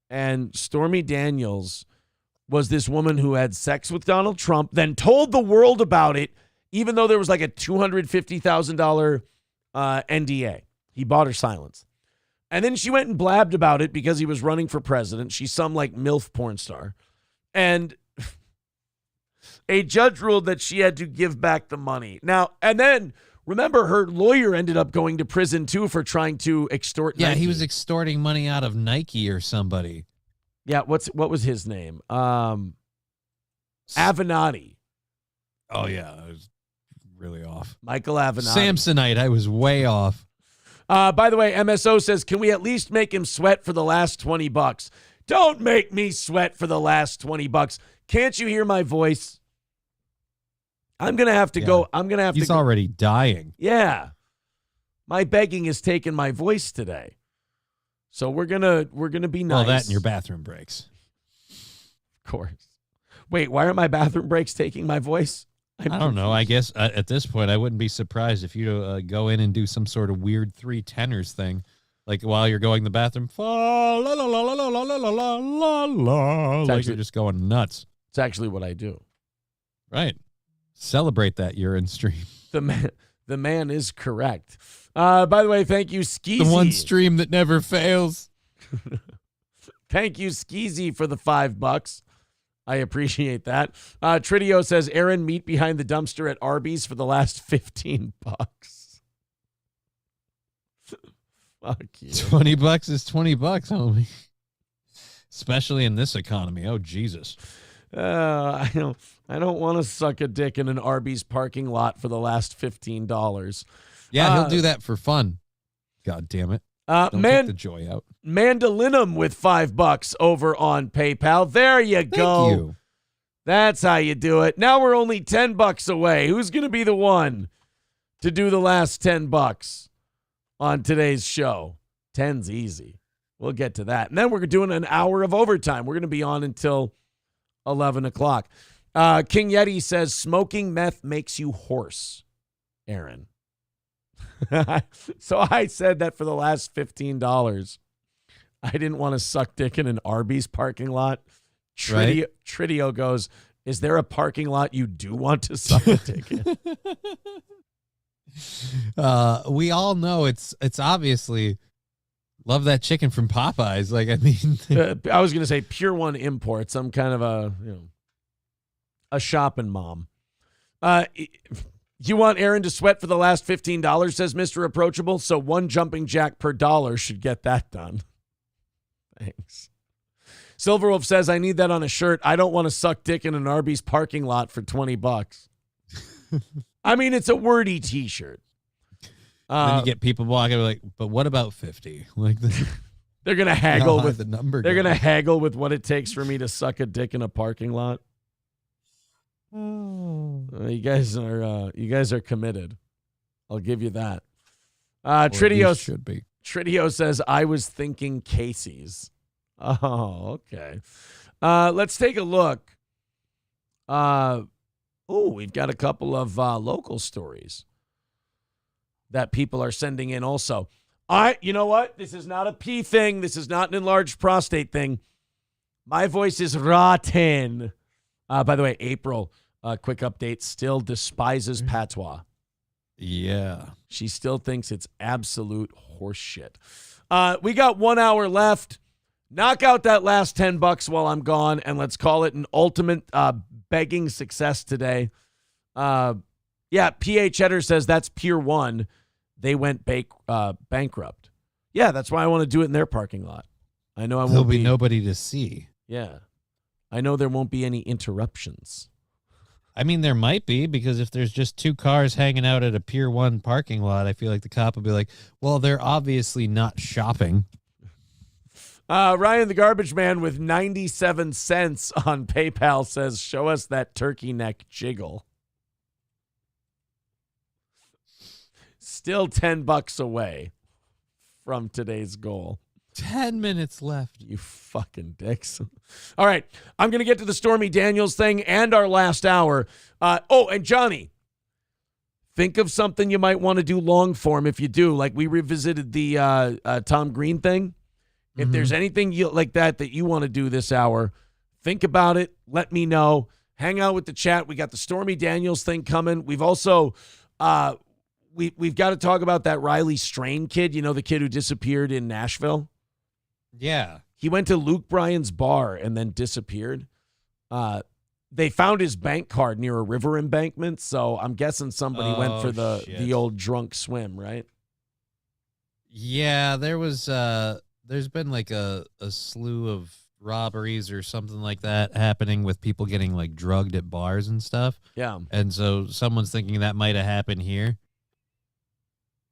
And Stormy Daniels was this woman who had sex with Donald Trump, then told the world about it, even though there was like a $250,000 NDA. He bought her silence. And then she went and blabbed about it because he was running for president. She's some like MILF porn star. And a judge ruled that she had to give back the money. Now, and then remember, her lawyer ended up going to prison too for trying to extort Yeah, Nike. he was extorting money out of Nike or somebody. Yeah, what was his name? Avenatti. Oh yeah, I was really off. Michael Avenatti. Samsonite, I was way off. By the way, MSO says, can we at least make him sweat for the last $20? Don't make me sweat for the last $20. Can't you hear my voice? I'm going to have to go. I'm going to have He's to go. already dying. Yeah. My begging has taken my voice today. So we're going to be nice. Well, that and your bathroom breaks. Of course. Wait, why are my bathroom breaks taking my voice? I don't know. I guess at this point, I wouldn't be surprised if you go in and do some sort of weird 3 tenors thing, like while you're going to the bathroom. Fa, la, la, la, la, la, la, la, la, la, la, like you're just going nuts. It's actually what I do. Right. Celebrate that urine stream. The man is correct. By the way, thank you, Skeezy. The one stream that never fails. Thank you, Skeezy, for the $5. I appreciate that. Tridio says, Aaron, meet behind the dumpster at Arby's for the last $15. Fuck you. $20 is $20, homie. Especially in this economy. Oh, Jesus. I don't want to suck a dick in an Arby's parking lot for the last $15. Yeah, he'll do that for fun. God damn it. Don't take the joy out. Mandolinum with $5 over on PayPal. There you go. Thank you. That's how you do it. Now we're only $10 away. Who's going to be the one to do the last $10 on today's show? 10's easy. We'll get to that. And then we're doing an hour of overtime. We're going to be on until 11 o'clock. King Yeti says, smoking meth makes you hoarse, Aaron. So I said that for the last $15. I didn't want to suck dick in an Arby's parking lot. Tridio goes, is there a parking lot you do want to suck a dick in? We all know it's obviously love that chicken from Popeyes. Like, I mean, I was going to say Pure One Imports. I'm kind of a shopping mom. You want Aaron to sweat for the last $15, says Mr. Approachable, so one jumping jack per dollar should get that done. Thanks. Silverwolf says, I need that on a shirt. I don't want to suck dick in an Arby's parking lot for $20. I mean, it's a wordy t-shirt. Then you get people walking like, but what about 50? Like they're going to haggle with the number. They're going to haggle with what it takes for me to suck a dick in a parking lot. You guys are committed. I'll give you that. Tridio should be. Tridio says, I was thinking Casey's. Oh, okay. Let's take a look. We've got a couple of local stories that people are sending in also. You know what? This is not a pee thing. This is not an enlarged prostate thing. My voice is rotten. By the way, April, quick update, still despises patois. Yeah. She still thinks it's absolute horseshit. We got 1 hour left. Knock out that last $10 while I'm gone, and let's call it an ultimate begging success today. P.A. Cheddar says that's Pier 1. They went bankrupt. Yeah, that's why I want to do it in their parking lot. I know There'll be nobody to see. Yeah. I know there won't be any interruptions. I mean, there might be, because if there's just 2 cars hanging out at a Pier 1 parking lot, I feel like the cop will be like, well, they're obviously not shopping. Ryan the Garbage Man with 97 cents on PayPal says, show us that turkey neck jiggle. Still $10 away from today's goal. 10 minutes left. You fucking dicks. All right. I'm going to get to the Stormy Daniels thing and our last hour. And Johnny, think of something you might want to do long form if you do. Like we revisited the Tom Green thing. If there's anything like that you want to do this hour, think about it. Let me know. Hang out with the chat. We got the Stormy Daniels thing coming. We've also we've got to talk about that Riley Strain kid. You know, the kid who disappeared in Nashville. Yeah. He went to Luke Bryan's bar and then disappeared. They found his bank card near a river embankment, so I'm guessing somebody went for the old drunk swim, right? Yeah, there was there's been like a slew of robberies or something like that happening with people getting like drugged at bars and stuff. Yeah. And so someone's thinking that might have happened here.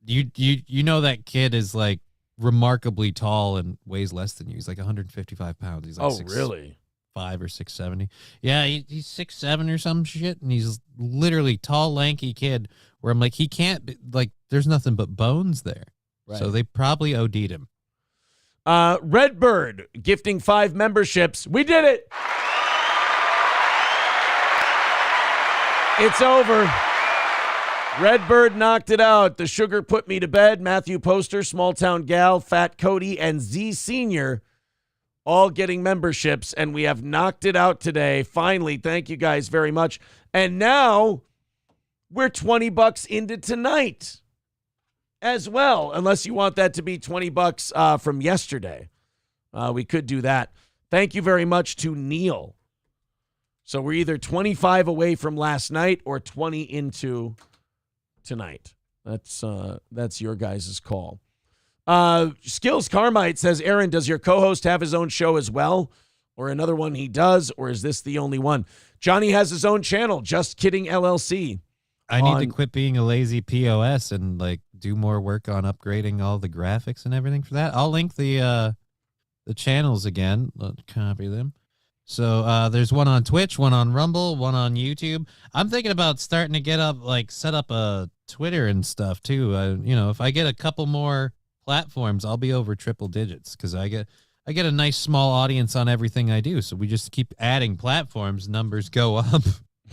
You know that kid is like remarkably tall and weighs less than you. He's like 155 pounds. He's like really? 5 or 670. Yeah, he's 6'7" or some shit, and he's literally tall, lanky kid. Where I'm like, he can't be, like. There's nothing but bones there. Right. So they probably OD'd him. Redbird gifting 5 memberships. We did it. It's over. Redbird knocked it out. The Sugar put me to bed. Matthew Poster, Small Town Gal, Fat Cody, and Z Senior all getting memberships, and we have knocked it out today. Finally, thank you guys very much. And now we're $20 into tonight as well, unless you want that to be $20 from yesterday. We could do that. Thank you very much to Neil. So we're either 25 away from last night or 20 into tonight. That's your guys' call. Skills Carmite says, Aaron, does your co-host have his own show as well? Or another one he does? Or is this the only one? Johnny has his own channel, Just Kidding LLC. I need to quit being a lazy POS and like do more work on upgrading all the graphics and everything for that. I'll link the channels again. Let's copy them. So there's one on Twitch, one on Rumble, one on YouTube. I'm thinking about starting to set up a Twitter and stuff too. If I get a couple more platforms, I'll be over triple digits because I get a nice small audience on everything I do. So we just keep adding platforms, numbers go up.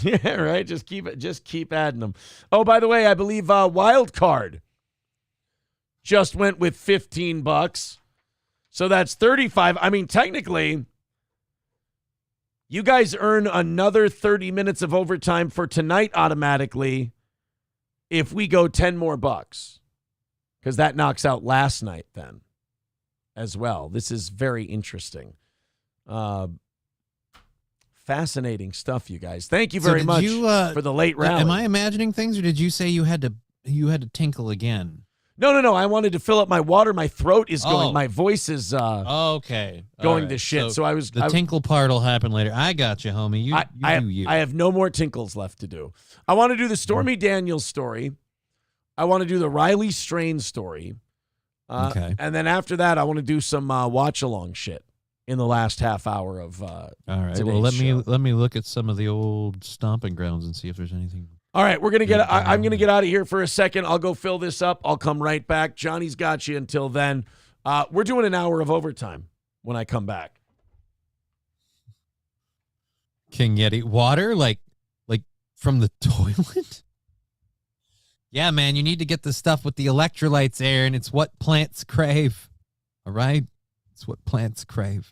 Yeah, right. Just keep adding them. Oh, by the way, I believe Wild Card just went with $15. So that's 35. I mean, technically, you guys earn another 30 minutes of overtime for tonight automatically if we go 10 more bucks. Because that knocks out last night then as well. This is very interesting. Fascinating stuff, you guys. Thank you very much for the late rally. Am I imagining things, or did you say you had to tinkle again? No. I wanted to fill up my water. My throat is going. My voice is okay. Going to shit. So I was the tinkle part will happen later. I got you, homie. You do you. I have no more tinkles left to do. I want to do the Stormy Daniels story. I want to do the Riley Strain story. Okay. And then after that, I want to do some watch along shit in the last half hour of all right. Well, let me look at some of the old stomping grounds and see if there's anything. All right, we're gonna get. I'm gonna get out of here for a second. I'll go fill this up. I'll come right back. Johnny's got you until then. We're doing an hour of overtime when I come back. King Yeti water, like from the toilet. Yeah, man, you need to get the stuff with the electrolytes, Aaron. It's what plants crave. All right, it's what plants crave.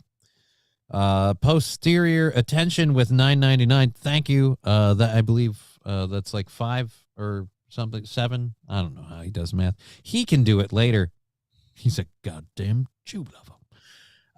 Posterior attention with $9.99. Thank you. That I believe that's like 5 or something, 7. I don't know how he does math. He can do it later. He's a goddamn Jew lover.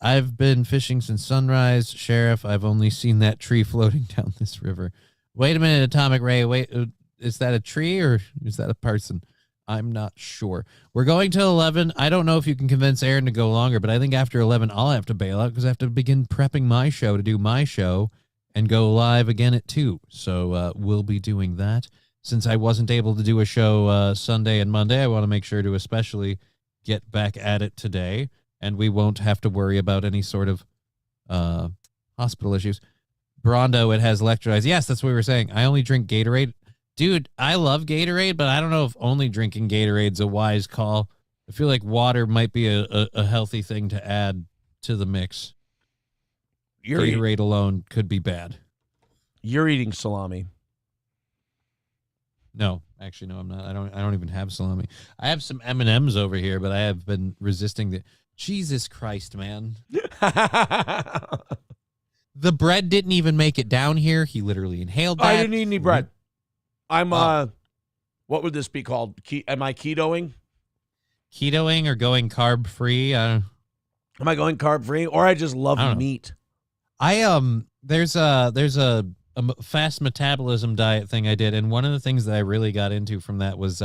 I've been fishing since sunrise, Sheriff. I've only seen that tree floating down this river. Wait a minute, Atomic Ray. Wait, is that a tree or is that a person? I'm not sure. We're going till 11. I don't know if you can convince Aaron to go longer, but I think after 11, I'll have to bail out because I have to begin prepping my show to do my show and go live again at 2. So we'll be doing that. Since I wasn't able to do a show Sunday and Monday, I want to make sure to especially get back at it today, and we won't have to worry about any sort of hospital issues. Brondo, it has electrolytes. Yes, that's what we were saying. I only drink Gatorade. Dude, I love Gatorade, but I don't know if only drinking Gatorade's a wise call. I feel like water might be a healthy thing to add to the mix. Gatorade alone could be bad. You're eating salami. No, actually, no, I'm not. I don't even have salami. I have some M&Ms over here, but I have been resisting the. Jesus Christ, man! The bread didn't even make it down here. He literally inhaled that. I didn't eat any bread. I'm what would this be called? Am I ketoing? Ketoing or going carb free? Am I going carb free, or I just love meat? There's a fast metabolism diet thing I did, and one of the things that I really got into from that was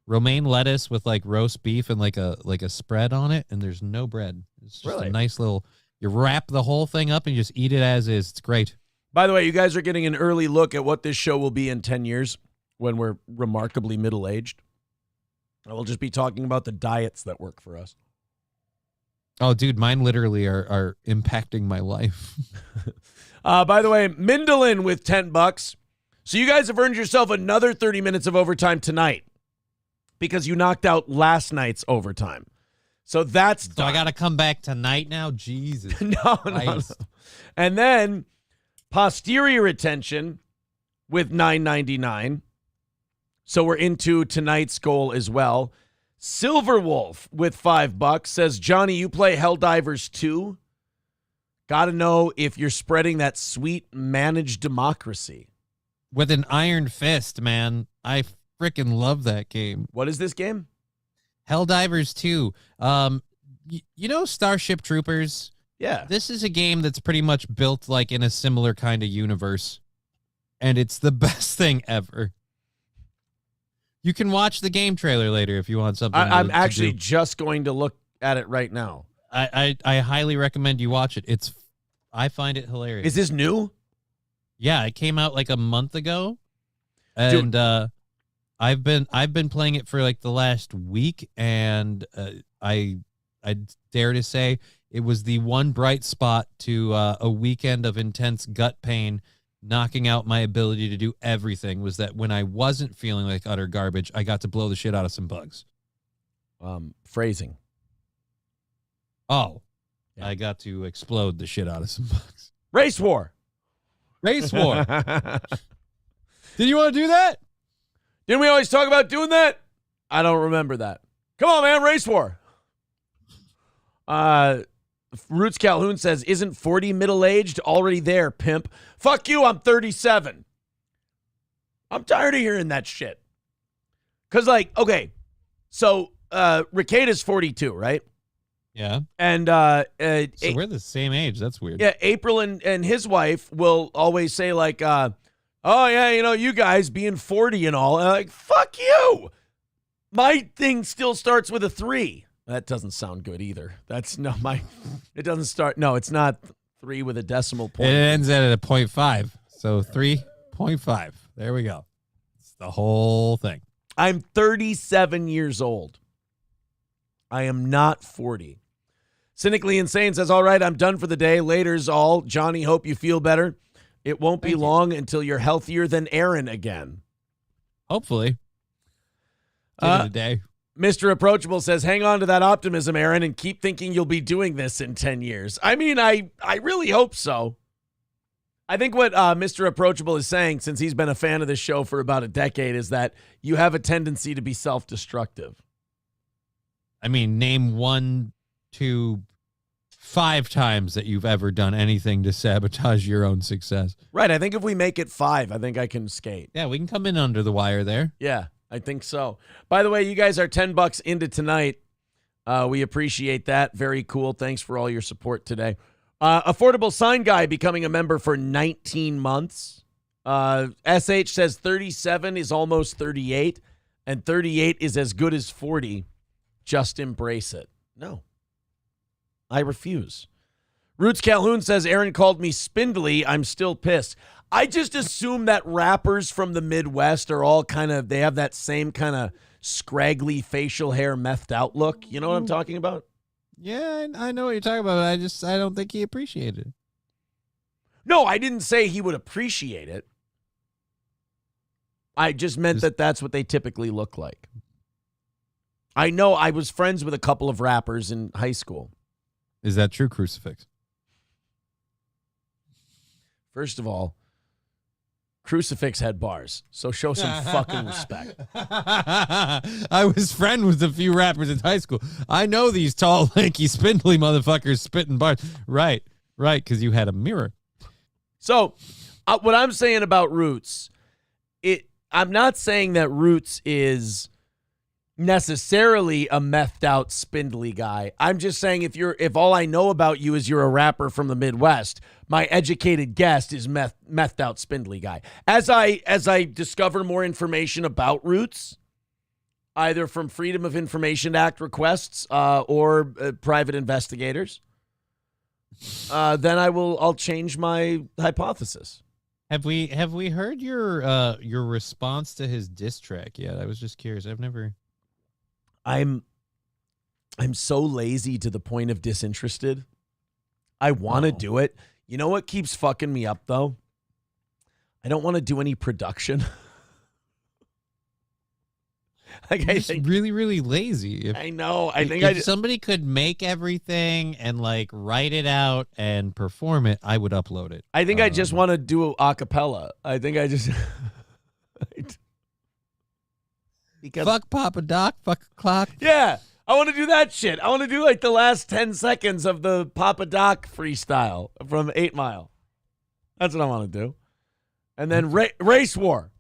romaine lettuce with like roast beef and like a spread on it, and there's no bread. It's just a nice little. You wrap the whole thing up and you just eat it as is. It's great. By the way, you guys are getting an early look at what this show will be in 10 years when we're remarkably middle-aged. I will just be talking about the diets that work for us. Oh, dude, mine literally are impacting my life. By the way, Mindolin with $10. So you guys have earned yourself another 30 minutes of overtime tonight because you knocked out last night's overtime. So that's So I got to come back tonight now? Jesus. no. And then posterior attention with $9.99. So we're into tonight's goal as well. Silverwolf with $5 says, Johnny, you play Helldivers 2? Got to know if you're spreading that sweet managed democracy. With an iron fist, man. I freaking love that game. What is this game? Helldivers 2. You know Starship Troopers? Yeah. This is a game that's pretty much built like in a similar kind of universe. And it's the best thing ever. You can watch the game trailer later if you want something. I'm actually just going to look at it right now. I highly recommend you watch it. I find it hilarious. Is this new? Yeah, it came out like a month ago. And I've been playing it for like the last week, and I dare to say it was the one bright spot to a weekend of intense gut pain knocking out my ability to do everything, was that when I wasn't feeling like utter garbage, I got to blow the shit out of some bugs. Phrasing. Oh, yeah. I got to explode the shit out of some bugs. Race war. Race war. Did you want to do that? Didn't we always talk about doing that? I don't remember that. Come on, man. Race war. Roots Calhoun says, isn't 40 middle-aged? Already there, pimp. Fuck you, I'm 37. I'm tired of hearing that shit. Because, like, okay, so Ricada's 42, right? Yeah. And so we're the same age. That's weird. Yeah, April and his wife will always say, like, oh, yeah, you guys being 40 and all. And I'm like, fuck you. My thing still starts with a 3. That doesn't sound good either. It doesn't start. No, it's not 3 with a decimal point. It ends at a 0.5. So 3.5. There we go. It's the whole thing. I'm 37 years old. I am not 40. Cynically Insane says, all right, I'm done for the day. Later's all. Johnny, hope you feel better. It won't be long until you're healthier than Aaron again. Hopefully. End of the day. Mr. Approachable says, hang on to that optimism, Aaron, and keep thinking you'll be doing this in 10 years. I mean, I really hope so. I think what Mr. Approachable is saying, since he's been a fan of this show for about a decade, is that you have a tendency to be self-destructive. I mean, name 1, 2, 5 times that you've ever done anything to sabotage your own success. Right. I think if we make it 5, I think I can skate. Yeah, we can come in under the wire there. Yeah, I think so. By the way, you guys are $10 into tonight. We appreciate that. Very cool. Thanks for all your support today. Affordable Sign Guy becoming a member for 19 months. SH says 37 is almost 38, and 38 is as good as 40. Just embrace it. No. I refuse. Roots Calhoun says, Aaron called me spindly. I'm still pissed. I just assume that rappers from the Midwest are all they have that same kind of scraggly facial hair methed out look. You know what I'm talking about? Yeah, I know what you're talking about. I don't think he appreciated it. No, I didn't say he would appreciate it. I just meant that that's what they typically look like. I know I was friends with a couple of rappers in high school. Is that true, Crucifix? First of all, Crucifix had bars, so show some fucking respect. I was friend with a few rappers in high school. I know these tall, lanky, spindly motherfuckers spitting bars. Right, because you had a mirror. So, what I'm saying about Roots, I'm not saying that Roots is necessarily a methed out spindly guy. I'm just saying if all I know about you is you're a rapper from the Midwest, my educated guess is methed out spindly guy. As I discover more information about Roots, either from Freedom of Information Act requests or private investigators, then I'll change my hypothesis. Have we heard your response to his diss track yet? I was just curious. I've never. I'm so lazy to the point of disinterested. I want to do it. You know what keeps fucking me up though? I don't want to do any production. Like, I think really, really lazy. I know. If somebody could make everything and like write it out and perform it, I would upload it. I think I just want to do a cappella. I think I just because fuck Papa Doc, fuck clock. Yeah, I want to do that shit. I want to do like the last 10 seconds of the Papa Doc freestyle from 8 Mile. That's what I want to do. And then race war.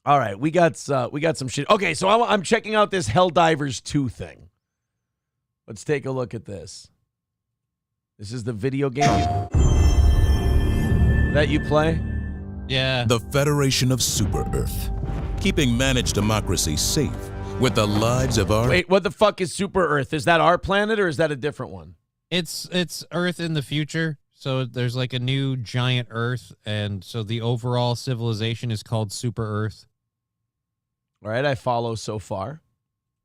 All right, we got some shit. Okay, so I'm checking out this Helldivers 2 thing. Let's take a look at this. This is the video game that you play? Yeah. The Federation of Super Earth, keeping managed democracy safe with the lives of our... Wait, what the fuck is Super Earth? Is that our planet or is that a different one? It's Earth in the future. So there's like a new giant Earth, and so the overall civilization is called Super Earth. All right, I follow so far.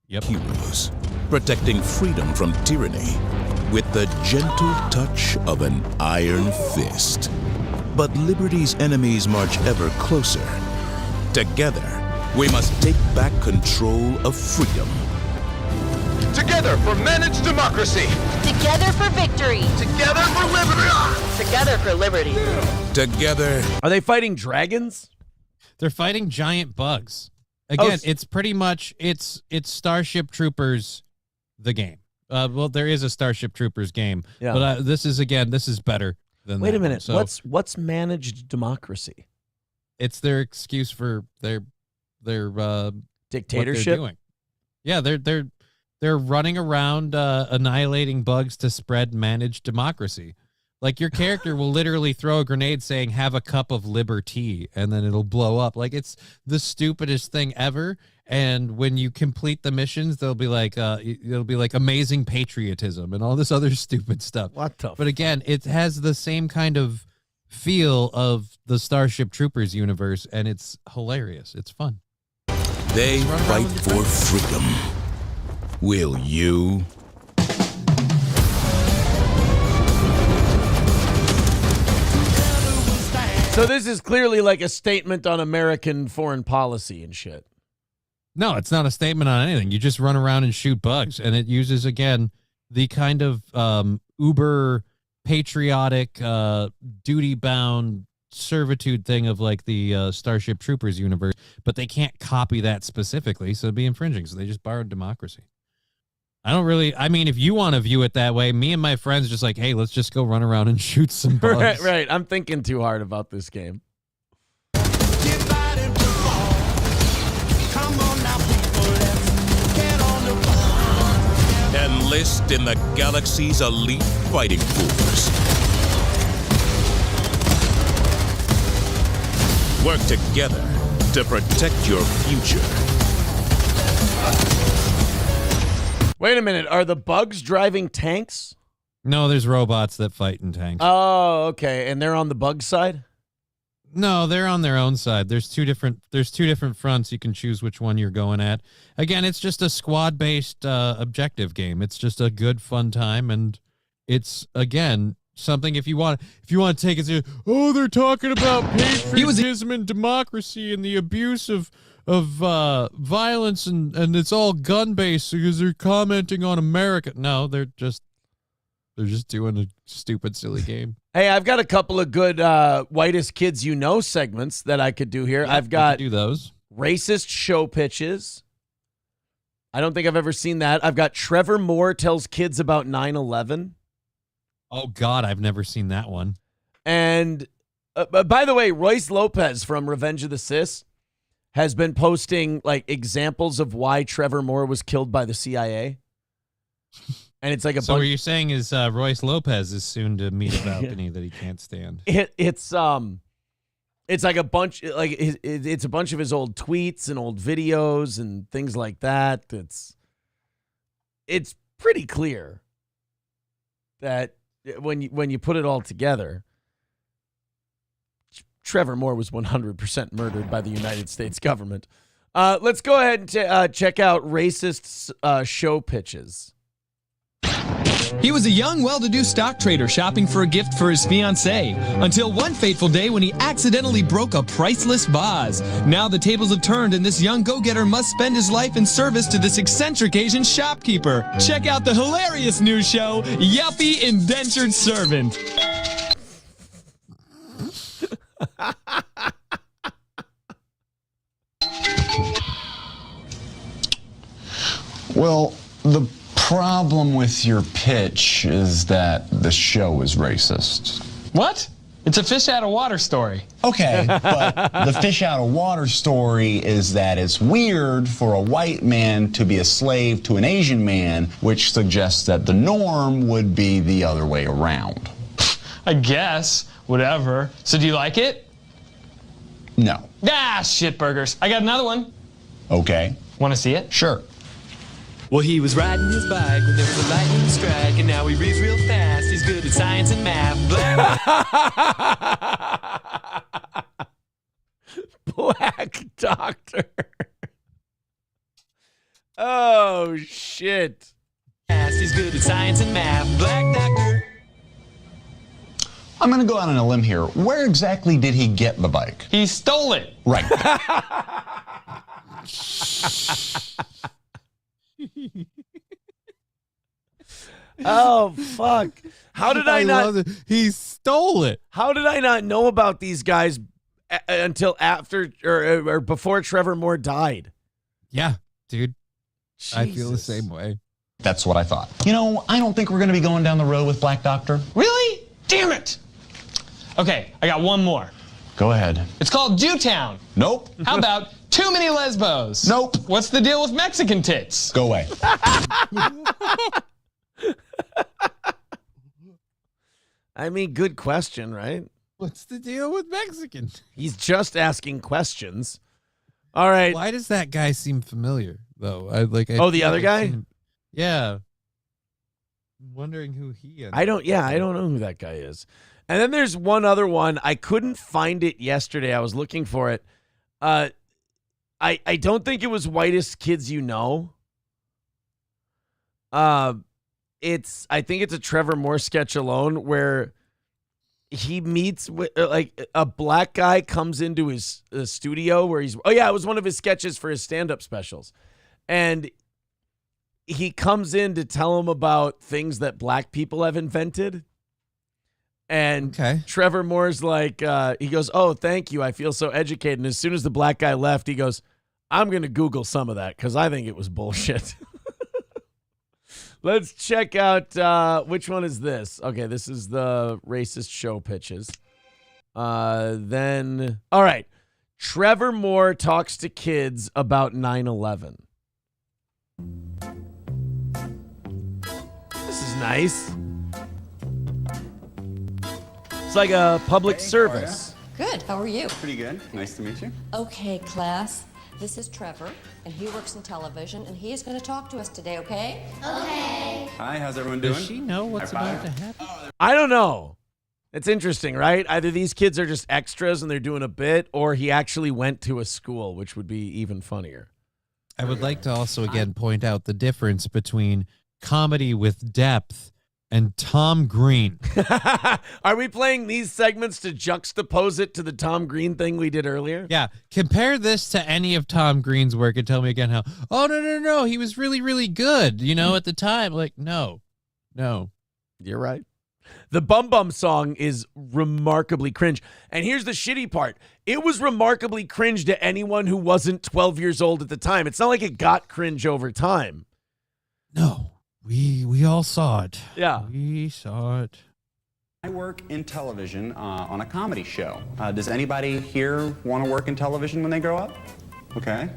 Yep. Heroes, protecting freedom from tyranny with the gentle touch of an iron fist. But liberty's enemies march ever closer. Together, we must take back control of freedom. Together for managed democracy. Together for victory. Together for liberty. Together for liberty. Together. Are they fighting dragons? They're fighting giant bugs. Again, it's pretty much it's Starship Troopers, the game. Well, there is a Starship Troopers game, yeah. But this is better than. Wait that a minute. one. So What's managed democracy? It's their excuse for their dictatorship. What they're doing. Yeah, they're running around annihilating bugs to spread managed democracy. Like your character will literally throw a grenade saying "Have a cup of liberty," and then it'll blow up. Like it's the stupidest thing ever. And when you complete the missions, it'll be like amazing patriotism and all this other stupid stuff. What the? But again, it has the same kind of feel of the Starship Troopers universe, and it's hilarious. It's fun. They fight for freedom. Will you? So this is clearly like a statement on American foreign policy and shit. No, it's not a statement on anything. You just run around and shoot bugs, and it uses, again, the kind of uber patriotic, duty-bound servitude thing of like the Starship Troopers universe, but they can't copy that specifically, so it'd be infringing, so they just borrowed democracy. I mean, if you want to view it that way, me and my friends just like, hey, let's just go run around and shoot some bugs. Right. I'm thinking too hard about this game. Enlist in the galaxy's elite fighting force. Work together to protect your future. Wait a minute. Are the bugs driving tanks? No, there's robots that fight in tanks. Oh, okay. And they're on the bug side? No, they're on their own side. There's two different fronts. You can choose which one you're going at. Again, it's just a squad-based objective game. It's just a good fun time, and it's again something if you want to take it to, oh, they're talking about patriotism and democracy and the abuse of violence and it's all gun-based because they're commenting on America. No, they're just doing a stupid, silly game. Hey, I've got a couple of good whitest kids you know segments that I could do here. Yeah, I've got do those racist show pitches. I don't think I've ever seen that. I've got Trevor Moore tells kids about 9/11. Oh God, I've never seen that one. And by the way, Royce Lopez from Revenge of the Sis has been posting like examples of why Trevor Moore was killed by the CIA. And it's like a so bunch. what you're saying is Royce Lopez is soon to meet a balcony that he can't stand. It's like a bunch it's a bunch of his old tweets and old videos and things like that. It's pretty clear. that when you put it all together, Trevor Moore was 100% murdered by the United States government. Let's go ahead and check out racist show pitches. He was a young, well-to-do stock trader shopping for a gift for his fiancée, until one fateful day when he accidentally broke a priceless vase. Now the tables have turned, and this young go-getter must spend his life in service to this eccentric Asian shopkeeper. Check out the hilarious new show, Yuppie Indentured Servant. Well, the problem with your pitch is that the show is racist. What? It's a fish out of water story. Okay, but the fish out of water story is that it's weird for a white man to be a slave to an Asian man, which suggests that the norm would be the other way around. I guess. Whatever. So do you like it? No. Ah, shitburgers. I got another one. Okay. Want to see it? Sure. Well, he was riding his bike when there was a lightning strike, and now he reads real fast. He's good at science and math. Black Doctor. Oh, shit. He's good at science and math. Black Doctor. I'm going to go out on a limb here. Where exactly did he get the bike? He stole it. Right. Oh, fuck. How did I not? love it. He stole it. How did I not know about these guys until after or before Trevor Moore died? Yeah, dude. Jesus. I feel the same way. That's what I thought. You know, I don't think we're going to be going down the road with Black Doctor. Really? Damn it. Okay, I got one more. Go ahead. It's called Jewtown. Nope. How about Too Many Lesbos? Nope. What's the deal with Mexican tits? Go away. I mean, good question, right? What's the deal with Mexican? He's just asking questions. All right. Why does that guy seem familiar, though? Oh, the other guy? Yeah. I'm wondering who he is. I don't know who that guy is. And then there's one other one. I couldn't find it yesterday. I was looking for it. I don't think it was Whitest Kids You Know. I think it's a Trevor Moore sketch alone where he meets with like a black guy comes into his studio where it was one of his sketches for his stand-up specials. And he comes in to tell him about things that black people have invented. And Trevor Moore's like, he goes, "Oh, thank you. I feel so educated." And as soon as the black guy left, he goes, "I'm going to Google some of that because I think it was bullshit." Let's check out, which one is this? Okay, this is the racist show pitches. All right. Trevor Moore talks to kids about 9/11. This is nice. It's like a public service. Good. How are you? Pretty good. Nice to meet you. Okay, class. This is Trevor, and he works in television, and he is going to talk to us today, okay? Okay. Hi, how's everyone doing? Does she know what's about to happen? I don't know. It's interesting, right? Either these kids are just extras and they're doing a bit, or he actually went to a school, which would be even funnier. I would like to also again point out the difference between comedy with depth and Tom Green. Are we playing these segments to juxtapose it to the Tom Green thing we did earlier? Yeah. Compare this to any of Tom Green's work and tell me again how, oh, no, he was really, really good, at the time. Like, no. You're right. The Bum Bum song is remarkably cringe. And here's the shitty part. It was remarkably cringe to anyone who wasn't 12 years old at the time. It's not like it got cringe over time. No. We all saw it. Yeah. We saw it. I work in television on a comedy show. Does anybody here want to work in television when they grow up? Okay.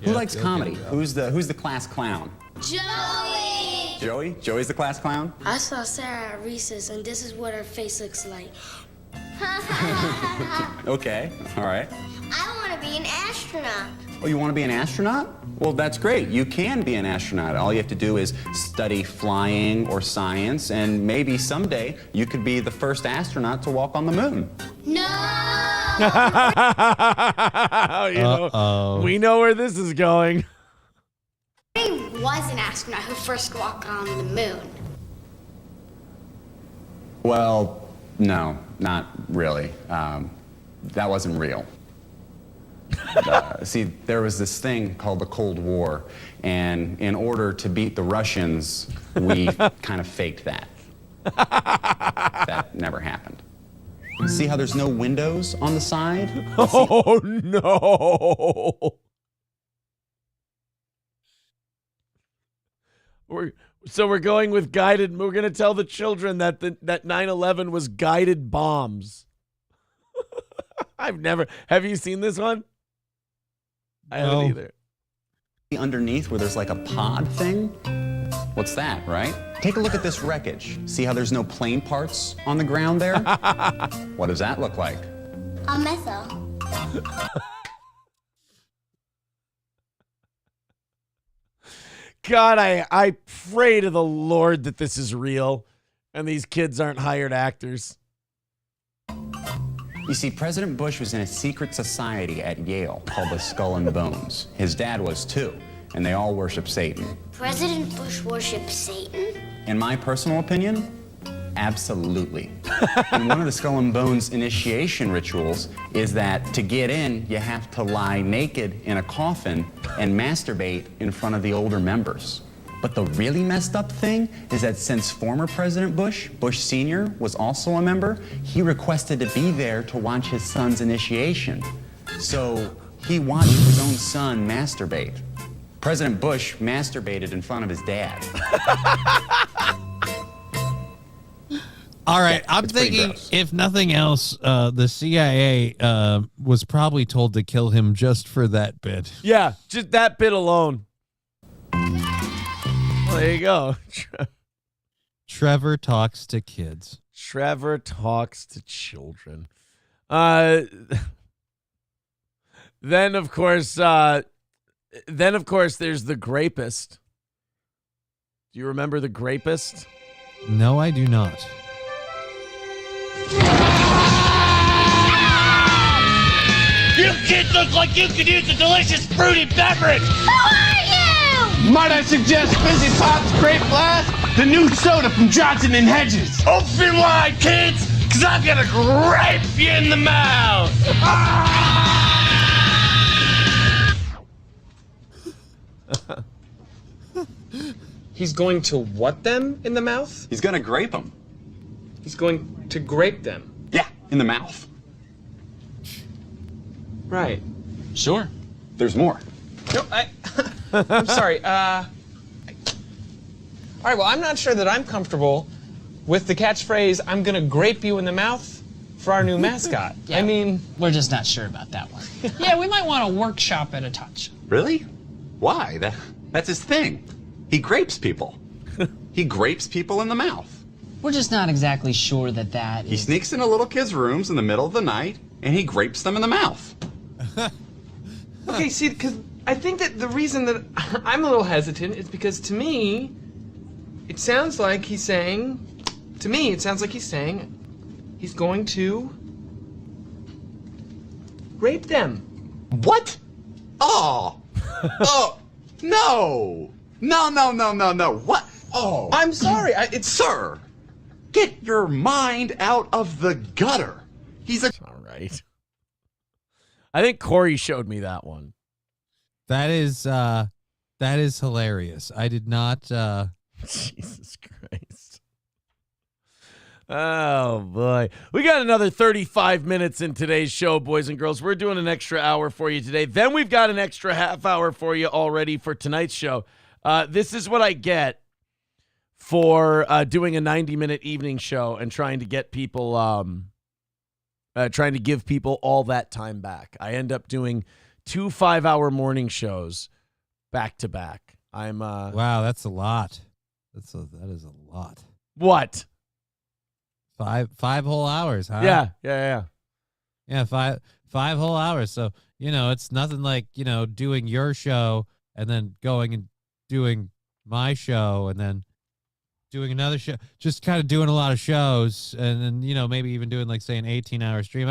Who likes comedy? Who's the class clown? Joey! Joey? Joey's the class clown? I saw Sarah at recess, and this is what her face looks like. Okay, all right. I want to be an astronaut. Oh, you want to be an astronaut? Well, that's great. You can be an astronaut. All you have to do is study flying or science, and maybe someday you could be the first astronaut to walk on the moon. We know where this is going. He was an astronaut who first walked on the moon. Well, no, not really. That wasn't real. See, there was this thing called the Cold War, and in order to beat the Russians, we kind of faked that. That never happened. See how there's no windows on the side? Oh, no. We're going with guided. We're going to tell the children that that 9/11 was guided bombs. Have you seen this one? I haven't either. Underneath where there's like a pod thing? What's that, right? Take a look at this wreckage. See how there's no plane parts on the ground there? What does that look like? A missile. God, I pray to the Lord that this is real and these kids aren't hired actors. You see, President Bush was in a secret society at Yale called the Skull and Bones. His dad was too, and they all worship Satan. President Bush worships Satan? In my personal opinion, absolutely. And one of the Skull and Bones initiation rituals is that to get in, you have to lie naked in a coffin and masturbate in front of the older members. But the really messed up thing is that since former President Bush, Bush Sr., was also a member, he requested to be there to watch his son's initiation. So he watched his own son masturbate. President Bush masturbated in front of his dad. All right, I'm thinking, if nothing else, the CIA was probably told to kill him just for that bit. Yeah, just that bit alone. Well, there you go. Trevor talks to kids. Trevor talks to children. Then of course, there's the Grapist. Do you remember the Grapist? No, I do not. You kids look like you could use a delicious fruity beverage! Who are you? Might I suggest Fizzy Pop's Grape Blast? The new soda from Johnson & Hedges. Open wide, kids, because I'm gonna grape you in the mouth! He's going to what them in the mouth? He's gonna grape them. He's going to grape them. Yeah, in the mouth. Right. Sure. There's more. No, I'm sorry. All right, well, I'm not sure that I'm comfortable with the catchphrase, I'm going to grape you in the mouth for our new mascot. Yeah, I mean... We're just not sure about that one. Yeah, we might want to workshop it a touch. Really? Why? That's his thing. He grapes people. He grapes people in the mouth. We're just not exactly sure that He sneaks into little kids' rooms in the middle of the night, and he grapes them in the mouth. Okay, see, because I think that the reason that I'm a little hesitant is because to me, it sounds like he's saying, he's going to rape them. What? Oh. Oh. No. No. What? Oh. I'm sorry. Sir, get your mind out of the gutter. He's a... All right. I think Corey showed me that one. That is hilarious. I did not. Jesus Christ. Oh, boy. We got another 35 minutes in today's show, boys and girls. We're doing an extra hour for you today. Then we've got an extra half hour for you already for tonight's show. This is what I get for doing a 90-minute evening show and trying to get people, trying to give people all that time back. I end up doing 2 5-hour morning shows back to back. Wow, that's a lot. That is a lot. What? 5 whole hours, huh? Yeah. Yeah, 5 whole hours. So, it's nothing like, doing your show and then going and doing my show and then doing another show. Just kind of doing a lot of shows and then, maybe even doing like, say, an 18-hour stream.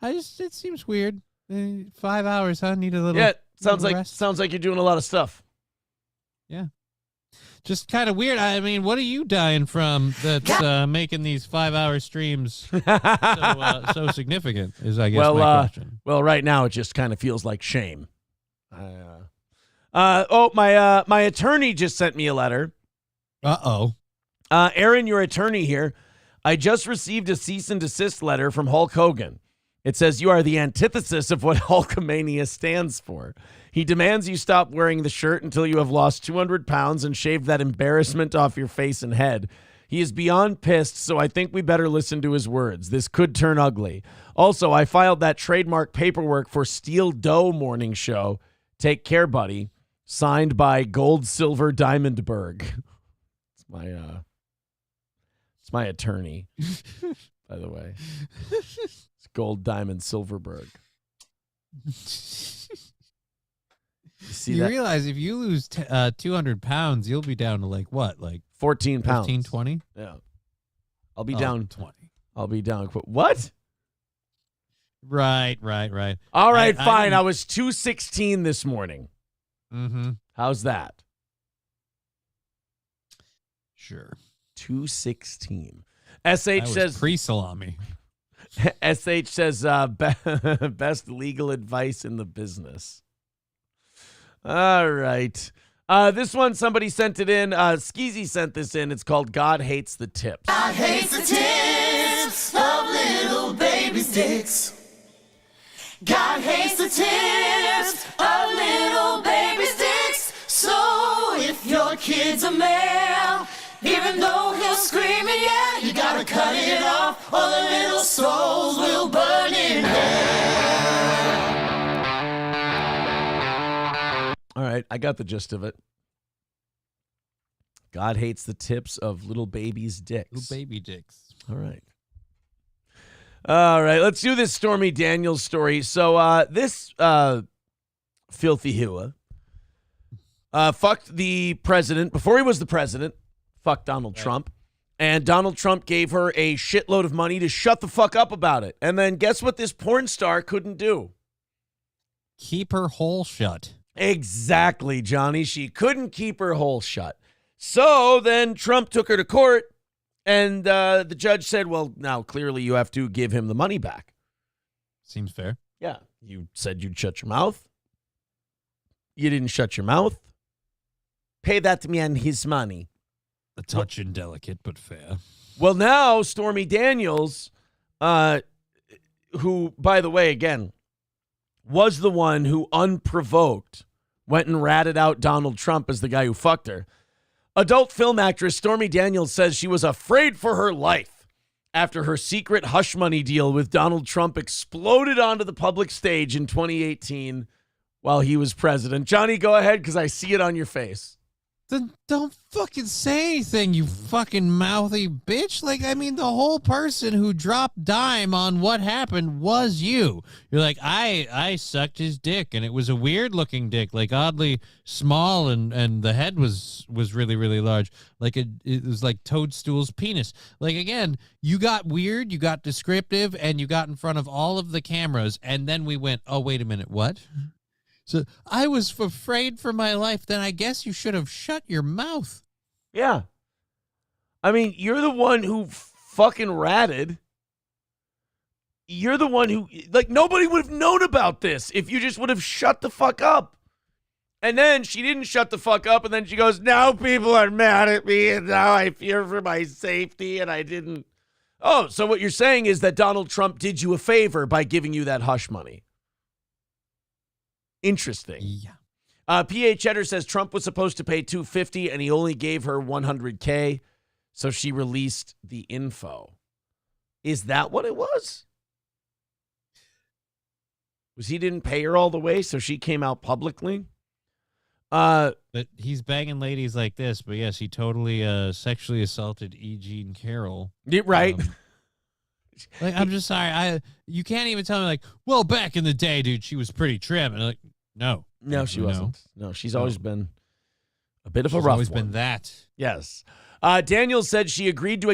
It seems weird. 5 hours, huh? Need a little. Yeah, sounds rest. like you're doing a lot of stuff. Yeah. Just kind of weird. I mean, what are you dying from that's making these 5-hour streams so significant is, I guess, my question. Well, right now it just kind of feels like shame. My attorney just sent me a letter. Uh-oh. Aaron, your attorney here. I just received a cease and desist letter from Hulk Hogan. It says you are the antithesis of what Hulkamania stands for. He demands you stop wearing the shirt until you have lost 200 pounds and shaved that embarrassment off your face and head. He is beyond pissed, so I think we better listen to his words. This could turn ugly. Also, I filed that trademark paperwork for Steel Dough Morning Show. Take care, buddy. Signed by Gold Silver Diamondberg. It's my attorney, by the way. It's Gold Diamond Silverberg. You realize if you lose 200 pounds, you'll be down to like what? Like 14 pounds. 15, 20? Yeah. I'll be down 20. I'll be down. What? Right. All right, fine. I was 216 this morning. Mm-hmm. How's that? Sure. 216. SH says pre-salami. SH says best legal advice in the business. All right. This one, somebody sent it in. Skeezy sent this in. It's called God Hates the Tips. God hates the tips of little baby's dicks. God hates the tips of little baby's dicks. So if your kid's a male, even though he'll scream and yell, you gotta cut it off or the little souls will burn in hell. All right, I got the gist of it. God hates the tips of little babies' dicks. Little baby dicks. All right. All right, let's do this Stormy Daniels story. So this filthy hua fucked the president before he was the president. Fucked Donald Trump. And Donald Trump gave her a shitload of money to shut the fuck up about it. And then guess what this porn star couldn't do? Keep her hole shut. Exactly, Johnny. She couldn't keep her hole shut. So then Trump took her to court, and the judge said, well, now clearly you have to give him the money back. Seems fair. Yeah. You said you'd shut your mouth. You didn't shut your mouth. Pay that to me and his money. A touch indelicate, but fair. Well, now Stormy Daniels, who, by the way, again, was the one who unprovoked went and ratted out Donald Trump as the guy who fucked her. Adult film actress Stormy Daniels says she was afraid for her life after her secret hush money deal with Donald Trump exploded onto the public stage in 2018 while he was president. Johnny, go ahead, because I see it on your face. Then don't fucking say anything, you fucking mouthy bitch. Like, I mean, the whole person who dropped dime on what happened was you. You're like, I sucked his dick, and it was a weird looking dick, like oddly small, and the head was really, really large. Like it was like Toadstool's penis. Like, again, you got weird, you got descriptive, and you got in front of all of the cameras, and then we went, oh, wait a minute, what? So I was afraid for my life. Then I guess you should have shut your mouth. Yeah. I mean, you're the one who fucking ratted. You're the one who, like, nobody would have known about this if you just would have shut the fuck up. And then she didn't shut the fuck up. And then she goes, now people are mad at me. And now I fear for my safety. And I didn't. Oh, so what you're saying is that Donald Trump did you a favor by giving you that hush money. Interesting. Yeah. P.A. Cheddar says Trump was supposed to pay $250 and he only gave her $100K, so she released the info. Is that what it was? Was he didn't pay her all the way, so she came out publicly? But he's banging ladies like this. But yes, he totally sexually assaulted E. Jean Carroll. Yeah, right. Like, I'm just sorry. You can't even tell me, like, well, back in the day, dude, she was pretty trim. And like, no. No, she wasn't. No, she's always been a bit of a She's rough always one. been that. Yes. Daniel said she agreed to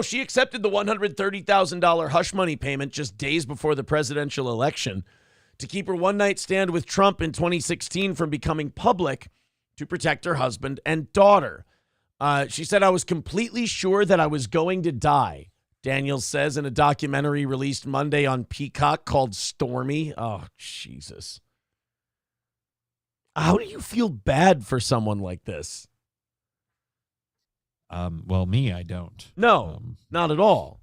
she accepted the $130,000 hush money payment just days before the presidential election to keep her one-night stand with Trump in 2016 from becoming public to protect her husband and daughter. She said, I was completely sure that I was going to die, Daniel says in a documentary released Monday on Peacock called Stormy. Oh, Jesus. How do you feel bad for someone like this? Well, me, I don't. No, not at all.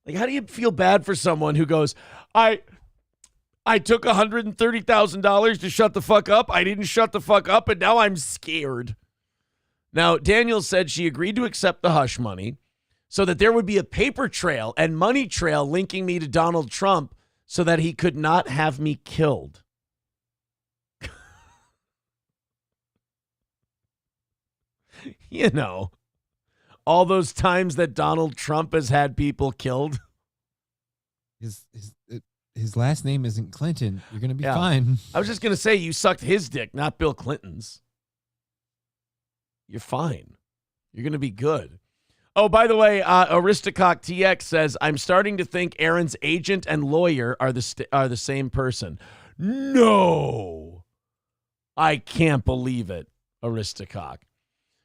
Like, how do you feel bad for someone who goes, I took $130,000 to shut the fuck up. I didn't shut the fuck up, and now I'm scared. Now, Daniel said she agreed to accept the hush money so that there would be a paper trail and money trail linking me to Donald Trump so that he could not have me killed. You know, all those times that Donald Trump has had people killed. His last name isn't Clinton. You're going to be Yeah. fine. I was just going to say you sucked his dick, not Bill Clinton's. You're fine. You're going to be good. Oh, by the way, Aristocock TX says, I'm starting to think Aaron's agent and lawyer are the same person. No. I can't believe it, Aristocock.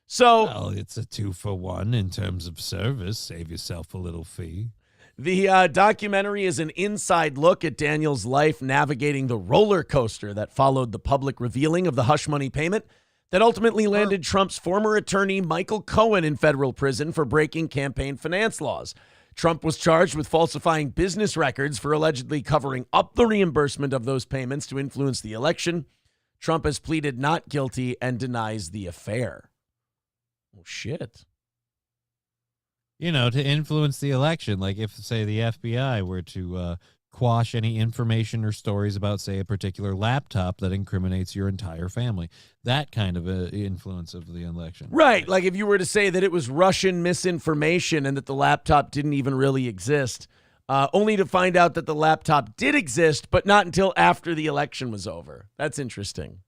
So, well, it's a 2-for-1 in terms of service. Save yourself a little fee. The documentary is an inside look at Daniel's life navigating the roller coaster that followed the public revealing of the hush money payment that ultimately landed Trump's former attorney Michael Cohen in federal prison for breaking campaign finance laws. Trump was charged with falsifying business records for allegedly covering up the reimbursement of those payments to influence the election. Trump has pleaded not guilty and denies the affair. Oh, shit. You know, to influence the election, like if, say, the FBI were to quash any information or stories about, say, a particular laptop that incriminates your entire family. That kind of influence of the election. Right. Like if you were to say that it was Russian misinformation and that the laptop didn't even really exist, only to find out that the laptop did exist, but not until after the election was over. That's interesting.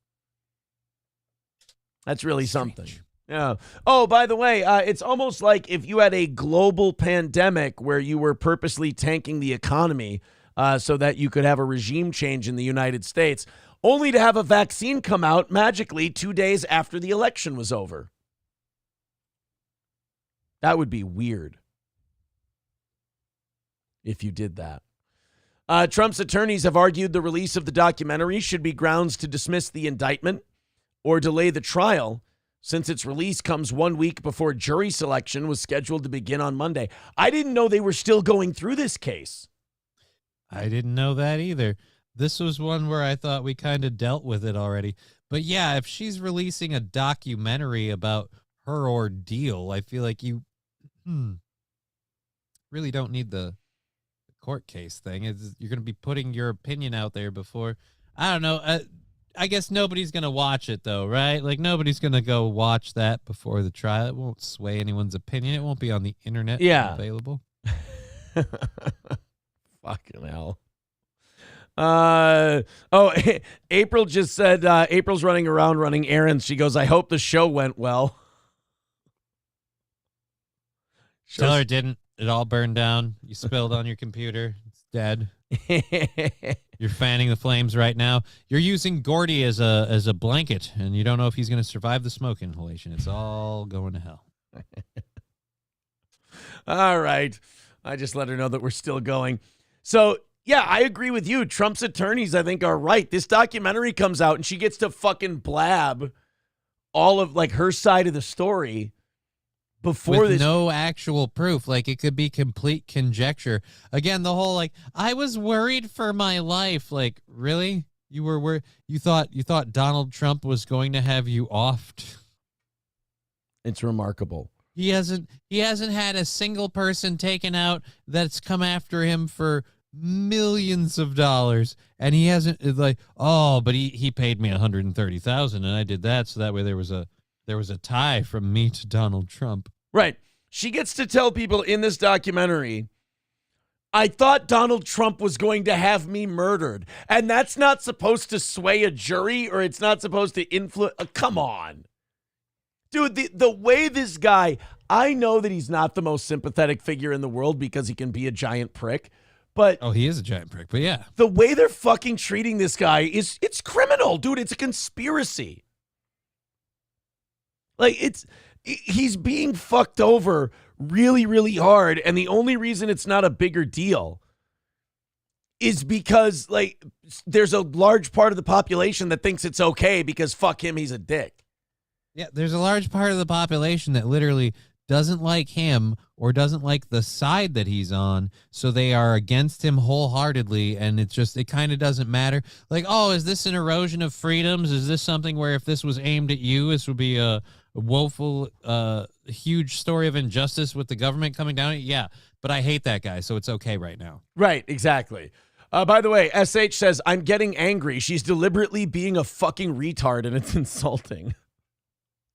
That's really something. Yeah. Oh, by the way, it's almost like if you had a global pandemic where you were purposely tanking the economy so that you could have a regime change in the United States, only to have a vaccine come out magically 2 days after the election was over. That would be weird if you did that. Trump's attorneys have argued the release of the documentary should be grounds to dismiss the indictment or delay the trial, since its release comes 1 week before jury selection was scheduled to begin on Monday. I didn't know they were still going through this case. I didn't know that either. This was one where I thought we kind of dealt with it already. But yeah, if she's releasing a documentary about her ordeal, I feel like you really don't need the court case thing. You're going to be putting your opinion out there before. I don't know. I guess nobody's going to watch it, though, right? Like, nobody's going to go watch that before the trial. It won't sway anyone's opinion. It won't be on the internet available. Fucking hell. April just said, April's running around running errands. She goes, I hope the show went well. Tell her it didn't. It all burned down. You spilled on your computer. It's dead. You're fanning the flames right now. You're using Gordy as a blanket, and you don't know if he's going to survive the smoke inhalation. It's all going to hell. All right. I just let her know that we're still going. So, yeah, I agree with you. Trump's attorneys, I think, are right. This documentary comes out, and she gets to fucking blab all of, like, her side of the story before with this. No actual proof. Like, it could be complete conjecture. Again, the whole, like, I was worried for my life. Like, really? You were worried? You thought Donald Trump was going to have you offed? It's remarkable. He hasn't had a single person taken out that's come after him for millions of dollars, and he hasn't but he paid me $130,000 and I did that, so that way there was a tie from me to Donald Trump. Right. She gets to tell people in this documentary I thought Donald Trump was going to have me murdered. And that's not supposed to sway a jury, or it's not supposed to influence. Come on. Dude, the way this guy, I know that he's not the most sympathetic figure in the world because he can be a giant prick. But he is a giant prick, but yeah. The way they're fucking treating this guy it's criminal, dude. It's a conspiracy. Like, he's being fucked over really, really hard. And the only reason it's not a bigger deal is because, like, there's a large part of the population that thinks it's okay because fuck him, he's a dick. Yeah, there's a large part of the population that literally doesn't like him or doesn't like the side that he's on, so they are against him wholeheartedly, and it kind of doesn't matter. Like, oh, is this an erosion of freedoms? Is this something where if this was aimed at you, this would be a woeful, huge story of injustice with the government coming down? Yeah, but I hate that guy, so it's okay right now. Right, exactly. By the way, SH says, I'm getting angry. She's deliberately being a fucking retard, and it's insulting.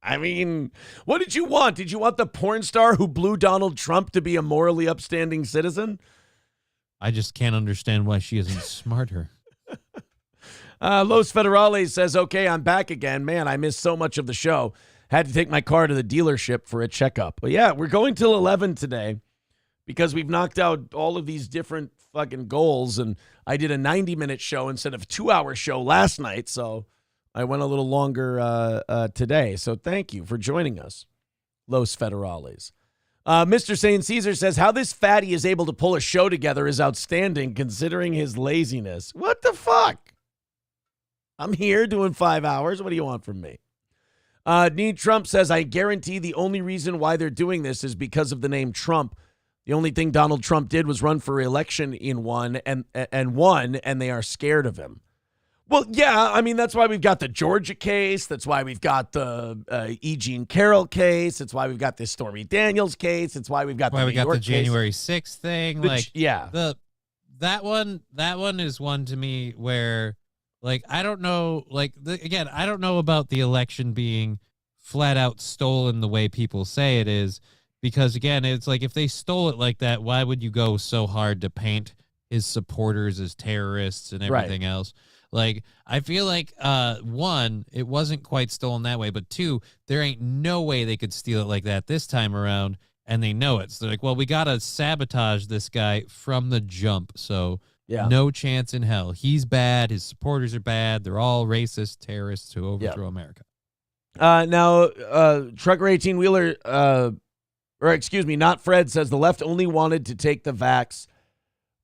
I mean, what did you want? Did you want the porn star who blew Donald Trump to be a morally upstanding citizen? I just can't understand why she isn't smarter. Los Federales says, okay, I'm back again. Man, I missed so much of the show. Had to take my car to the dealership for a checkup. But yeah, we're going till 11 today because we've knocked out all of these different fucking goals. And I did a 90-minute show instead of a 2-hour show last night. So I went a little longer today. So thank you for joining us, Los Federales. Mr. St. Caesar says, how this fatty is able to pull a show together is outstanding considering his laziness. What the fuck? I'm here doing 5 hours. What do you want from me? Need Trump says, I guarantee the only reason why they're doing this is because of the name Trump. The only thing Donald Trump did was run for election in one and won, and they are scared of him. Well, yeah, I mean, that's why we've got the Georgia case. That's why we've got the E. Jean Carroll case. It's why we've got this Stormy Daniels case. It's why we've got the January 6th thing. That one is one to me where, like, I don't know, again, I don't know about the election being flat out stolen the way people say it is, because, again, it's like if they stole it like that, why would you go so hard to paint his supporters as terrorists and everything else? Like, I feel like, one, it wasn't quite stolen that way, but two, there ain't no way they could steal it like that this time around, and they know it. So they're like, well, we got to sabotage this guy from the jump, so no chance in hell. He's bad. His supporters are bad. They're all racist terrorists who overthrow America. Now, Trucker 18-wheeler, or excuse me, not Fred, says the left only wanted to take the vax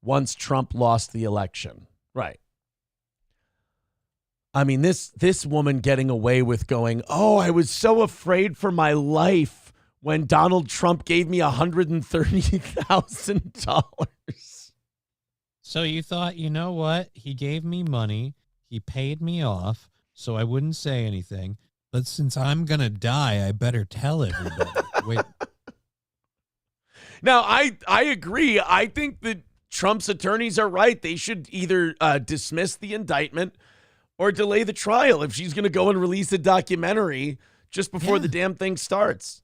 once Trump lost the election. Right. I mean, this woman getting away with going, oh, I was so afraid for my life when Donald Trump gave me $130,000. So you thought, you know what? He gave me money. He paid me off so I wouldn't say anything. But since I'm going to die, I better tell everybody. Wait. Now, I agree. I think that Trump's attorneys are right. They should either dismiss the indictment or delay the trial if she's going to go and release a documentary just before the damn thing starts.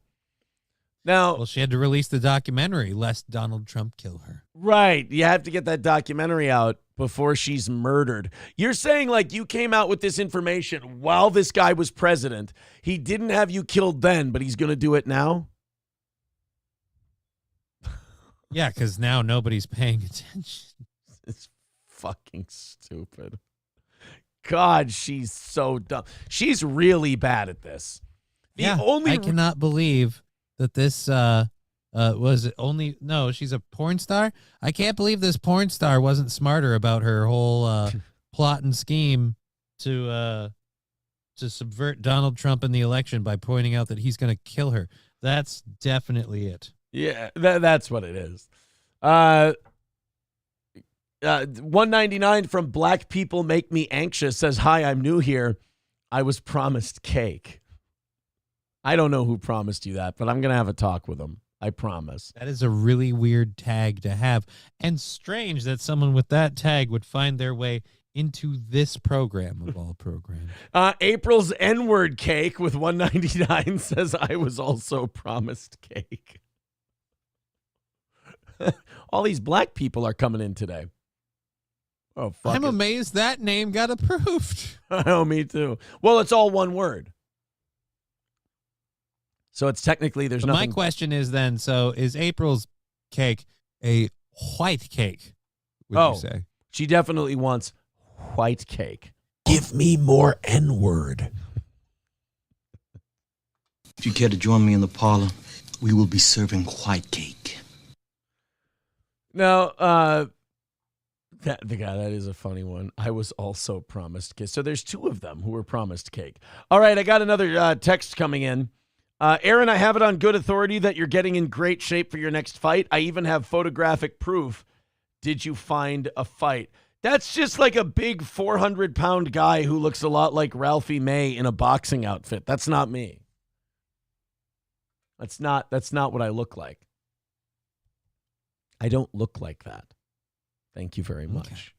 Now, well, she had to release the documentary lest Donald Trump kill her. Right. You have to get that documentary out before she's murdered. You're saying, like, you came out with this information while this guy was president. He didn't have you killed then, but he's going to do it now? Yeah, because now nobody's paying attention. It's fucking stupid. God, she's so dumb. She's really bad at this. I cannot believe that this was it only she's a porn star. I can't believe this porn star wasn't smarter about her whole plot and scheme to subvert Donald Trump in the election by pointing out that he's going to kill her. That's definitely it. Yeah, that's what it is. 199 from Black People Make Me Anxious says, hi, I'm new here. I was promised cake. I don't know who promised you that, but I'm going to have a talk with him. I promise. That is a really weird tag to have, and strange that someone with that tag would find their way into this program of all programs. April's N-word cake with 199 says, I was also promised cake. All these black people are coming in today. Oh, fuck I'm it. amazed that name got approved. Oh, me too. Well, it's all one word. So it's technically there's But nothing. my question is then, so is April's cake a white cake, would you say? She definitely wants white cake. Give me more N-word. If you care to join me in the parlor, we will be serving white cake. Now, that is a funny one. I was also promised cake. So there's two of them who were promised cake. All right, I got another text coming in. Aaron, I have it on good authority that you're getting in great shape for your next fight. I even have photographic proof. Did you find a fight? That's just like a big 400-pound guy who looks a lot like Ralphie May in a boxing outfit. That's not me. That's not what I look like. I don't look like that. Thank you very much.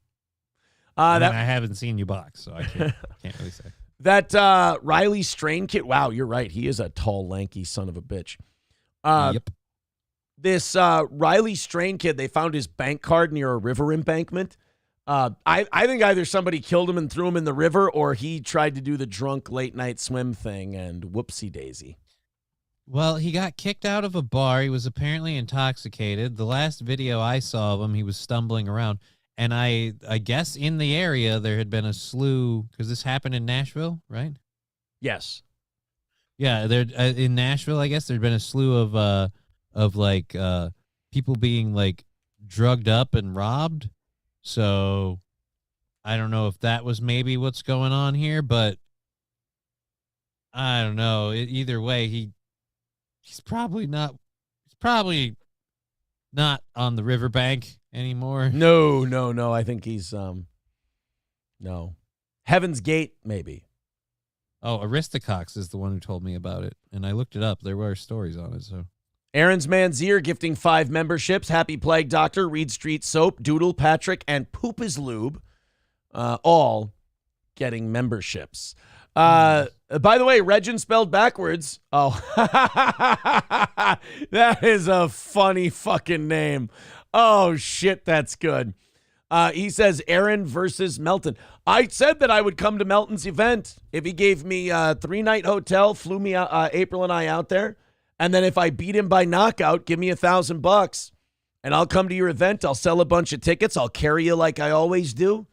I haven't seen you box, so I can't really say. That Riley Strain kid, wow, you're right. He is a tall, lanky son of a bitch. Yep. This Riley Strain kid, they found his bank card near a river embankment. I think either somebody killed him and threw him in the river, or he tried to do the drunk late-night swim thing, and whoopsie-daisy. Well, he got kicked out of a bar. He was apparently intoxicated. The last video I saw of him, he was stumbling around. And I guess in the area there had been a slew, because this happened in Nashville, right? Yes. Yeah, there in Nashville, I guess there'd been a slew of people being like drugged up and robbed. So I don't know if that was maybe what's going on here, but I don't know. Either way, he's probably not on the riverbank anymore. No. I think he's no. Heaven's Gate, maybe. Oh, Aristocox is the one who told me about it, and I looked it up. There were stories on it. So, Aaron's Manzier gifting 5 memberships. Happy Plague Doctor, Reed Street Soap, Doodle, Patrick, and Poop is Lube, all getting memberships. By the way, Regin spelled backwards. Oh, that is a funny fucking name. Oh, shit, that's good. He says Aaron versus Melton. I said that I would come to Melton's event if he gave me a 3-night hotel, flew me April and I out there, and then if I beat him by knockout, give me $1,000, and I'll come to your event. I'll sell a bunch of tickets. I'll carry you like I always do.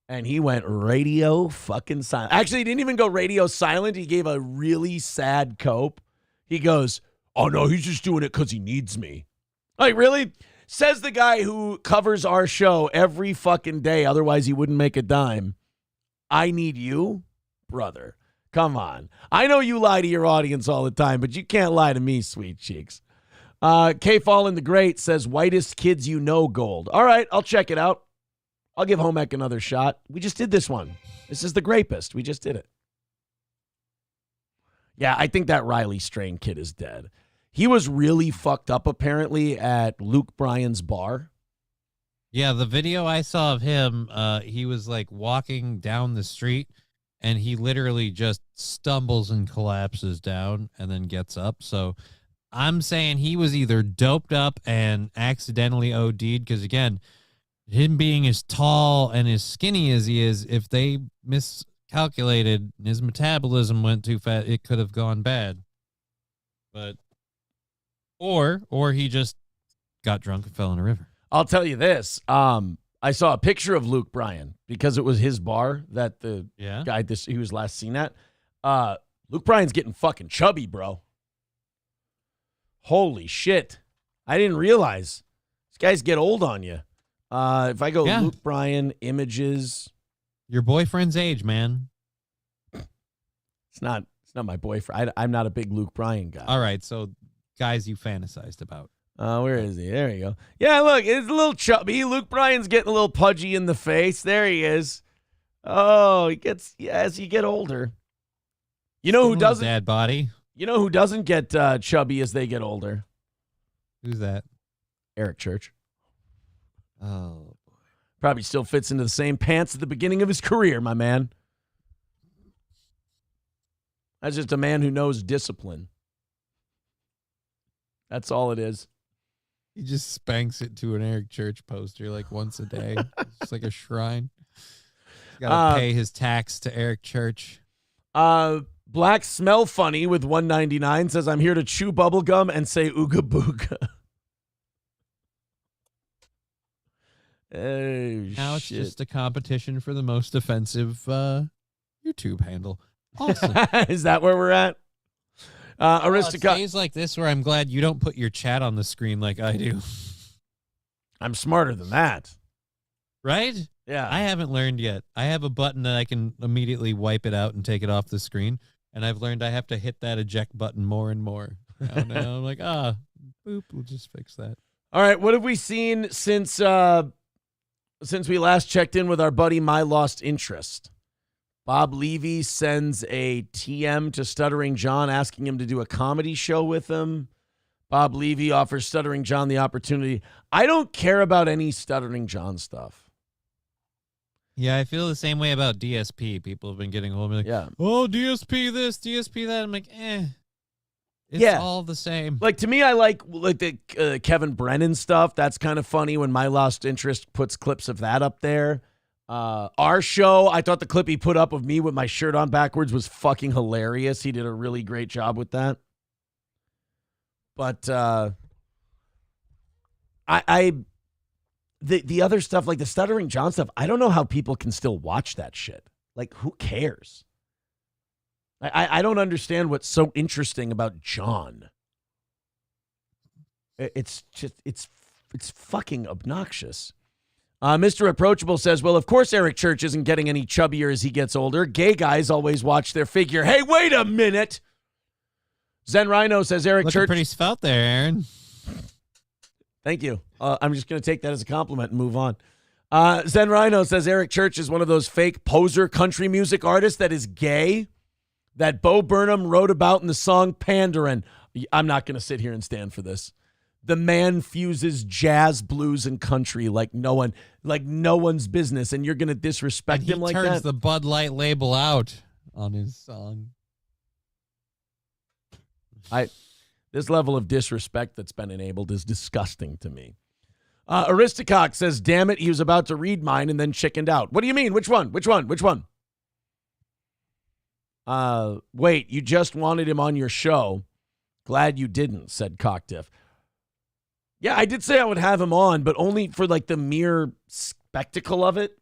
And he went radio fucking silent. Actually, he didn't even go radio silent. He gave a really sad cope. He goes, "Oh no, he's just doing it because he needs me." Like, really? Says the guy who covers our show every fucking day. Otherwise, he wouldn't make a dime. I need you? Brother, come on. I know you lie to your audience all the time, but you can't lie to me, sweet cheeks. K Fallen the Great says, whitest kids you know gold. All right, I'll check it out. I'll give home ec another shot. We just did this one. This is the Grapist. We just did it. Yeah, I think that Riley Strain kid is dead. He was really fucked up, apparently, at Luke Bryan's bar. yeah, the video I saw of him, he was like walking down the street, and he literally just stumbles and collapses down and then gets up. So I'm saying he was either doped up and accidentally OD'd, because, again, him being as tall and as skinny as he is, if they miscalculated and his metabolism went too fast, it could have gone bad. But or he just got drunk and fell in a river. I'll tell you this. I saw a picture of Luke Bryan because it was his bar that the guy he was last seen at. Luke Bryan's getting fucking chubby, bro. Holy shit. I didn't realize. These guys get old on you. If I go Luke Bryan, images. Your boyfriend's age, man. It's not my boyfriend. I'm not a big Luke Bryan guy. All right, so guys you fantasized about. Where is he? There you go. Yeah, look, it's a little chubby. Luke Bryan's getting a little pudgy in the face. There he is. Oh, he gets as you get older. You know who doesn't? Dad body. You know who doesn't get chubby as they get older? Who's that? Eric Church. Oh, boy. Probably still fits into the same pants at the beginning of his career, my man. That's just a man who knows discipline. That's all it is. He just spanks it to an Eric Church poster like once a day. It's like a shrine. He's got to pay his tax to Eric Church. Black Smell Funny with 199 says, I'm here to chew bubble gum and say ooga booga. Oh, now it's shit. just a competition for the most offensive YouTube handle. Awesome. Is that where we're at? Aristocrat. Days like this where I'm glad you don't put your chat on the screen like I do. I'm smarter than that. Right? Yeah. I haven't learned yet. I have a button that I can immediately wipe it out and take it off the screen. And I've learned I have to hit that eject button more and more. Now I'm like, boop, we'll just fix that. All right, what have we seen since we last checked in with our buddy My Lost Interest? Bob Levy sends a TM to Stuttering John asking him to do a comedy show with him. Bob Levy offers Stuttering John the opportunity. I don't care about any Stuttering John stuff. Yeah, I feel the same way about DSP. People have been getting a hold of me like, yeah. Oh, DSP this, DSP that. I'm like, It's all the same. Like, to me, I like the Kevin Brennan stuff. That's kind of funny when My Lost Interest puts clips of that up there. Our show, I thought the clip he put up of me with my shirt on backwards was fucking hilarious. He did a really great job with that. But the other stuff, like the Stuttering John stuff, I don't know how people can still watch that shit. Like, who cares? I don't understand what's so interesting about John. It's just, it's fucking obnoxious. Mr. Approachable says, well, of course Eric Church isn't getting any chubbier as he gets older. Gay guys always watch their figure. Hey, wait a minute. Zen Rhino says Eric Looking Church. pretty svelte there, Aaron. Thank you. I'm just going to take that as a compliment and move on. Zen Rhino says Eric Church is one of those fake poser country music artists that is gay that Bo Burnham wrote about in the song Pandarin. I'm not going to sit here and stand for this. The man fuses jazz, blues, and country like no one's business, and you're going to disrespect him like that? He turns the Bud Light label out on his song. This level of disrespect that's been enabled is disgusting to me. Aristocock says, damn it, he was about to read mine and then chickened out. What do you mean? Which one? Wait, you just wanted him on your show. Glad you didn't, said Cocktiff. Yeah, I did say I would have him on, but only for like the mere spectacle of it.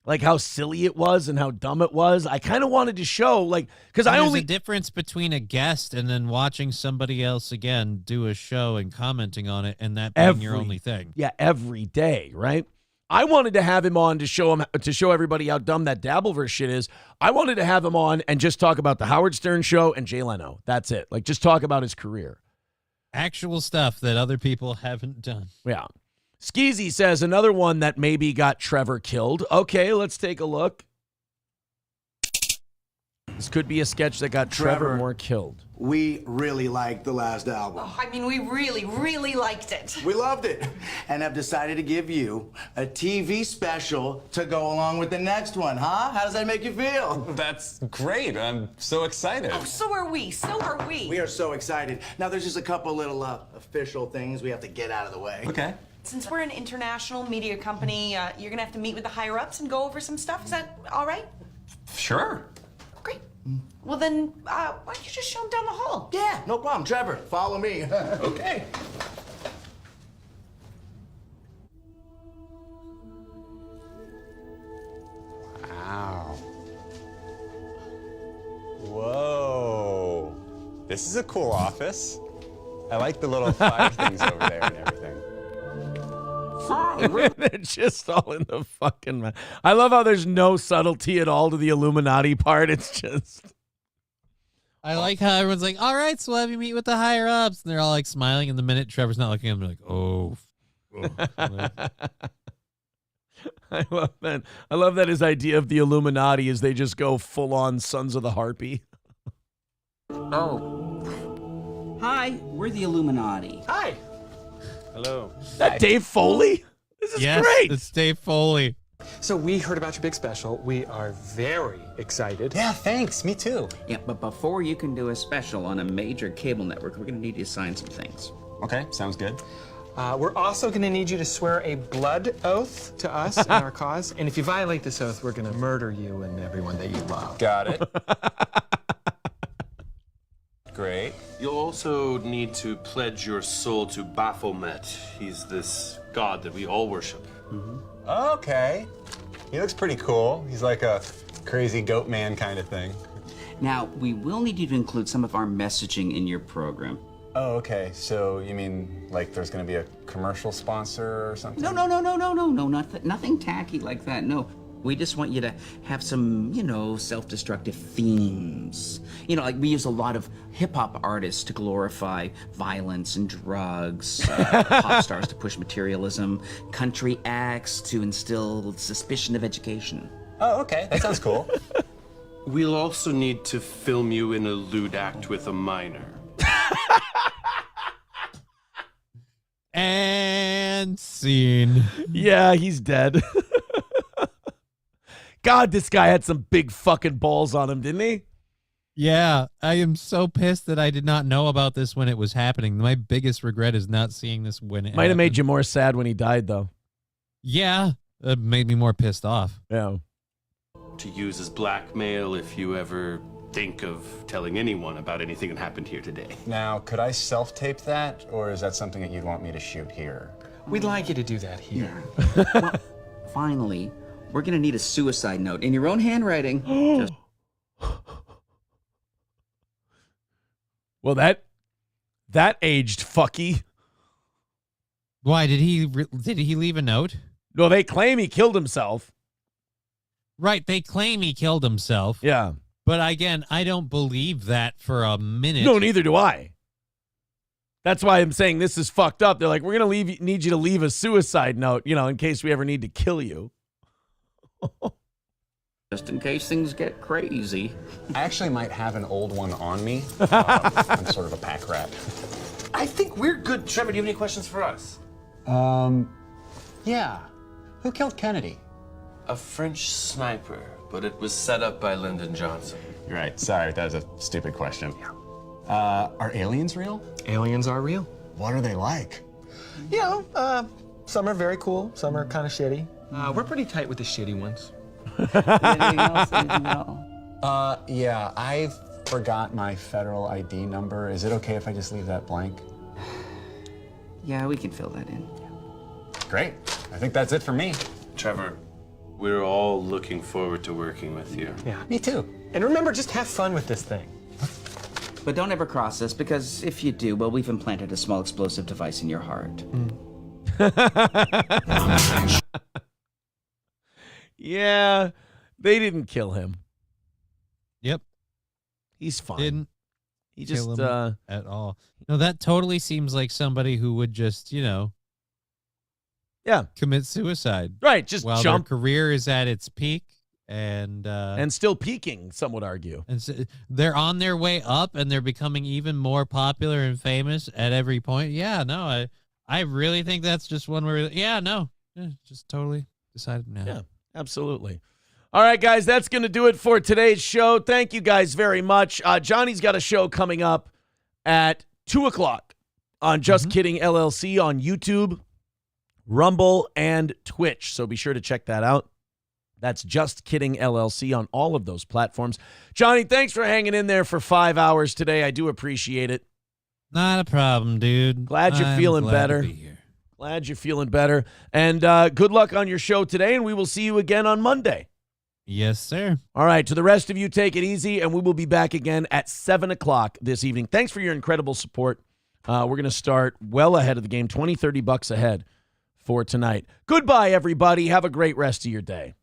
Like how silly it was and how dumb it was. I kind of wanted to show, like, because there's a difference between a guest and then watching somebody else again do a show and commenting on it, and that being your only thing. Yeah, every day, right? I wanted to have him on to show everybody how dumb that Dabbleverse shit is. I wanted to have him on and just talk about the Howard Stern show and Jay Leno. That's it. Like, just talk about his career. Actual stuff that other people haven't done. Yeah. Skeezy says another one that maybe got Trevor killed. Okay, let's take a look. This could be a sketch that got Trevor Moore killed. We really liked the last album. Oh, I mean, we really, really liked it. We loved it and have decided to give you a TV special to go along with the next one, huh? How does that make you feel? That's great. I'm so excited. Oh, so are we. So are we. We are so excited. Now, there's just a couple little official things we have to get out of the way. Okay. Since we're an international media company, you're going to have to meet with the higher-ups and go over some stuff. Is that all right? Sure. Great. Well, then, why don't you just show them down the hall? Yeah, no problem. Trevor, follow me. Okay. Wow. Whoa. This is a cool office. I like the little fire things over there and everything. They're just all in the fucking mouth. I love how there's no subtlety at all to the Illuminati part. It's just... I like how everyone's like, all right, so we'll have you meet with the higher ups. And they're all like smiling. And the minute Trevor's not looking at them, they're like, oh. I love that. I love that his idea of the Illuminati is they just go full on Sons of the Harpy. Oh. Hi, we're the Illuminati. Hi. Hello. Is that Dave Foley? This is great. It's Dave Foley. So we heard about your big special. We are very excited. Yeah, thanks. Me too. Yeah, but before you can do a special on a major cable network, we're going to need you to sign some things. Okay, sounds good. We're also going to need you to swear a blood oath to us and our cause. And if you violate this oath, we're going to murder you and everyone that you love. Got it. Great. You'll also need to pledge your soul to Baphomet. He's this god that we all worship. Okay. He looks pretty cool. He's like a crazy goat man kind of thing. Now, we will need you to include some of our messaging in your program. Oh, okay. So you mean like there's going to be a commercial sponsor or something? No, nothing tacky like that, no. We just want you to have some, self-destructive themes. Like we use a lot of hip-hop artists to glorify violence and drugs, pop stars to push materialism, country acts to instill suspicion of education. Oh, okay. That sounds cool. We'll also need to film you in a lewd act with a minor. And scene. Yeah, he's dead. God, this guy had some big fucking balls on him, didn't he? Yeah, I am so pissed that I did not know about this when it was happening. My biggest regret is not seeing this when it Might have happened. made you more sad when he died, though. Yeah, it made me more pissed off. Yeah. To use as blackmail if you ever think of telling anyone about anything that happened here today. Now, could I self-tape that, or is that something that you'd want me to shoot here? We'd like you to do that here. Well, finally, we're going to need a suicide note in your own handwriting. Just Well, that aged fucky. Why did he leave a note? No, they claim he killed himself. Right, they claim he killed himself. Yeah. But again, I don't believe that for a minute. No, neither do I. That's why I'm saying this is fucked up. They're like, we're going to need you to leave a suicide note, in case we ever need to kill you. just in case things get crazy. I actually might have an old one on me. I'm sort of a pack rat. I think we're good. Trevor, do you have any questions for us? Yeah. Who killed Kennedy? A French sniper, but it was set up by Lyndon Johnson. You're right. Sorry, that was a stupid question. Are aliens real? Aliens are real. What are they like? Some are very cool, some are kind of shitty. We're pretty tight with the shitty ones. Anything else? Yeah, I forgot my federal ID number. Is it okay if I just leave that blank? Yeah, we can fill that in. Great. I think that's it for me. Trevor, we're all looking forward to working with you. Yeah. Me too. And remember, just have fun with this thing. But don't ever cross us, because if you do, well, we've implanted a small explosive device in your heart. Yeah, they didn't kill him. Yep. He's fine. Didn't He kill just, him at all. No, that totally seems like somebody who would just, yeah, commit suicide. Right, just while jump. their career is at its peak and still peaking, some would argue. And so they're on their way up and they're becoming even more popular and famous at every point. Yeah, no, I really think that's just one where, just totally decided now. Yeah, absolutely. All right, guys, that's going to do it for today's show. Thank you guys very much. Johnny's got a show coming up at 2 o'clock on Just Kidding LLC on YouTube, Rumble, and Twitch. So be sure to check that out. That's Just Kidding LLC on all of those platforms. Johnny, thanks for hanging in there for 5 hours today. I do appreciate it. Not a problem, dude. Glad you're feeling better. Glad you're feeling better. And good luck on your show today, and we will see you again on Monday. Yes, sir. All right, to the rest of you, take it easy, and we will be back again at 7 o'clock this evening. Thanks for your incredible support. We're going to start well ahead of the game, $20, $30 ahead for tonight. Goodbye, everybody. Have a great rest of your day.